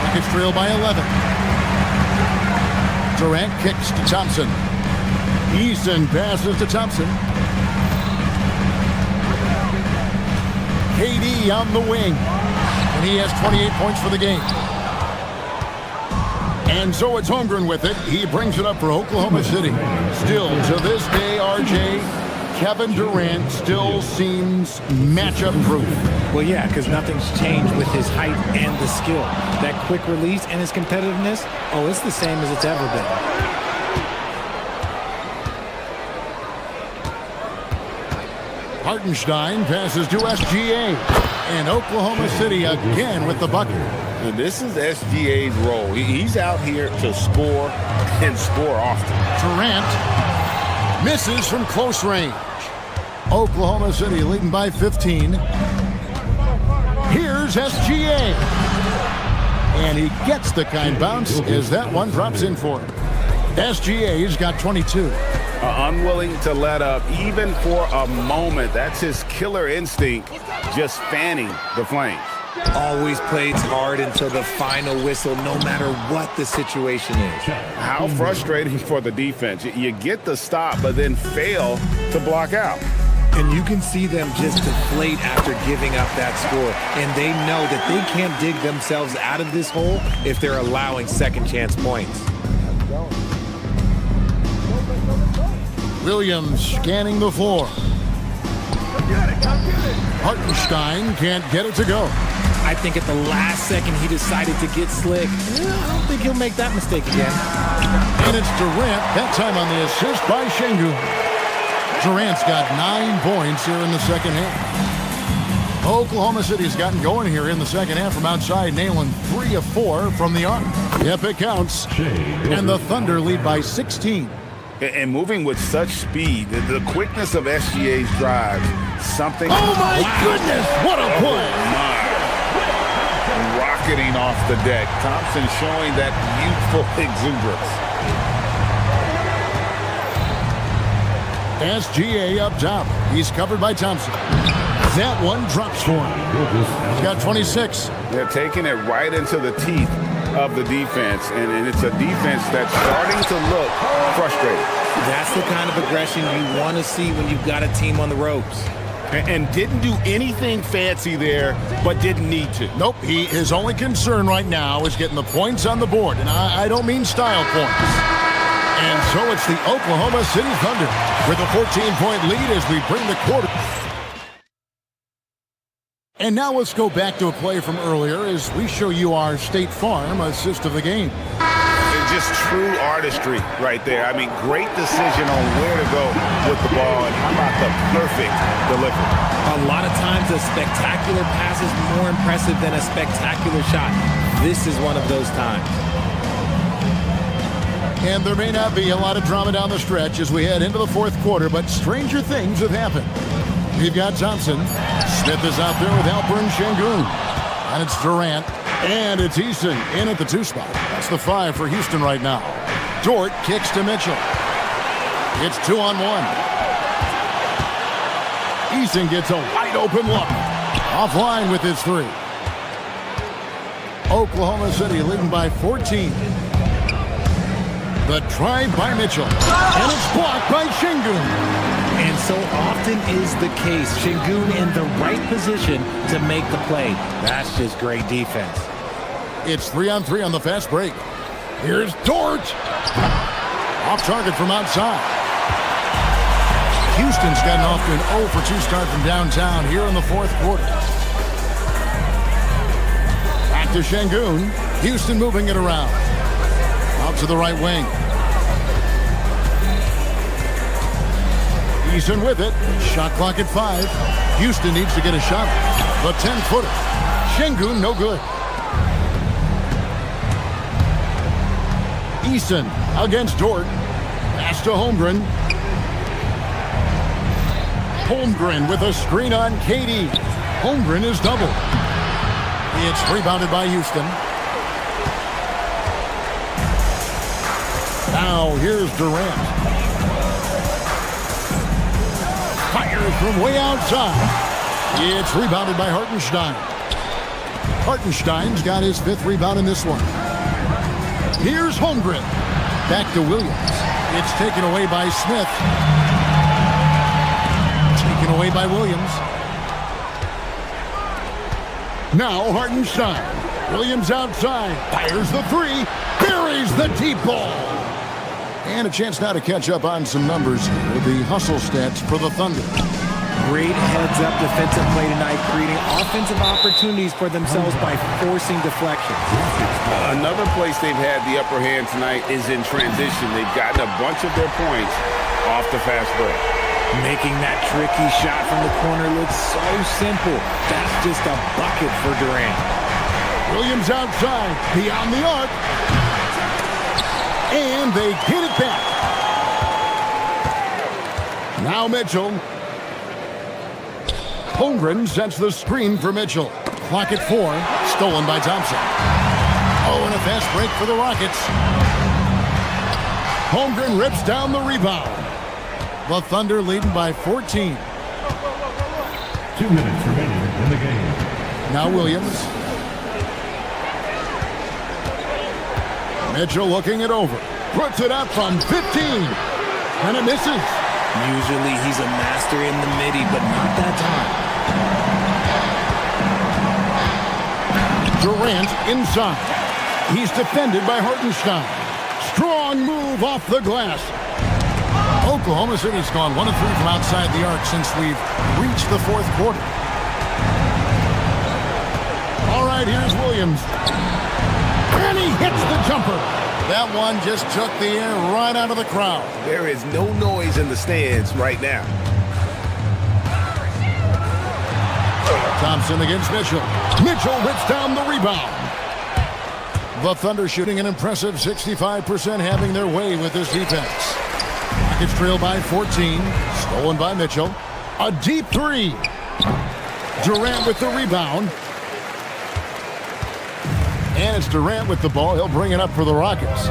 Rockets trail by 11. Durant kicks to Thompson. Eason passes to Thompson. KD on the wing. And he has 28 points for the game. And so it's Holmgren with it. He brings it up for Oklahoma City. Still, to this day, RJ, Kevin Durant still seems matchup proof. Well, yeah, because nothing's changed with his height and the skill. That quick release and his competitiveness, oh, it's the same as it's ever been. Hartenstein passes to SGA. And Oklahoma City again with the bucket. And this is SGA's role. He's out here to score and score often. Durant misses from close range. Oklahoma City leading by 15. Here's SGA. And he gets the kind bounce as that one drops in for him. SGA's got 22. Unwilling to let up even for a moment. That's his killer instinct, just fanning the flames. Always plays hard until the final whistle, no matter what the situation is. How frustrating for the defense. You get the stop, but then fail to block out. And you can see them just deflate after giving up that score. And they know that they can't dig themselves out of this hole if they're allowing second chance points. Williams scanning the floor. Hartenstein can't get it to go. I think at the last second he decided to get slick. I don't think he'll make that mistake again. And it's Durant, that time on the assist by Şengün. Durant's got 9 points here in the second half. Oklahoma City's gotten going here in the second half from outside, nailing 3 of 4 from the arc. Yep, it counts. And the Thunder lead by 16. And moving with such speed, the quickness of SGA's drive, something... Oh, my goodness! What a play! Rocketing off the deck. Thompson showing that youthful exuberance. SGA up top. He's covered by Thompson. That one drops for him. He's got 26. They're taking it right into the teeth of the defense, and it's a defense that's starting to look frustrated. That's the kind of aggression you want to see when you've got a team on the ropes. And didn't do anything fancy there, but didn't need to. Nope, his only concern right now is getting the points on the board, and I don't mean style points. And so it's the Oklahoma City Thunder with a 14-point lead as we bring the quarter. And now let's go back to a play from earlier as we show you our State Farm assist of the game. It's just true artistry right there. I mean, great decision on where to go with the ball, and how about the perfect delivery? A lot of times a spectacular pass is more impressive than a spectacular shot. This is one of those times. And there may not be a lot of drama down the stretch as we head into the fourth quarter, but stranger things have happened. We've got Thompson. Smith is out there with Alperen Şengün. And it's Durant. And it's Eason in at the 2 spot. That's the 5 for Houston right now. Dort kicks to Mitchell. It's 2-on-1. Eason gets a wide open look. Offline with his 3. Oklahoma City leading by 14. The try by Mitchell. And it's blocked by Şengün. And so often is the case. Şengün in the right position to make the play. That's just great defense. It's 3-on-3 on the fast break. Here's Dort. Off target from outside. Houston's gotten off to an 0-for-2 start from downtown here in the fourth quarter. Back to Şengün. Houston moving it around. Out to the right wing. Eason with it. Shot clock at 5. Houston needs to get a shot. The 10-footer. Şengün no good. Eason against Dort. Pass to Holmgren. Holmgren with a screen on KD. Holmgren is doubled. It's rebounded by Houston. Now here's Durant. Fires from way outside. It's rebounded by Hartenstein. Hartenstein's got his 5th rebound in this one. Here's Holmgren. Back to Williams. It's taken away by Smith. Taken away by Williams. Now Hartenstein. Williams outside. Fires the 3. Buries the deep ball. And a chance now to catch up on some numbers here. The hustle stats for the Thunder. Great heads-up defensive play tonight, creating offensive opportunities for themselves by forcing deflections. Another place they've had the upper hand tonight is in transition. They've gotten a bunch of their points off the fast break. Making that tricky shot from the corner look so simple. That's just a bucket for Durant. Williams outside, beyond the arc. And they get it back. Now Mitchell. Holmgren sets the screen for Mitchell. Clock at 4, stolen by Thompson. Oh, and a fast break for the Rockets. Holmgren rips down the rebound. The Thunder leading by 14. 2 minutes remaining in the game. Now Williams. Mitchell looking it over. Puts it up from 15. And it misses. Usually he's a master in the midi, but not that time. Durant inside. He's defended by Hartenstein. Strong move off the glass. Oklahoma City's gone 1 of 3 from outside the arc since we've reached the fourth quarter. All right, here's Williams. And he hits the jumper. That one just took the air right out of the crowd. There is no noise in the stands right now. Thompson against Mitchell. Mitchell whips down the rebound. The Thunder shooting an impressive 65%, having their way with this defense. Rockets trail by 14. Stolen by Mitchell. A deep 3. Durant with the rebound. And it's Durant with the ball. He'll bring it up for the Rockets.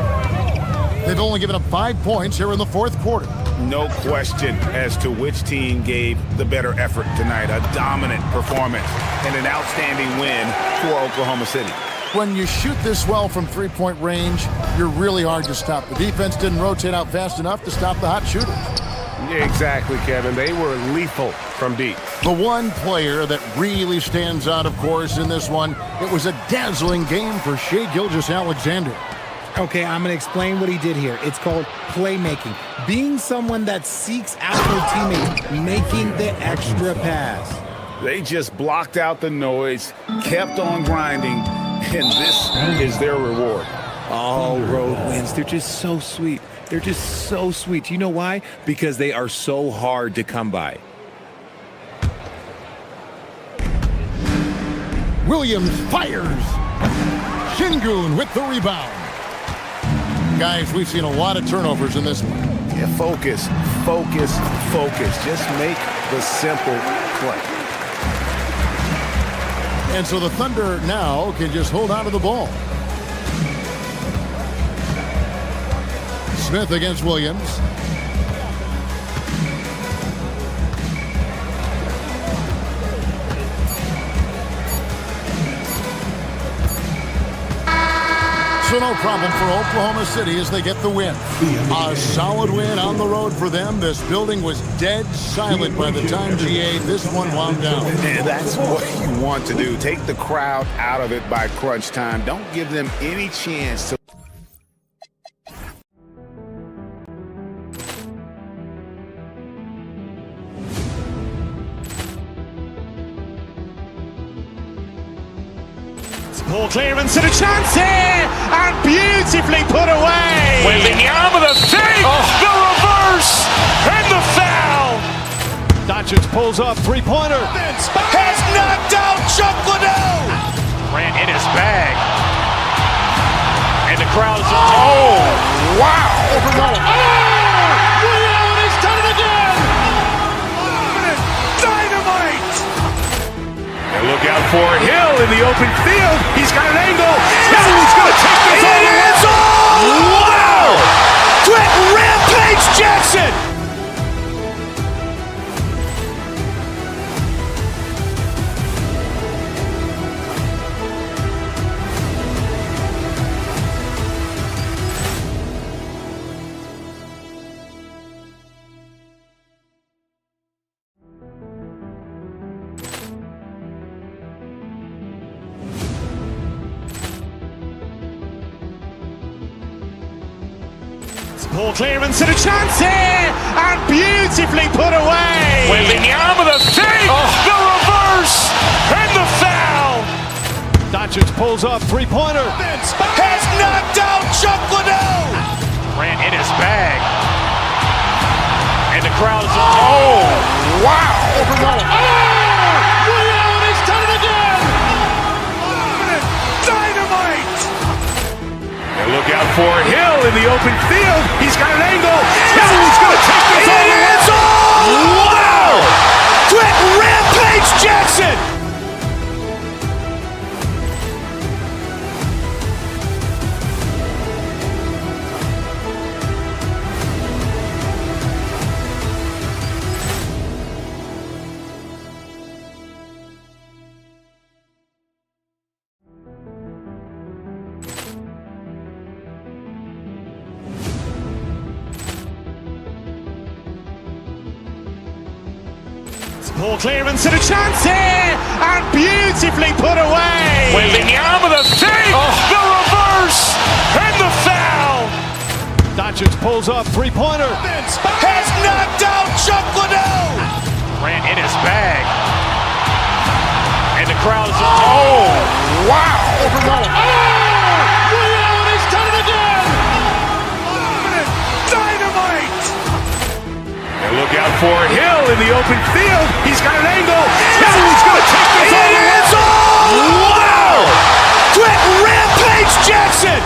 They've only given up 5 points here in the fourth quarter. No question as to which team gave the better effort tonight. A dominant performance and an outstanding win for Oklahoma City. When you shoot this well from three-point range, you're really hard to stop. The defense didn't rotate out fast enough to stop the hot shooter. Exactly, Kevin. They were lethal from deep. The one player that really stands out, of course, in this one, it was a dazzling game for Shai Gilgeous-Alexander. Okay, I'm going to explain what he did here. It's called playmaking. Being someone that seeks out their teammate, making the extra pass. They just blocked out the noise, kept on grinding, and this is their reward. All road wins. They're just so sweet. They're just so sweet. You know why? Because they are so hard to come by. Williams fires. Şengün with the rebound. Guys, we've seen a lot of turnovers in this one. Yeah, focus, focus, focus. Just make the simple play. And so the Thunder now can just hold on to the ball. Smith against Williams. So no problem for Oklahoma City as they get the win. A solid win on the road for them. This building was dead silent by the time GA this one wound down. And that's what you want to do. Take the crowd out of it by crunch time. Don't give them any chance to. Ball clearance and a chance here, and beautifully put away. Wembanyama the fake, the reverse, and the foul. Doncic pulls up, three-pointer. Has knocked out Chuck Liddell. Grant in his bag. And the crowd is, oh, wow. Williams has done it again. Dynamite. And look out for Hill in the open field. He's got an angle. He's going to take this all the way. Wow! Quick Rampage Jackson. Ball clearance and a chance here, and beautifully put away. Wembanyama the fake, the reverse, and the foul. Doncic pulls up, three-pointer. Has knocked out Chuck Liddell. Grant in his bag. And the crowd is, oh, for Hill in the open field. He's got an angle. Hill's going to take this all the way. Wow! Quick Rampage Jackson! Ball clearance and a chance here, and beautifully put away. Wembanyama the fake, the reverse, and the foul. Doncic pulls up, three-pointer. Has knocked out Chuck Liddell. Grant in his bag. And the crowd is, oh, wow. He's done it again. Dynamite. And look out for Hill in the open field. He's got an angle. Hill's going to take this all the way. Wow. Quick Rampage Jackson.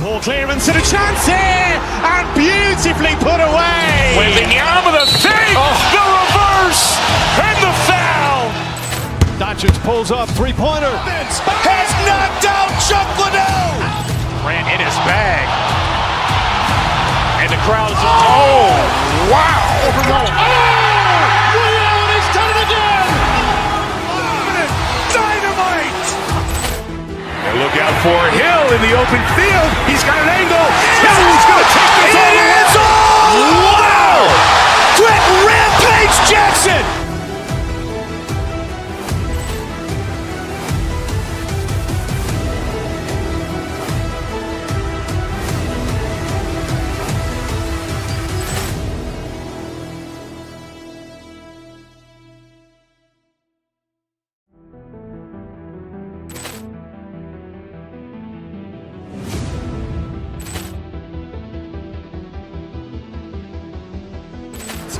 Ball clearance and a chance here, and beautifully put away. Wembanyama the fake, the reverse, and the foul. Doncic pulls up, three-pointer. Has knocked out Chuck Liddell. Grant in his bag. And the crowd is, oh, wow. He's done it again. Dynamite. And look out for Hill in the open field. He's got an angle. Hill's going to take this all the way. Wow. Quick Rampage Jackson.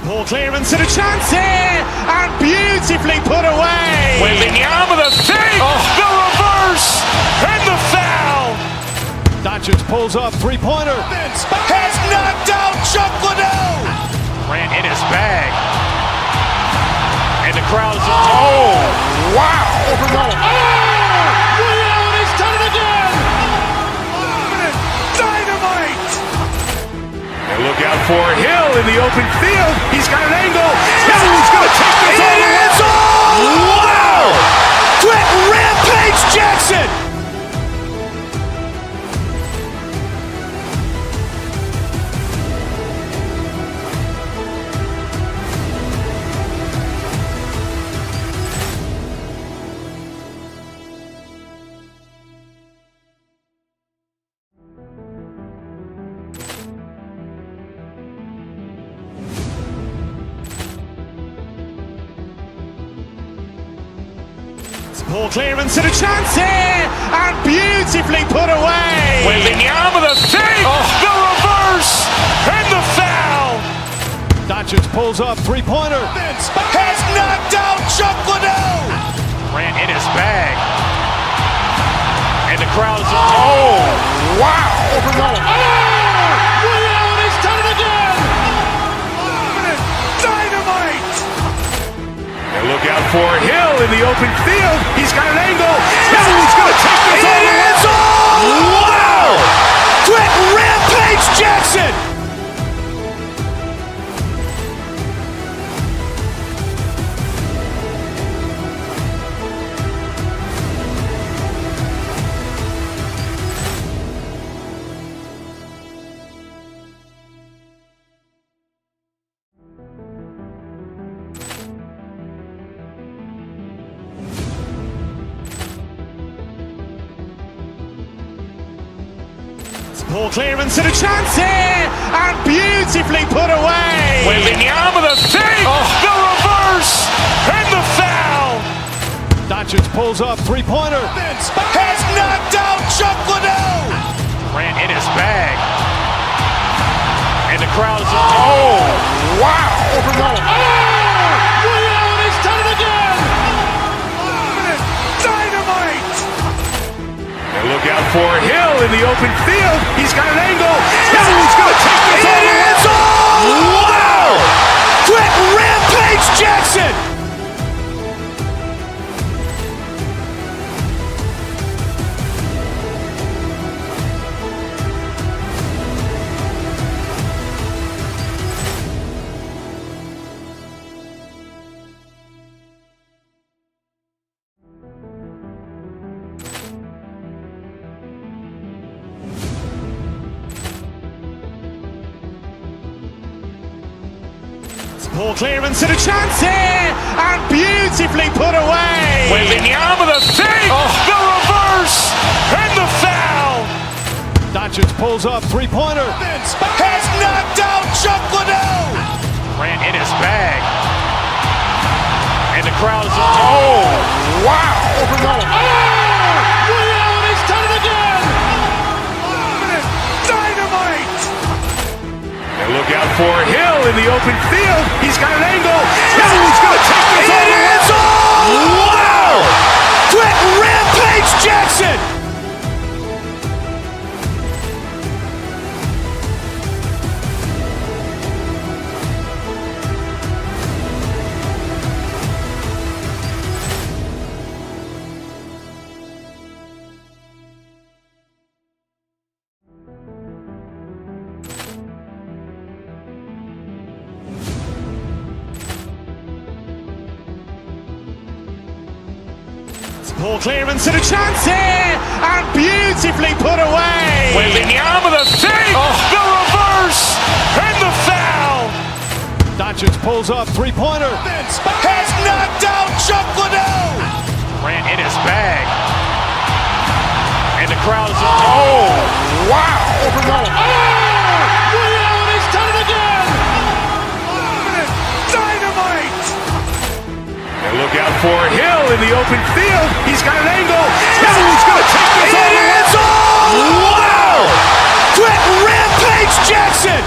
Ball clearance and a chance here, and beautifully put away. Wembanyama the fake, the reverse, and the foul. Doncic pulls up, three-pointer. Has knocked out Chuck Liddell. Grant in his bag. And the crowd is, oh, wow. He's done it again. Dynamite. And look out for Hill in the open field. He's got an angle. Hill's going to take this all the way. Wow. Quick Rampage Jackson. Ball clearance and a chance here, and beautifully put away. Wembanyama the fake, the reverse, and the foul. Doncic pulls up, three-pointer. Has knocked out Chuck Liddell. Grant in his bag. And the crowd is, oh, wow. He's done it again. Dynamite. And look out for Hill in the open field. He's got an angle. Hill's going to take this all the way. Wow. Quick Rampage Jackson. Ball clearance and a chance here, and beautifully put away. Wembanyama the fake, the reverse, and the foul. Doncic pulls up, three-pointer. Has knocked out Chuck Liddell. Grant in his bag. And the crowd is, wow. He's done it again. Dynamite. And look out for Hill in the open field. He's got an angle. He's going to take this all the way. Wow. Quick Rampage Jackson. Ball clearance and a chance here, and beautifully put away. Wembanyama the fake, the reverse, and the foul. Doncic pulls up, three-pointer. Has knocked out Chuck Liddell. Grant in his bag. And the crowd is, wow. He's done it again. Dynamite. And look out for Hill in the open field. He's got an angle. He's going to take this all the way. Wow. Quick Rampage Jackson. Ball clearance and a chance here, and beautifully put away. Wembanyama the fake, the reverse, and the foul. Doncic pulls up, three-pointer. Has knocked out Chuck Liddell. Grant in his bag. And the crowd is, wow. He's done it again. Dynamite. And look out for Hill in the open field. He's got an angle. He's going to take this all the way. Wow. Quick Rampage Jackson.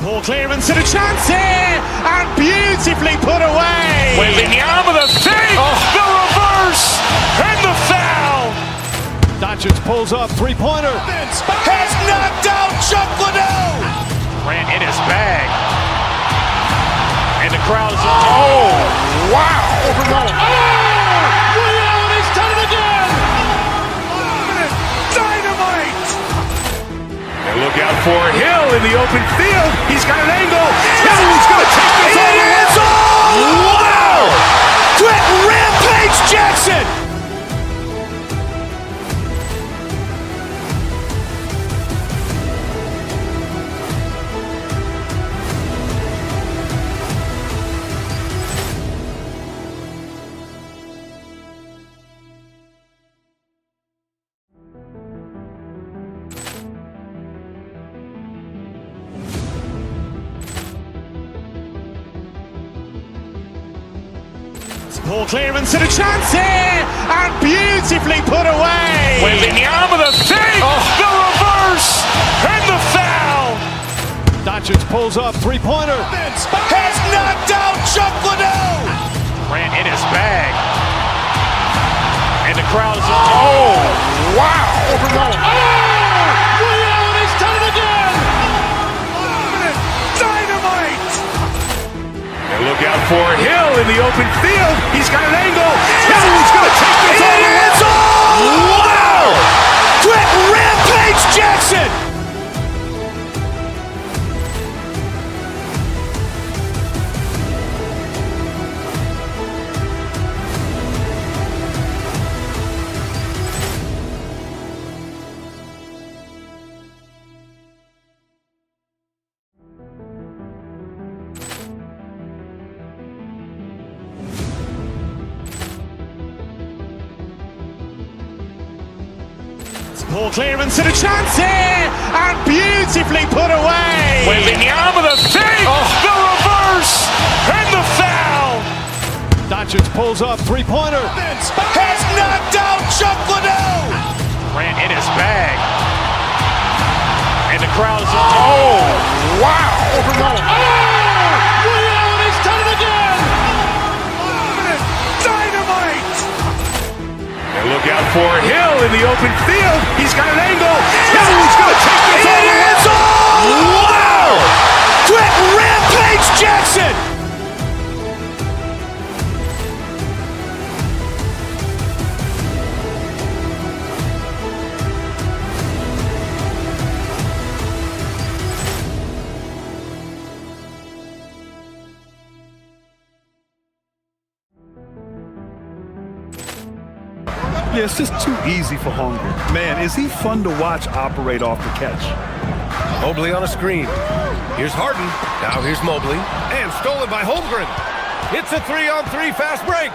Ball clearance and a chance here, and beautifully put away. Wembanyama the fake, the reverse, and the foul. Doncic pulls up, three-pointer. Has knocked out Chuck Liddell. Grant in his bag. And the crowd is, wow. He's done it again. Dynamite. And look out for Hill in the open field. He's got an angle. He's going to take this all the way. Wow. Quick Rampage Jackson. Ball clearance and a chance here, and beautifully put away. Wembanyama the fake, the reverse, and the foul. Doncic pulls up, three-pointer. Has knocked out Chuck Liddell. Grant in his bag. And the crowd is, wow. He's done it again. Dynamite. And look out for Hill in the open field. He's got an angle. He's going to take this all the way. Wow. Quick Rampage Jackson. Ball clearance and a chance here, and beautifully put away. Wembanyama the fake, the reverse, and the foul. Doncic pulls up, three-pointer. Has knocked out Chuck Liddell. Ran in his bag. And the crowd is, oh, wow. He's done it again. Dynamite. And look out for Hill in the open field. He's got an angle. Hill's going to take this all the way. Wow! Quick Rampage Jackson. Yeah, it's just too easy for Holmgren. Man, is he fun to watch operate off the catch. Mobley on a screen. Here's Harden. Now here's Mobley. And stolen by Holmgren. It's a 3-on-3 fast break.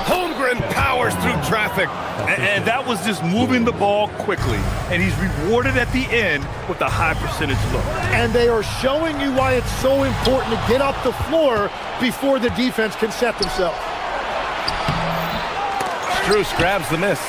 Holmgren powers through traffic. And that was just moving the ball quickly. And he's rewarded at the end with a high percentage look. And they are showing you why it's so important to get up the floor before the defense can set themselves. Strus grabs the miss.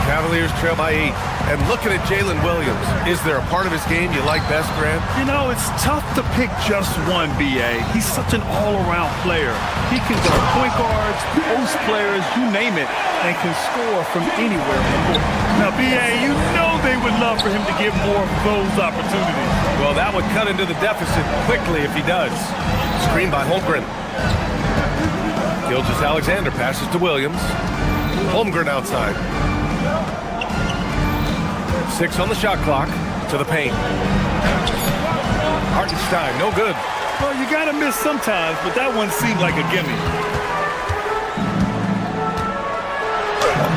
Cavaliers trail by 8. And looking at Jalen Williams, is there a part of his game you like best, Grant? You know, it's tough to pick just one, B.A. He's such an all-around player. He can guard point guards, post players, you name it, and can score from anywhere on the court. Now, B.A., you know they would love for him to get more of those opportunities. Well, that would cut into the deficit quickly if he does. Screen by Holmgren. Gilgeous-Alexander passes to Williams. Holmgren outside. 6 on the shot clock. To the paint. Hartenstein, no good. Well, you gotta miss sometimes, but that one seemed like a gimme.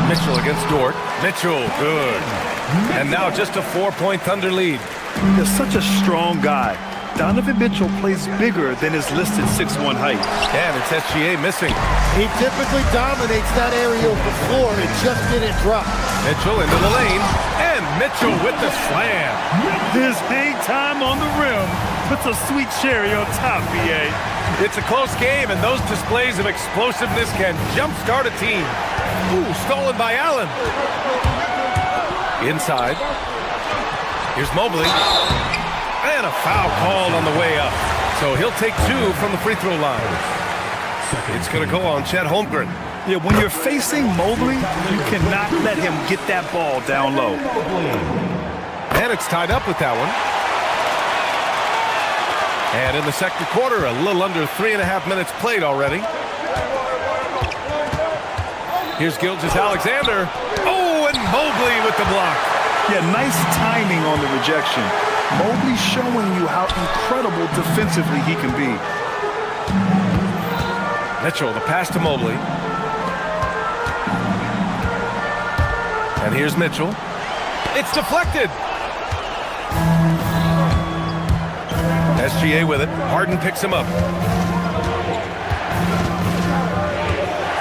Mitchell against Dort. Mitchell, good. And now just a 4-point Thunder lead. He's such a strong guy. Donovan Mitchell plays bigger than his listed 6'1" height. And it's SGA missing. He typically dominates that area of the floor. It just didn't drop. Mitchell into the lane. And Mitchell with the slam. His hang time on the rim puts a sweet cherry on top, B.A. It's a close game, and those displays of explosiveness can jumpstart a team. Ooh, stolen by Allen. Inside. Here's Mobley. And a foul called on the way up. So he'll take 2 from the free throw line. It's going to go on Chet Holmgren. Yeah, when you're facing Mobley, you cannot let him get that ball down low. And it's tied up with that one. And in the second quarter, a little under 3.5 minutes played already. Here's Gilgeous-Alexander. Oh, and Mobley with the block. Yeah, nice timing on the rejection. Mobley showing you how incredible defensively he can be. Mitchell, the pass to Mobley. And here's Mitchell. It's deflected. SGA with it. Harden picks him up.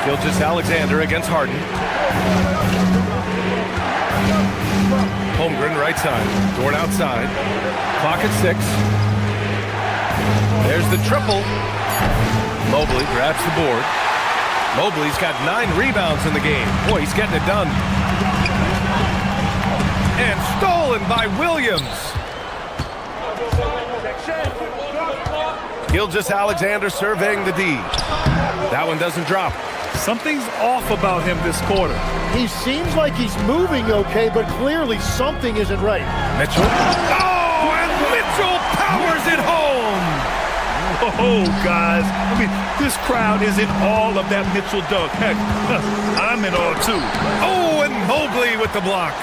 Gilgeous-Alexander against Harden. Holmgren right side. Dort outside. Clock at 6. There's the triple. Mobley grabs the board. Mobley's got 9 rebounds in the game. Boy, he's getting it done. And stolen by Williams. Gilgeous-Alexander surveying the D. That one doesn't drop. Something's off about him this quarter. He seems like he's moving okay, but clearly something isn't right. Mitchell. Oh, and Mitchell powers it home. Oh, guys. I mean, this crowd is in awe of that Mitchell dunk. Heck, I'm in awe, too. Oh, and Mobley with the block.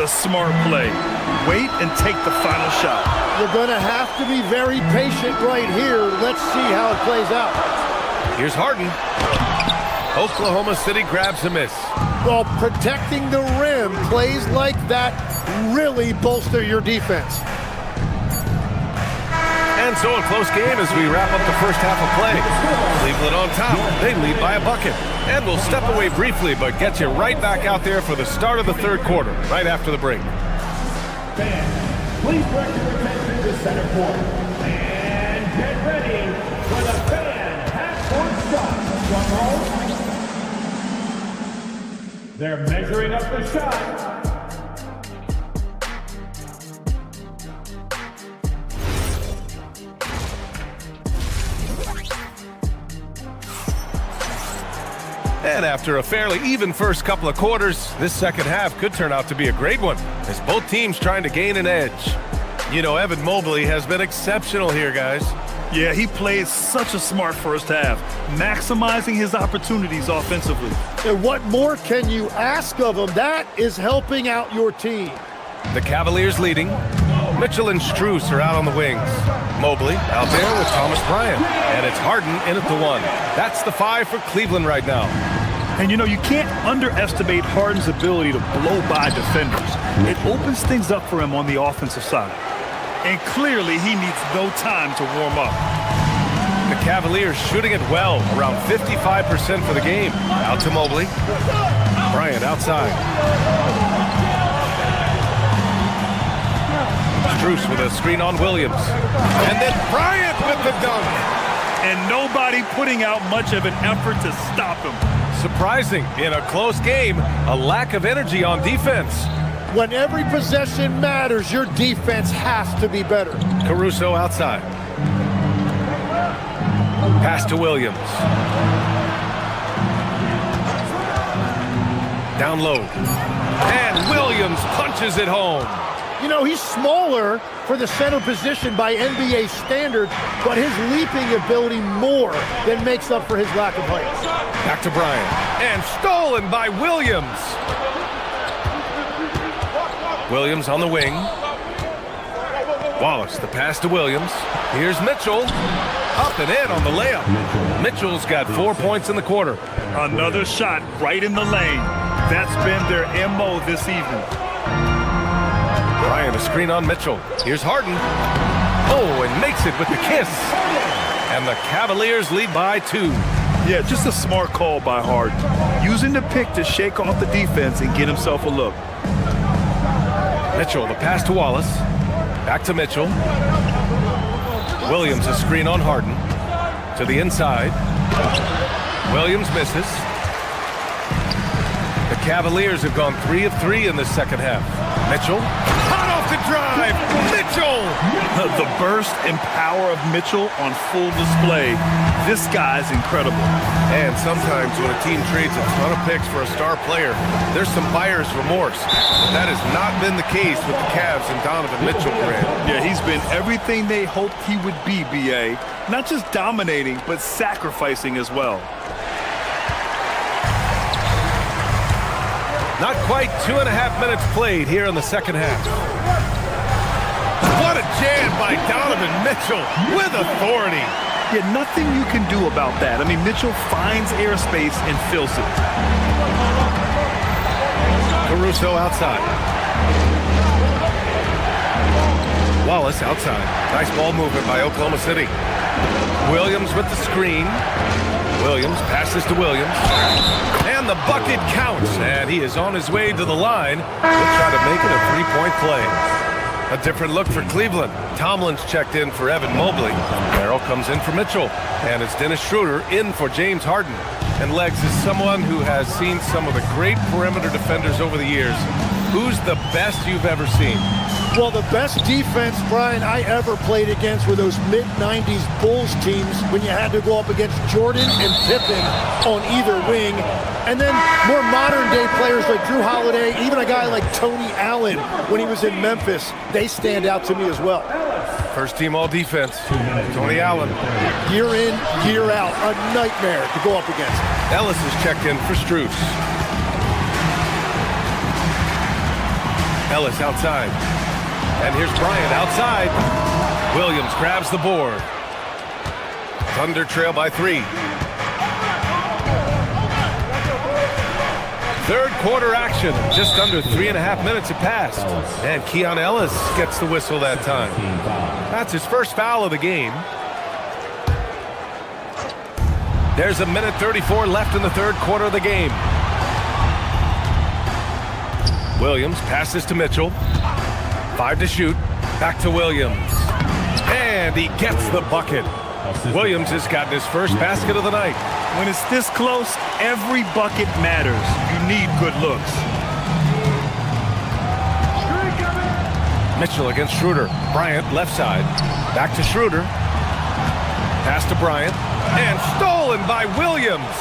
The smart play. Wait and take the final shot. You're going to have to be very patient right here. Let's see how it plays out. Here's Harden. Oklahoma City grabs a miss. Well, protecting the rim, plays like that really bolster your defense. And so a close game as we wrap up the first half of play. Cleveland on top. They lead by a bucket. And we'll step away briefly, but get you right back out there for the start of the third quarter, right after the break. Fans, please direct your attention to center court. And get ready for the fan half-court shot. They're measuring up the shot. And after a fairly even first couple of quarters, this second half could turn out to be a great one, as both teams trying to gain an edge. You know, Evan Mobley has been exceptional here, guys. Yeah, he played such a smart first half, maximizing his opportunities offensively. And what more can you ask of him? That is helping out your team. The Cavaliers leading. Mitchell and Strus are out on the wings. Mobley out there with Thomas Bryant. And it's Harden in at the 1. That's the 5 for Cleveland right now. And you know, you can't underestimate Harden's ability to blow by defenders. It opens things up for him on the offensive side. And clearly he needs no time to warm up. The Cavaliers shooting it well, around 55% for the game. Out to Mobley. Bryant outside. Strus with a screen on Williams. And then Bryant with the dunk. And nobody putting out much of an effort to stop him. Surprising, in a close game, a lack of energy on defense. When every possession matters, your defense has to be better. Caruso outside. Pass to Williams. Down low. And Williams punches it home. You know, he's smaller for the center position by NBA standard, but his leaping ability more than makes up for his lack of height. Back to Bryant. And stolen by Williams. Williams on the wing. Wallace, the pass to Williams. Here's Mitchell. Up and in on the layup. Mitchell's got 4 points in the quarter. Another shot right in the lane. That's been their MO this evening. Bryant, a screen on Mitchell. Here's Harden. Oh, and makes it with the kiss. And the Cavaliers lead by 2. Yeah, just a smart call by Harden. Using the pick to shake off the defense and get himself a look. Mitchell, the pass to Wallace. Back to Mitchell. Williams, a screen on Harden. To the inside. Williams misses. The Cavaliers have gone 3 of 3 in this second half. Mitchell, hot off the drive, Mitchell! The burst and power of Mitchell on full display. This guy's incredible. And sometimes when a team trades a ton of picks for a star player, there's some buyer's remorse. But that has not been the case with the Cavs and Donovan Mitchell, Grant. Yeah, he's been everything they hoped he would be, B.A. Not just dominating, but sacrificing as well. Not quite 2.5 minutes played here in the second half. What a jam by Donovan Mitchell with authority. Yeah, nothing you can do about that. I mean, Mitchell finds airspace and fills it. Caruso outside. Wallace outside. Nice ball movement by Oklahoma City. Williams with the screen. Williams passes to Williams. And the bucket counts. And he is on his way to the line. He'll try to make it a 3-point play. A different look for Cleveland. Tomlin's checked in for Evan Mobley. Merrill comes in for Mitchell. And it's Dennis Schroeder in for James Harden. And Legs is someone who has seen some of the great perimeter defenders over the years. Who's the best you've ever seen? Well, the best defense, Brian, I ever played against were those mid-90s Bulls teams when you had to go up against Jordan and Pippen on either wing. And then more modern-day players like Drew Holiday, even a guy like Tony Allen when he was in Memphis, they stand out to me as well. First team all defense, Tony Allen. Year in, year out, a nightmare to go up against. Ellis is checked in for Strus. Ellis outside. And here's Bryant outside. Williams grabs the board. Thunder trail by 3. Third quarter action. Just under 3.5 minutes have passed. And Keon Ellis gets the whistle that time. That's his first foul of the game. There's a minute 34 left in the third quarter of the game. Williams passes to Mitchell. 5 to shoot. Back to Williams. And he gets the bucket. Williams has gotten his first basket of the night. When it's this close, every bucket matters. You need good looks. Mitchell against Schroeder. Bryant left side. Back to Schroeder. Pass to Bryant. And stolen by Williams.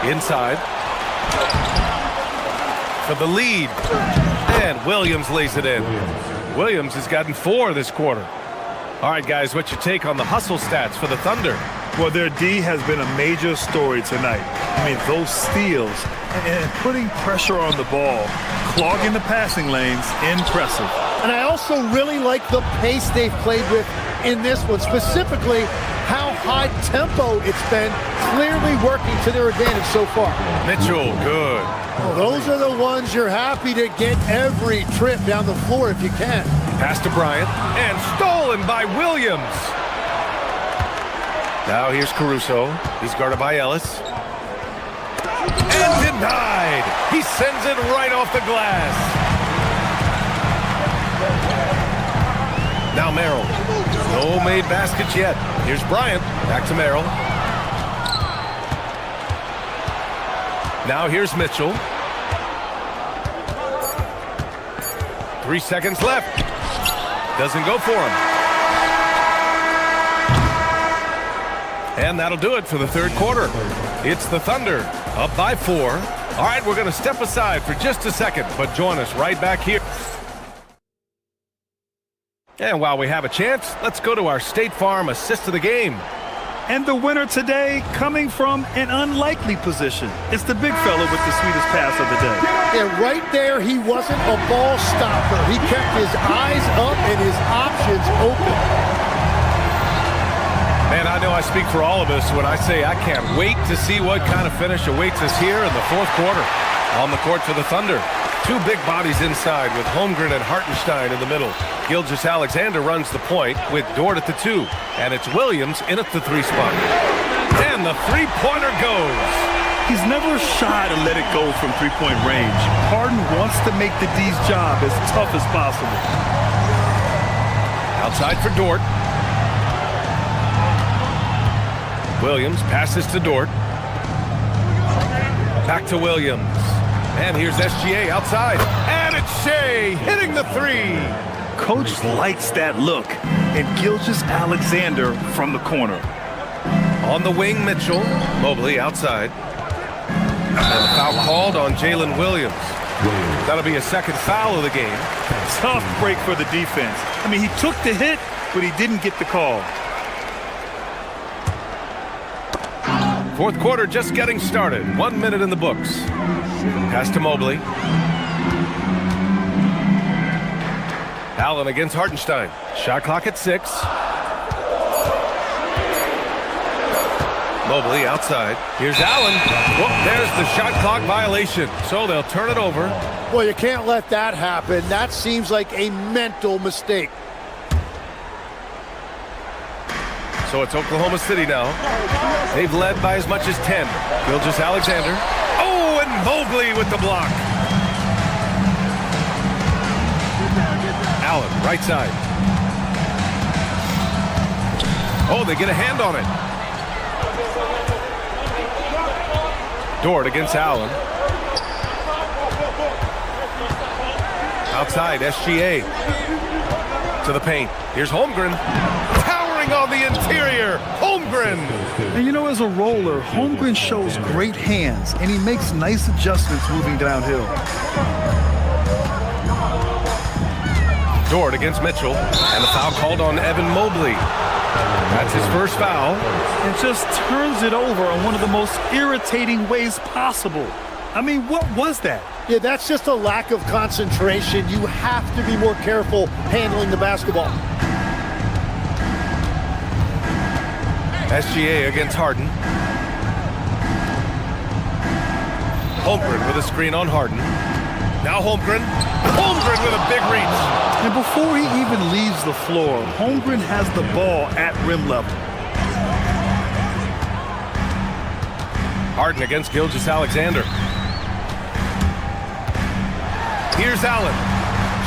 Inside. For the lead. And Williams lays it in. Williams has gotten 4 this quarter. All right, guys, what's your take on the hustle stats for the Thunder? Well, their D has been a major story tonight. I mean, those steals and putting pressure on the ball, clogging the passing lanes, impressive. And I also really like the pace they've played with in this one, specifically how high tempo it's been, clearly working to their advantage so far. Mitchell, good. Well, those are the ones you're happy to get every trip down the floor if you can. Pass to Bryant, and stolen by Williams. Now here's Caruso. He's guarded by Ellis. And denied. He sends it right off the glass. Now Merrill. No made baskets yet. Here's Bryant. Back to Merrill. Now here's Mitchell. 3 seconds left. Doesn't go for him. And that'll do it for the third quarter. It's the Thunder up by 4. All right, we're going to step aside for just a second, but join us right back here. And while we have a chance, let's go to our State Farm assist of the game. And the winner today coming from an unlikely position. It's the big fella with the sweetest pass of the day. And right there, he wasn't a ball stopper. He kept his eyes up and his options open. Man, I know I speak for all of us when I say I can't wait to see what kind of finish awaits us here in the fourth quarter. On the court for the Thunder. 2 big bodies inside with Holmgren and Hartenstein in the middle. Gilgeous-Alexander runs the point with Dort at the 2. And it's Williams in at the 3 spot. And the three-pointer goes. He's never shy to let it go from three-point range. Harden wants to make the D's job as tough as possible. Outside for Dort. Williams passes to Dort. Back to Williams. And here's SGA outside. And it's Shea hitting the 3. Coach likes that look. And Gilgeous-Alexander from the corner. On the wing, Mitchell. Mobley outside. And the foul called on Jalen Williams. That'll be a second foul of the game. Tough break for the defense. I mean, he took the hit, but he didn't get the call. Fourth quarter just getting started. 1 minute in the books. Pass to Mobley. Allen against Hartenstein. Shot clock at 6. Mobley outside. Here's Allen. Whoop, there's the shot clock violation. So they'll turn it over. Well, you can't let that happen. That seems like a mental mistake. So it's Oklahoma City now. They've led by as much as 10. Gilgeous-Alexander. Oh, and Mobley with the block. Allen, right side. Oh, they get a hand on it. Dort against Allen. Outside, SGA. To the paint. Here's Holmgren. Towering on the interior. Holmgren. And you know, as a roller, Holmgren shows great hands, and he makes nice adjustments moving downhill. Dort against Mitchell. And the foul called on Evan Mobley. That's his first foul. And just turns it over in one of the most irritating ways possible. I mean, what was that? Yeah, that's just a lack of concentration. You have to be more careful handling the basketball. SGA against Harden. Holmgren with a screen on Harden. Now Holmgren. Holmgren with a big reach. And before he even leaves the floor, Holmgren has the ball at rim level. Harden against Gilgeous-Alexander. Here's Allen.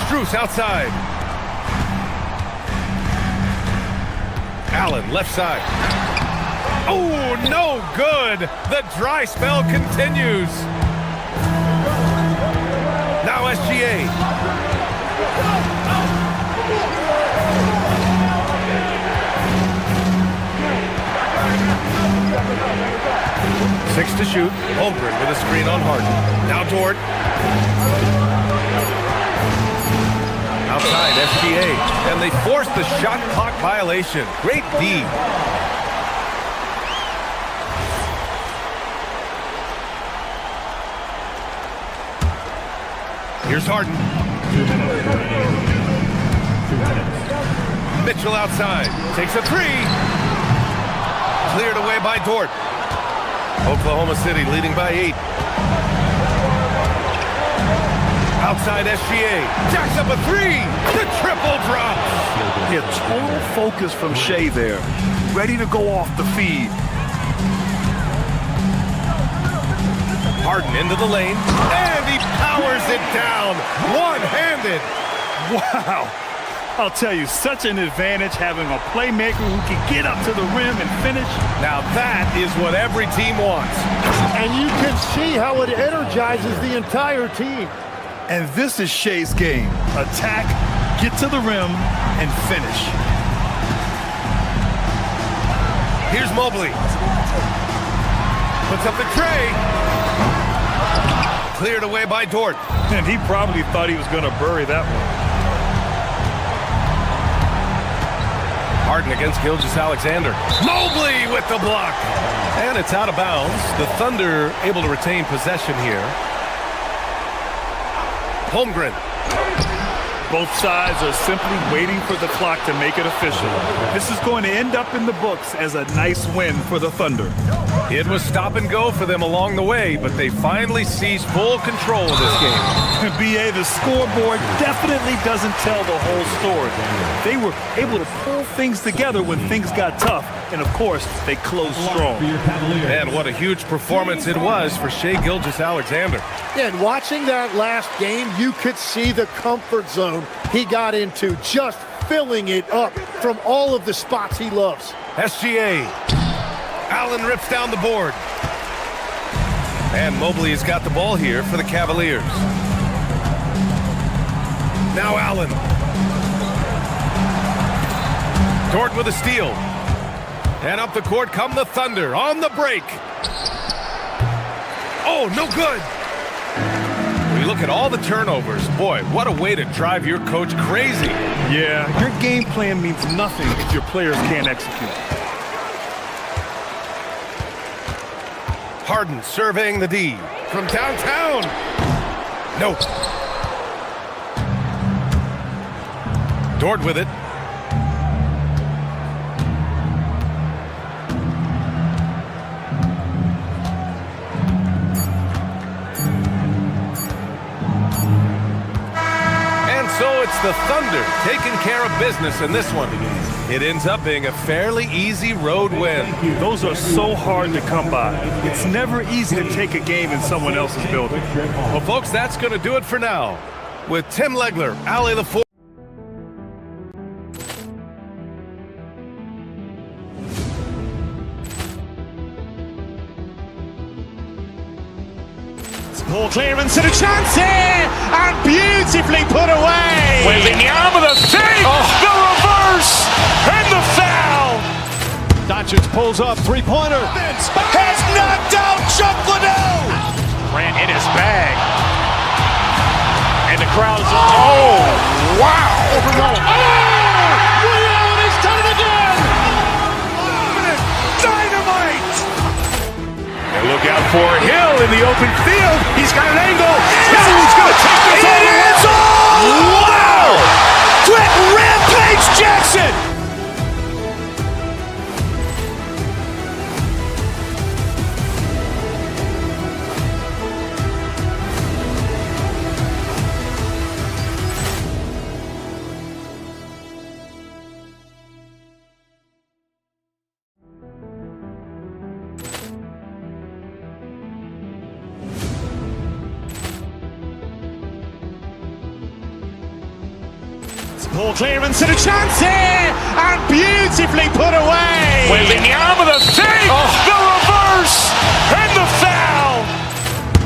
Strus outside. Allen left side. Oh, no good. The dry spell continues. Now SGA. Six to shoot. Holmgren with a screen on Harden. Now Dort. Outside SGA. And they force the shot clock violation. Great D. Here's Harden. Mitchell outside. Takes a three. Cleared away by Dort. Oklahoma City leading by 8. Outside SGA. Jacks up a three. The triple drops. Yeah, total focus from Shea there. Ready to go off the feed. Harden into the lane. And he powers it down. One-handed. Wow. I'll tell you, such an advantage having a playmaker who can get up to the rim and finish. Now that is what every team wants. And you can see how it energizes the entire team. And this is Shea's game. Attack, get to the rim, and finish. Here's Mobley. Puts up the tray. Cleared away by Dort. And he probably thought he was going to bury that one. Harden against Gilgeous-Alexander. Mobley with the block. And it's out of bounds. The Thunder able to retain possession here. Holmgren. Both sides are simply waiting for the clock to make it official. This is going to end up in the books as a nice win for the Thunder. It was stop and go for them along the way, but they finally seized full control of this game. BA, the scoreboard definitely doesn't tell the whole story. They were able to pull things together when things got tough, and of course, they closed strong. And what a huge performance it was for Shai Gilgeous-Alexander. Yeah, and watching that last game, you could see the comfort zone he got into, just filling it up from all of the spots he loves. SGA. Allen rips down the board. And Mobley has got the ball here for the Cavaliers. Now Allen. Dort with a steal. And up the court come the Thunder on the break. Oh, no good. When you look at all the turnovers, boy, what a way to drive your coach crazy. Yeah, your game plan means nothing if your players can't execute. Harden surveying the D from downtown. No. Dort with it. And so it's the Thunder taking care of business in this one. It ends up being a fairly easy road win. Those are so hard to come by. It's never easy to take a game in someone else's building. Well, folks, that's going to do it for now. With Tim Legler, Alley the Four. Ball clearance and a chance here, and beautifully put away. Wembanyama the fake, the reverse, and the foul. Doncic pulls up, three-pointer. Has knocked out Chuck Liddell. Ran in his bag. And the crowd is, oh, wow. He's done it again. Dynamite. And look out for Hill in the open field. He's got an angle. He's going to take this all the way. Wow! Quick Rampage Jackson. Ball clearance and a chance here, and beautifully put away. Wembanyama the fake, the reverse, and the foul.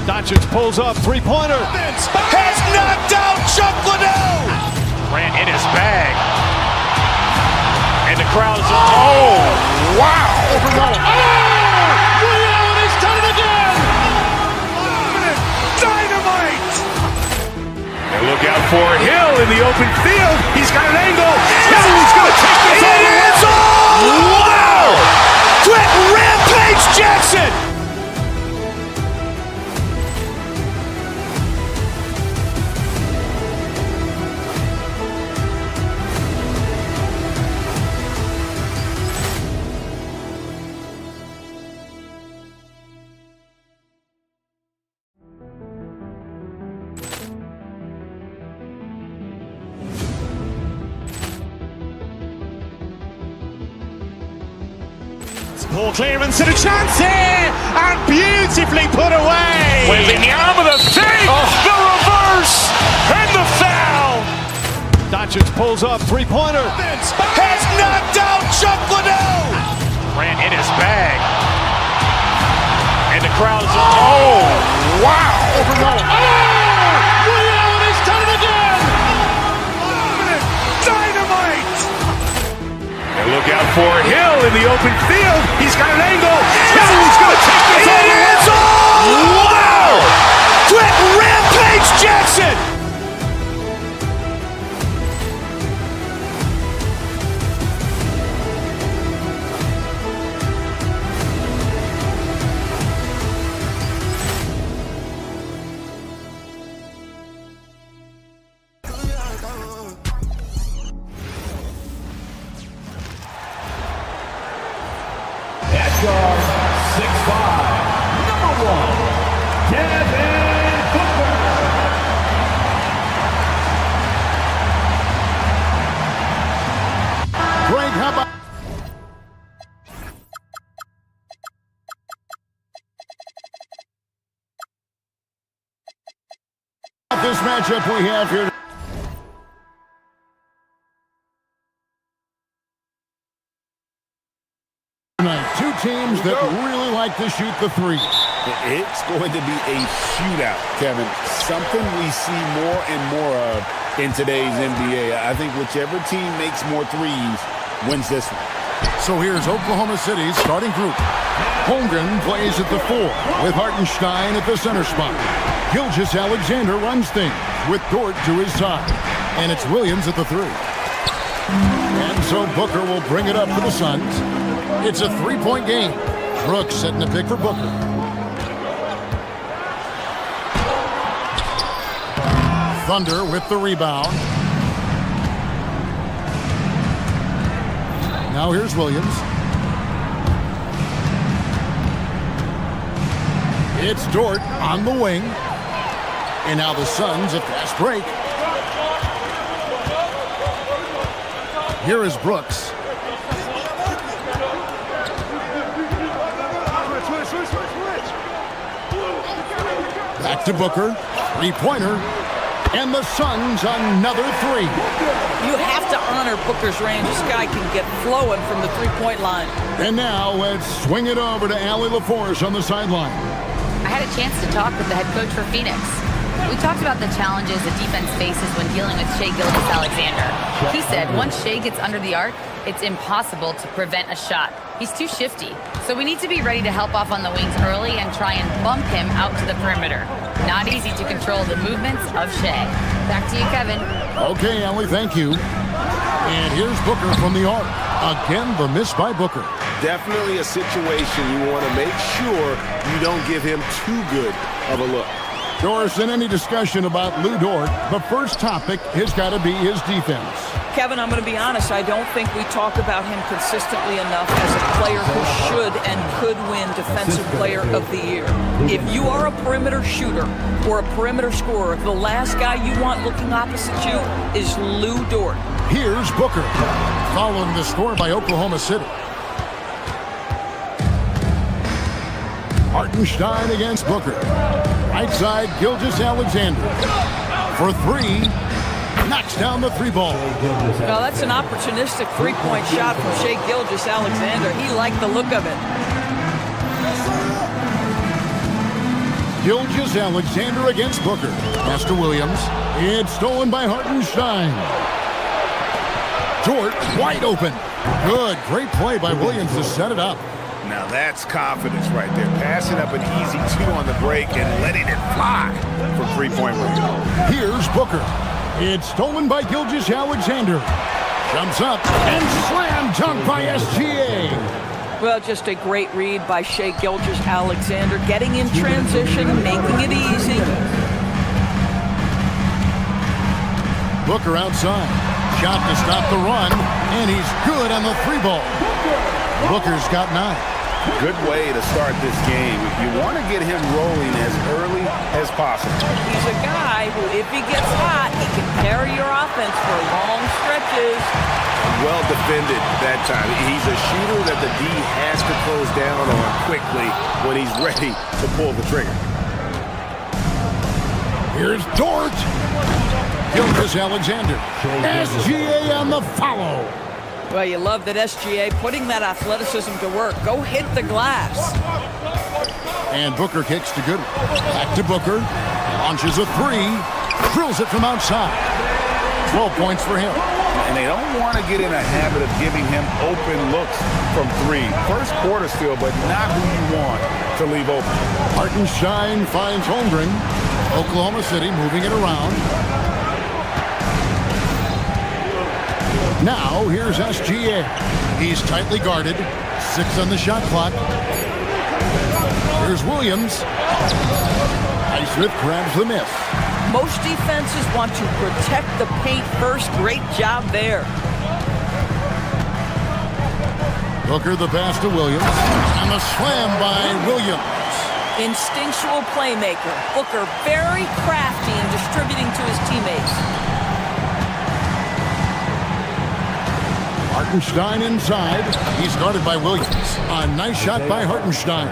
Doncic pulls up, three-pointer. Has knocked out Chuck Liddell. Grant in his bag. And the crowd is, oh, wow. Ray Allen has done it again. Dynamite. And look out for Hill in the open field. He's got an angle. Hill's going to take this all the way. Wow. Quick Rampage Jackson. Ball clearance and a chance here, and beautifully put away. Wembanyama the fake, the reverse, and the foul. Doncic pulls up, three-pointer. Has knocked out Chuck Liddell. Grant in his bag. And the crowd is, oh, wow. Ray Allen has done it again. Dynamite. And look out for Hill in the open field. He's got an angle. Hill's going to take this all the way. Wow. Quick Rampage Jackson. At guard, 6'5", number 1, Devin Booker. Greg, how about this matchup we have here? Two teams that really like to shoot the three. It's going to be a shootout, Kevin. Something we see more and more of in today's NBA. I think whichever team makes more threes wins this one. So here's Oklahoma City's starting group. Holmgren plays at the 4 with Hartenstein at the center spot. Gilgeous-Alexander runs things with Dort to his side. And it's Williams at the 3. And so Booker will bring it up for the Suns. It's a three-point game. Brooks setting the pick for Booker. Thunder with the rebound. Now here's Williams. It's Dort on the wing. And now the Suns a fast break. Here is Brooks. Back to Booker. Three-pointer. And the Suns another 3. You have to honor Booker's range. This guy can get flowing from the three-point line. And now let's swing it over to Allie LaForce on the sideline. I had a chance to talk with the head coach for Phoenix. We talked about the challenges the defense faces when dealing with Shai Gilgeous-Alexander. He said once Shai gets under the arc, it's impossible to prevent a shot. He's too shifty. So we need to be ready to help off on the wings early and try and bump him out to the perimeter. Not easy to control the movements of Shai. Back to you, Kevin. Okay, Allie, thank you. And here's Booker from the arc. Again, the miss by Booker. Definitely a situation you want to make sure you don't give him too good of a look. Doris, in any discussion about Lou Dort, the first topic has got to be his defense. Kevin, I'm going to be honest. I don't think we talk about him consistently enough as a player who should and could win Defensive Player of the Year. If you are a perimeter shooter or a perimeter scorer, the last guy you want looking opposite you is Lou Dort. Here's Booker, following the score by Oklahoma City. Hartenstein against Booker. Right side, Gilgeous-Alexander. For 3, knocks down the three ball. Well, that's an opportunistic three-point shot from Shai Gilgeous-Alexander. He liked the look of it. Gilgeous-Alexander against Booker. Pass to Williams. It's stolen by Hartenstein. Dort wide open. Good, great play by Williams to set it up. Now that's confidence right there. Passing up an easy two on the break and letting it fly from three-point range. Here's Booker. It's stolen by Gilgeous-Alexander. Jumps up and slam dunk by SGA. Well, just a great read by Shai Gilgeous-Alexander, getting in transition, making it easy. Booker outside. Shot to stop the run, and he's good on the three ball. Booker's got 9. Good way to start this game. You want to get him rolling as early as possible. He's a guy who, if he gets hot, he can carry your offense for long stretches. Well defended that time. He's a shooter that the D has to close down on quickly when he's ready to pull the trigger. Here's Dort. Gilgeous-Alexander. SGA on the follow. Well, you love that SGA putting that athleticism to work. Go hit the glass. And Booker kicks to Goodwin. Back to Booker. Launches a three. Drills it from outside. 12 points for him. And they don't want to get in a habit of giving him open looks from three. First quarter still, but not who you want to leave open. Hartenstein finds Holmgren. Oklahoma City moving it around. Now, here's SGA. He's tightly guarded. 6 on the shot clock. Here's Williams. Highsmith grabs the miss. Most defenses want to protect the paint first. Great job there. Booker the pass to Williams. And the slam by Williams. Instinctual playmaker. Booker very crafty in distributing to his teammates. Hartenstein inside. He's guarded by Williams. A nice shot by Hartenstein.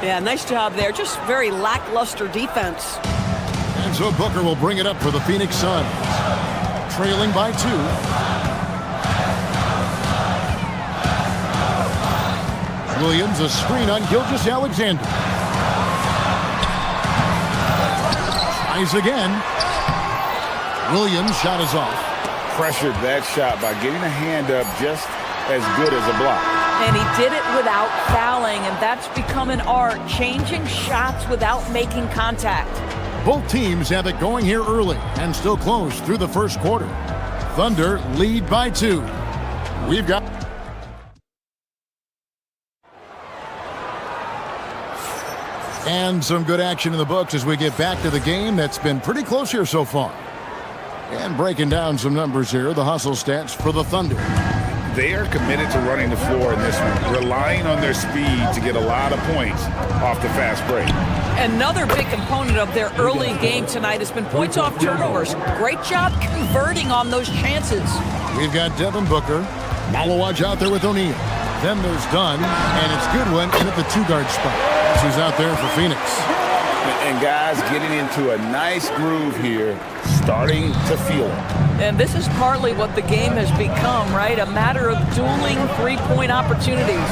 Yeah, nice job there. Just very lackluster defense. And so Booker will bring it up for the Phoenix Suns. Trailing by 2. Williams, a screen on Gilgeous-Alexander. Tries again. Williams' shot is off. Pressured that shot by getting a hand up just as good as a block. And he did it without fouling, and that's become an art, changing shots without making contact. Both teams have it going here early and still close through the first quarter. Thunder lead by 2. We've got... And some good action in the books as we get back to the game that's been pretty close here so far. And breaking down some numbers here, the hustle stats for the Thunder. They are committed to running the floor in this one, relying on their speed to get a lot of points off the fast break. Another big component of their early game tonight has been points off turnovers. Great job converting on those chances. We've got Devin Booker, Malawaj out there with O'Neal. Then there's Dunn, and it's Goodwin in at the 2-guard spot. That's who's out there for Phoenix. And guys getting into a nice groove here, starting to feel it. And this is partly what the game has become, right? A matter of dueling three-point opportunities.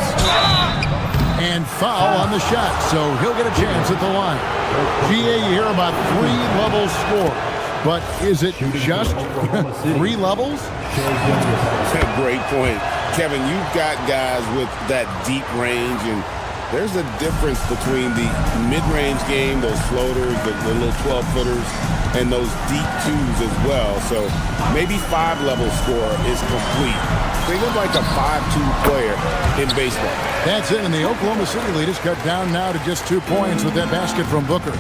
And foul on the shot, so he'll get a chance at the line. GA, you hear about 3-level score, but is it just 3 levels? Great point. Kevin, you've got guys with that deep range, and there's a difference between the mid-range game, those floaters, the little 12-footers, and those deep 2s as well. So maybe 5-level score is complete. Think of like a 5-2 player in baseball. That's it, and the Oklahoma City lead is cut down now to just 2 points with that basket from Booker.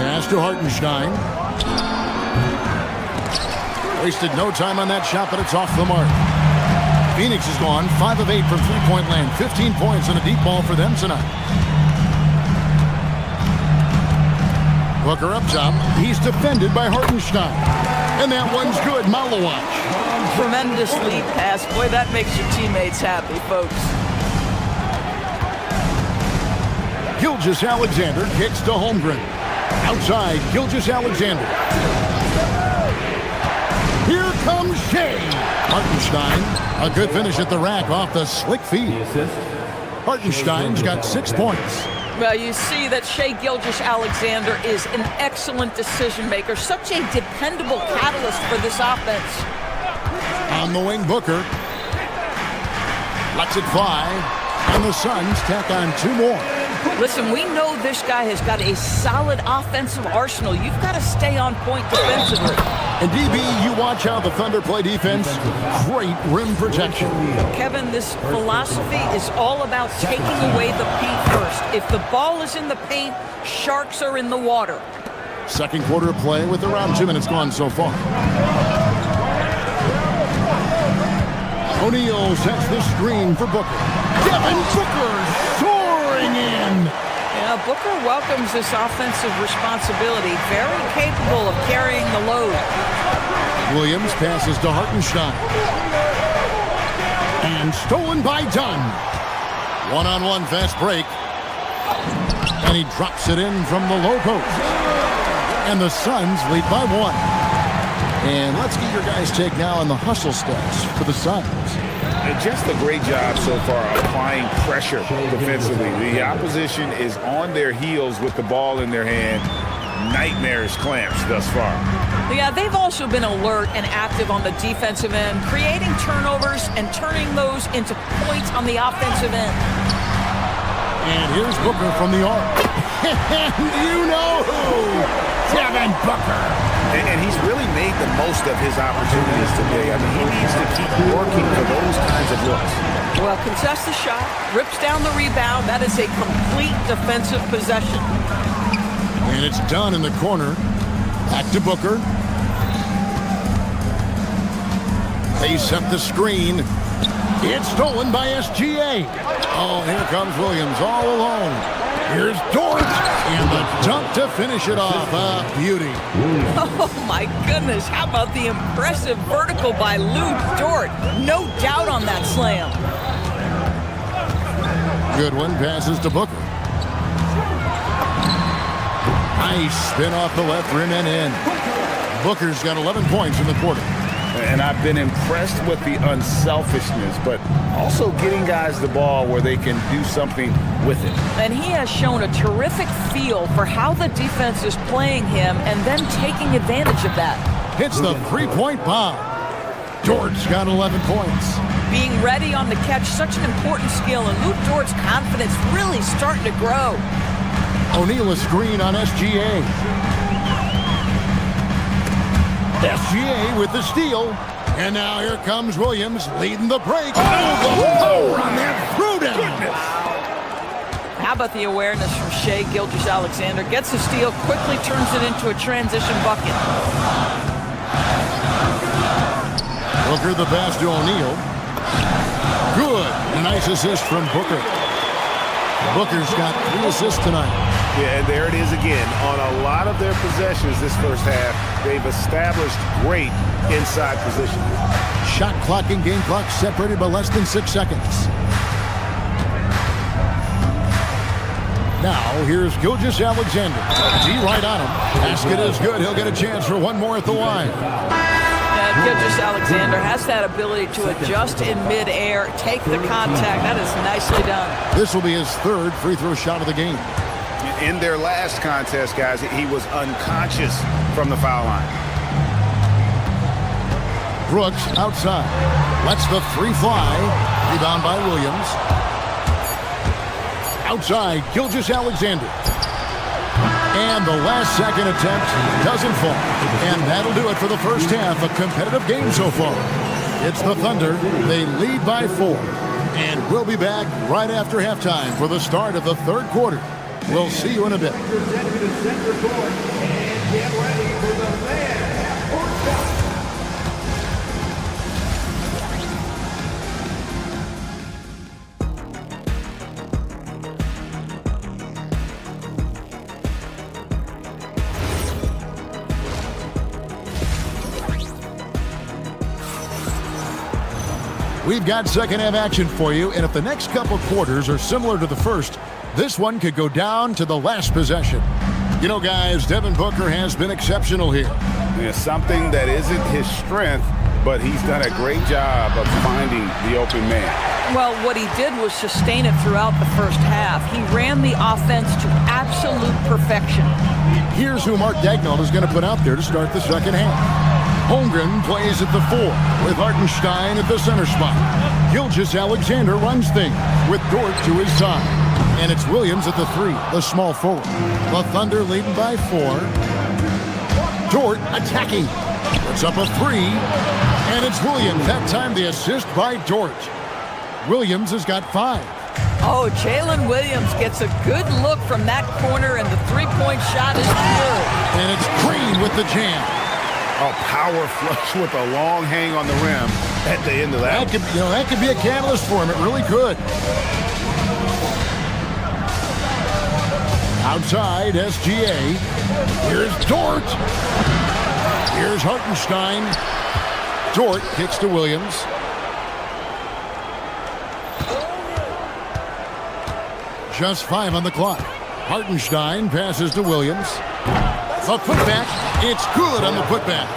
Pass to Hartenstein. Wasted no time on that shot, but it's off the mark. Phoenix is gone 5 of 8 from three-point land. 15 points and a deep ball for them tonight. Booker up top. He's defended by Hartenstein. And that one's good. Malawaj. Tremendous lead pass. Boy, that makes your teammates happy, folks. Gilgeous-Alexander kicks to Holmgren. Outside, Gilgeous-Alexander. comes Shea. Hartenstein, a good finish at the rack off the slick feed. Hartenstein's got 6 points. Well, you see that Shai Gilgeous-Alexander is an excellent decision maker, such a dependable catalyst for this offense. On the wing, Booker lets it fly, and the Suns tack on 2 more. Listen, we know this guy has got a solid offensive arsenal. You've got to stay on point defensively. And DB, you watch how the Thunder play defense. Great rim protection. Kevin, this philosophy is all about taking away the paint first. If the ball is in the paint, sharks are in the water. Second quarter of play with around 2 minutes gone so far. O'Neal sets the screen for Booker. Devin Booker soaring in. Yeah, Booker welcomes this offensive responsibility. Very capable of carrying the load. Williams passes to Hartenstein. And stolen by Dunn. One-on-one fast break. And he drops it in from the low post. And the Suns lead by 1. And let's get your guys' take now on the hustle stats for the Suns. And just a great job so far applying pressure defensively. The opposition is on their heels with the ball in their hand. Nightmarish clamps thus far. Yeah, they've also been alert and active on the defensive end, creating turnovers and turning those into points on the offensive end. And here's Booker from the arc. You know who? Devin Booker. And he's really made the most of his opportunities today. I mean, he needs to keep working for those kinds of looks. Well, contests the shot, rips down the rebound. That is a complete defensive possession. And it's done in the corner. Back to Booker. They set the screen. It's stolen by SGA. Oh, here comes Williams all alone. Here's Dort. And the dunk to finish it off. Beauty. Oh, my goodness. How about the impressive vertical by Lou Dort? No doubt on that slam. Good one. Passes to Booker. Nice spin off the left rim and in. Booker's got 11 points in the quarter. And I've been impressed with the unselfishness, but also getting guys the ball where they can do something with it. And he has shown a terrific feel for how the defense is playing him and then taking advantage of that. Hits the three-point bomb. Dort's got 11 points. Being ready on the catch, such an important skill, and Luke Dort's confidence really starting to grow. O'Neal a screen on SGA. SGA with the steal. And now here comes Williams leading the break. Oh, on that throwdown. How about the awareness from Shai Gilgeous-Alexander? Gets a steal, quickly turns it into a transition bucket. Booker the pass to O'Neal. Good. A nice assist from Booker. Booker's got 3 assists tonight. Yeah, and there it is again. On a lot of their possessions this first half, they've established great inside position. Shot clock and game clock separated by less than 6 seconds. Now, here's Gilgeous-Alexander. D right on him. Basket is good. He'll get a chance for one more at the line. Gilgeous-Alexander has that ability to adjust in midair, take the contact. That is nicely done. This will be his 3rd free throw shot of the game. In their last contest, guys, he was unconscious from the foul line. Brooks outside. Lets the 3 fly. Rebound by Williams. Outside, Gilgeous-Alexander. And the last second attempt doesn't fall. And that'll do it for the first half. A competitive game so far. It's the Thunder. They lead by 4. And we'll be back right after halftime for the start of the 3rd quarter. We'll see you in a bit. We've got second half action for you, and if the next couple quarters are similar to the first, this one could go down to the last possession. You know, guys, Devin Booker has been exceptional here. Yeah, something that isn't his strength but he's done a great job of finding the open man. Well, what he did was sustain it throughout the first half. He ran the offense to absolute perfection. Here's who Mark Daigneault is going to put out there to start the second half. Holmgren plays at the 4 with Hartenstein at the center spot. Gilgeous-Alexander runs things with Dort to his side. And it's Williams at the 3, the small forward. The Thunder leading by 4. Dort attacking. Puts up a 3. And it's Williams. That time the assist by Dort. Williams has got 5. Oh, Jalen Williams gets a good look from that corner, and the three-point shot is good. And it's Green with the jam. A power flush with a long hang on the rim at the end of that. That could be a catalyst for him. It really could. Outside, SGA. Here's Dort. Here's Hartenstein. Dort kicks to Williams. Just 5 on the clock. Hartenstein passes to Williams. A putback. It's good on the putback.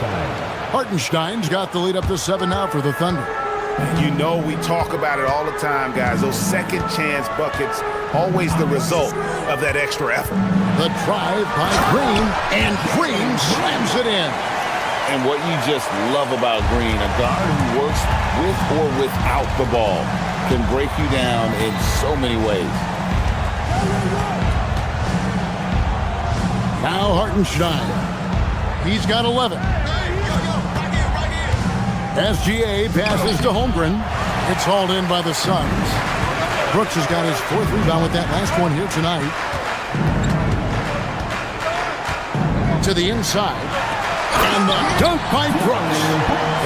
Hartenstein's got the lead up to 7 now for the Thunder. You know we talk about it all the time, guys. Those second chance buckets, always the result of that extra effort. The drive by Green, and Green slams it in. And what you just love about Green, a guard who works with or without the ball, can break you down in so many ways. Now Hartenstein. He's got 11. SGA passes to Holmgren. It's hauled in by the Suns. Brooks has got his 4th rebound with that last one here tonight. To the inside. And the dunk by Brooks.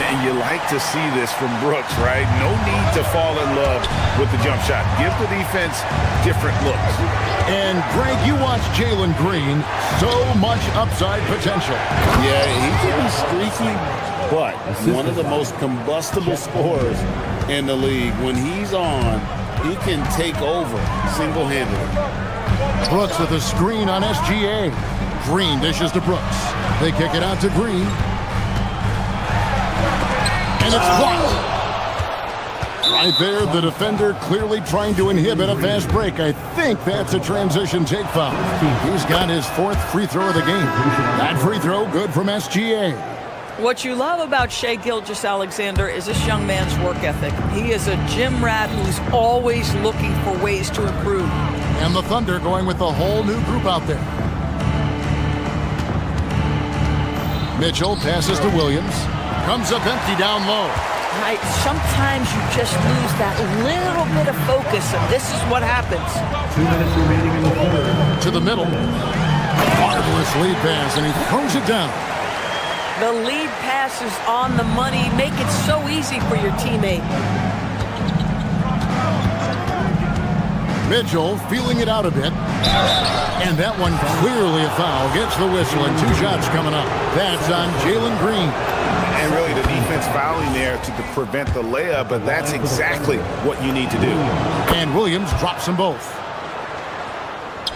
And you like to see this from Brooks, right? No need to fall in love with the jump shot. Give the defense different looks. And Greg, you watch Jalen Green. So much upside potential. Yeah, he can be streaky, but one of the most combustible scorers in the league. When he's on, he can take over single-handedly. Brooks with a screen on SGA. Green dishes to Brooks. They kick it out to Green. And it's blocked. Right there, the defender clearly trying to inhibit a fast break. I think that's a transition take foul. He's got his 4th free throw of the game. That free throw good from SGA. What you love about Shai Gilgeous-Alexander is this young man's work ethic. He is a gym rat who's always looking for ways to improve. And the Thunder going with a whole new group out there. Mitchell passes to Williams. Comes up empty down low. Right, sometimes you just lose that little bit of focus, and this is what happens. 2 minutes remaining in the third. To the middle. Marvelous lead pass, and he throws it down. The lead pass is on the money. Make it so easy for your teammate. Mitchell feeling it out a bit. And that one clearly a foul. Gets the whistle, and 2 shots coming up. That's on Jalen Green. And really the defense fouling there to prevent the layup, but that's exactly what you need to do. And Williams drops them both.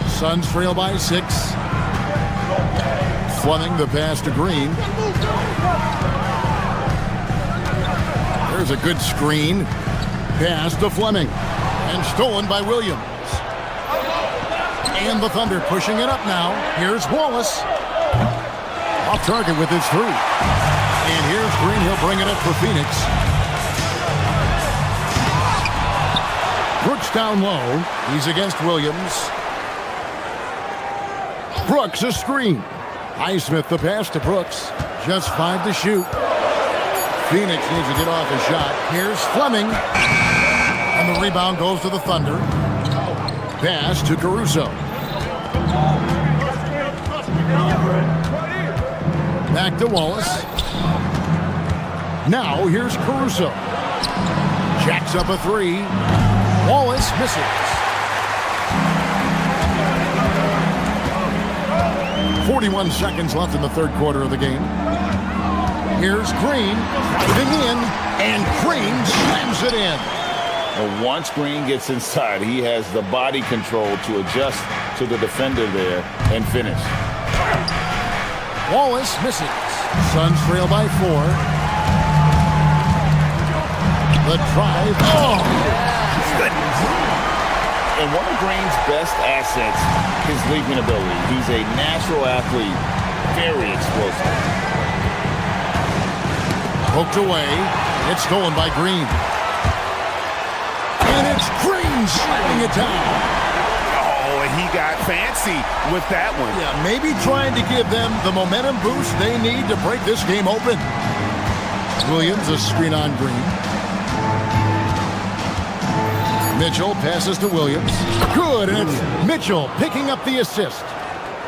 Suns trail by 6. Fleming the pass to Green. There's a good screen. Pass to Fleming. And stolen by Williams. And the Thunder pushing it up now. Here's Wallace. Off target with his 3. And here's Green. He'll bring it up for Phoenix. Brooks down low. He's against Williams. Brooks a screen. Highsmith the pass to Brooks. Just 5 to shoot. Phoenix needs to get off a shot. Here's Fleming. And the rebound goes to the Thunder. Pass to Caruso. Back to Wallace. Now here's Caruso. Jacks up a 3. Wallace misses. 41 seconds left in the third quarter of the game. Here's Green driving in, and Green slams it in. Well, once Green gets inside, he has the body control to adjust to the defender there and finish. Wallace misses. Suns trail by 4. The drive. Oh, goodness. And one of Green's best assets, his leaping ability. He's a natural athlete, very explosive. Poked away. It's stolen by Green. And it's Green sliding it down. Oh, and he got fancy with that one. Yeah, maybe trying to give them the momentum boost they need to break this game open. Williams, a screen on Green. Mitchell passes to Williams. Good, and it's Mitchell picking up the assist.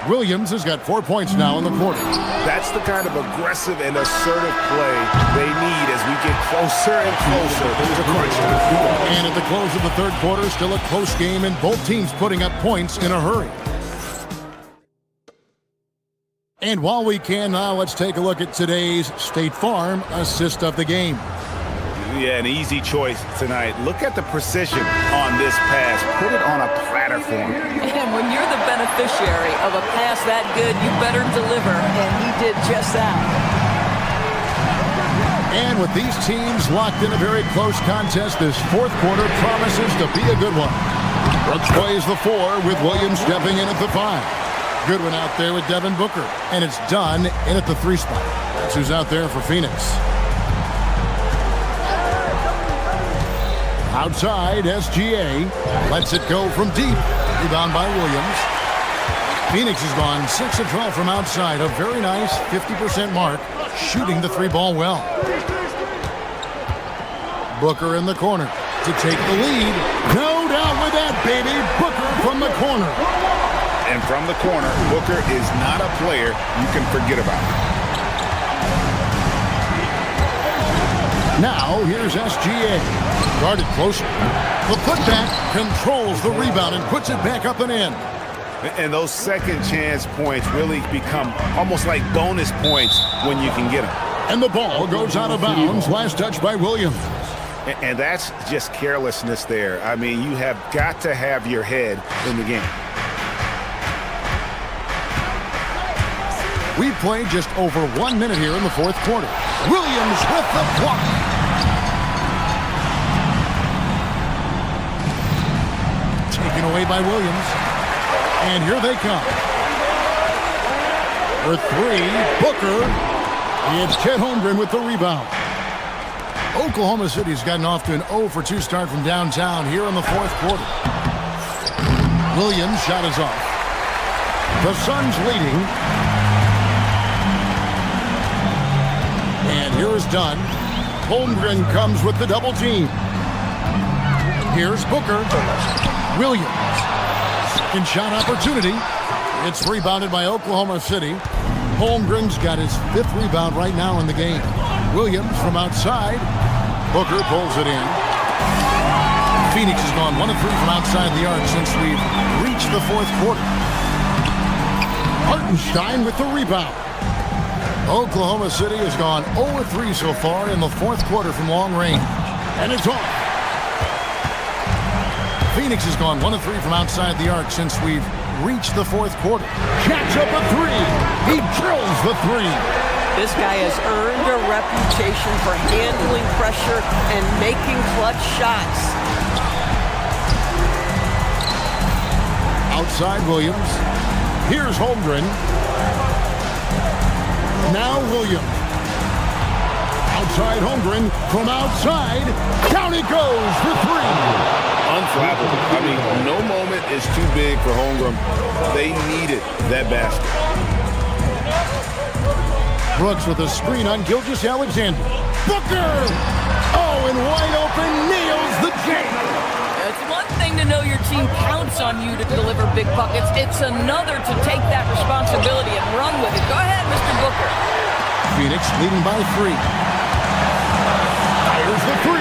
Williams has got 4 points now in the quarter. That's the kind of aggressive and assertive play they need as we get closer and closer to crunch time. And at the close of the third quarter, still a close game, and both teams putting up points in a hurry. And while we can now, let's take a look at today's State Farm assist of the game. Yeah, an easy choice tonight. Look at the precision on this pass. Put it on a platter for him. And when you're the beneficiary of a pass that good, you better deliver, and he did just that. And with these teams locked in a very close contest, this fourth quarter promises to be a good one. Brooks plays the 4 with Williams stepping in at the 5. Good one out there with Devin Booker. And it's done in at the 3 spot. That's who's out there for Phoenix. Outside, SGA lets it go from deep. Rebound by Williams. Phoenix has gone 6 of 12 from outside. A very nice 50% mark, shooting the 3-ball well. Booker in the corner to take the lead. No doubt with that, baby. Booker from the corner. And from the corner, Booker is not a player you can forget about. Now, here's SGA. Guarded closer. The putback controls the rebound and puts it back up and in. And those second chance points really become almost like bonus points when you can get them. And the ball goes out of bounds. Last touch by Williams. And that's just carelessness there. I mean, you have got to have your head in the game. We played just over 1 minute here in the fourth quarter. Williams with the block. Taken away by Williams. And here they come. For 3, Booker. It's Chet Holmgren with the rebound. Oklahoma City's gotten off to an 0-for-2 start from downtown here in the fourth quarter. Williams' shot is off. The Suns leading. And here is Dunn. Holmgren comes with the double team. Here's Booker. Williams. Second shot opportunity. It's rebounded by Oklahoma City. Holmgren's got his 5th rebound right now in the game. Williams from outside. Booker pulls it in. Phoenix has gone 1 of 3 from outside the arc since we've reached the fourth quarter. Hartenstein with the rebound. Oklahoma City has gone 0 of 3 so far in the fourth quarter from long range. And it's off. Phoenix has gone 1 of 3 from outside the arc since we've reached the fourth quarter. Jacks up a 3. He drills the 3. This guy has earned a reputation for handling pressure and making clutch shots. Outside Williams. Here's Holmgren. Now Williams. Outside Holmgren. From outside. Down it goes for 3. Unflappable. I mean, no moment is too big for Holmgren. They needed that basket. Brooks with a screen on Gilgeous-Alexander. Booker! Oh, and wide open, nails the J. It's one thing to know your team counts on you to deliver big buckets. It's another to take that responsibility and run with it. Go ahead, Mr. Booker. Phoenix leading by 3. Fires the 3.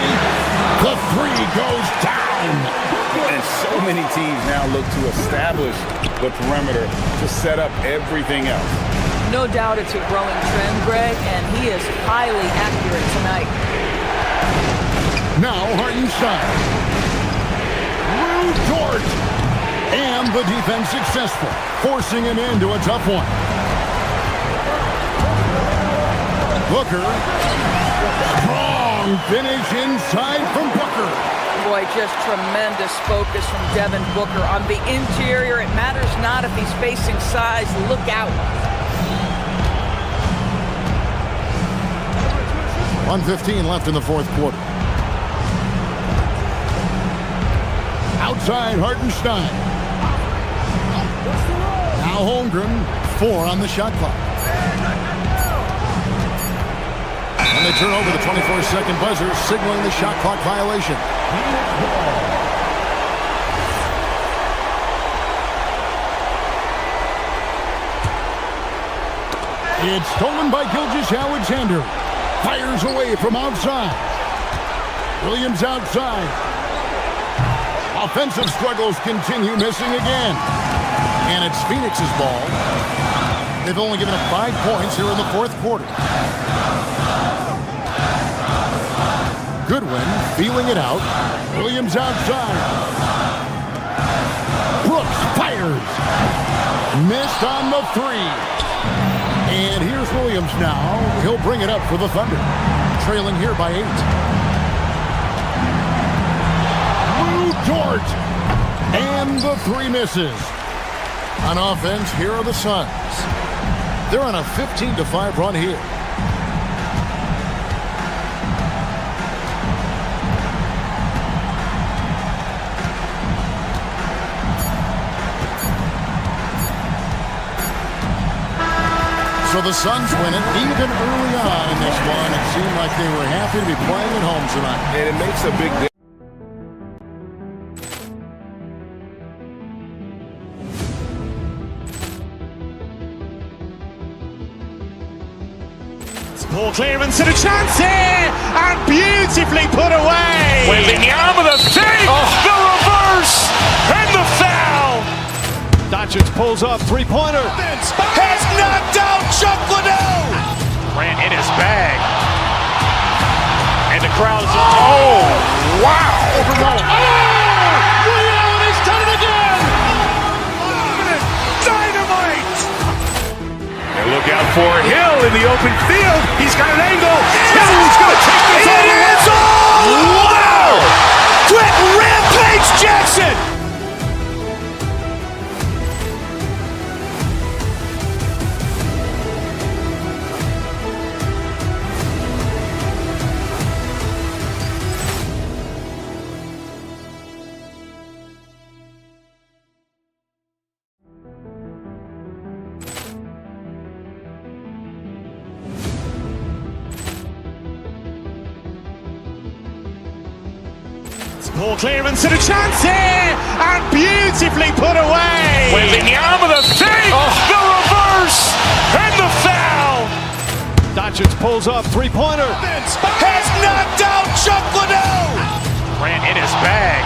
The 3 goes down. And so many teams now look to establish the perimeter to set up everything else. No doubt it's a growing trend, Greg, and he is highly accurate tonight. Now Hartenstein. Lou Dort. And the defense successful, forcing him into a tough one. Booker. Strong Long finish inside from Booker. Boy, just tremendous focus from Devin Booker. On the interior, it matters not if he's facing size. Look out. 1:15 left in the fourth quarter. Outside Hartenstein. Now Holmgren, 4 on the shot clock. And they turn over the 24-second buzzer, signaling the shot clock violation. It's stolen by Gilgeous-Alexander. Fires away from outside. Williams outside. Offensive struggles continue, missing again. And it's Phoenix's ball. They've only given up 5 points here in the fourth quarter. Goodwin feeling it out. Williams outside. Brooks fires. Missed on the 3. And here's Williams now. He'll bring it up for the Thunder. Trailing here by 8. Lou Dort. And the 3 misses. On offense, here are the Suns. They're on a 15-5 run here. So the Suns win it even early on in this one. It seemed like they were happy to be playing at home tonight. And it makes a big difference. Ball clearance and a chance here, and beautifully put away. Wembanyama the fake, the reverse, and the foul. Doncic pulls up, three-pointer. Has knocked out Chuck Liddell. Grant in his bag. And the crowd is, oh, wow. He's done it again. Dynamite. And look out for Hill in the open field. He's got an angle. Hill's going to take this all the way. Wow. Quick Rampage Jackson. Ball clearance and a chance here, and beautifully put away. Wembanyama the fake, the reverse, and the foul. Doncic pulls up, three-pointer. Has knocked out Chuck Liddell. Grant in his bag.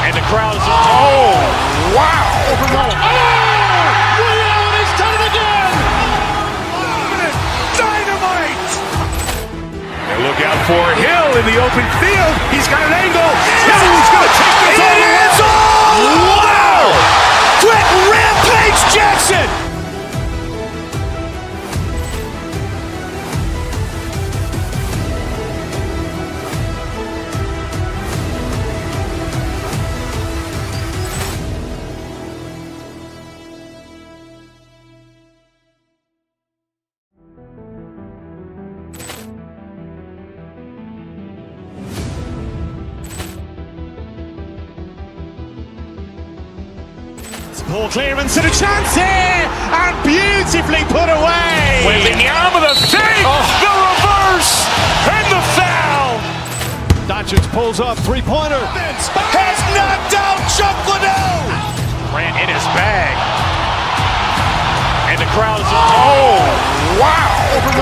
And the crowd is, oh, wow. He's done it again. Dynamite. And look out for Hill in the open field. He's got an angle. Hill's going to take this all the way. Wow. Quick Rampage Jackson. Ball clearance and a chance here, and beautifully put away. Wembanyama the fake, the reverse, and the foul. Doncic pulls up, three-pointer. Has knocked out Chuck Liddell. Grant in his bag. And the crowd is, oh, wow. He's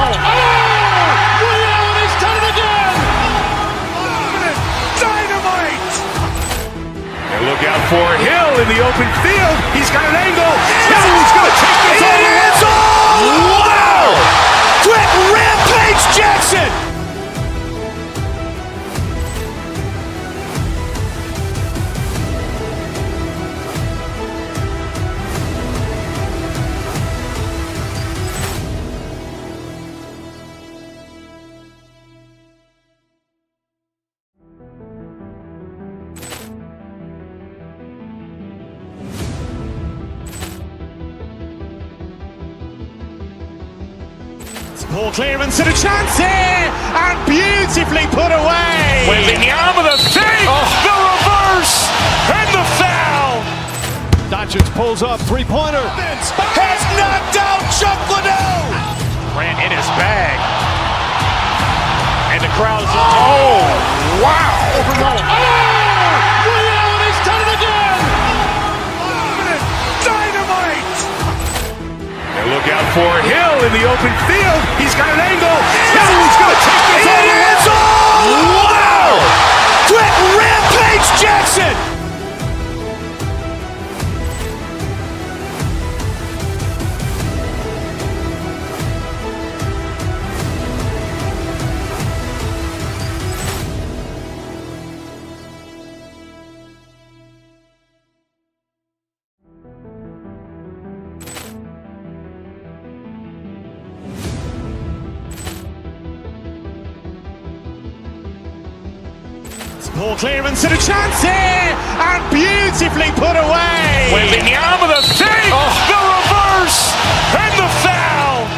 done it again. Dynamite. And look out for Hill in the open field. He's got an angle. Hill's going to take this all the way. Wow. Quick Rampage Jackson. Ball clearance and a chance here, and beautifully put away. Wembanyama the fake, the reverse, and the foul. Doncic pulls up, three-pointer. Has knocked out Chuck Liddell. Grant in his bag. And the crowd is, oh, wow. Ray Allen has done it again. Dynamite. And look out for Hill in the open field. He's got an angle. Hill's going to take this all the way. Wow. Quick Rampage Jackson. Ball clearance and a chance here, and beautifully put away. Wembanyama the fake, the reverse, and the foul.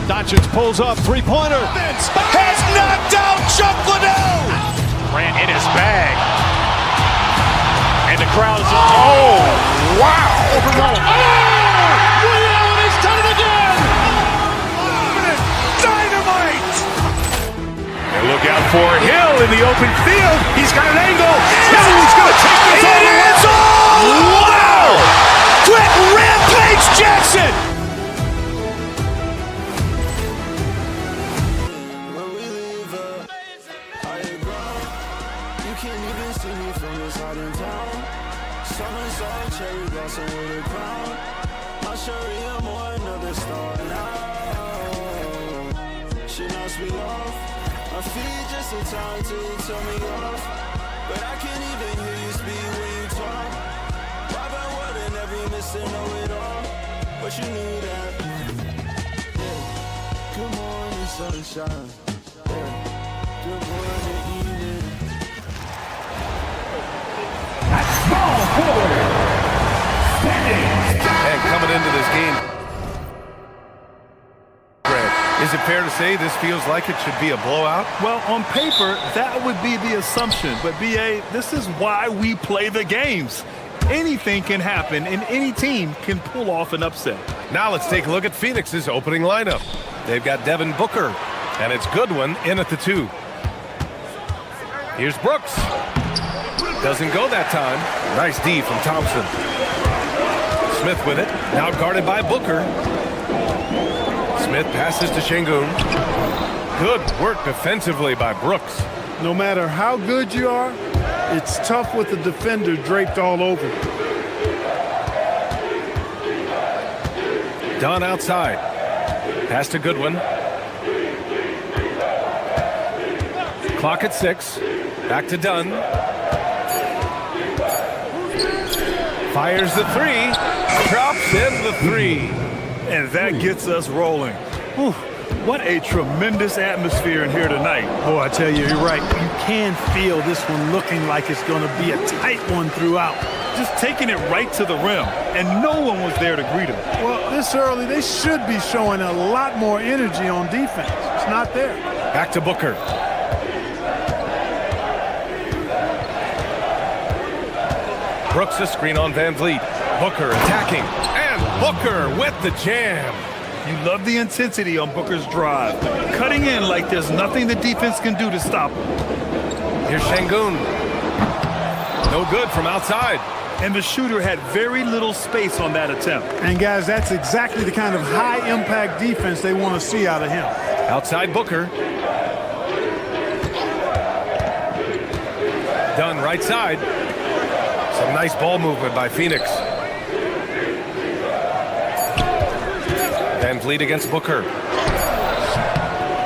Doncic pulls up, three-pointer. Has knocked out Chuck Liddell. Grant in his bag. And the crowd is, oh, wow. Ray Allen has done it again. Dynamite. And look out for Hill in the open field. He's got an angle. Hill's going to take this all the way. Wow. Quick Rampage Jackson. When we leave higher ground, you can't even see me from this side in town. Summer salt, cherry blossom with a crown. My Sharia more another star now. She knocks me off. My feet just in time to tell me off. But I can't even hear you speak when you talk. Robin Wood and every mister know it all. But you knew that. Yeah. Good morning, sunshine. Yeah. Good morning, evening. Small forward. Standing. And coming into this game, is it fair to say this feels like it should be a blowout? Well, on paper, that would be the assumption. But, B.A., this is why we play the games. Anything can happen, and any team can pull off an upset. Now let's take a look at Phoenix's opening lineup. They've got Devin Booker, and it's Goodwin in at the 2. Here's Brooks. Doesn't go that time. Nice D from Thompson. Smith with it, now guarded by Booker. Smith passes to Şengün. Good work defensively by Brooks. No matter how good you are, it's tough with the defender draped all over. Dunn outside. Pass to Goodwin. Clock at 6. Back to Dunn. Fires the 3. Drops in the 3. And that gets us rolling. Whew, what a tremendous atmosphere in here tonight. Oh, I tell you, you're right. You can feel this one looking like it's going to be a tight one throughout. Just taking it right to the rim, and no one was there to greet him. Well, this early, they should be showing a lot more energy on defense. It's not there. Back to Booker. Brooks a screen on Van Vliet. Booker attacking. Booker with the jam. You love the intensity on Booker's drive. Cutting in like there's nothing the defense can do to stop him. Here's Şengün. No good from outside. And the shooter had very little space on that attempt. And guys, that's exactly the kind of high-impact defense they want to see out of him. Outside Booker. Dunn right side. Some nice ball movement by Phoenix. Van Vliet against Booker.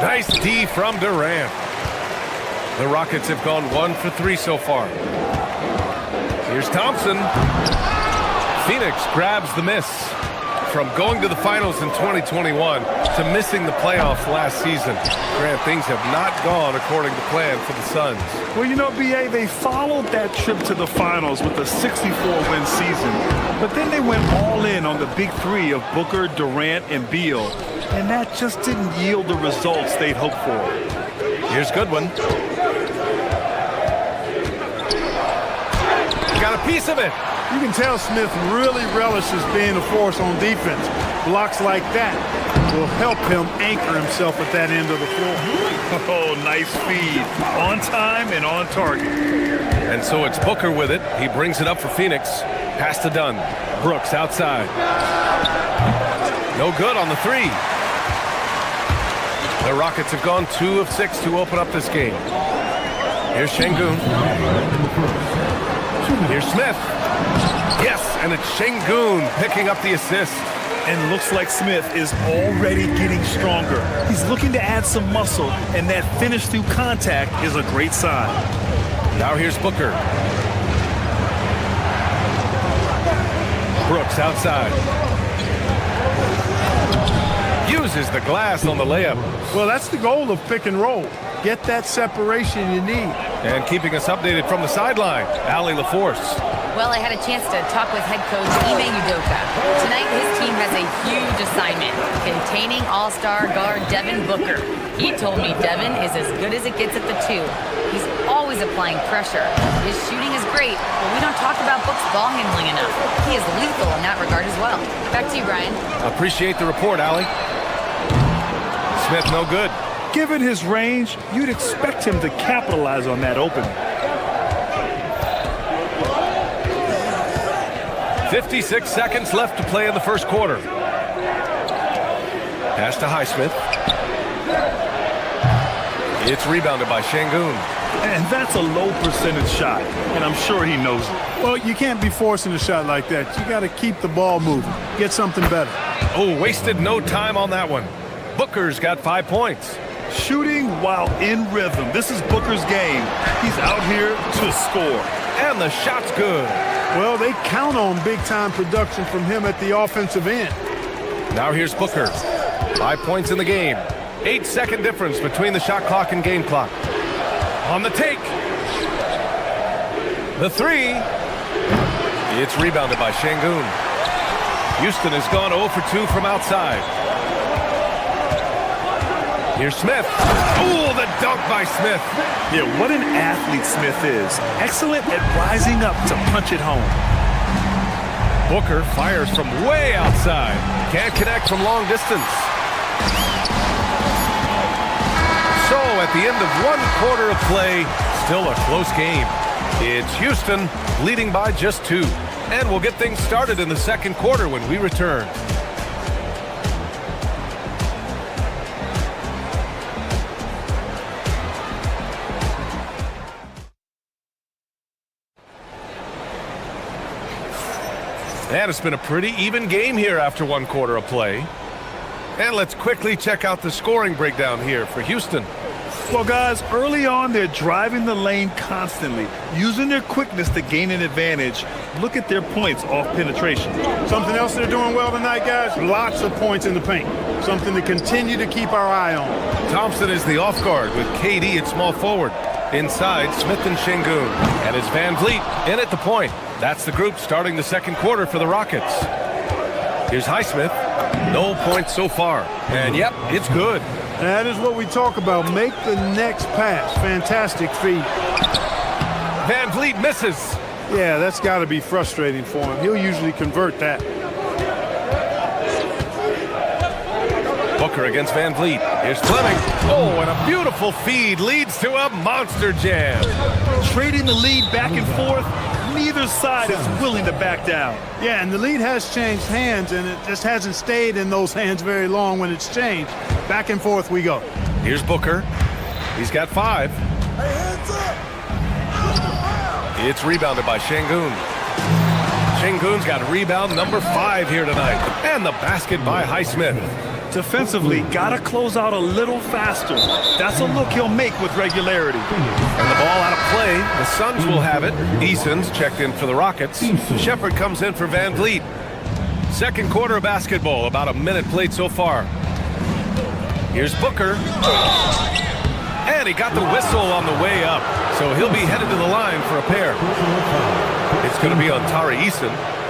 Nice D from Durant. The Rockets have gone 1 for 3 so far. Here's Thompson. Phoenix grabs the miss. From going to the finals in 2021 to missing the playoffs last season. Grant, things have not gone according to plan for the Suns. Well, you know, B.A., they followed that trip to the finals with a 64-win season. But then they went all in on the big 3 of Booker, Durant, and Beal. and that just didn't yield the results they'd hoped for. Here's Goodwin. Got a piece of it. You can tell Smith really relishes being a force on defense. Blocks like that will help him anchor himself at that end of the floor. Oh, nice feed. On time and on target. And so it's Booker with it. He brings it up for Phoenix. Pass to Dunn. Brooks outside. No good on the three. The Rockets have gone 2 of 6 to open up this game. Here's Şengün. Here's Smith. Yes, and it's Şengün picking up the assist. And looks like Smith is already getting stronger. He's looking to add some muscle, and that finish through contact is a great sign. Now here's Booker. Brooks outside. Uses the glass on the layup. Well, that's the goal of pick and roll. Get that separation you need. And keeping us updated from the sideline, Allie LaForce. Well, I had a chance to talk with head coach Ime Udoka. Tonight, his team has a huge assignment, containing all-star guard Devin Booker. He told me Devin is as good as it gets at the 2. He's always applying pressure. His shooting is great, but we don't talk about Book's ball handling enough. He is lethal in that regard as well. Back to you, Brian. Appreciate the report, Allie. Smith, no good. Given his range, you'd expect him to capitalize on that opening. 56 seconds left to play in the first quarter. Pass to Highsmith. It's rebounded by Şengün. And that's a low percentage shot, and I'm sure he knows it. Well, you can't be forcing a shot like that. You got to keep the ball moving. Get something better. Oh, wasted no time on that one. Booker's got 5 points. Shooting while in rhythm. This is Booker's game. He's out here to score. And the shot's good. Well, they count on big-time production from him at the offensive end. Now here's Booker. 5 points in the game. 8-second difference between the shot clock and game clock. On the take. The three. It's rebounded by Şengün. Houston has gone 0 for 2 from outside. Here's Smith. Ooh, the dunk by Smith. Yeah, what an athlete Smith is. Excellent at rising up to punch it home. Booker fires from way outside. Can't connect from long distance. So at the end of 1 quarter of play, still a close game. It's Houston leading by just 2. And we'll get things started in the second quarter when we return. And it's been a pretty even game here after 1 quarter of play. And let's quickly check out the scoring breakdown here for Houston. Well, guys, early on, they're driving the lane constantly, using their quickness to gain an advantage. Look at their points off penetration. Something else they're doing well tonight, guys? Lots of points in the paint. Something to continue to keep our eye on. Thompson is the off guard with KD at small forward. Inside, Smith and Şengün. And it's Van Vliet in at the point. That's the group starting the second quarter for the Rockets. Here's Highsmith. No points so far. And yep, it's good. That is what we talk about. Make the next pass. Fantastic feed. Van Vliet misses. Yeah, that's got to be frustrating for him. He'll usually convert that. Booker against Van Vliet. Here's Fleming. Oh, and a beautiful feed leads to a monster jam. Trading the lead back and forth. Neither side is willing to back down. Yeah, and the lead has changed hands, and it just hasn't stayed in those hands very long when it's changed. Back and forth we go. Here's Booker. He's got 5. It's rebounded by Şengün. Şengün's got rebound number 5 here tonight. And the basket by Highsmith. Defensively, gotta close out a little faster. That's a look he'll make with regularity. And the ball out of play. The Suns will have it. Eason's checked in for the Rockets. Shepherd comes in for Van Vliet. Second quarter of basketball, about a minute played so far. Here's Booker. And he got the whistle on the way up. So he'll be headed to the line for a pair. It's going to be on Tari Eason.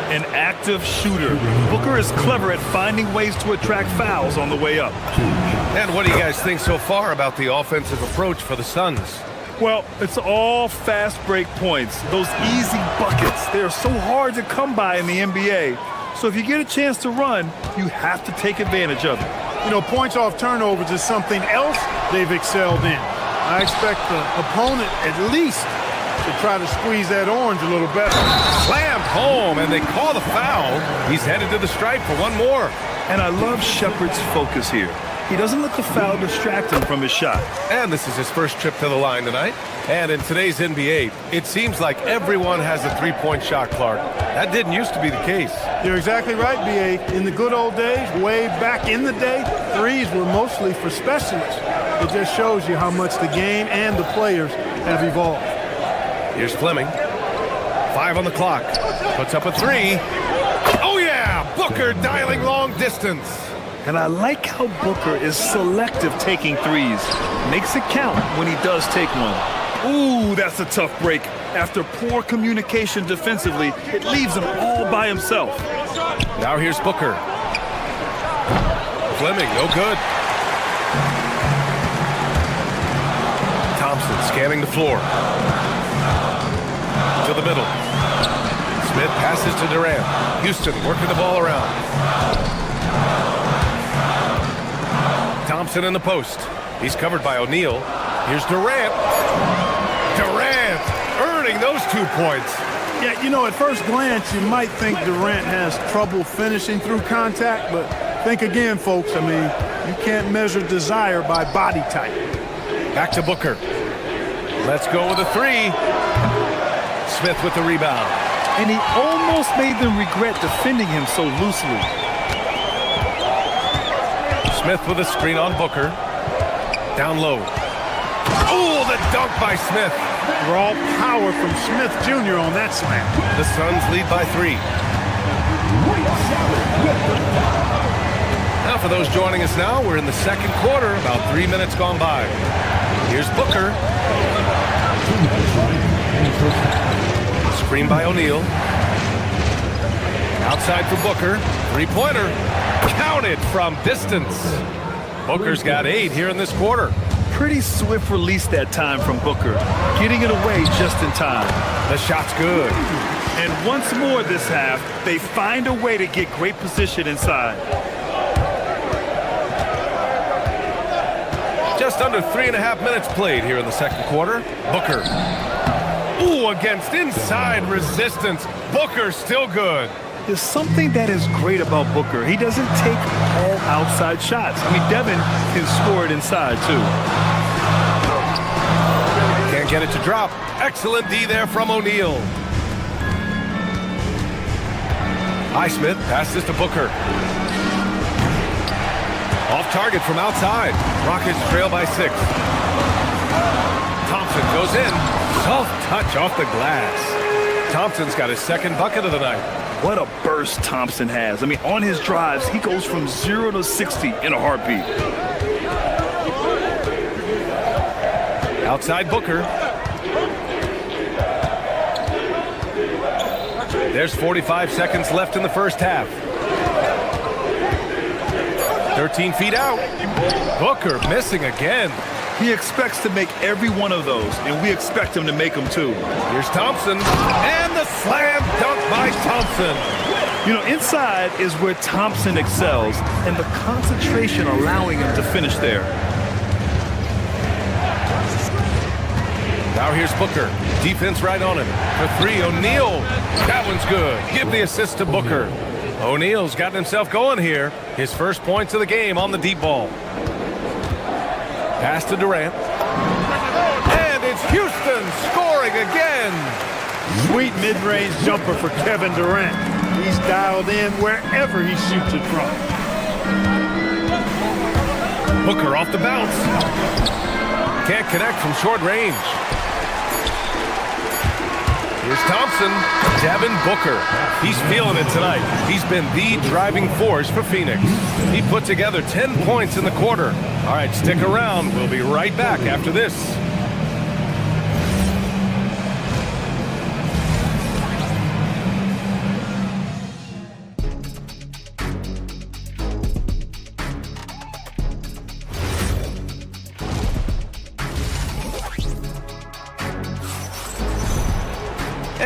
an active shooter. Booker is clever at finding ways to attract fouls on the way up. And what do you guys think so far about the offensive approach for the Suns? Well, it's all fast break points. Those easy buckets, they're so hard to come by in the NBA. So if you get a chance to run, you have to take advantage of it. You know, points off turnovers is something else they've excelled in. I expect the opponent at least to try to squeeze that orange a little better. Slammed home, and they call the foul. He's headed to the stripe for one more. And I love Shepard's focus here. He doesn't let the foul distract him from his shot. And this is his first trip to the line tonight. And in today's NBA, it seems like everyone has a three-point shot, Clark. That didn't used to be the case. You're exactly right, B.A. In the good old days, way back in the day, threes were mostly for specialists. It just shows you how much the game and the players have evolved. Here's Fleming. 5 on the clock. Puts up a three. Oh, yeah! Booker dialing long distance. And I like how Booker is selective taking threes. Makes it count when he does take one. Ooh, that's a tough break. After poor communication defensively, it leaves him all by himself. Now here's Booker. Fleming, no good. Thompson scanning the floor. To the middle. Smith passes to Durant. Houston working the ball around. Thompson in the post. He's covered by O'Neal. Here's Durant. Durant earning those 2 points. Yeah, you know, at first glance, you might think Durant has trouble finishing through contact, but think again, folks. I mean, you can't measure desire by body type. Back to Booker. Let's go with a three. Smith with the rebound. And he almost made them regret defending him so loosely. Smith with a screen on Booker. Down low. Oh, the dunk by Smith. Raw power from Smith Jr. on that slam. The Suns lead by 3. Now for those joining us now, we're in the second quarter, about 3 minutes gone by. Here's Booker. Screen by O'Neal. Outside for Booker. Three-pointer. Counted from distance. Booker's got 8 here in this quarter. Pretty swift release that time from Booker. Getting it away just in time. The shot's good. And once more this half, they find a way to get great position inside. Just under 3.5 minutes played here in the second quarter. Booker. Ooh, against inside resistance. Booker still good. There's something that is great about Booker. He doesn't take all outside shots. I mean, Devin can score it inside, too. Can't get it to drop. Excellent D there from O'Neal. Highsmith passes to Booker. Off target from outside. Rockets trail by 6. Thompson goes in. Soft touch off the glass. Thompson's got his second bucket of the night. What a burst Thompson has. I mean, on his drives, he goes from 0 to 60 in a heartbeat. Outside Booker. There's 45 seconds left in the first half. 13 feet out. Booker missing again. He expects to make every one of those, and we expect him to make them too. Here's Thompson, and the slam dunk by Thompson. You know, inside is where Thompson excels, and the concentration allowing him to finish there. Now here's Booker. Defense right on him. For 3, O'Neal. That one's good. Give the assist to Booker. O'Neal's gotten himself going here. His first points of the game on the deep ball. Pass to Durant. And it's Houston scoring again. Sweet mid-range jumper for Kevin Durant. He's dialed in wherever he shoots it from. Booker off the bounce. Can't connect from short range. Here's Thompson. Devin Booker. He's feeling it tonight. He's been the driving force for Phoenix. He put together 10 points in the quarter. All right, stick around. We'll be right back after this.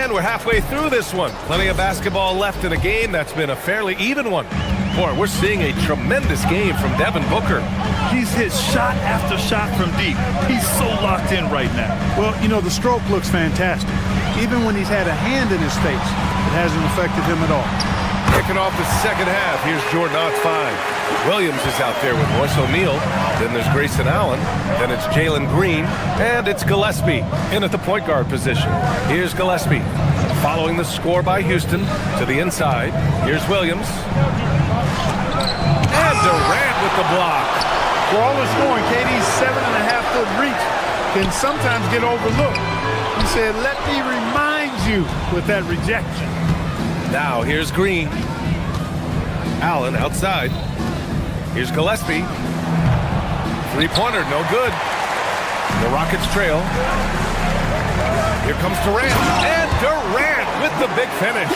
And we're halfway through this one. Plenty of basketball left in a game that's been a fairly even one. Boy, we're seeing a tremendous game from Devin Booker. He's hit shot after shot from deep. He's so locked in right now. Well, you know, the stroke looks fantastic. Even when he's had a hand in his face, it hasn't affected him at all. Kicking off the second half, here's Jordan Ott's 5. Williams is out there with Royce O'Neal. Then there's Grayson Allen. Then it's Jalen Green. And it's Gillespie in at the point guard position. Here's Gillespie following the score by Houston to the inside. Here's Williams. And Durant with the block. For all the scoring, KD's 7.5-foot reach can sometimes get overlooked. He said, let me remind you with that rejection. Now here's Green. Allen outside. Here's Gillespie. Three-pointer, no good. The Rockets trail. Here comes Durant. And Durant with the big finish.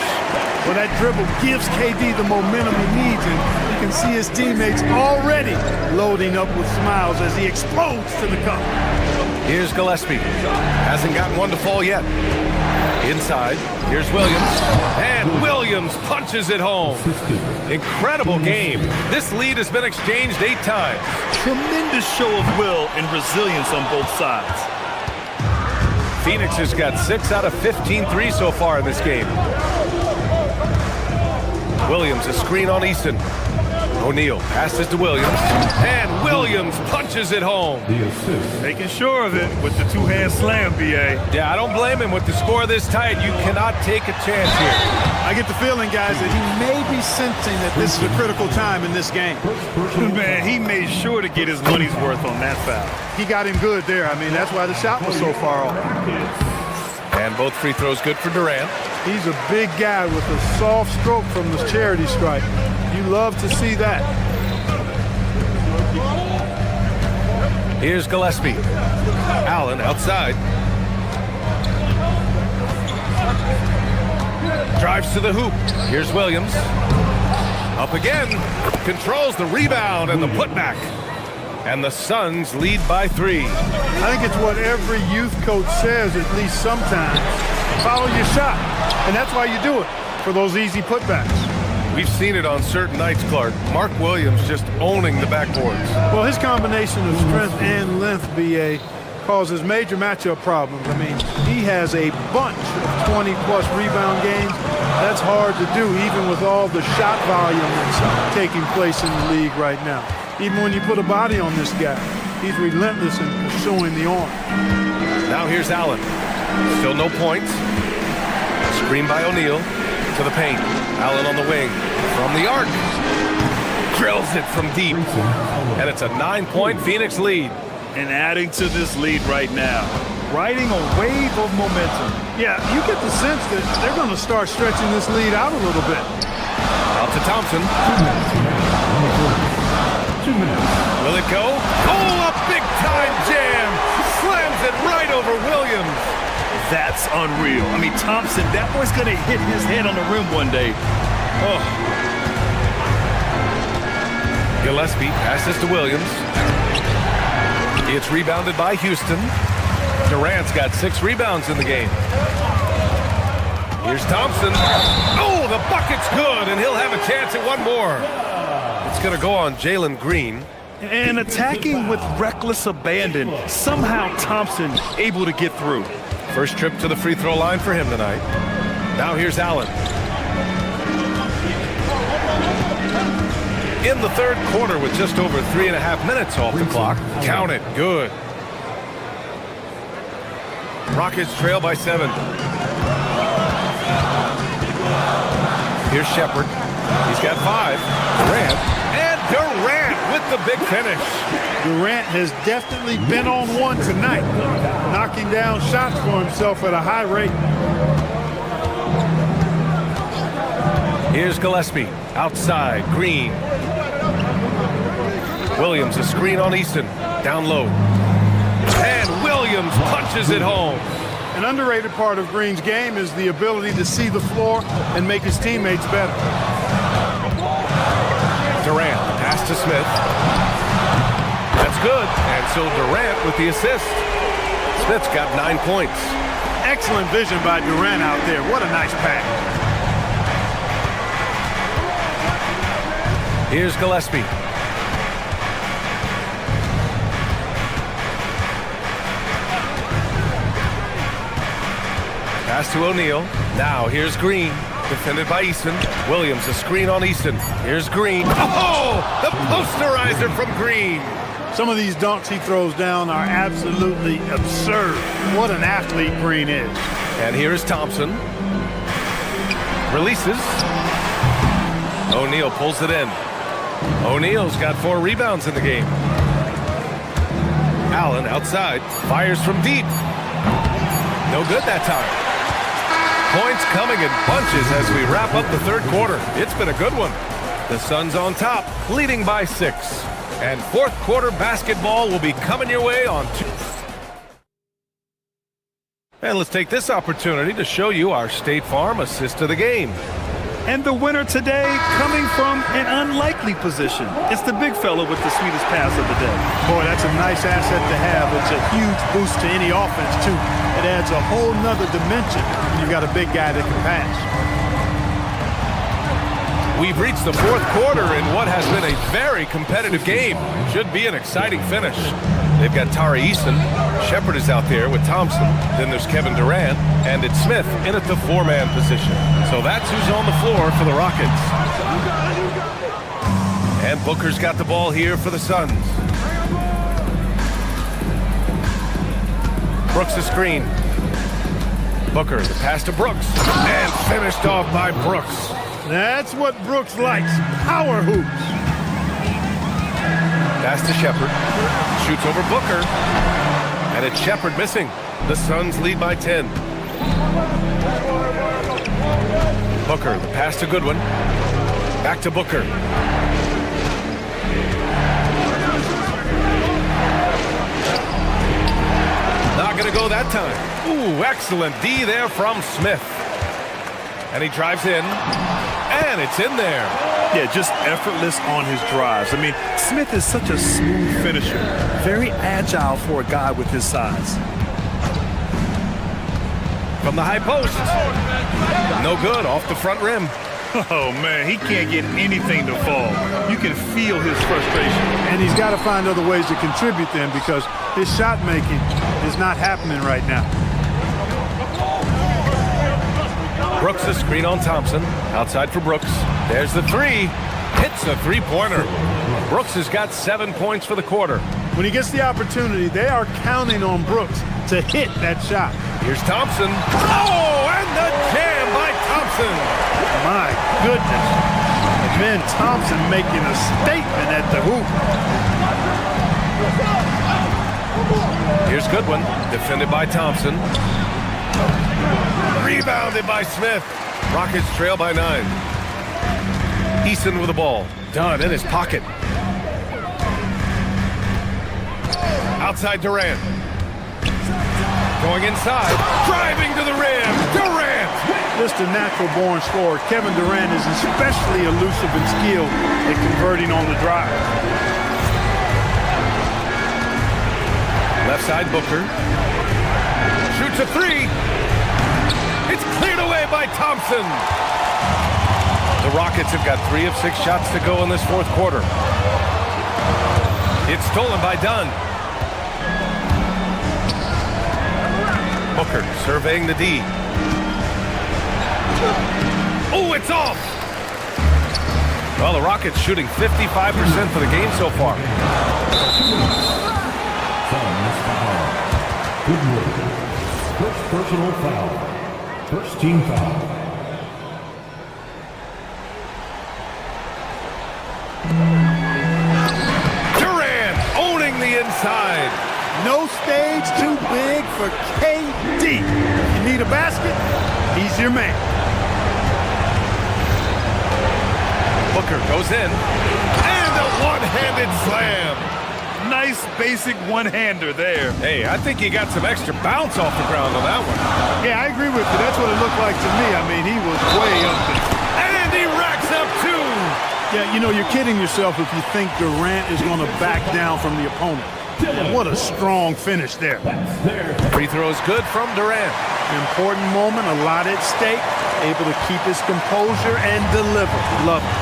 Well, that dribble gives KD the momentum he needs, and you can see his teammates already loading up with smiles as he explodes to the cup. Here's Gillespie. Hasn't gotten one to fall yet. Inside, here's Williams. And Williams punches it home. Incredible game. This lead has been exchanged 8 times. Tremendous show of will and resilience on both sides. Phoenix has got 6 out of 15 threes so far in this game. Williams, a screen on Easton. O'Neal passes to Williams, and Williams punches it home. Making sure of it with the two-hand slam, B.A. Yeah, I don't blame him. With the score this tight, you cannot take a chance here. I get the feeling, guys, that he may be sensing that this is a critical time in this game. Man, he made sure to get his money's worth on that foul. He got him good there. I mean, that's why the shot was so far off. And both free throws good for Durant. He's a big guy with a soft stroke from the charity stripe. You love to see that. Here's Gillespie. Allen outside. Drives to the hoop. Here's Williams. Up again. Controls the rebound and the putback. And the Suns lead by 3. I think it's what every youth coach says at least sometimes. Follow your shot. And that's why you do it, for those easy putbacks. We've seen it on certain nights, Clark. Mark Williams just owning the backboards. Well, his combination of strength and length, BA, causes major matchup problems. I mean, he has a bunch of 20-plus rebound games. That's hard to do, even with all the shot volume that's taking place in the league right now. Even when you put a body on this guy, he's relentless in pursuing the arm. Now here's Allen. Still no points. Screen by O'Neal to the paint. Allen on the wing from the arc. Drills it from deep. And it's a 9-point Phoenix lead. And adding to this lead right now, riding a wave of momentum. Yeah, you get the sense that they're going to start stretching this lead out a little bit. Out to Thompson. 2 minutes. Will it go? Oh, a big-time jam! Slams it right over Williams. That's unreal. I mean, Thompson, that boy's going to hit his head on the rim one day. Oh. Gillespie passes to Williams. It's rebounded by Houston. Durant's got 6 rebounds in the game. Here's Thompson. Oh, the bucket's good, and he'll have a chance at one more. It's going to go on Jalen Green. And attacking with reckless abandon. Somehow Thompson able to get through. First trip to the free throw line for him tonight. Now here's Allen. In the third quarter with just over 3.5 minutes off the clock. Count it. Good. Rockets trail by 7. Here's Shepherd. He's got 5. Durant. And Durant with the big finish. Durant has definitely been on one tonight, knocking down shots for himself at a high rate. Here's Gillespie. Outside. Green. Williams, a screen on Easton. Down low. And Williams punches it home. An underrated part of Green's game is the ability to see the floor and make his teammates better. Durant, pass to Smith. That's good. And so Durant with the assist. Smith's got 9 points. excellent vision by Durant out there. What a nice pass. Here's Gillespie. Pass to O'Neal. Now here's Green. Defended by Easton. Williams, a screen on Easton. Here's Green. Oh! The posterizer from Green. Some of these dunks he throws down are absolutely absurd. What an athlete Green is. And here is Thompson. Releases. O'Neal pulls it in. O'Neal's got 4 rebounds in the game. Allen outside. Fires from deep. No good that time. Points coming in bunches as we wrap up the third quarter. It's been a good one. The Suns on top, leading by 6. And fourth quarter basketball will be coming your way on 2. And let's take this opportunity to show you our State Farm assist of the game. And the winner today coming from an unlikely position. It's the big fella with the sweetest pass of the day. Boy, that's a nice asset to have. It's a huge boost to any offense, too. It adds a whole nother dimension when you've got a big guy that can pass. We've reached the fourth quarter in what has been a very competitive game. Should be an exciting finish. They've got Tari Easton. Shepard is out there with Thompson. Then there's Kevin Durant. And it's Smith in at the 4-man position. So that's who's on the floor for the Rockets. And Booker's got the ball here for the Suns. Brooks a screen. Booker, the pass to Brooks. And finished off by Brooks. That's what Brooks likes. Power hoops. Pass to Shepard. Shoots over Booker. And it's Shepard missing. The Suns lead by 10. Booker, the pass to Goodwin. Back to Booker. Not going to go that time. Ooh, excellent D there from Smith. And he drives in. And it's in there. Yeah, just effortless on his drives. I mean, Smith is such a smooth finisher. Very agile for a guy with his size. From the high post. No good, off the front rim. Oh, man, he can't get anything to fall. You can feel his frustration. And he's got to find other ways to contribute then because his shot making is not happening right now. Brooks a screen on Thompson. Outside for Brooks. There's the 3. Hits a 3-pointer. Brooks has got 7 points for the quarter. When he gets the opportunity, they are counting on Brooks to hit that shot. Here's Thompson. Oh, and the jam by Thompson. My goodness. And then Thompson making a statement at the hoop. Here's Goodwin. Defended by Thompson. Rebounded by Smith. Rockets trail by 9. Easton with the ball. Dunn in his pocket. Outside Durant. Going inside. Driving to the rim. Durant. Just a natural-born scorer. Kevin Durant is especially elusive and skilled at converting on the drive. Left side Booker. Shoots a 3. It's cleared away by Thompson. The Rockets have got 3 of 6 shots to go in this fourth quarter. It's stolen by Dunn. Booker surveying the D. Oh, it's off. Well, the Rockets shooting 55% for the game so far. First personal foul. First team foul. Durant owning the inside. No stage too big for KD. You need a basket? He's your man. Booker goes in. And a one-handed slam. Nice basic one-hander there. Hey, I think he got some extra bounce off the ground on that one. Yeah, I agree with you. That's what it looked like to me. I mean, he was way up there. And he racks up 2. Yeah, you know, you're kidding yourself if you think Durant is going to back down from the opponent. What a strong finish there. Free throw is good from Durant. Important moment, a lot at stake. Able to keep his composure and deliver. Love it.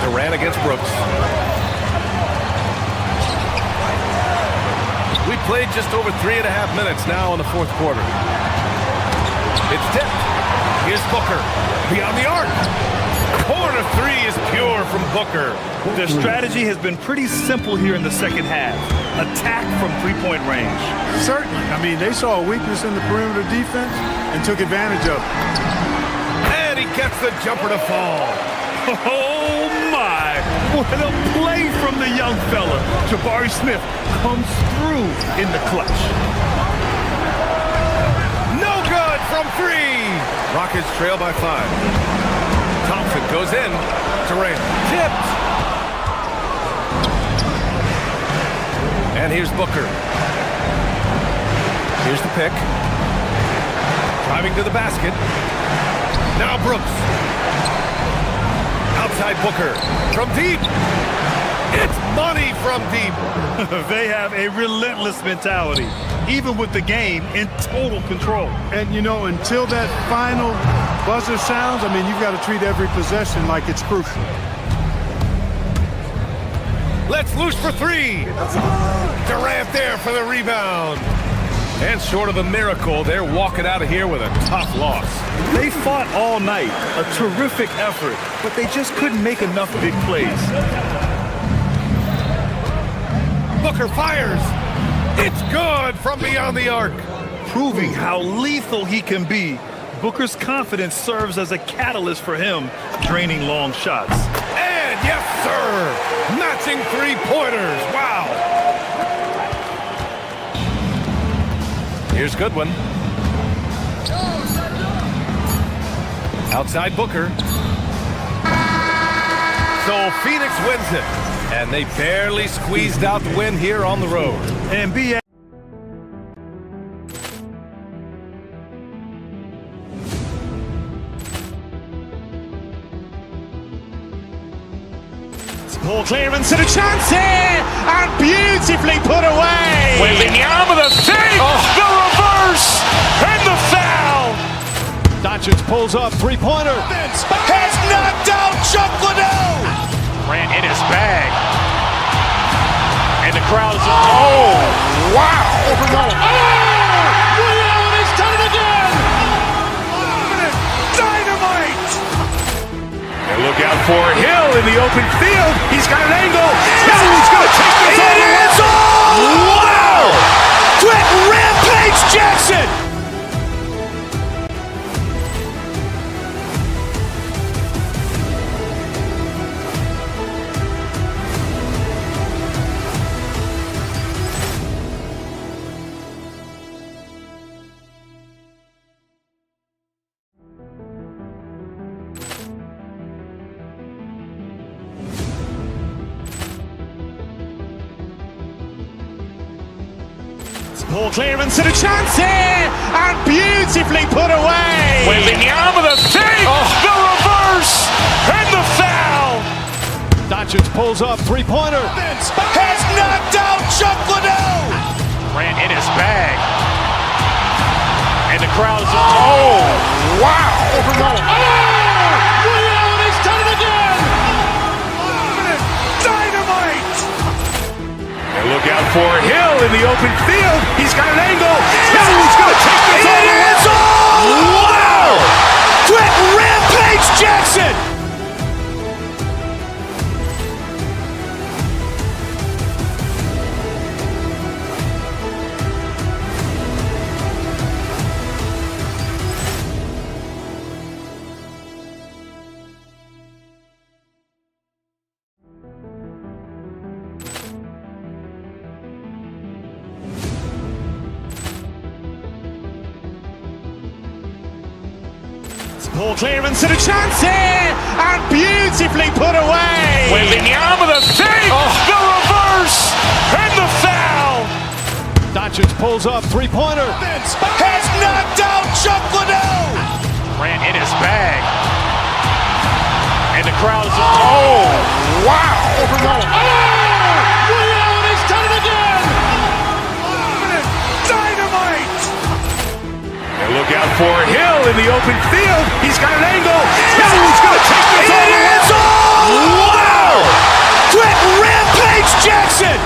Durant against Brooks. We played just over 3.5 minutes now in the fourth quarter. It's tipped. Here's Booker. Beyond the arc. Corner three is pure from Booker. Their strategy has been pretty simple here in the second half. Attack from three-point range. Certainly. I mean, they saw a weakness in the perimeter defense and took advantage of it. And he gets the jumper to fall. Oh, my. What a play from the young fella. Jabari Smith comes through in the clutch. No good from three. Rockets trail by 5. Thompson goes in. Durant tipped. And here's Booker. Here's the pick. Driving to the basket. Now Brooks. Outside Booker. From deep. It's money from deep. They have a relentless mentality, even with the game in total control. And, you know, until that final buzzer sounds, I mean, you've got to treat every possession like it's crucial. Let's loose for three. Durant there for the rebound. And short of a miracle, they're walking out of here with a tough loss. They fought all night, a terrific effort, but they just couldn't make enough big plays. Booker fires. It's good from beyond the arc. Proving how lethal he can be. Booker's confidence serves as a catalyst for him, draining long shots. And yes, sir, matching three-pointers. Wow. Here's Goodwin. Outside Booker. So Phoenix wins it. And they barely squeezed out the win here on the road. And B.A. Ball clearance and a chance here, and beautifully put away. Wembanyama the save, the reverse, and the foul. Doncic pulls up, three-pointer. Has knocked out Chuck Liddell. Grant in his bag. And the crowd is, oh, wow. Williams has done it again. Dynamite. And look out for Hill in the open field. He's got an angle. He's going to take this all the way. Wow. Quick Rampage Jackson. Ball clearance and a chance here, and beautifully put away. Wembanyama the save, the reverse, and the foul. Doncic pulls up, three-pointer. Has knocked out Chuck Liddell. Grant in his bag. And the crowd is, oh, wow. Williams has done it again. Dynamite. And look out for Hill in the open field. He's got an angle. He's going to take this all the way. Wow. Quick Rampage Jackson. Ball clearance and a chance here, and beautifully put away. Wembanyama the save, the reverse, and the foul. Doncic pulls up, three-pointer. Has knocked out Chuck Liddell. Grant in his bag. And the crowd is, oh, wow. Williams has done it again. for Hill in the open field. He's got an angle. Hill's going to take this all the way. Wow! Quit Rampage Jackson!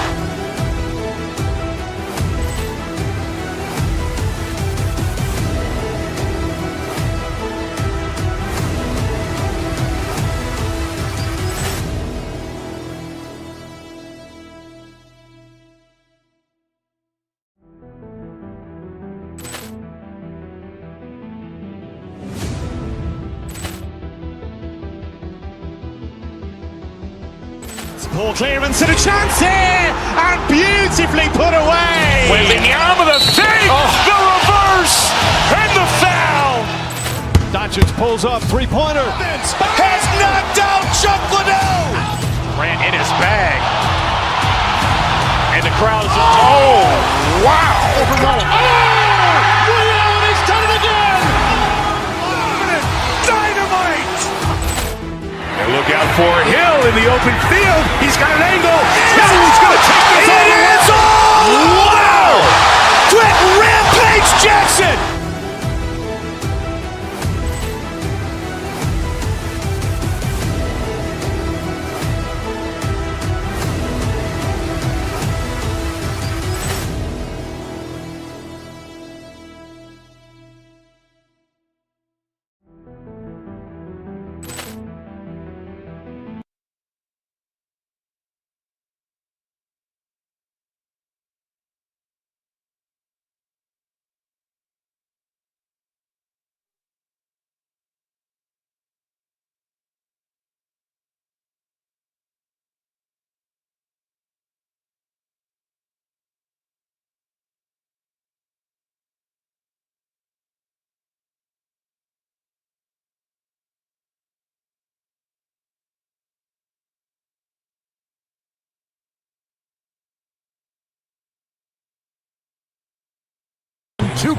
Ball clearance and a chance here, and beautifully put away. Wembanyama the fake, the reverse, and the foul. Doncic pulls up, three-pointer. Has knocked out Chuck Liddell. Grant in his bag. And the crowd is, oh, wow. He's done it again. Dynamite. And look out for Hill in the open field. He's got an angle. Hill's going to take this all the way. Wow. Quit Rampage Jackson.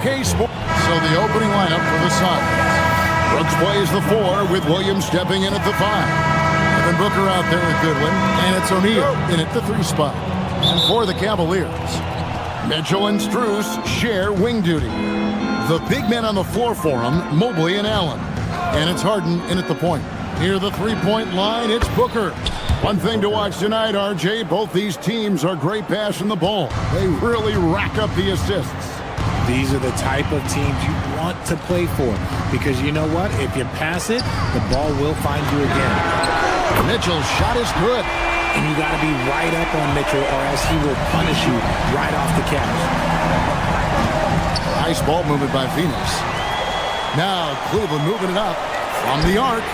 K Sports. So the opening lineup for the Suns. Brooks plays the 4 with Williams stepping in at the 5. Devin Booker out there with Goodwin, and it's O'Neal in at the 3 spot. And for the Cavaliers, Mitchell and Strus share wing duty. The big men on the floor for them, Mobley and Allen. And it's Harden in at the point. Near the three-point line, it's Booker. One thing to watch tonight, RJ, both these teams are great passing the ball. They really rack up the assists. These are the type of teams you want to play for, because you know what? If you pass it, the ball will find you again. Mitchell's shot is good. And you got to be right up on Mitchell, or else he will punish you right off the catch. Nice ball movement by Phoenix. Now Cleveland moving it up from the arc.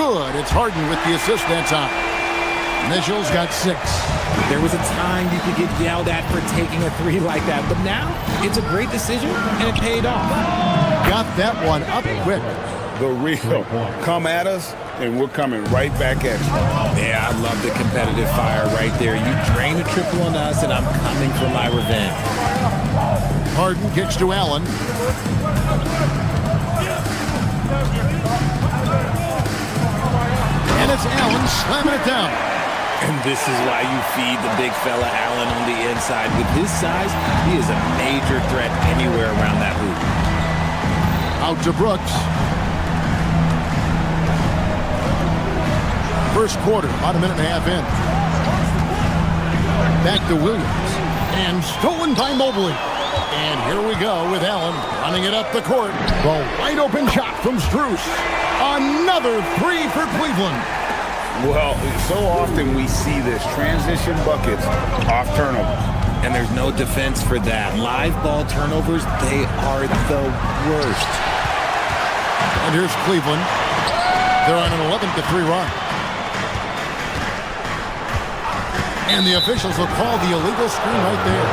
Good. It's Harden with the assist that time. Mitchell's got 6. There was a time you could get yelled at for taking a 3 like that, but now it's a great decision, and it paid off. Got that one up quick. The real come at us, and we're coming right back at you. Yeah, I love the competitive fire right there. You drain a triple on us, and I'm coming for my revenge. Harden kicks to Allen. And it's Allen slamming it down. And this is why you feed the big fella Allen on the inside. With his size, he is a major threat anywhere around that hoop. Out to Brooks. First quarter, about a minute and a half in. Back to Williams. And stolen by Mobley. And here we go with Allen running it up the court. The wide open shot from Strus. Another 3 for Cleveland. Well, so often we see this transition buckets off turnovers. And there's no defense for that. Live ball turnovers, they are the worst. And here's Cleveland. They're on an 11-3 run. And the officials will call the illegal screen right there.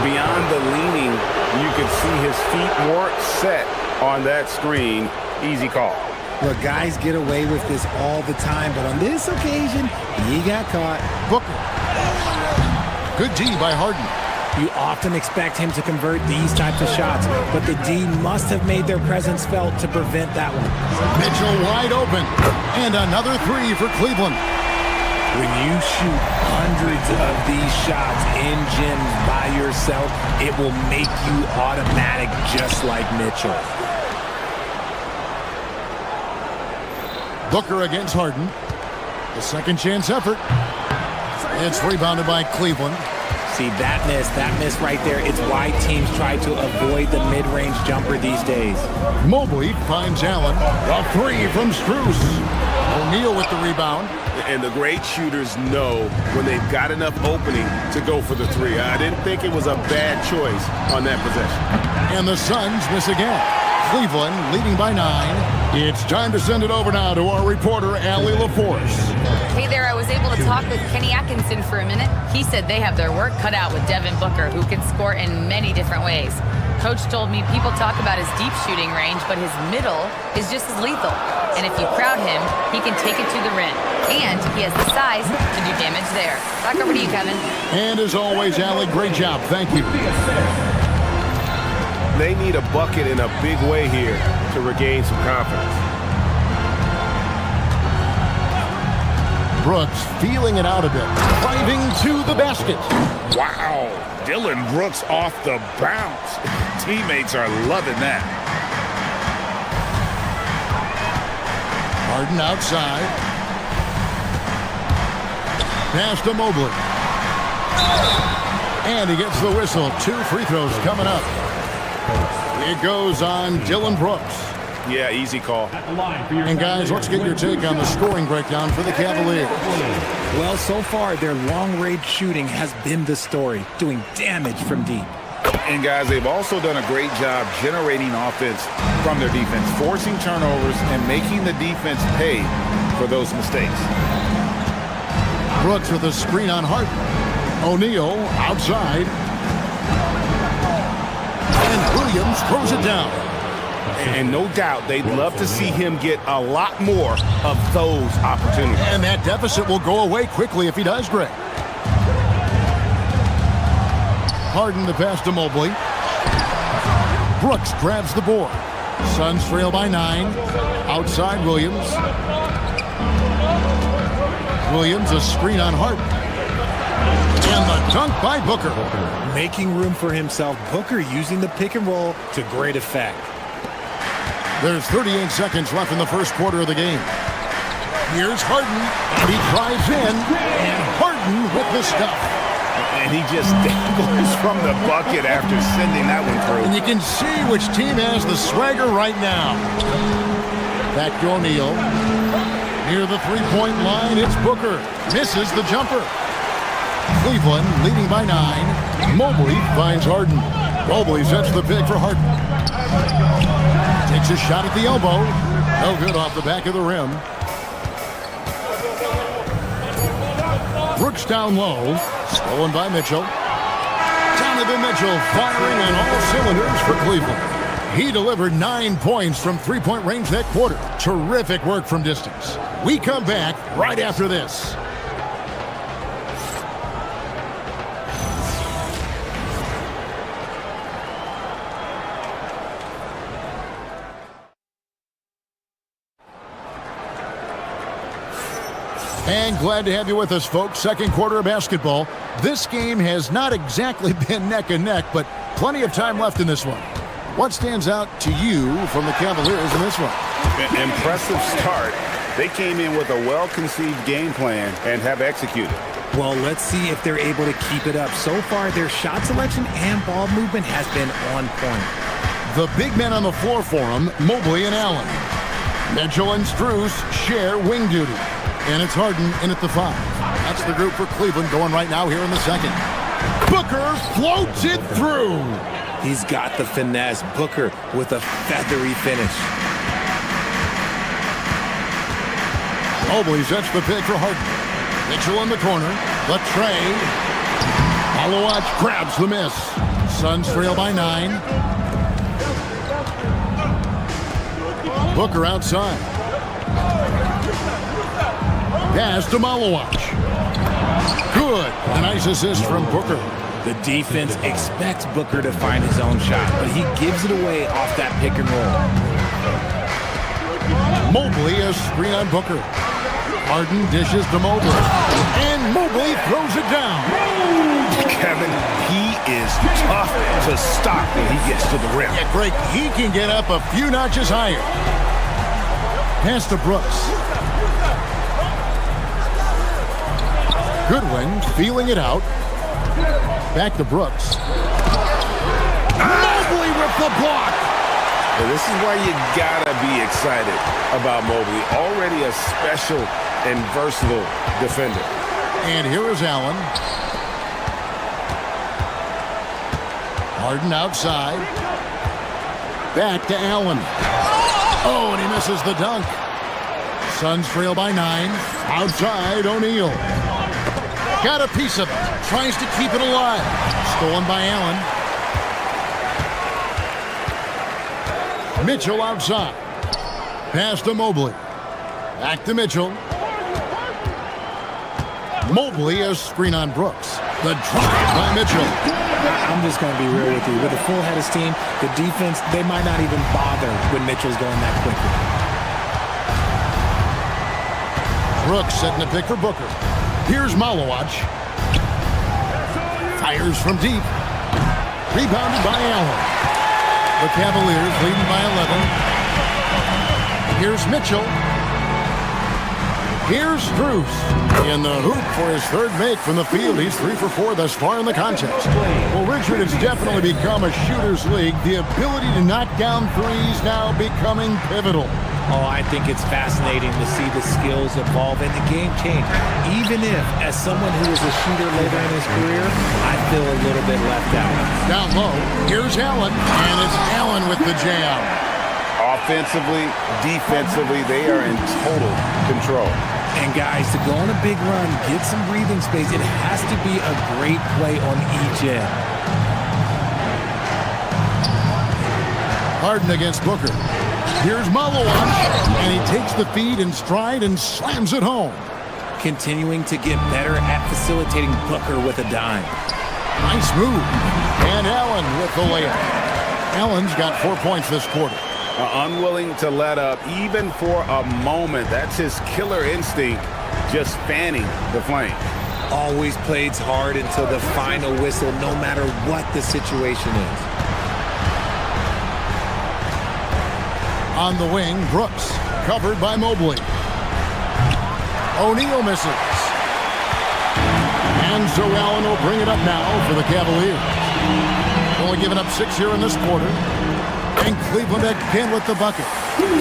Beyond the leaning, you can see his feet more set on that screen. Easy call. Look, guys get away with this all the time, but on this occasion, he got caught. Booker. Good D by Harden. You often expect him to convert these types of shots, but the D must have made their presence felt to prevent that one. Mitchell wide open. And another 3 for Cleveland. When you shoot hundreds of these shots in gyms by yourself, it will make you automatic just like Mitchell. Booker against Harden. The second chance effort. It's rebounded by Cleveland. See, that miss right there, it's why teams try to avoid the mid-range jumper these days. Mobley finds Allen. A three from Strus. O'Neal with the rebound. And the great shooters know when they've got enough opening to go for the three. I didn't think it was a bad choice on that possession. And the Suns miss again. Cleveland leading by 9. It's time to send it over now to our reporter, Allie LaForce. Hey there, I was able to talk with Kenny Atkinson for a minute. He said they have their work cut out with Devin Booker, who can score in many different ways. Coach told me people talk about his deep shooting range, but his middle is just as lethal. And if you crowd him, he can take it to the rim. And he has the size to do damage there. Back over to you, Kevin. And as always, Allie, great job. Thank you. They need a bucket in a big way here to regain some confidence. Brooks feeling it out a bit. Driving to the basket. Wow. Dylan Brooks off the bounce. Teammates are loving that. Harden outside. Pass to Mobley. And he gets the whistle. 2 free throws coming up. It goes on Dylan Brooks. Yeah, easy call. And guys, let's get your take on the scoring breakdown for the Cavaliers. Well, so far, their long-range shooting has been the story, doing damage from deep. And guys, they've also done a great job generating offense from their defense, forcing turnovers and making the defense pay for those mistakes. Brooks with a screen on Harden. O'Neal outside. And Williams throws it down. And no doubt they'd love to see him get a lot more of those opportunities. And that deficit will go away quickly if he does, Greg. Harden the pass to Mobley. Brooks grabs the board. Suns trail by 9. Outside Williams. Williams a screen on Harden. And the dunk by Booker. Making room for himself, Booker using the pick and roll to great effect. There's 38 seconds left in the first quarter of the game. Here's Harden, and he drives in, and Harden with the stuff. And he just dangles from the bucket after sending that one through. And you can see which team has the swagger right now. Back to O'Neal. Near the three-point line, it's Booker. Misses the jumper. Cleveland leading by 9. Mobley finds Harden. Mobley sets the pick for Harden. Takes a shot at the elbow. No good off the back of the rim. Brooks down low. Stolen by Mitchell. Donovan Mitchell firing on all cylinders for Cleveland. He delivered 9 points from three-point range that quarter. Terrific work from distance. We come back right after this. And glad to have you with us, folks. Second quarter of basketball. This game has not exactly been neck and neck, but plenty of time left in this one. What stands out to you from the Cavaliers in this one? An impressive start. They came in with a well-conceived game plan and have executed. Well, let's see if they're able to keep it up. So far, their shot selection and ball movement has been on point. The big men on the floor for them, Mobley and Allen. Mitchell and Strus share wing duty. And it's Harden in at the 5. That's the group for Cleveland going right now here in the second. Booker floats it through. He's got the finesse. Booker with a feathery finish. Mobley sets the pick for Harden. Mitchell in the corner. The tray. Malowacz grabs the miss. Suns trail by 9. Booker outside. Pass to Malowacz. Good. A nice assist from Booker. The defense expects Booker to find his own shot, but he gives it away off that pick and roll. Mobley a screen on Booker. Harden dishes to Mobley. And Mobley throws it down. Kevin, he is tough to stop when he gets to the rim. Yeah, Greg, he can get up a few notches higher. Pass to Brooks. Goodwin feeling it out. Back to Brooks. Mobley with the block. Well, this is why you gotta be excited about Mobley. Already a special and versatile defender. And here is Allen. Harden outside. Back to Allen. Oh, and he misses the dunk. Suns trail by 9. Outside, O'Neal. Got a piece of it. Tries to keep it alive. Stolen by Allen. Mitchell outside. Pass to Mobley. Back to Mitchell. Mobley a screen on Brooks. The drive by Mitchell. I'm just going to be real with you. With a full head of steam, the defense, they might not even bother when Mitchell's going that quickly. Brooks setting the pick for Booker. Here's Malawach. Fires from deep. Rebounded by Allen. The Cavaliers leading by 11. Here's Mitchell. Here's Bruce in the hoop for his third make from the field. He's 3 for 4 thus far in the contest. Well, Richard, it's definitely become a shooter's league. The ability to knock down threes now becoming pivotal. Oh, I think it's fascinating to see the skills evolve and the game change. Even if, as someone who was a shooter later in his career, I feel a little bit left out. Down low, here's Allen, and it's Allen with the jam. Offensively, defensively, they are in total control. And guys, to go on a big run, get some breathing space, it has to be a great play on each end. Harden against Booker. Here's Malawach, and he takes the feed in stride and slams it home. Continuing to get better at facilitating Booker with a dime. Nice move. And Allen with the layup. Allen's got 4 points this quarter. Unwilling to let up even for a moment. That's his killer instinct, just fanning the flame. Always plays hard until the final whistle, no matter what the situation is. On the wing, Brooks, covered by Mobley. O'Neal misses. And so Allen will bring it up now for the Cavaliers. Only giving up 6 here in this quarter. And Cleveland again with the bucket.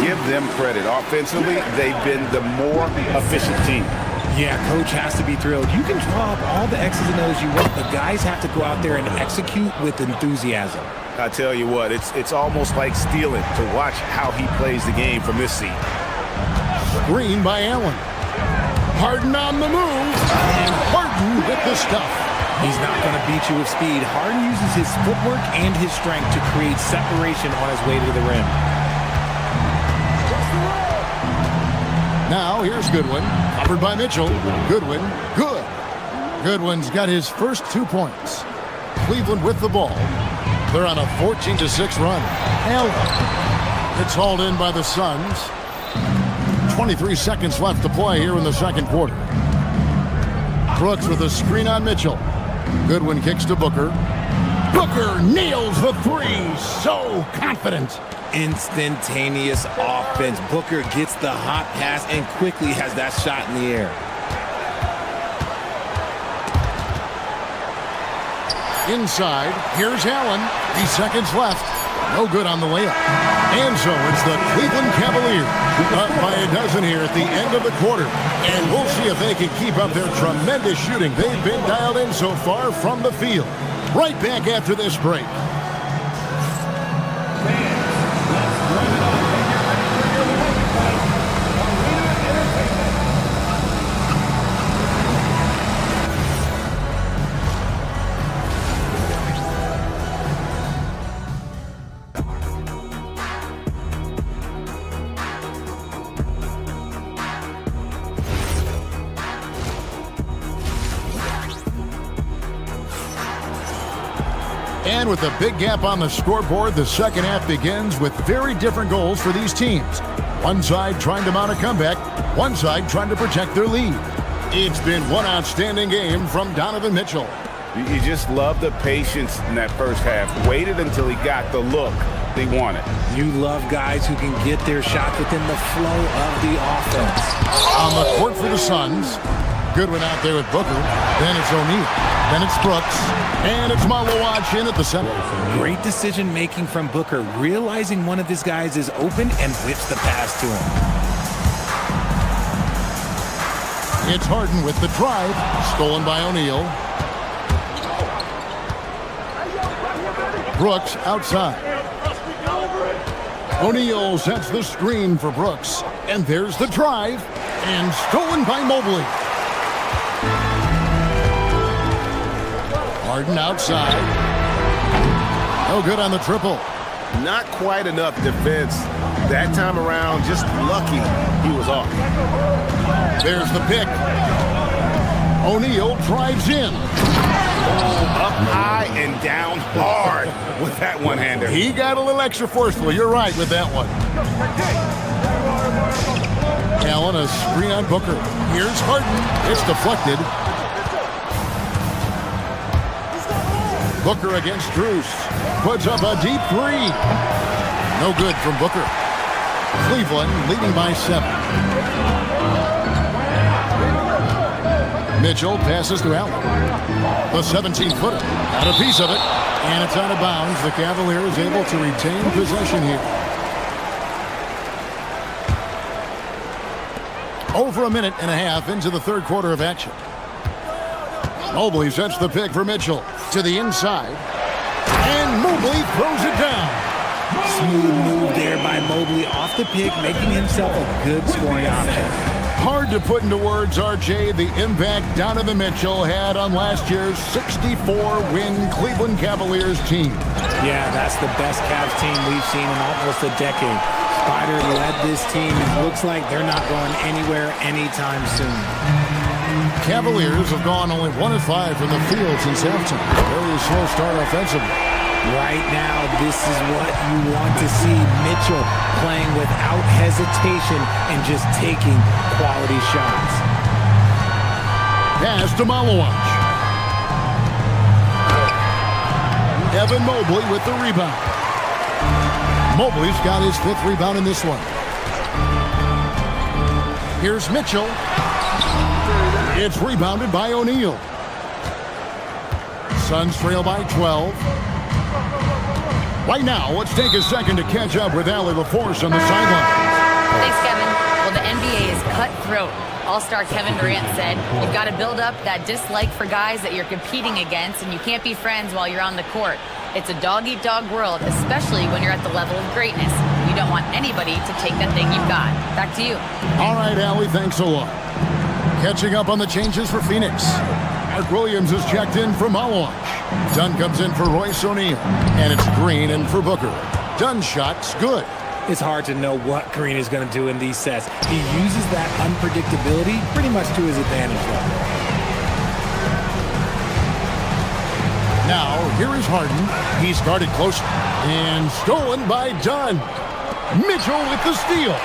Give them credit. Offensively, they've been the more efficient team. Yeah, coach has to be thrilled. You can draw up all the X's and O's you want, but guys have to go out there and execute with enthusiasm. I tell you what, it's almost like stealing to watch how he plays the game from this seat. Screen by Allen. Harden on the move. And Harden with the stuff. He's not going to beat you with speed. Harden uses his footwork and his strength to create separation on his way to the rim. Now here's Goodwin, covered by Mitchell. Goodwin, good. Goodwin's got his first 2 points. Cleveland with the ball. They're on a 14-6 run. Allen. It's hauled in by the Suns. 23 seconds left to play here in the second quarter. Brooks with a screen on Mitchell. Goodwin kicks to Booker. Booker nails the three. So confident. Instantaneous offense. Booker gets the hot pass and quickly has that shot in the air. Inside, here's Allen. 3 seconds left. No good on the layup. And so it's the Cleveland Cavaliers up by a dozen here at the end of the quarter. And we'll see if they can keep up their tremendous shooting they've been dialed in so far from the field. Right back after this break. And with a big gap on the scoreboard, the second half begins with very different goals for these teams. One side trying to mount a comeback, one side trying to protect their lead. It's been one outstanding game from Donovan Mitchell. You just love the patience in that first half. Waited until he got the look they wanted. You love guys who can get their shot within the flow of the offense. On the court for the Suns, Good one out there with Booker. Then it's O'Neal. Then it's Brooks. And it's Malawach in at the center. Great decision-making from Booker, realizing one of his guys is open and whips the pass to him. It's Harden with the drive. Stolen by O'Neal. Brooks outside. O'Neal sets the screen for Brooks. And there's the drive. And stolen by Mobley. Harden outside. No good on the triple. Not quite enough defense. That time around, just lucky he was off. There's the pick. O'Neal drives in. Up high and down hard with that one-hander. He got a little extra forceful. You're right with that one. Allen, a screen on Booker. Here's Harden. It's deflected. Booker against Bruce. Puts up a deep three. No good from Booker. Cleveland leading by 7. Mitchell passes to Allen. The 17-footer. Got a piece of it. And it's out of bounds. The Cavaliers able to retain possession here. Over a minute and a half into the third quarter of action. Mobley sets the pick for Mitchell to the inside. And Mobley throws it down. Smooth move there by Mobley off the pick, making himself a good scoring option. Hard to put into words, RJ, the impact Donovan Mitchell had on last year's 64-win Cleveland Cavaliers team. Yeah, that's the best Cavs team we've seen in almost a decade. Spider led this team. It looks like they're not going anywhere anytime soon. Cavaliers have gone only 1 of 5 from the field since halftime. Very slow start offensively. Right now, this is what you want to see. Mitchell playing without hesitation and just taking quality shots. Pass to Malawach. Evan Mobley with the rebound. Mobley's got his 5th rebound in this one. Here's Mitchell. It's rebounded by O'Neal. Suns trail by 12. Right now, let's take a second to catch up with Allie LaForce on the sideline. Thanks, Kevin. Well, the NBA is cutthroat. All-star Kevin Durant said, you've got to build up that dislike for guys that you're competing against, and you can't be friends while you're on the court. It's a dog-eat-dog world, especially when you're at the level of greatness. You don't want anybody to take that thing you've got. Back to you. All right, Allie, thanks a lot. Catching up on the changes for Phoenix. Mark Williams is checked in for Malawach. Dunn comes in for Royce O'Neal. And it's Green in for Booker. Dunn's shot's good. It's hard to know what Green is going to do in these sets. He uses that unpredictability pretty much to his advantage. Now, here is Harden. He's guarded close and stolen by Dunn. Mitchell with the steal.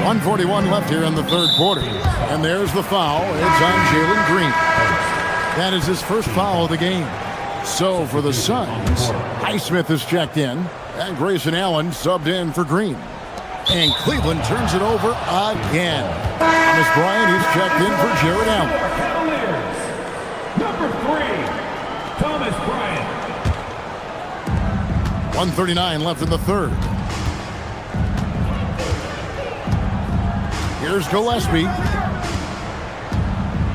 1:41 left here in the third quarter. And there's the foul. It's on Jalen Green. That is his first foul of the game. So for the Suns, Highsmith is checked in. And Grayson Allen subbed in for Green. And Cleveland turns it over again. Thomas Bryant is checked in for Jared Allen. Cavaliers, number 3, Thomas Bryant. 1:39 left in the third. Here's Gillespie.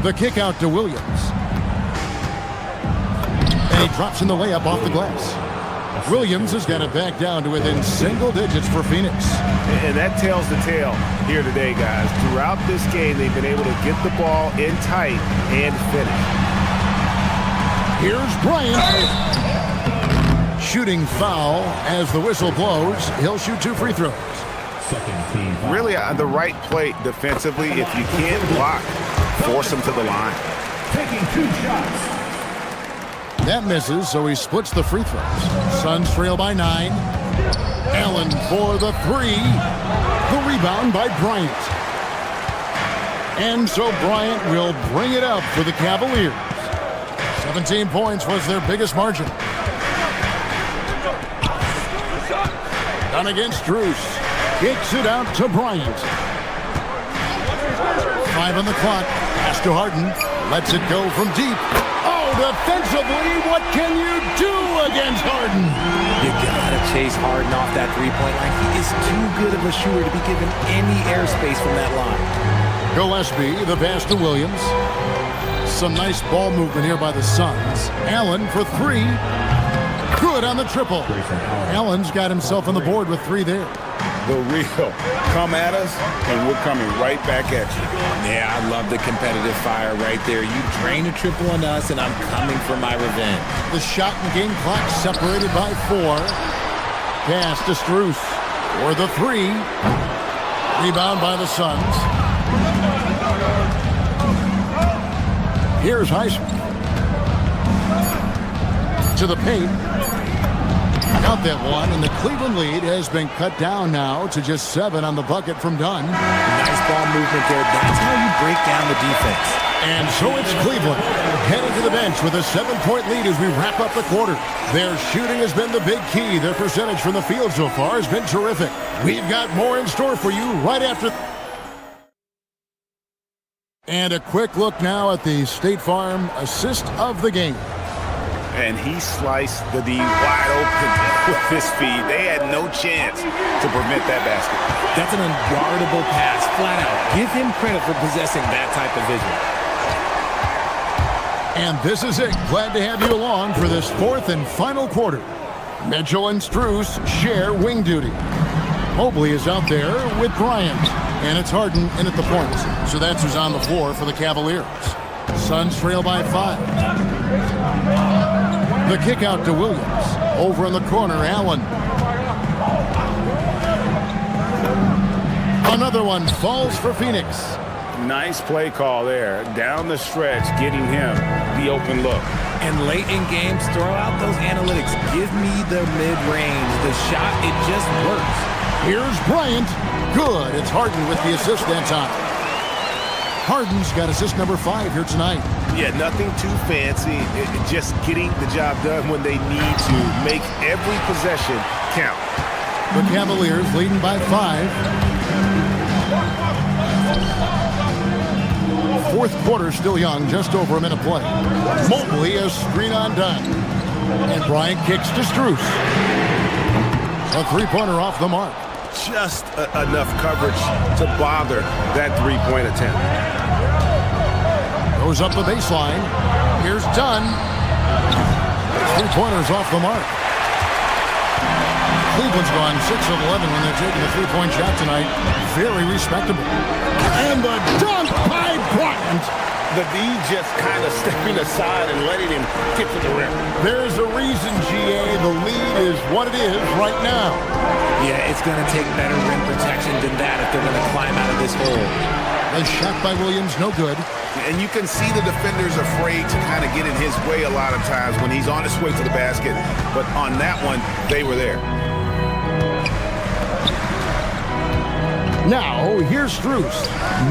The kick out to Williams. And he drops in the layup off the glass. Williams has got it back down to within single digits for Phoenix. And that tells the tale here today, guys. Throughout this game, they've been able to get the ball in tight and finish. Here's Bryant. Shooting foul as the whistle blows. He'll shoot 2 free throws. Really on the right play defensively. If you can't block, force him to the line. Taking 2 shots. That misses, so he splits the free throws. Suns trail by 9. Allen for the 3. The rebound by Bryant. And so Bryant will bring it up for the Cavaliers. 17 points was their biggest margin. Done against Drews. Kicks it out to Bryant. 5 on the clock. Pass to Harden. Lets it go from deep. Oh, defensively, what can you do against Harden? You gotta chase Harden off that three-point line. He is too good of a shooter to be given any airspace from that line. Gillespie, the pass to Williams. Some nice ball movement here by the Suns. Allen for 3. Good on the triple. Allen's got himself on the board with 3 there. The real come at us, and we're coming right back at you. Yeah, I love the competitive fire right there. You drain a triple on us, and I'm coming for my revenge. The shot and game clock separated by 4. Pass to Strus for the 3. Rebound by the Suns. Here's Heisman. To the paint. Got that one, and the Cleveland lead has been cut down now to just 7 on the bucket from Dunn. Nice ball movement there. That's how you break down the defense. And so it's Cleveland heading to the bench with a 7-point lead as we wrap up the quarter. Their shooting has been the big key. Their percentage from the field so far has been terrific. We've got more in store for you right after. And a quick look now at the State Farm assist of the game. And he sliced the D wide open with his feet. They had no chance to prevent that basket. That's an unguardable pass, flat out. Give him credit for possessing that type of vision. And this is it. Glad to have you along for this 4th and final quarter. Mitchell and Strus share wing duty. Mobley is out there with Bryant. And it's Harden in at the point. So that's who's on the floor for the Cavaliers. Suns trail by 5. The kick out to Williams. Over in the corner, Allen. Another one falls for Phoenix. Nice play call there. Down the stretch, getting him the open look. And late in games, throw out those analytics. Give me the mid-range. The shot, it just works. Here's Bryant. Good. It's Harden with the assist that time. Harden's got assist number 5 here tonight. Yeah, nothing too fancy. Just getting the job done when they need to. Make every possession count. The Cavaliers leading by 5. 4th quarter still young, just over a minute play. Mobley a screen on Dunn. And Bryant kicks to Strus. A 3-pointer off the mark. Just enough coverage to bother that 3-point attempt. Goes up the baseline. Here's Dunn. 3-pointers off the mark. Cleveland's gone 6 of 11 when they're taking a 3-point shot tonight. Very respectable. And the dunk by Bryant. The D just kind of stepping aside and letting him get to the rim. There's a reason, GA. The lead is what it is right now. Yeah, it's going to take better rim protection than that if they're going to climb out of this hole. A shot by Williams, no good. And you can see the defenders afraid to kind of get in his way a lot of times when he's on his way to the basket. But on that one, they were there. Now, here's Strus.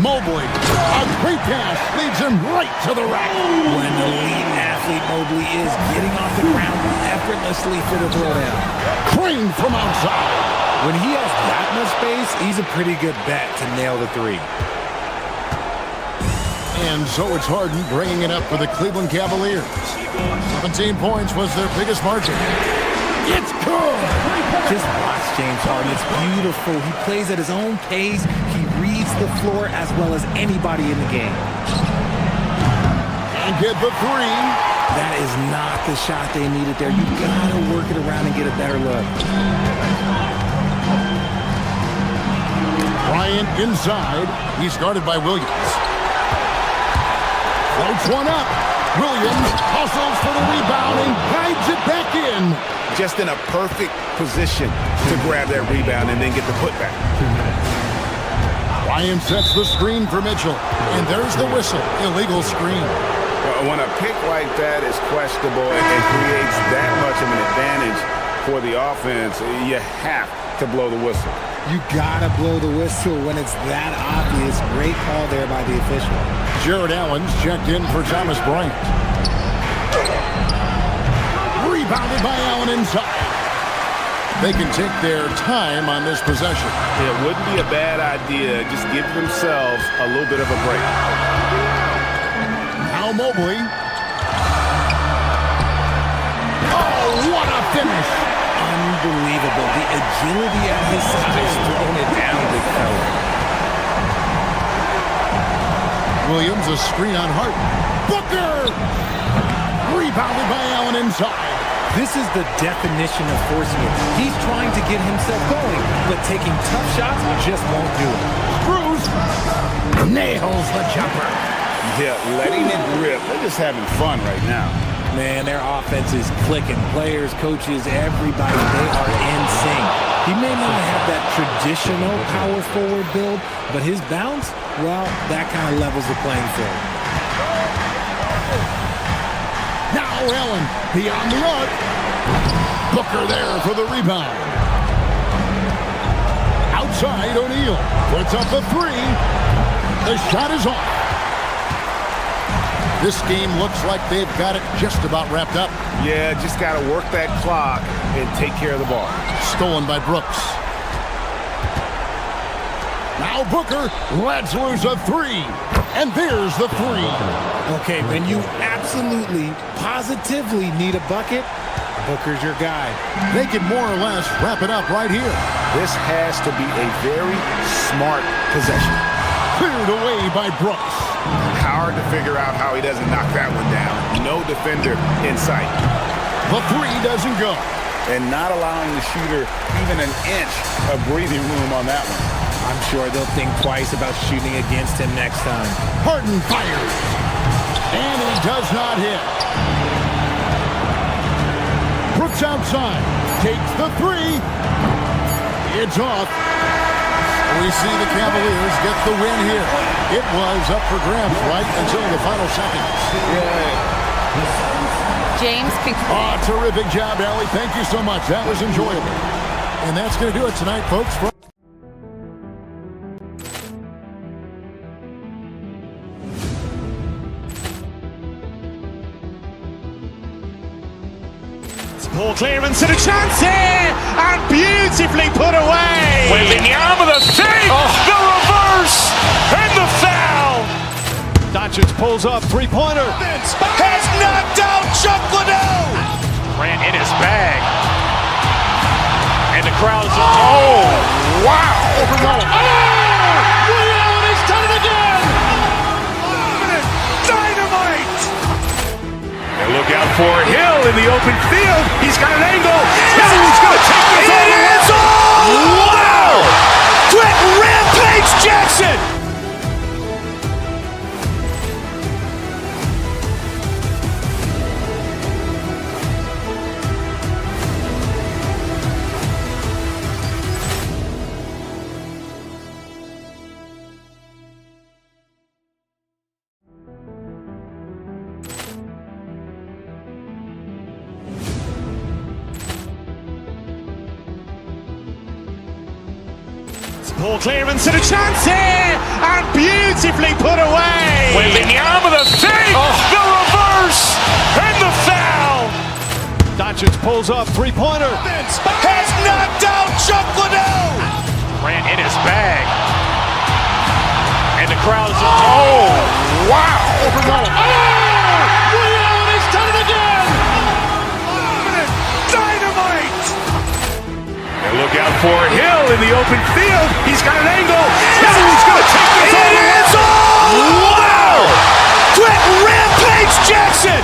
Mobley. A great pass leads him right to the rack. When the elite athlete Mobley is getting off the ground effortlessly for the throwdown. Crane from outside. When he has that much space, he's a pretty good bet to nail the 3. And so it's Harden bringing it up for the Cleveland Cavaliers. 17 points was their biggest margin. It's good. Just watch James Harden. It's beautiful. He plays at his own pace. He reads the floor as well as anybody in the game. And get the 3. That is not the shot they needed there. You gotta work it around and get a better look. Bryant inside. He's guarded by Williams. Floats one up. Williams hustles for the rebound and guides it back in. Just in a perfect position to grab that rebound and then get the putback. Ryan sets the screen for Mitchell. And there's the whistle. Illegal screen. When a pick like that is questionable and creates that much of an advantage for the offense, you have to blow the whistle. You gotta blow the whistle when it's that obvious. Great call there by the official. Jared Allen's checked in for Thomas Bryant. Rebounded by Allen inside. They can take their time on this possession. It wouldn't be a bad idea. Just give themselves a little bit of a break. Now Mobley. Oh, what a finish. Unbelievable. The agility at his size, throwing it down, big fella. Williams, a screen on Hart. Booker! Rebounded by Allen inside. This is the definition of forcing it. He's trying to get himself going, but taking tough shots just won't do it. Cruz nails the jumper. Yeah, letting it rip. They're just having fun right now. Man, their offense is clicking. Players, coaches, everybody, they are in sync. He may not have that traditional power forward build, but his bounce, well, that kind of levels the playing field. Now Allen beyond the arc. Booker there for the rebound. Outside, O'Neal puts up a three. The shot is off. This game looks like they've got it just about wrapped up. Yeah, just got to work that clock and take care of the ball. Stolen by Brooks. Now Booker lets loose a three. And there's the three. Okay, when you absolutely, positively need a bucket, Booker's your guy. They can more or less wrap it up right here. This has to be a very smart possession. Cleared away by Brooks. Hard to figure out how he doesn't knock that one down. No defender in sight. The three doesn't go. And not allowing the shooter even an inch of breathing room on that one. I'm sure they'll think twice about shooting against him next time. Harden fires. And he does not hit. Brooks outside. Takes the three. It's off. We see the Cavaliers get the win here. It was up for grabs right until the final seconds. James, oh, terrific job, Allie. Thank you so much. That was enjoyable. And that's going to do it tonight, folks. Ball clearance and a chance here, and beautifully put away. Wembanyama the fake, the reverse, and the foul. Doncic pulls up, three-pointer. Has knocked out Chuck Liddell. Grant in his bag. And the crowd is, oh, wow. Ray Allen has done it again. Dynamite. And look out for Hill in the open field. He's got an angle. He's going to take this all the way. It is all! Wow! Quick Rampage Jackson! Ball clearance and a chance here, and beautifully put away. Wembanyama the fake, the reverse, and the foul. Doncic pulls up, three-pointer. Has knocked out Chuck Liddell. Grant in his bag. And the crowd is, oh, wow. Ray Allen has done it again. Dynamite. And look out for Hill in the open field. He's got an angle. He's going to take this all the way. It is all! Wow! Quick Rampage Jackson!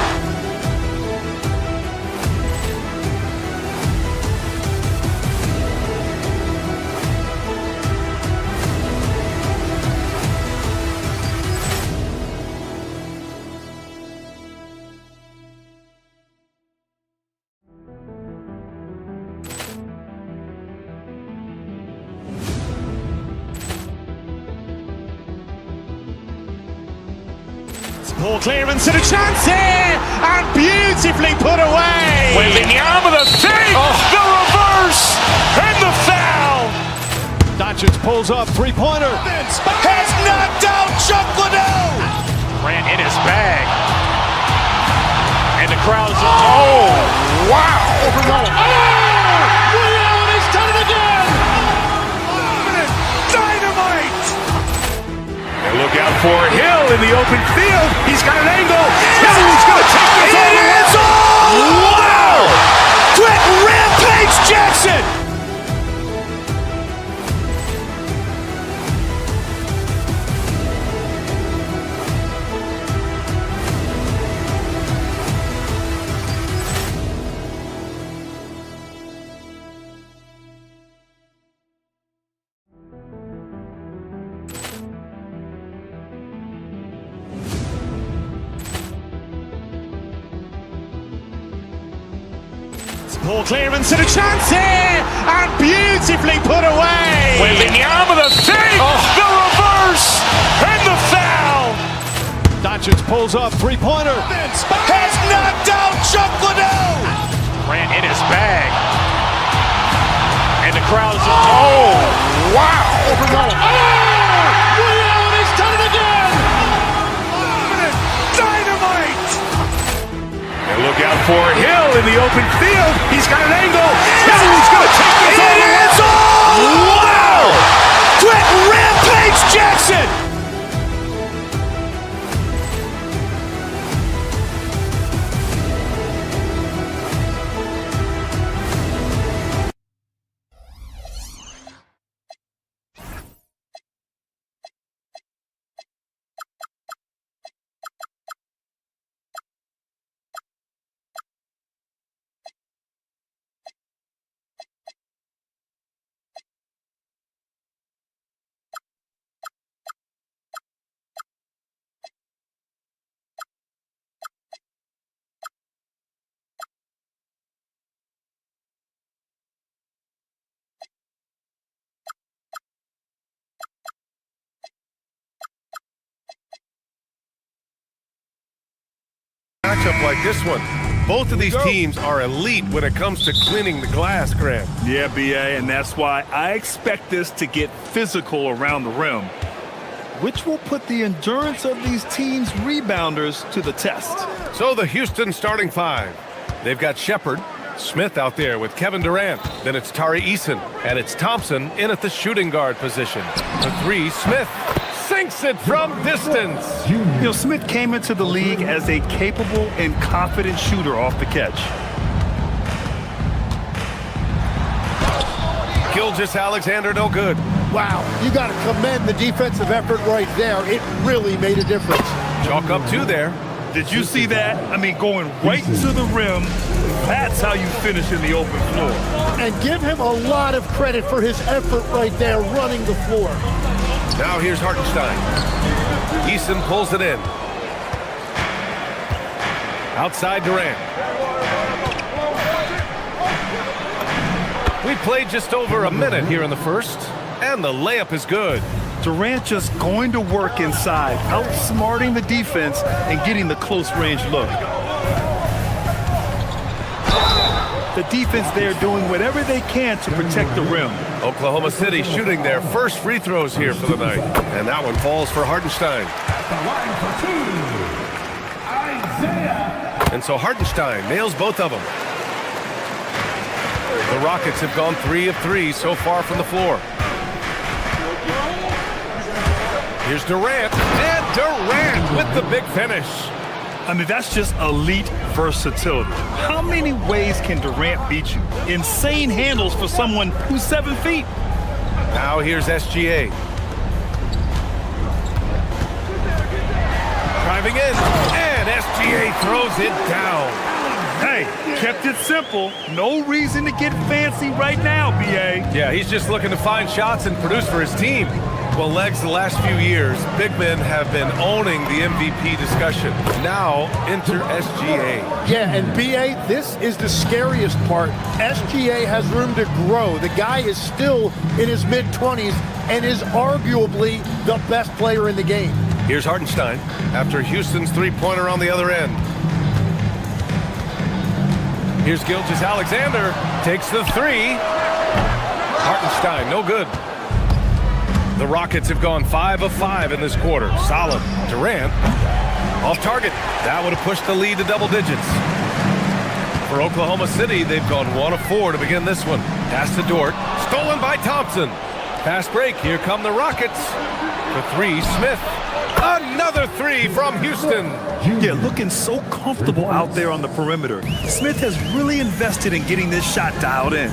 Ball clearance and a chance here, and beautifully put away. Wembanyama the fake, the reverse, and the foul. Doncic pulls up, three-pointer. Has knocked out Chuck Liddell. Grant in his bag. And the crowd is, oh, wow. Ray Allen open field. He's got an angle. He's going to take this all the way. Wow! Quick Rampage Jackson! Ball clearance and a chance here, and beautifully put away. Wembanyama the fake, the reverse, and the foul. Doncic pulls up, three-pointer. Has knocked out Chuck Liddell. Grant in his bag. And the crowd is, oh, wow. He's done it again. Dynamite. And look out for Hill in the open field. He's got an angle. He's going to take this all the way. Wow. Quick Rampage Jackson. Matchup like this one. Both of these teams are elite when it comes to cleaning the glass, Grant. Yeah, BA, and that's why I expect this to get physical around the rim, which will put the endurance of these teams' rebounders to the test. So the Houston starting five. They've got Shepard, Smith out there with Kevin Durant. Then it's Tari Eason, and it's Thompson in at the shooting guard position. The three, Smith sinks it from distance. You know, Smith came into the league as a capable and confident shooter off the catch. Gilgeous-Alexander, no good. Wow, you got to commend the defensive effort right there. It really made a difference. Chalk up two there. Did you see that? I mean, going right to the rim. That's how you finish in the open floor. And give him a lot of credit for his effort right there running the floor. Now here's Hartenstein. Eason pulls it in. Outside Durant. We played just over a minute here in the first, and the layup is good. Durant just going to work inside, outsmarting the defense and getting the close range look. The defense there doing whatever they can to protect the rim. Oklahoma City shooting their first free throws here for the night. And that one falls for Hartenstein. And so Hartenstein nails both of them. The Rockets have gone 3 of 3 so far from the floor. Here's Durant, and Durant with the big finish. I mean, that's just elite versatility. How many ways can Durant beat you? Insane handles for someone who's 7 feet. Now here's SGA. Driving in, and SGA throws it down. Hey, kept it simple. No reason to get fancy right now, BA. Yeah, he's just looking to find shots and produce for his team. Well, Legs, the last few years, big men have been owning the MVP discussion. Now, enter SGA. Yeah, and BA, this is the scariest part. SGA has room to grow. The guy is still in his mid-20s and is arguably the best player in the game. Here's Hartenstein after Houston's three-pointer on the other end. Here's Gilgeous-Alexander, takes the three. Hartenstein, no good. The Rockets have gone 5 of 5 in this quarter. Solid. Durant off target. That would have pushed the lead to double digits. For Oklahoma City, they've gone 1 of 4 to begin this one. Pass to Dort. Stolen by Thompson. Fast break. Here come the Rockets. For three, Smith. Another three from Houston. Yeah, looking so comfortable out there on the perimeter. Smith has really invested in getting this shot dialed in.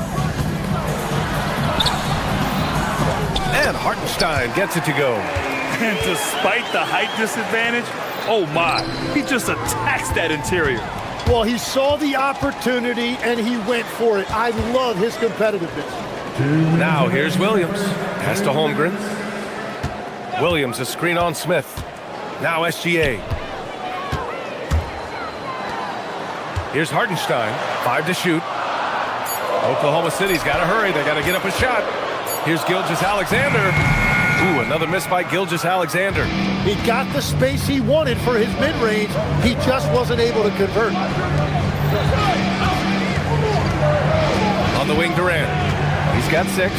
And Hartenstein gets it to go. And despite the height disadvantage, oh my, he just attacks that interior. Well, he saw the opportunity and he went for it. I love his competitiveness. Now here's Williams. Pass to Holmgren. Williams, a screen on Smith. Now SGA. Here's Hartenstein. 5 to shoot. Oklahoma City's got to hurry. They got to get up a shot. Here's Gilgeous-Alexander. Ooh, another miss by Gilgeous-Alexander. He got the space he wanted for his mid-range. He just wasn't able to convert. On the wing, Durant. He's got 6.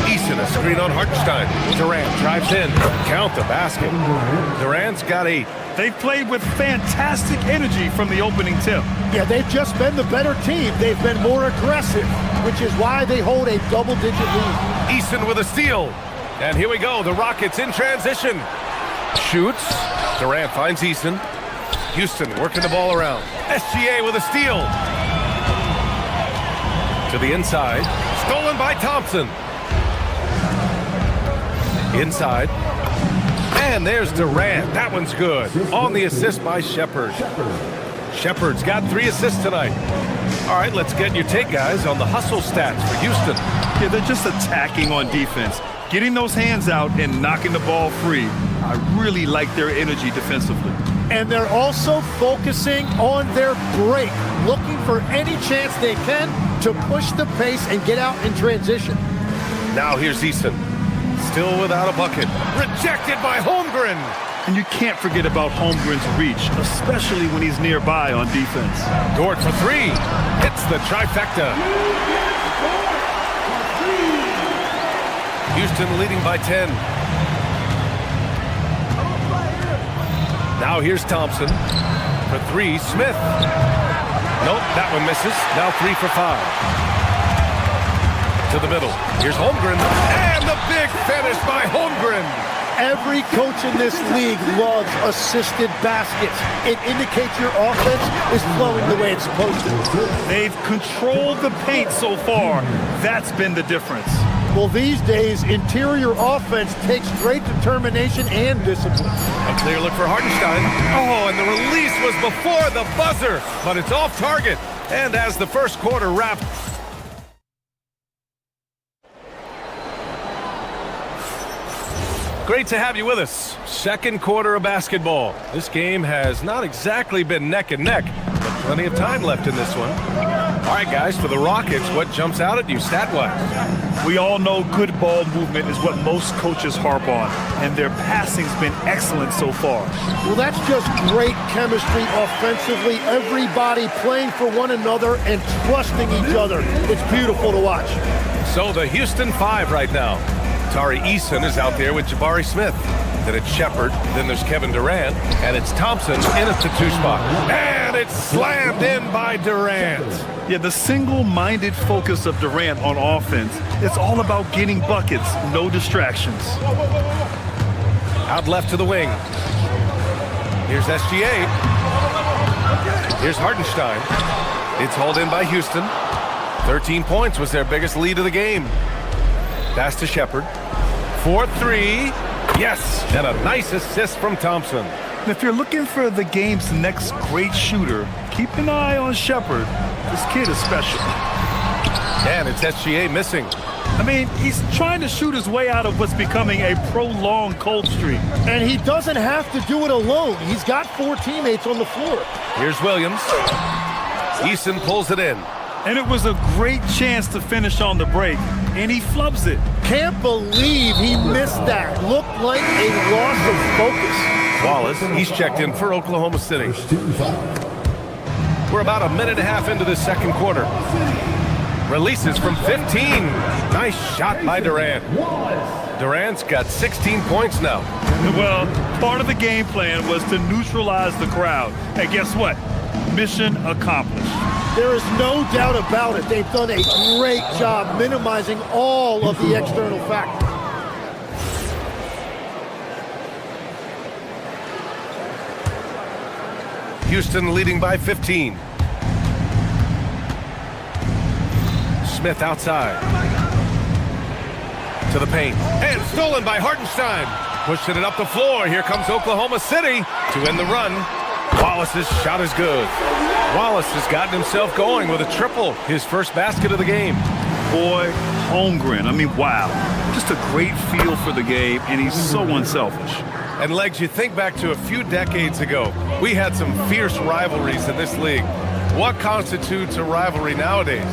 Eason, a screen on Hartenstein. Durant drives in. Count the basket. Durant's got 8. They've played with fantastic energy from the opening tip. Yeah, they've just been the better team. They've been more aggressive, which is why they hold a double-digit lead. Eason with a steal. And here we go. The Rockets in transition. Shoots. Durant finds Eason. Houston working the ball around. SGA with a steal. To the inside. Stolen by Thompson. Inside. And there's Durant. That one's good. On the assist by Shepherd. Shepherd's got 3 assists tonight. All right, let's get your take, guys, on the hustle stats for Houston. Yeah, they're just attacking on defense. Getting those hands out and knocking the ball free. I really like their energy defensively. And they're also focusing on their break, looking for any chance they can to push the pace and get out in transition. Now here's Eason. Still without a bucket. Rejected by Holmgren. And you can't forget about Holmgren's reach, especially when he's nearby on defense. Dort for 3. Hits the trifecta. Houston leading by 10. Now here's Thompson. For 3, Smith. Nope, that one misses. Now 3 for 5. To the middle. Here's Holmgren. And the big finish by Holmgren. Every coach in this league loves assisted baskets. It indicates your offense is flowing the way it's supposed to. They've controlled the paint so far. That's been the difference. Well, these days, interior offense takes great determination and discipline. A clear look for Hartenstein. Oh, and the release was before the buzzer, but it's off target. And as the first quarter wrapped, great to have you with us. Second quarter of basketball. This game has not exactly been neck and neck, but plenty of time left in this one. All right, guys, for the Rockets, what jumps out at you stat-wise? We all know good ball movement is what most coaches harp on, and their passing's been excellent so far. Well, that's just great chemistry offensively. Everybody playing for one another and trusting each other. It's beautiful to watch. So the Houston 5 right now. Tari Eason is out there with Jabari Smith. Then it's Shepherd. Then there's Kevin Durant. And it's Thompson in at the 2 spot. And it's slammed in by Durant. Yeah, the single-minded focus of Durant on offense, it's all about getting buckets, no distractions. Out left to the wing. Here's SGA. Here's Hartenstein. It's hauled in by Houston. 13 points was their biggest lead of the game. Pass to Shepherd. 4-3. Yes, and a nice assist from Thompson. And if you're looking for the game's next great shooter, keep an eye on Shepherd. This kid is special. And it's SGA missing. I mean, he's trying to shoot his way out of what's becoming a prolonged cold streak. And he doesn't have to do it alone. He's got 4 teammates on the floor. Here's Williams. Eason pulls it in. And it was a great chance to finish on the break, and he flubs it. Can't believe he missed that. Looked like a loss of focus. Wallace, he's checked in for Oklahoma City. We're about a minute and a half into this second quarter. Releases from 15. Nice shot by Durant. Durant's got 16 points now. Well, part of the game plan was to neutralize the crowd. And guess what? Mission accomplished. There is no doubt about it. They've done a great job minimizing all of the external factors. Houston leading by 15. Smith outside. To the paint. And stolen by Hartenstein. Pushing it up the floor. Here comes Oklahoma City to end the run. Wallace's shot is good. Wallace has gotten himself going with a triple. His first basket of the game. Boy, Holmgren. I mean, wow. Just a great feel for the game, and he's so unselfish. And Legs, you think back to a few decades ago, we had some fierce rivalries in this league. What constitutes a rivalry nowadays?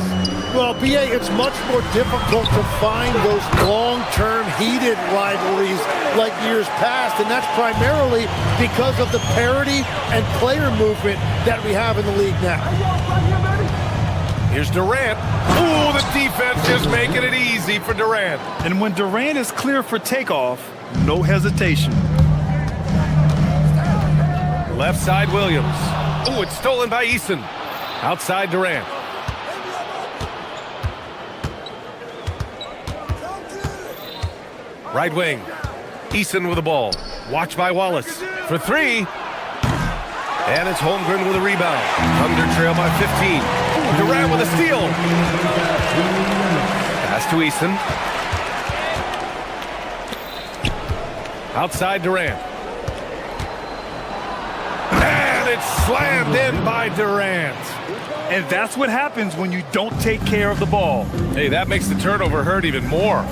Well, B.A., it's much more difficult to find those long-term heated rivalries like years past, and that's primarily because of the parity and player movement that we have in the league now. Here's Durant. Ooh, the defense just making it easy for Durant. And when Durant is clear for takeoff, no hesitation. Left side, Williams. Ooh, it's stolen by Eason. Outside, Durant. Right wing. Eason with the ball. Watched by Wallace. For three. And it's Holmgren with a rebound. Thunder trail by 15. Durant with a steal. Pass to Eason. Outside Durant. And it's slammed in by Durant. And that's what happens when you don't take care of the ball. Hey, that makes the turnover hurt even more.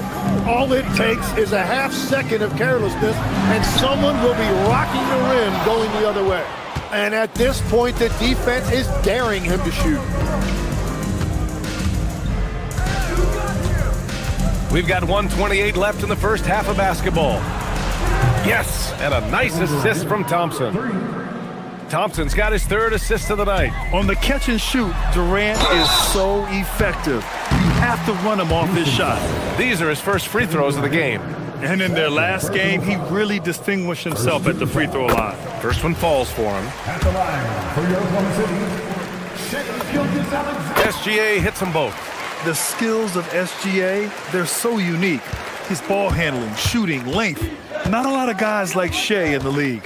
All it takes is a half second of carelessness, and someone will be rocking the rim going the other way. And at this point, the defense is daring him to shoot. We've got 1:28 left in the first half of basketball. Yes, and a nice assist from Thompson. Thompson's got his third assist of the night. On the catch and shoot, Durant is so effective. You have to run him off his shot. These are his first free throws of the game. And in their last game, he really distinguished himself at the free throw line. First one falls for him. At the line for your Oklahoma City, SGA hits them both. The skills of SGA, they're so unique. His ball handling, shooting, length. Not a lot of guys like Shea in the league.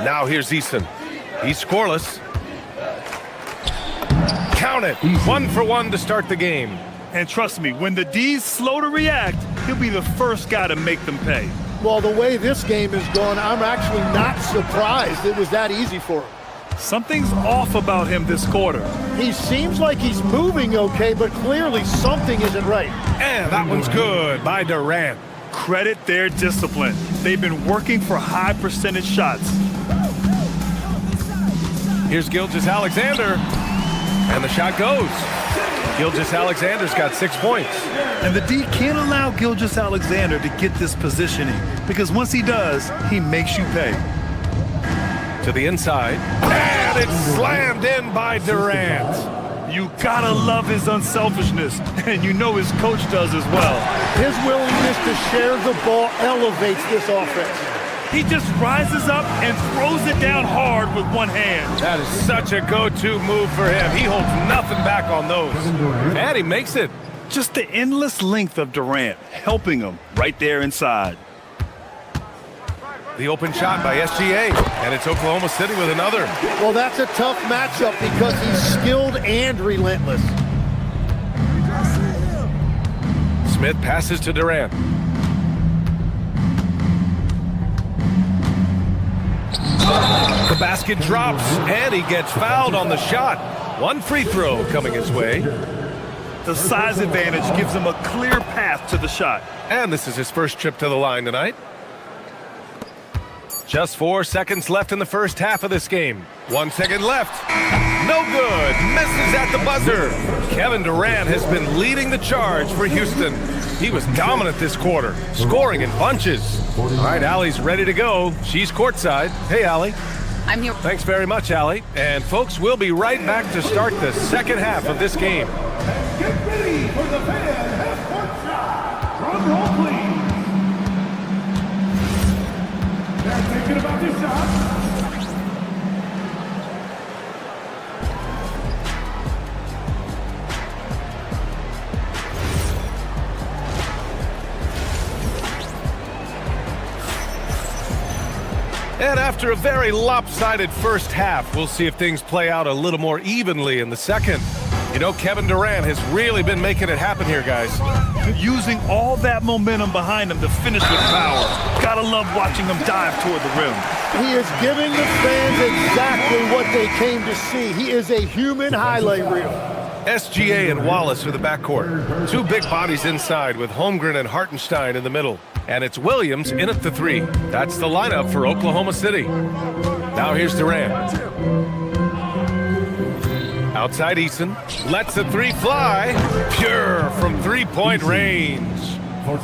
Now here's Eason. He's scoreless. Count it. 1 for 1 to start the game. And trust me, when the D's slow to react, he'll be the first guy to make them pay. Well, the way this game is going, I'm actually not surprised it was that easy for him. Something's off about him this quarter. He seems like he's moving okay, but clearly something isn't right. And that one's good by Durant. Credit their discipline. They've been working for high percentage shots. Here's Gilgeous-Alexander, and the shot goes. Gilgeous-Alexander's got 6 points. And the D can't allow Gilgeous-Alexander to get this positioning, because once he does, he makes you pay. To the inside, and it's slammed in by Durant. You gotta love his unselfishness, and you know his coach does as well. His willingness to share the ball elevates this offense. He just rises up and throws it down hard with one hand. That is such a go-to move for him. He holds nothing back on those. And he makes it. Just the endless length of Durant, helping him right there inside. The open shot by SGA, and it's Oklahoma City with another. Well, that's a tough matchup because he's skilled and relentless. Smith passes to Durant. The basket drops, and he gets fouled on the shot. One free throw coming his way. The size advantage gives him a clear path to the shot. And this is his first trip to the line tonight. Just 4 seconds left in the first half of this game. 1 second left. No good. Misses at the buzzer. Kevin Durant has been leading the charge for Houston. He was dominant this quarter, scoring in bunches. All right, Allie's ready to go. She's courtside. Hey, Allie. I'm here. Thanks very much, Allie. And folks, we'll be right back to start the second half of this game. Get ready for the fan half-court shot. Drum roll, please. They're thinking about this shot. And after a very lopsided first half, we'll see if things play out a little more evenly in the second. You know, Kevin Durant has really been making it happen here, guys. Using all that momentum behind him to finish with power. Gotta love watching him dive toward the rim. He is giving the fans exactly what they came to see. He is a human highlight reel. SGA and Wallace are the backcourt. Two big bodies inside with Holmgren and Hartenstein in the middle. And it's Williams in at the three. That's the lineup for Oklahoma City. Now here's Durant. Outside Eason. Lets the three fly. Pure from three-point range.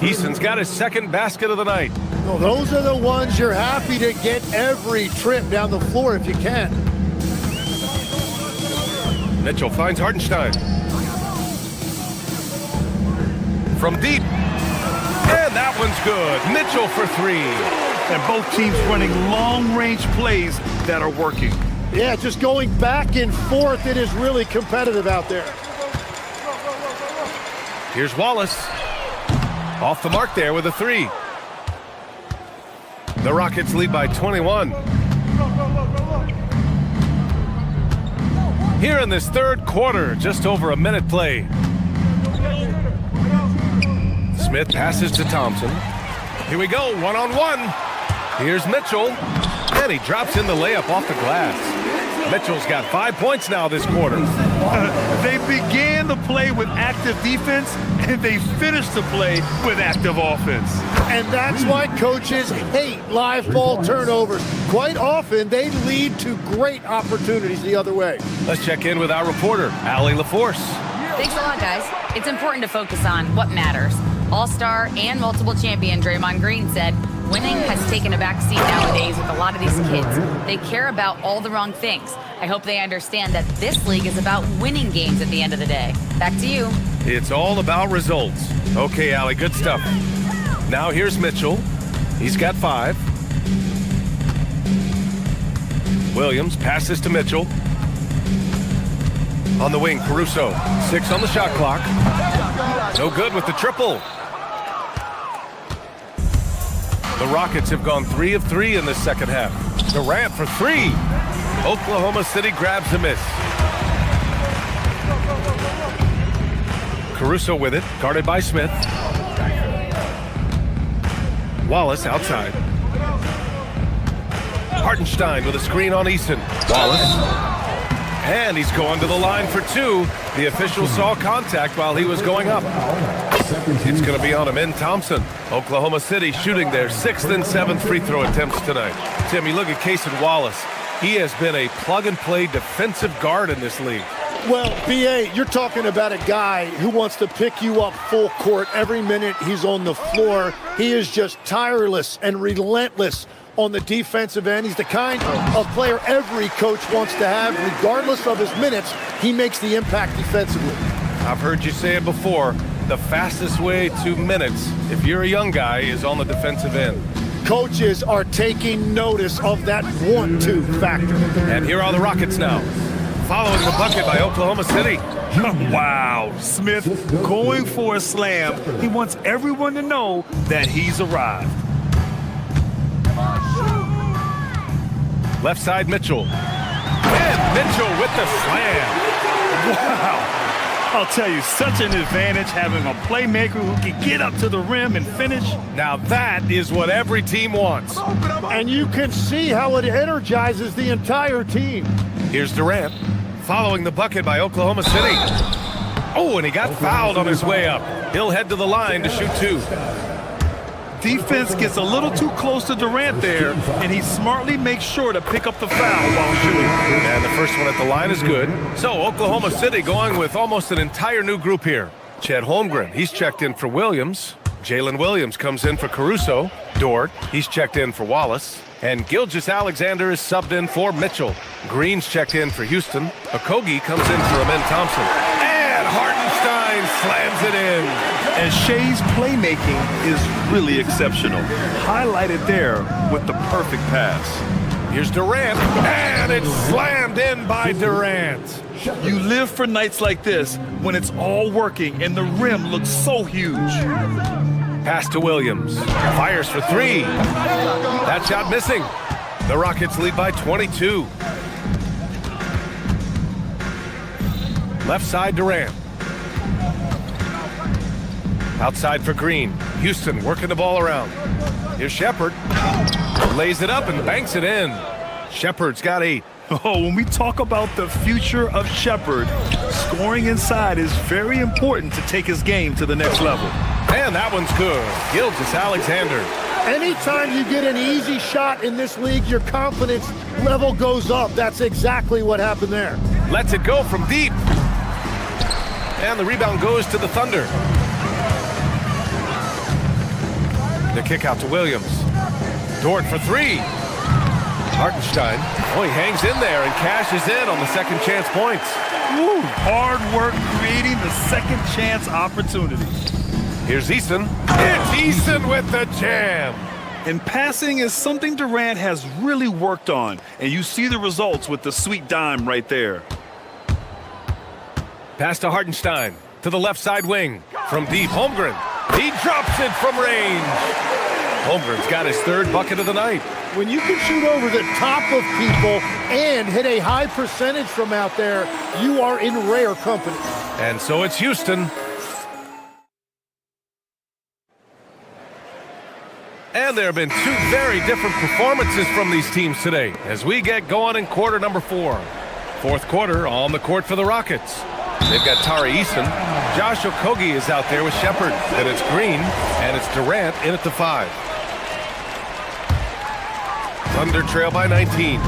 Eason's got his second basket of the night. Well, those are the ones you're happy to get every trip down the floor if you can. Mitchell finds Hartenstein. From deep. And that one's good. Mitchell for three. And both teams running long-range plays that are working. Yeah, just going back and forth. It is really competitive out there. Here's Wallace. Off the mark there with a three. The Rockets lead by 21. Here in this third quarter, just over a minute played. Smith passes to Thompson. Here we go, one-on-one. Here's Mitchell, and he drops in the layup off the glass. Mitchell's got 5 points now this quarter. They began the play with active defense, and they finished the play with active offense. And that's why coaches hate live ball turnovers. Quite often, they lead to great opportunities the other way. Let's check in with our reporter, Allie LaForce. Thanks a lot, guys. It's important to focus on what matters. All-star and multiple champion Draymond Green said, winning has taken a backseat nowadays with a lot of these kids. They care about all the wrong things. I hope they understand that this league is about winning games at the end of the day. Back to you. It's all about results. Okay, Allie, good stuff. Now here's Mitchell. He's got 5. Williams passes to Mitchell. On the wing, Caruso. 6 on the shot clock. No good with the triple. The Rockets have gone 3 of 3 in the second half. Durant for 3. Oklahoma City grabs a miss. Caruso with it, guarded by Smith. Wallace outside. Hartenstein with a screen on Eason. Wallace. And he's going to the line for 2. The official saw contact while he was going up. It's going to be on Amin Thompson. Oklahoma City shooting their 6th and 7th free throw attempts tonight. Tim, you look at Cason Wallace. He has been a plug-and-play defensive guard in this league. Well, B.A., you're talking about a guy who wants to pick you up full court every minute he's on the floor. He is just tireless and relentless on the defensive end. He's the kind of player every coach wants to have. Regardless of his minutes, he makes the impact defensively. I've heard you say it before. The fastest way to minutes, if you're a young guy, is on the defensive end. Coaches are taking notice of that want-to factor. And here are the Rockets now. Following the bucket by Oklahoma City. Wow, Smith going for a slam. He wants everyone to know that he's arrived. Left side, Mitchell. And Mitchell with the slam. Wow. I'll tell you, such an advantage having a playmaker who can get up to the rim and finish. Now that is what every team wants. And you can see how it energizes the entire team. Here's Durant, following the bucket by Oklahoma City. Oh, and he got fouled on his way up. He'll head to the line to shoot 2. Defense gets a little too close to Durant there, and he smartly makes sure to pick up the foul while shooting. And the first one at the line is good. So Oklahoma City going with almost an entire new group here. Chet Holmgren, he's checked in for Williams. Jalen Williams comes in for Caruso. Dort, he's checked in for Wallace. And Gilgeous-Alexander is subbed in for Mitchell. Green's checked in for Houston. Okogie comes in for Amin Thompson. And Hartenstein slams it in. And Shea's playmaking is really exceptional. Highlighted there with the perfect pass. Here's Durant, and it's slammed in by Durant. You live for nights like this when it's all working and the rim looks so huge. Pass to Williams. Fires for 3. That shot missing. The Rockets lead by 22. Left side, Durant. Outside for Green. Houston working the ball around. Here's Shepherd. Lays it up and banks it in. Shepherd's got 8. Oh, when we talk about the future of Shepherd, scoring inside is very important to take his game to the next level. And that one's good. Gilgeous-Alexander. Anytime you get an easy shot in this league, your confidence level goes up. That's exactly what happened there. Lets it go from deep. And the rebound goes to the Thunder. The kick out to Williams. Dort for 3. Hartenstein. Oh, he hangs in there and cashes in on the second chance points. Woo, hard work creating the second chance opportunity. Here's Eason. It's Eason with the jam. And passing is something Durant has really worked on, and you see the results with the sweet dime right there. Pass to Hartenstein. To the left side wing. From deep, Holmgren. He drops it from range. Holmgren's got his 3rd bucket of the night. When you can shoot over the top of people and hit a high percentage from out there, you are in rare company. And so it's Houston. And there have been 2 very different performances from these teams today as we get going in quarter number 4. Fourth quarter on the court for the Rockets. They've got Tari Eason. Josh Okogie is out there with Shepherd. Then it's Green, and it's Durant in at the 5. Thunder trail by 19.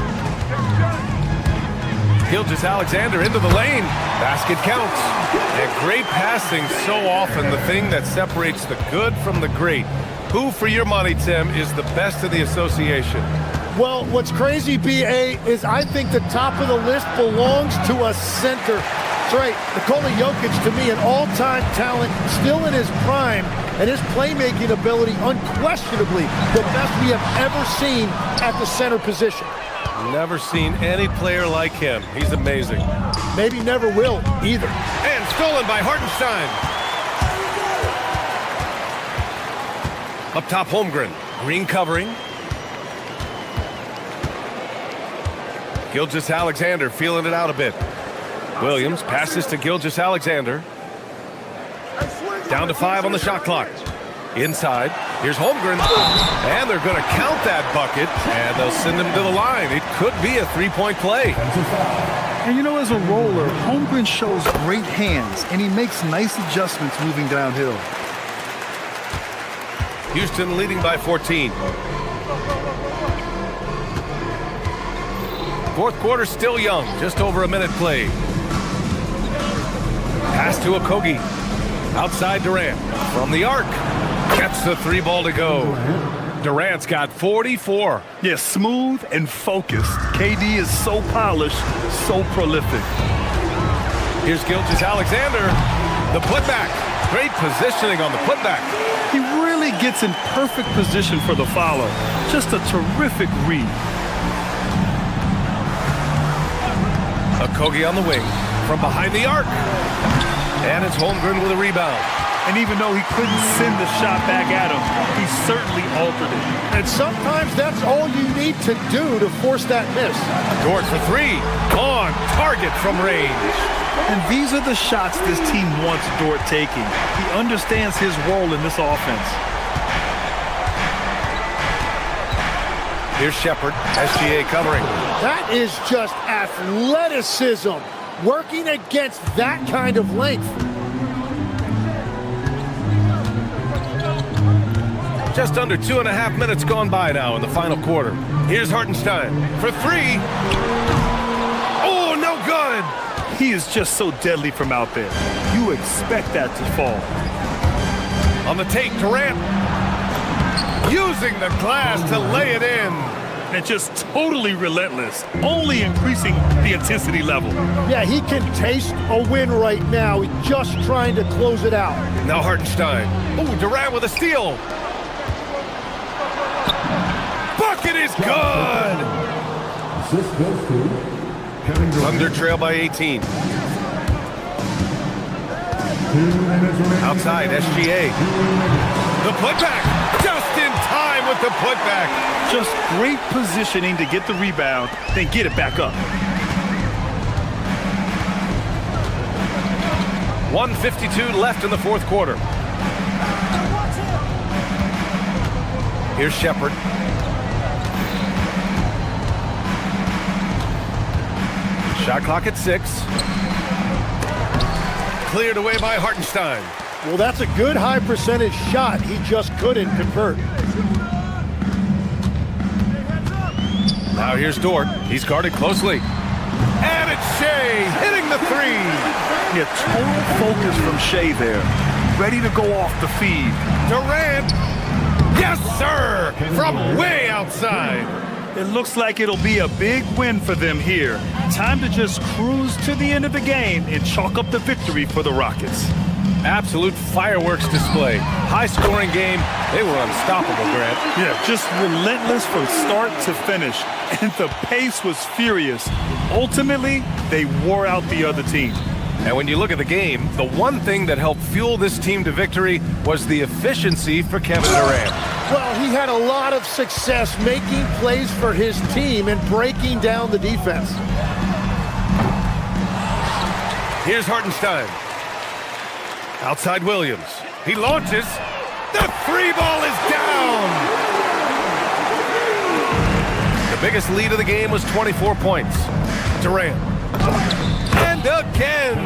Gilgeous-Alexander into the lane. Basket counts. And great passing, so often the thing that separates the good from the great. Who, for your money, Tim, is the best in the association? Well, what's crazy, B.A., is I think the top of the list belongs to a center. That's right. Nikola Jokic, to me, an all-time talent, still in his prime, and his playmaking ability, unquestionably, the best we have ever seen at the center position. Never seen any player like him. He's amazing. Maybe never will, either. And stolen by Hartenstein. Up top, Holmgren. Green covering. Gilgeous-Alexander feeling it out a bit. Williams passes to Gilgeous-Alexander. Down to 5 on the shot clock. Inside, here's Holmgren. And they're going to count that bucket, and they'll send him to the line. It could be a 3-point play. And you know, as a roller, Holmgren shows great hands, and he makes nice adjustments moving downhill. Houston leading by 14. Fourth quarter still young, just over a minute played. Pass to Okogie. Outside Durant. From the arc. Gets the 3 ball to go. Durant's got 44. Yeah, smooth and focused. KD is so polished, so prolific. Here's Gilgeous-Alexander. The putback. Great positioning on the putback. He really gets in perfect position for the follow. Just a terrific read. Okogie on the wing. From behind the arc. And it's Holmgren with a rebound. And even though he couldn't send the shot back at him, he certainly altered it. And sometimes that's all you need to do to force that miss. Dort for 3. On target from range. And these are the shots this team wants Dort taking. He understands his role in this offense. Here's Shepherd, SGA covering. That is just athleticism, working against that kind of length. Just under 2.5 minutes gone by now in the final quarter. Here's Hartenstein for 3. Oh, no good. He is just so deadly from out there. You expect that to fall. On the take, Durant. Using the glass to lay it in. And just totally relentless, only increasing the intensity level. Yeah, he can taste a win right now. He's just trying to close it out. Now Hartenstein. Oh, Durant with a steal. Bucket is good. Thunder trail by 18. Outside, SGA. The putback just in time with the putback. Just great positioning to get the rebound, then get it back up. 1:52 left in the fourth quarter. Here's Shepard. Shot clock at 6. Cleared away by Hartenstein. Well, that's a good high percentage shot. He just couldn't convert. Now here's Dort. He's guarded closely. And it's Shea hitting the 3. Yeah, total focus from Shea there. Ready to go off the feed. Durant. Yes, sir. From way outside. It looks like it'll be a big win for them here. Time to just cruise to the end of the game and chalk up the victory for the Rockets. Absolute fireworks display. High-scoring game. They were unstoppable, Grant. Yeah, just relentless from start to finish. And the pace was furious. Ultimately, they wore out the other team. And when you look at the game, the one thing that helped fuel this team to victory was the efficiency for Kevin Durant. Well, he had a lot of success making plays for his team and breaking down the defense. Here's Hartenstein. Outside Williams. He launches. The 3 ball is down. The biggest lead of the game was 24 points. Durant. And again.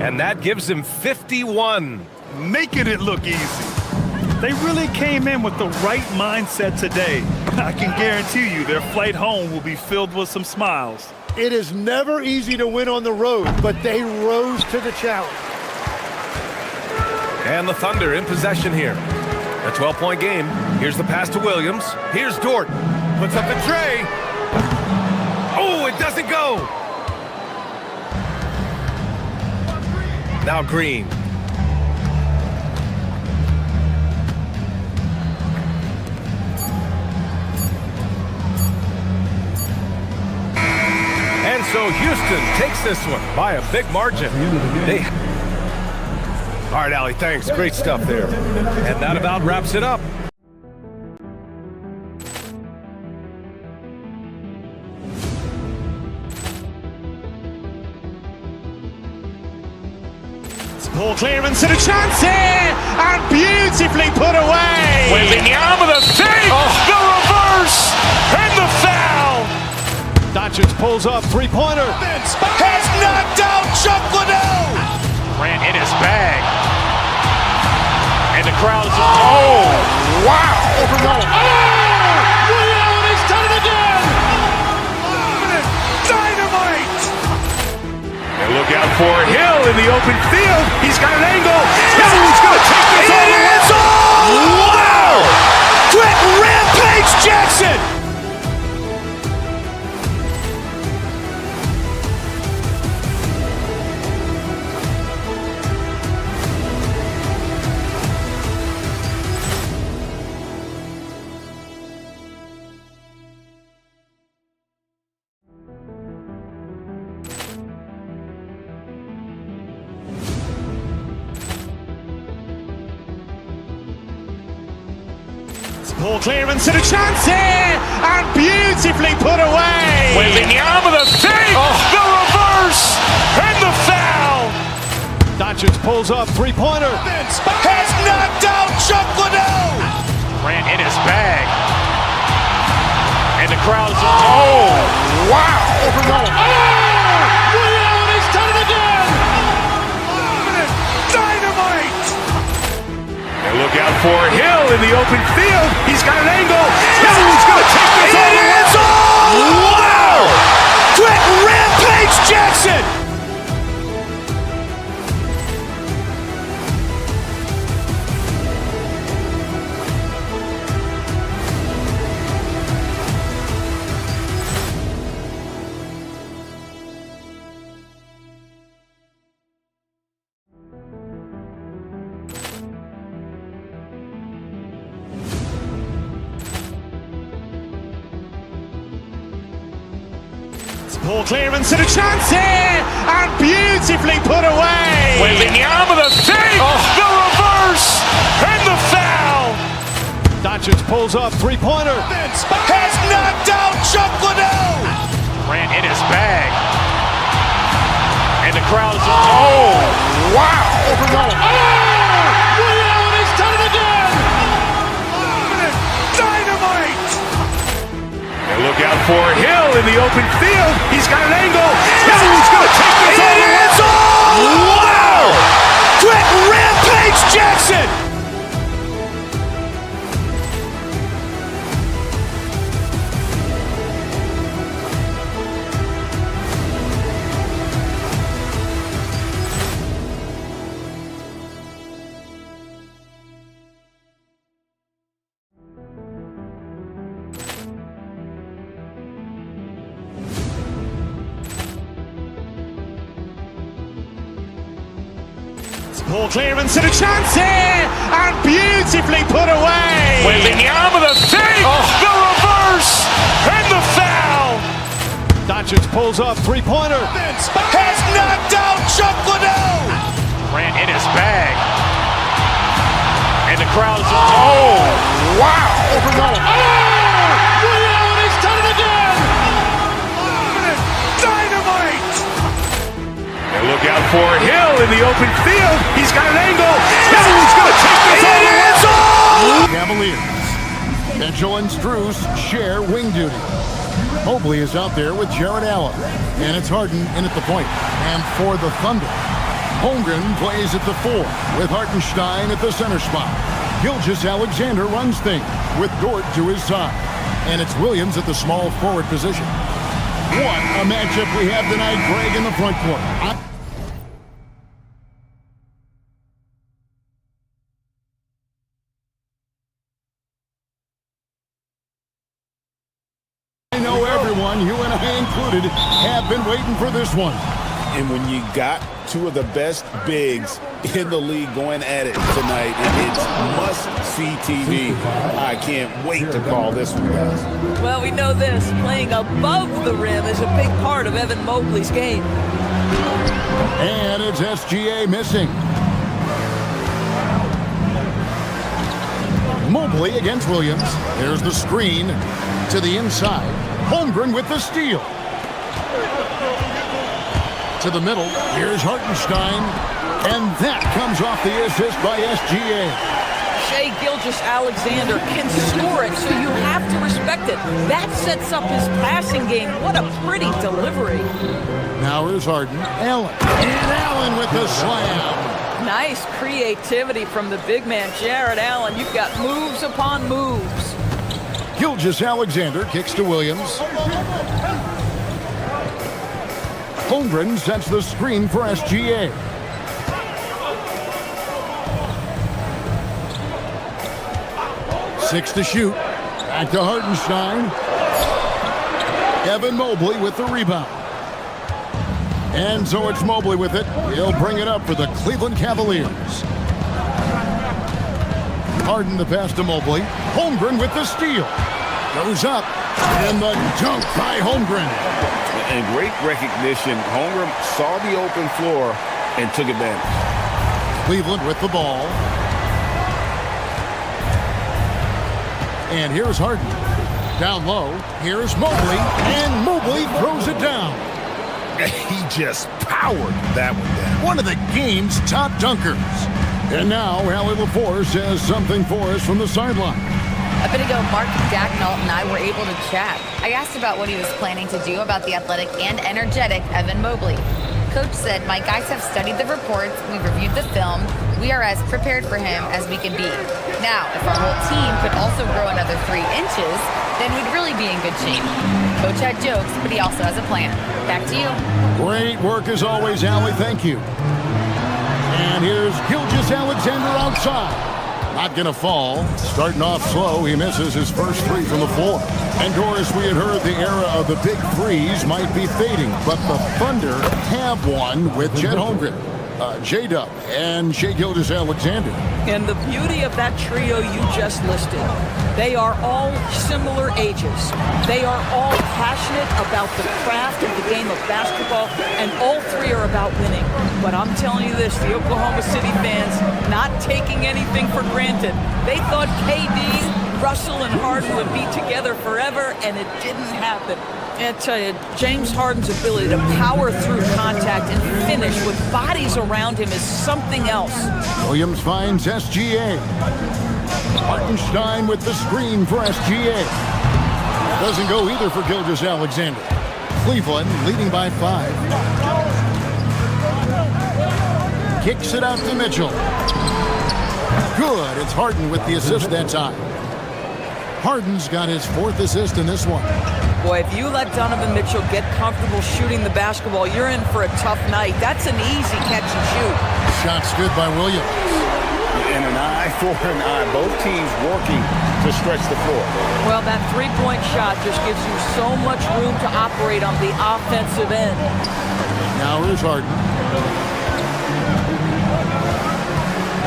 And that gives him 51. Making it look easy. They really came in with the right mindset today. I can guarantee you their flight home will be filled with some smiles. It is never easy to win on the road, but they rose to the challenge. And the Thunder in possession here. A 12-point game. Here's the pass to Williams. Here's Dort. Puts up the tray. Oh, it doesn't go. Now Green. And so Houston takes this one by a big margin. All right, Allie, thanks. Great stuff there. And that about wraps it up. Ball clearance and a chance here, and beautifully put away. Wembanyama the save, the reverse, and the foul. Doncic pulls up, three-pointer. Has knocked out Chuck Liddell. Ran in his bag. And the crowd is, oh, wow. Williams, he's done it again. Dynamite. And look out for Hill in the open field. He's got an angle. Hill's going to take this all the way. Wow. Quick Rampage Jackson. Ball clearance and a chance here, and beautifully put away. Wembanyama the save, the reverse, and the foul. Doncic pulls up, three-pointer. Has knocked out Chuck Liddell. Ran in his bag. And the crowd is, oh, wow. Williams, he's done it again. Dynamite. And look out for Hill in the open field. He's got an angle. Hill's going to take this all the way. Wow. Quick Rampage Jackson. Ball clearance and a chance here, and beautifully put away. Wembanyama the save, the reverse, and the foul. Doncic pulls pulls up, three-pointer. Has knocked out Chuck Liddell. Grant in his bag. And the crowd is, oh, wow. Over goal. Oh! Ray Allen has done it again! Dynamite. And look out for Hill in the open field. He's got an angle. Hill's going to take this all the way. Wow! Grant Rampage Jackson. Ball clearance and a chance here, and beautifully put away. Wembanyama the fake, the reverse, and the foul. Doncic pulls up, three-pointer. Has knocked out Chuck Liddell. Grant in his bag. And the crowd is, oh, wow. Over goal. Oh! Ray Allen has done it again! Dynamite. And look out for Hill in the open field. He's got an angle. Hill's going to take this all the way. Cavaliers. Mitchell and Strus share wing duty. Mobley is out there with Jared Allen. And it's Harden in at the point. And for the Thunder, Holmgren plays at the 4 with Hartenstein at the center spot. Gilgeous-Alexander runs things with Dort to his side. And it's Williams at the small forward position. What a matchup we have tonight, Greg, in the front court. I know everyone, you and I included, have been waiting for this one. And when you got two of the best bigs in the league going at it tonight, it's must-see TV. I can't wait to call this one, guys. Well, we know this. Playing above the rim is a big part of Evan Mobley's game. And it's SGA missing. Mobley against Williams. There's the screen to the inside. Holmgren with the steal. To the middle. Here's Hartenstein. And that comes off the assist by SGA. Shai Gilgeous-Alexander can score it, so you have to respect it. That sets up his passing game. What a pretty delivery. Now here's Harden. Allen. And Allen with the slam. Nice creativity from the big man, Jared Allen. You've got moves upon moves. Gilgeous-Alexander kicks to Williams. Holmgren sets the screen for SGA. Six to shoot. Back to Hartenstein. Evan Mobley with the rebound. And so it's Mobley with it. He'll bring it up for the Cleveland Cavaliers. Harden the pass to Mobley. Holmgren with the steal. Goes up. And the dunk by Holmgren. And great recognition. Holmgren saw the open floor and took advantage. Cleveland with the ball. And here's Harden. Down low. Here's Mobley. And Mobley throws it down. He just powered that one down. One of the game's top dunkers. And now Allie LaForce says something for us from the sideline. A bit ago, Mark Dacknault and I were able to chat. I asked about what he was planning to do about the athletic and energetic Evan Mobley. Coach said, my guys have studied the reports, we've reviewed the film, we are as prepared for him as we can be. Now, if our whole team could also grow another 3 inches, then we'd really be in good shape. Coach had jokes, but he also has a plan. Back to you. Great work as always, Allie. Thank you. And here's Gilgeous-Alexander outside. Not going to fall. Starting off slow, he misses his first 3 from the floor. And Doris, we had heard the era of the big threes might be fading, but the Thunder have one with Chet Holmgren, J-Dub, and Shai Gilgeous-Alexander. And the beauty of that trio you just listed, they are all similar ages. They are all passionate about the craft of the game of basketball, and all 3 are about winning. But I'm telling you this, the Oklahoma City fans, not taking anything for granted. They thought KD, Russell, and Harden would be together forever, and it didn't happen. I tell you, James Harden's ability to power through contact and finish with bodies around him is something else. Williams finds SGA. Hartenstein with the screen for SGA. Doesn't go either for Gilgeous-Alexander. Cleveland leading by 5. Kicks it out to Mitchell. Good. It's Harden with the assist that time. Harden's got his 4th assist in this one. Boy, if you let Donovan Mitchell get comfortable shooting the basketball, you're in for a tough night. That's an easy catch and shoot. Shot's good by Williams. And an eye for an eye. Both teams working to stretch the floor. Well, that three-point shot just gives you so much room to operate on the offensive end. Now here's Harden.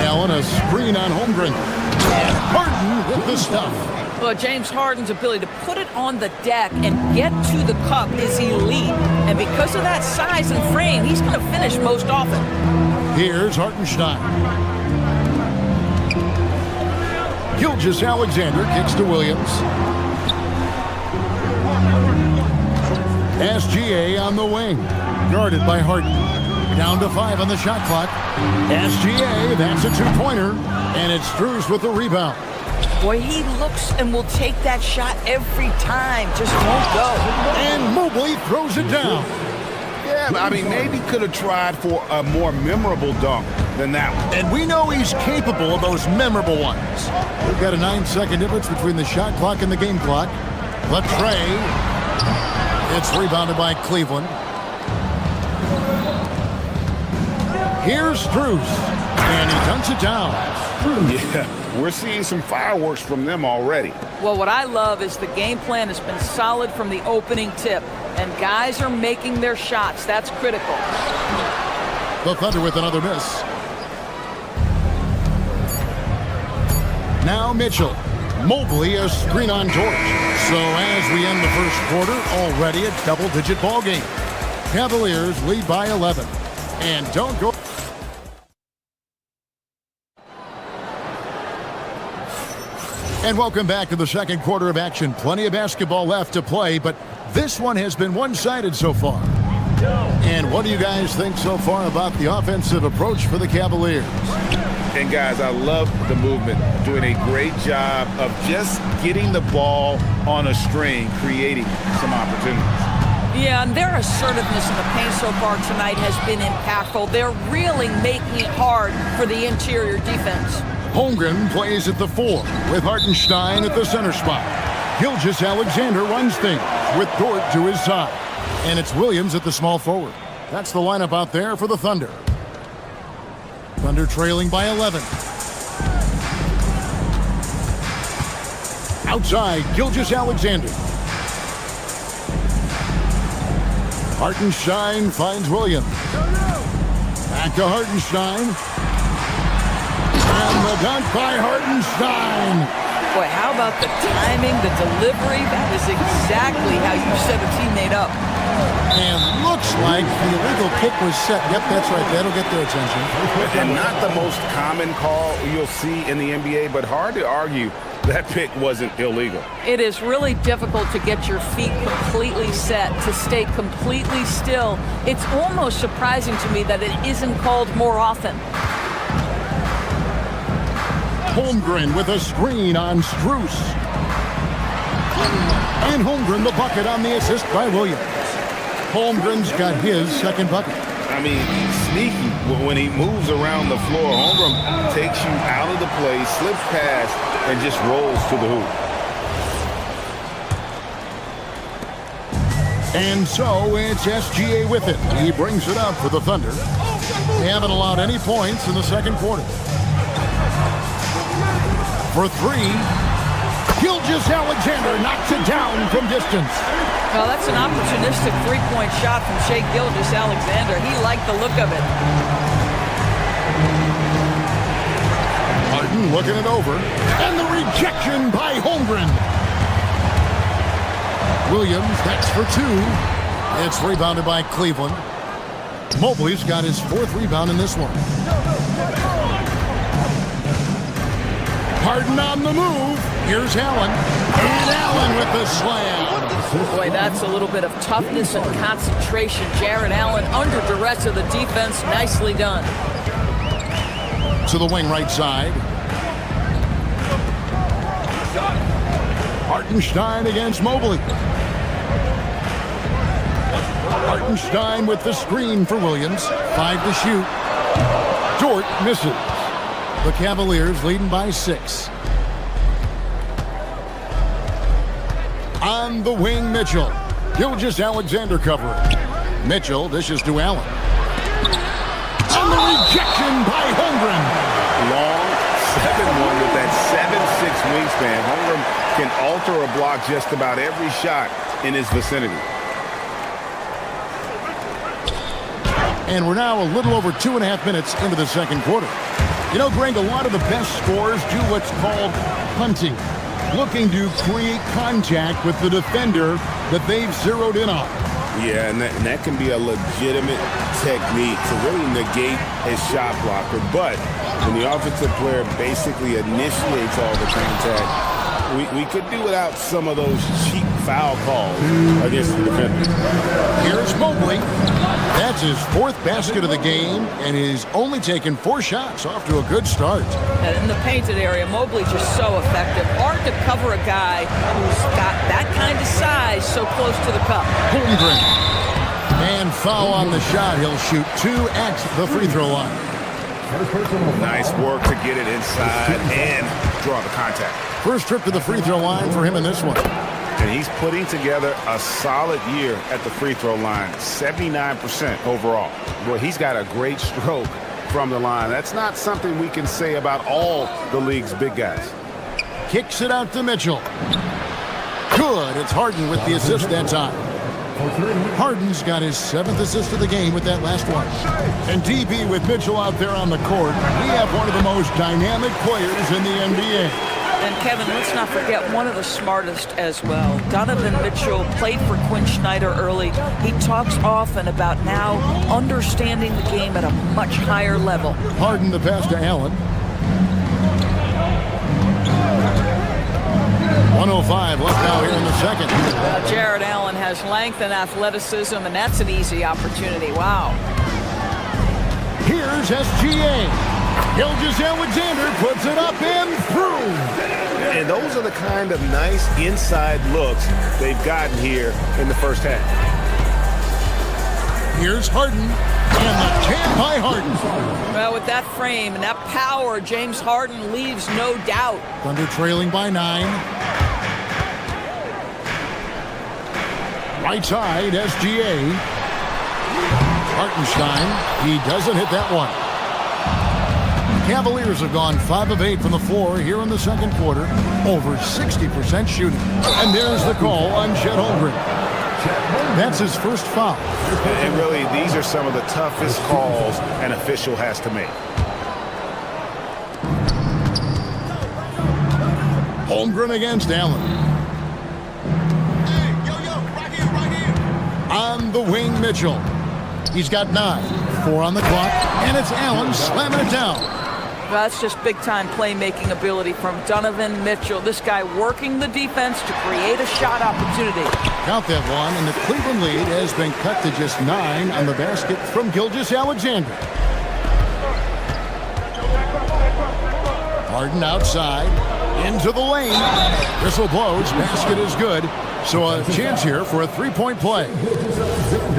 Allen, a screen on Holmgren. And Harden with the stuff. Well, James Harden's ability to put it on the deck and get to the cup is elite. And because of that size and frame, he's going to finish most often. Here's Hartenstein. Gilgeous-Alexander kicks to Williams. SGA on the wing. Guarded by Harden. Down to 5 on the shot clock. SGA, that's a 2-pointer. And it's Strus with the rebound. Boy, he looks and will take that shot every time. Just won't go. And Mobley throws it down. Yeah, I mean, maybe could have tried for a more memorable dunk than that one. And we know he's capable of those memorable ones. We've got a 9-second difference between the shot clock and the game clock. Latrey. It's rebounded by Cleveland. Here's Strus. And he dunks it down. Yeah, we're seeing some fireworks from them already. Well, what I love is the game plan has been solid from the opening tip, and guys are making their shots. That's critical. The Thunder with another miss. Now Mitchell. Mobley a screen on George. So as we end the first quarter, already a double-digit ball game. Cavaliers lead by 11. And don't go. And welcome back to the second quarter of action. Plenty of basketball left to play, but this one has been one-sided so far. And what do you guys think so far about the offensive approach for the Cavaliers? And guys, I love the movement. Doing a great job of just getting the ball on a string, creating some opportunities. Yeah, and their assertiveness in the paint so far tonight has been impactful. They're really making it hard for the interior defense. Holmgren plays at the 4 with Hartenstein at the center spot. Gilgeous-Alexander runs things with Dort to his side. And it's Williams at the small forward. That's the lineup out there for the Thunder. Thunder trailing by 11. Outside, Gilgeous-Alexander. Hartenstein finds Williams. Back to Hartenstein. And the dunk by Hartenstein. Boy, how about the timing, the delivery? That is exactly how you set a teammate up. And looks like the illegal kick was set. Yep, that's right. That'll get their attention. And not the most common call you'll see in the NBA, but hard to argue that pick wasn't illegal. It is really difficult to get your feet completely set, to stay completely still. It's almost surprising to me that it isn't called more often. Holmgren with a screen on Strus. And Holmgren the bucket on the assist by Williams. Holmgren's got his second bucket. I mean, sneaky. When he moves around the floor, Holmgren takes you out of the play, slips past, and just rolls to the hoop. And so it's SGA with it. He brings it up for the Thunder. They haven't allowed any points in the second quarter. For 3, Gilgeous-Alexander knocks it down from distance. Well, that's an opportunistic three-point shot from Shai Gilgeous-Alexander. He liked the look of it. Harden looking it over. And the rejection by Holmgren. Williams, that's for 2. It's rebounded by Cleveland. Mobley's got his 4th rebound in this one. Harden on the move. Here's Allen. And Allen with the slam. Boy, that's a little bit of toughness and concentration. Jared Allen under duress of the defense. Nicely done. To the wing right side. Hartenstein against Mobley. Hartenstein with the screen for Williams. 5 to shoot. Dort misses. The Cavaliers leading by 6. On the wing, Mitchell. Gilgeous-Alexander covering. Mitchell dishes to Allen. And the rejection by Holmgren. Long 7-1 with that 7'6" wingspan. Holmgren can alter a block just about every shot in his vicinity. And we're now a little over 2.5 minutes into the second quarter. You know, Greg, a lot of the best scorers do what's called punting, looking to create contact with the defender that they've zeroed in on. Yeah, and that can be a legitimate technique to really negate a shot blocker. But when the offensive player basically initiates all the contact, we could do without some of those cheap foul calls against the defender. Here's Mobley. That's his 4th basket of the game, and he's only taken 4 shots. Off to a good start. And in the painted area, Mobley just so effective. Hard to cover a guy who's got that kind of size so close to the cup. Holmgren. And foul on the shot. He'll shoot 2 at the free throw line. Nice work to get it inside and draw the contact. First trip to the free throw line for him in this one. And he's putting together a solid year at the free throw line, 79% overall. Boy, he's got a great stroke from the line. That's not something we can say about all the league's big guys. Kicks it out to Mitchell. Good. It's Harden with the assist that time. Harden's got his 7th assist of the game with that last one. And DB with Mitchell out there on the court, we have one of the most dynamic players in the NBA. And Kevin, let's not forget one of the smartest as well. Donovan Mitchell played for Quinn Snyder early. He talks often about now understanding the game at a much higher level. Harden the pass to Allen. 1:05 left now here in the second. Jared Allen has length and athleticism, and that's an easy opportunity. Wow. Here's SGA. Gilgeous-Alexander puts it up and through. And those are the kind of nice inside looks they've gotten here in the first half. Here's Harden, and the jam by Harden. Well, with that frame and that power, James Harden leaves no doubt. Thunder trailing by 9. Right side, SGA. Hartenstein, he doesn't hit that one. Cavaliers have gone 5 of 8 from the floor here in the second quarter. Over 60% shooting. And there's the call on Chet Holmgren. That's his first foul. And really, these are some of the toughest calls an official has to make. Holmgren against Allen. On the wing, Mitchell. He's got 9. 4 on the clock. And it's Allen slamming it down. That's just big-time playmaking ability from Donovan Mitchell. This guy working the defense to create a shot opportunity. Count that one, and the Cleveland lead has been cut to just 9 on the basket from Gilgeous-Alexander. Harden outside, into the lane. Whistle blows, basket is good. So a chance here for a 3-point play.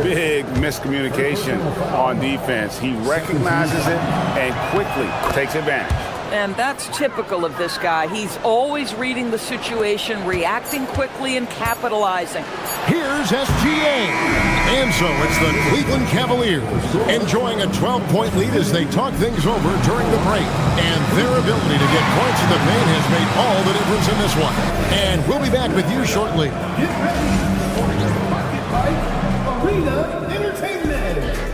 Big miscommunication on defense. He recognizes it and quickly takes advantage. And that's typical of this guy. He's always reading the situation, reacting quickly, and capitalizing. Here's SGA. And so it's the Cleveland Cavaliers enjoying a 12-point lead as they talk things over during the break. And their ability to get points in the paint has made all the difference in this one. And we'll be back with you shortly. Get ready for your Bucket Fight Arena Entertainment.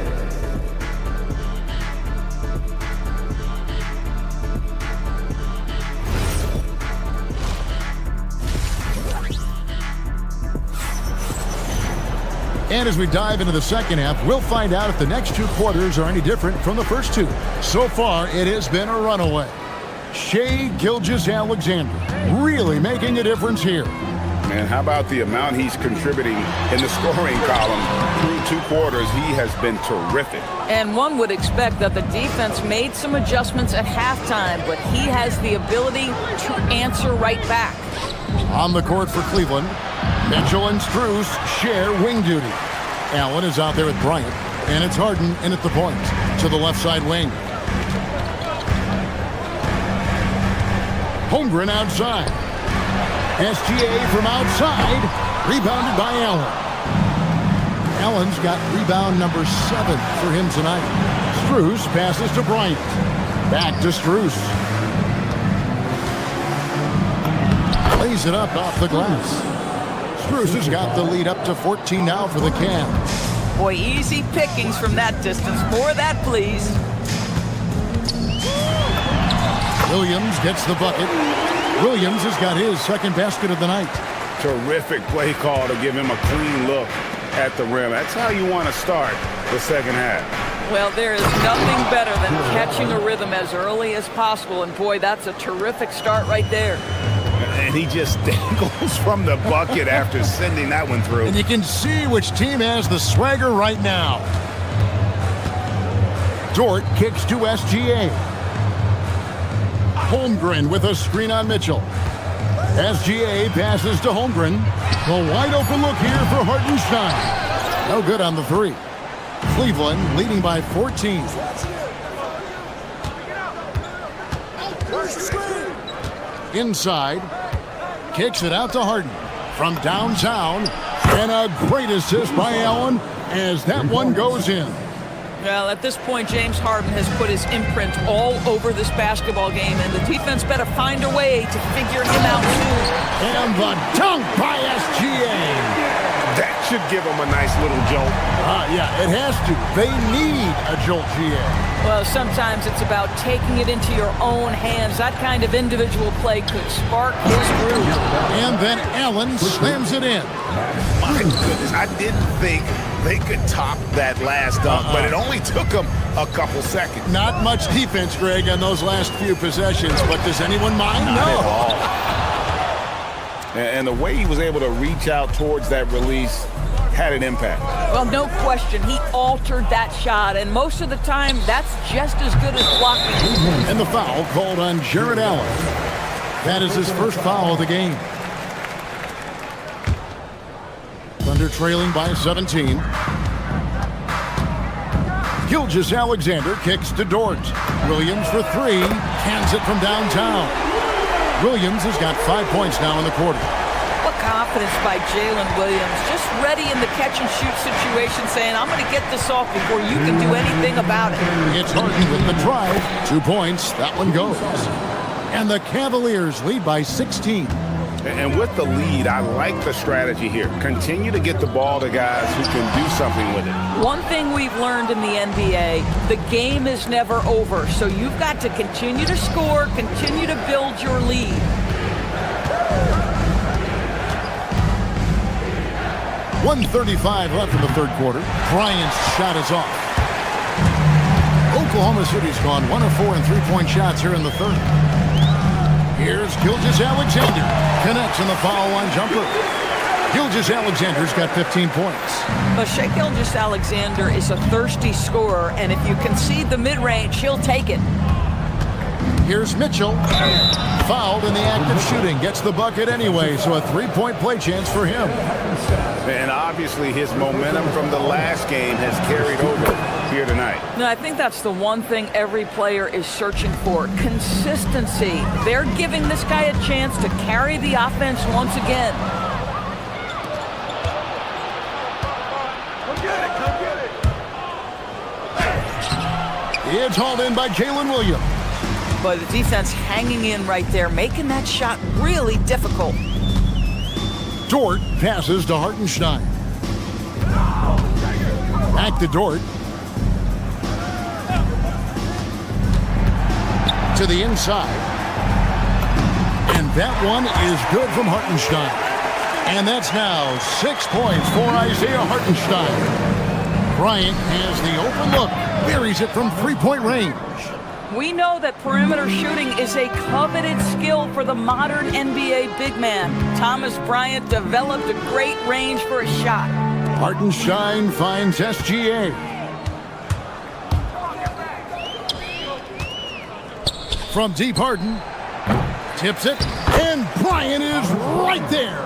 And as we dive into the second half, we'll find out if the next 2 quarters are any different from the first 2. So far, it has been a runaway. Shai Gilgeous-Alexander really making a difference here. Man, how about the amount he's contributing in the scoring column through 2 quarters? He has been terrific. And one would expect that the defense made some adjustments at halftime, but he has the ability to answer right back. On the court for Cleveland, Mitchell and Strus share wing duty. Allen is out there with Bryant, and it's Harden in at the point to the left side wing. Holmgren outside. SGA from outside, rebounded by Allen. Allen's got rebound number 7 for him tonight. Strus passes to Bryant. Back to Strus. Lays it up off the glass. Strus has got the lead up to 14 now for the Cavs. Boy, easy pickings from that distance. More of that, please. Williams gets the bucket. Williams has got his second basket of the night. Terrific play call to give him a clean look at the rim. That's how you want to start the second half. Well, there is nothing better than catching a rhythm as early as possible, and boy, that's a terrific start right there. And he just dangles from the bucket after sending that one through. And you can see which team has the swagger right now. Dort kicks to SGA. Holmgren with a screen on Mitchell. SGA passes to Holmgren. A wide open look here for Hartenstein. No good on the 3. Cleveland leading by 14. Inside. Kicks it out to Harden. From downtown. And a great assist by Allen as that one goes in. Well, at this point, James Harden has put his imprint all over this basketball game, and the defense better find a way to figure him out soon. And the dunk by SGA. That should give him a nice little jolt. Yeah, it has to. They need a jolt, GA. Well, sometimes it's about taking it into your own hands. That kind of individual play could spark his groove. And then Allen slams it in. My goodness, I didn't think they could top that last dunk, but it only took them a couple seconds. Not much defense, Greg, on those last few possessions, but does anyone mind? Not at all. And the way he was able to reach out towards that release had an impact. Well, no question. He altered that shot, and most of the time, that's just as good as blocking. And the foul called on Jared Allen. That is his first foul of the game. Thunder trailing by 17. Gilgeous-Alexander kicks to Dort. Williams for 3. Cans it from downtown. Williams has got 5 points now in the quarter. What confidence by Jalen Williams. Just ready in the catch-and-shoot situation, saying, I'm going to get this off before you can do anything about it. It's Harden with the drive. 2 points. That one goes. And the Cavaliers lead by 16. And with the lead, I like the strategy here. Continue to get the ball to guys who can do something with it. One thing we've learned in the NBA, the game is never over. So you've got to continue to score, continue to build your lead. .135 left in the third quarter. Bryant's shot is off. Oklahoma City's gone 1 of 4 in three-point shots here in the third. Here's Gilgeous-Alexander. Connects in the foul line jumper. Gilgeous-Alexander's got 15 points. But Shai Gilgeous-Alexander is a thirsty scorer, and if you concede the mid-range, he'll take it. Here's Mitchell. Fouled in the act of shooting. Gets the bucket anyway, so a three-point play chance for him. And obviously his momentum from the last game has carried over here tonight. No, I think that's the one thing every player is searching for. Consistency. They're giving this guy a chance to carry the offense once again. Come get it. It's hauled in by Jalen Williams. But the defense hanging in right there, making that shot really difficult. Dort passes to Hartenstein. Back to Dort. To the inside. And that one is good from Hartenstein. And that's now 6 points for Isaiah Hartenstein. Bryant has the open look. Buries it from three-point range. We know that perimeter shooting is a coveted skill for the modern NBA big man. Thomas Bryant developed a great range for a shot. Hartenstein finds SGA. From deep, Harden tips it, and Bryant is right there.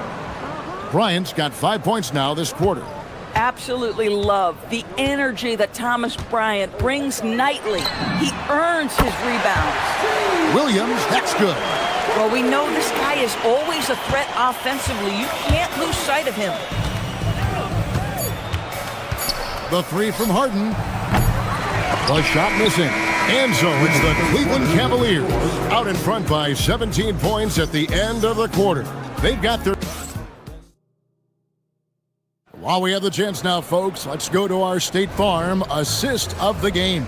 Bryant's got 5 points now this quarter. Absolutely love the energy that Thomas Bryant brings nightly. He earns his rebounds. Williams, that's good. Well, we know this guy is always a threat offensively. You can't lose sight of him. The three from Harden. The shot missing. And so it's the Cleveland Cavaliers out in front by 17 points at the end of the quarter. They've got their... While we have the chance now, folks, let's go to our State Farm assist of the game.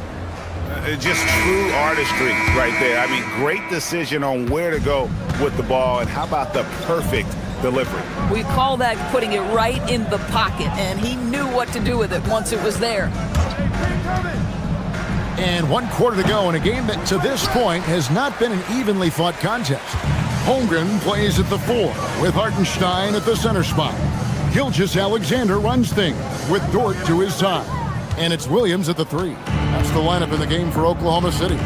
Just true artistry right there. I mean, great decision on where to go with the ball, and how about the perfect delivery? We call that putting it right in the pocket, and he knew what to do with it once it was there. And 1 quarter to go in a game that to this point has not been an evenly fought contest. Holmgren plays at the 4 with Hartenstein at the center spot. Gilgeous-Alexander runs things with Dort to his side. And it's Williams at the 3. That's the lineup in the game for Oklahoma City.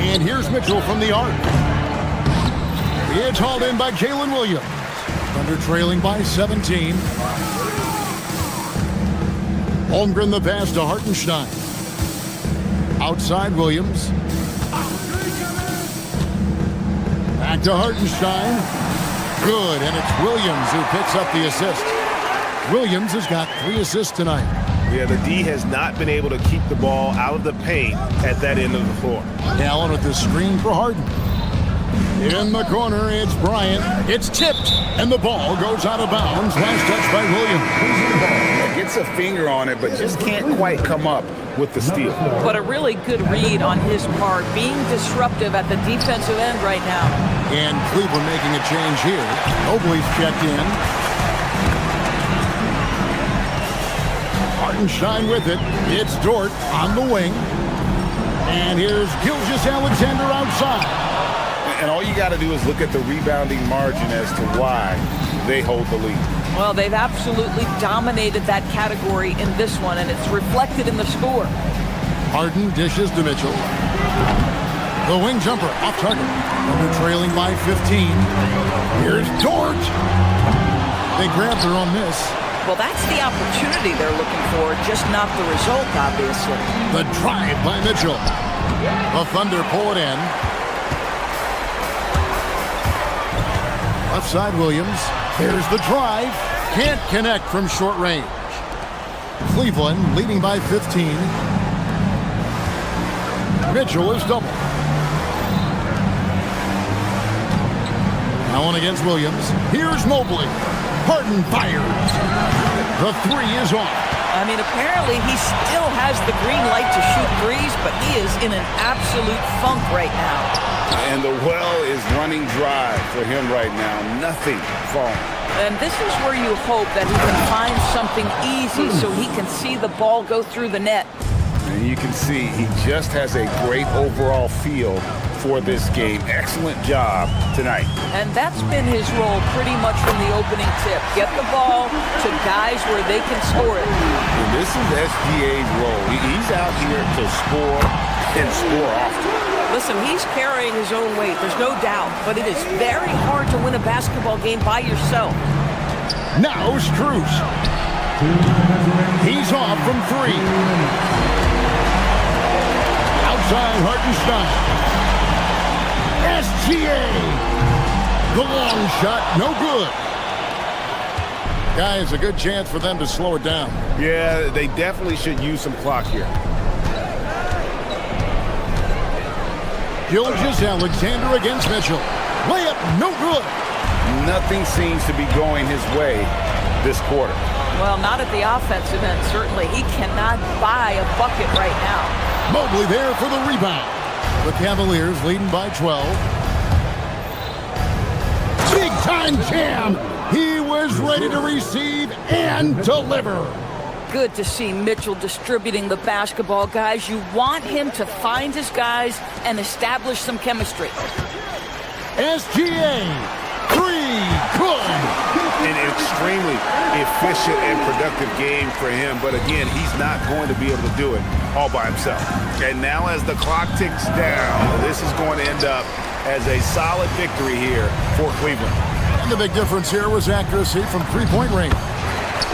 And here's Mitchell from the arc. It's hauled in by Jalen Williams. Thunder trailing by 17. Holmgren the pass to Hartenstein. Outside Williams. Back to Hartenstein. Good, and it's Williams who picks up the assist. Williams has got 3 assists tonight. Yeah, the D has not been able to keep the ball out of the paint at that end of the floor. Allen with the screen for Harden. In the corner, it's Bryant. It's tipped, and the ball goes out of bounds. Last touch by Williams. Gets a finger on it, but just can't quite come up with the steal. But a really good read on his part, being disruptive at the defensive end right now. And Cleveland making a change here. Mobley's checked in. Hartenstein with it. It's Dort on the wing. And here's Gilgeous-Alexander outside. And all you got to do is look at the rebounding margin as to why they hold the lead. Well, they've absolutely dominated that category in this one, and it's reflected in the score. Harden dishes to Mitchell. The wing jumper off target. Under trailing by 15. Here's Dort. They grab their own miss. Well, that's the opportunity they're looking for, just not the result, obviously. The drive by Mitchell. The Thunder pull it in. Left side Williams. There's the drive. Can't connect from short range. Cleveland leading by 15. Mitchell is double. Now on against Williams. Here's Mobley. Harden fires. The 3 is off. I mean, apparently he still has the green light to shoot threes, but he is in an absolute funk right now. And the well is running dry for him right now. Nothing falling. And this is where you hope that he can find something easy so he can see the ball go through the net. And you can see he just has a great overall feel for this game. Excellent job tonight. And that's been his role pretty much from the opening tip. Get the ball to guys where they can score it. And this is SGA's role. He's out here to score and score often. Listen, he's carrying his own weight, there's no doubt, but it is very hard to win a basketball game by yourself. Now Strus. He's off from 3. Outside Hartenstein. SGA. The long shot, no good. Guys, a good chance for them to slow it down. Yeah, they definitely should use some clock here. Gilgeous-Alexander against Mitchell. Layup, no good. Nothing seems to be going his way this quarter. Well, not at the offensive end, certainly. He cannot buy a bucket right now. Mobley there for the rebound. The Cavaliers leading by 12. Big-time jam. He was ready to receive and deliver. good to see Mitchell distributing the basketball, guys. You want him to find his guys and establish some chemistry. SGA, three, good. An extremely efficient and productive game for him, but again, he's not going to be able to do it all by himself. And now as the clock ticks down, this is going to end up as a solid victory here for Cleveland. And the big difference here was accuracy from three-point range.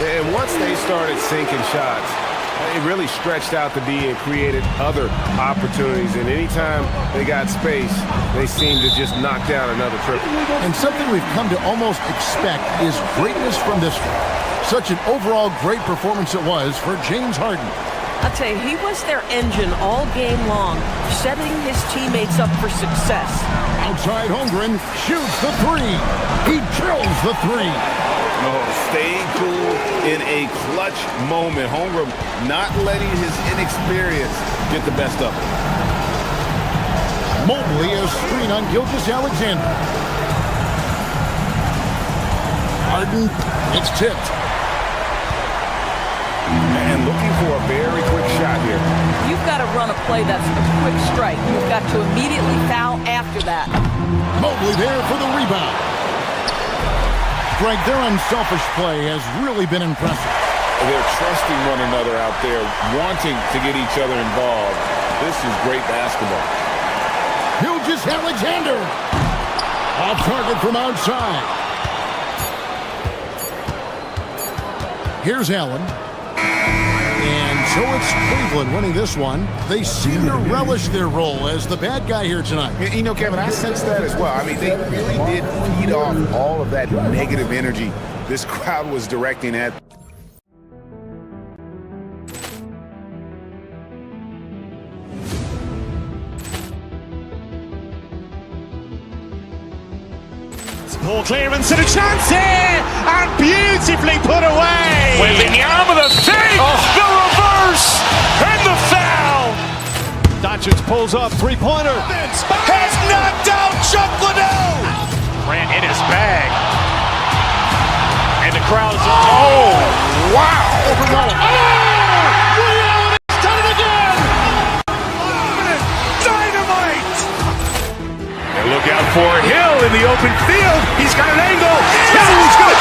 And once they started sinking shots, it really stretched out the D and created other opportunities. And anytime they got space, they seemed to just knock down another triple. And something we've come to almost expect is greatness from this guy. Such an overall great performance it was for James Harden. I'll tell you, he was their engine all game long, setting his teammates up for success. Outside Holmgren shoots the three. He drills the three. Staying cool in a clutch moment. Holmgren not letting his inexperience get the best of him. Mobley a screen on Gilgeous-Alexander. Harden, it's tipped. And looking for a very quick shot here. You've got to run a play that's a quick strike. You've got to immediately foul after that. Mobley there for the rebound. Greg, their unselfish play has really been impressive. They're trusting one another out there, wanting to get each other involved. This is great basketball. Gilgeous-Alexander. Off target from outside. Here's Allen. And so it's Cleveland winning this one. They seem to relish their role as the bad guy here tonight. You know, Kevin, I sense that as well. I mean, they really did feed off all of that negative energy this crowd was directing at. Ball clearance and a chance here, and beautifully put away. Wembanyama the fake, the reverse, and the foul. Doncic pulls up, three-pointer. Has knocked out Chuck Liddell. Grant in his bag. And the crowd is, oh, wow. He's done it again. Dynamite. And look out for Hill in the open field. He's got an angle. He's going to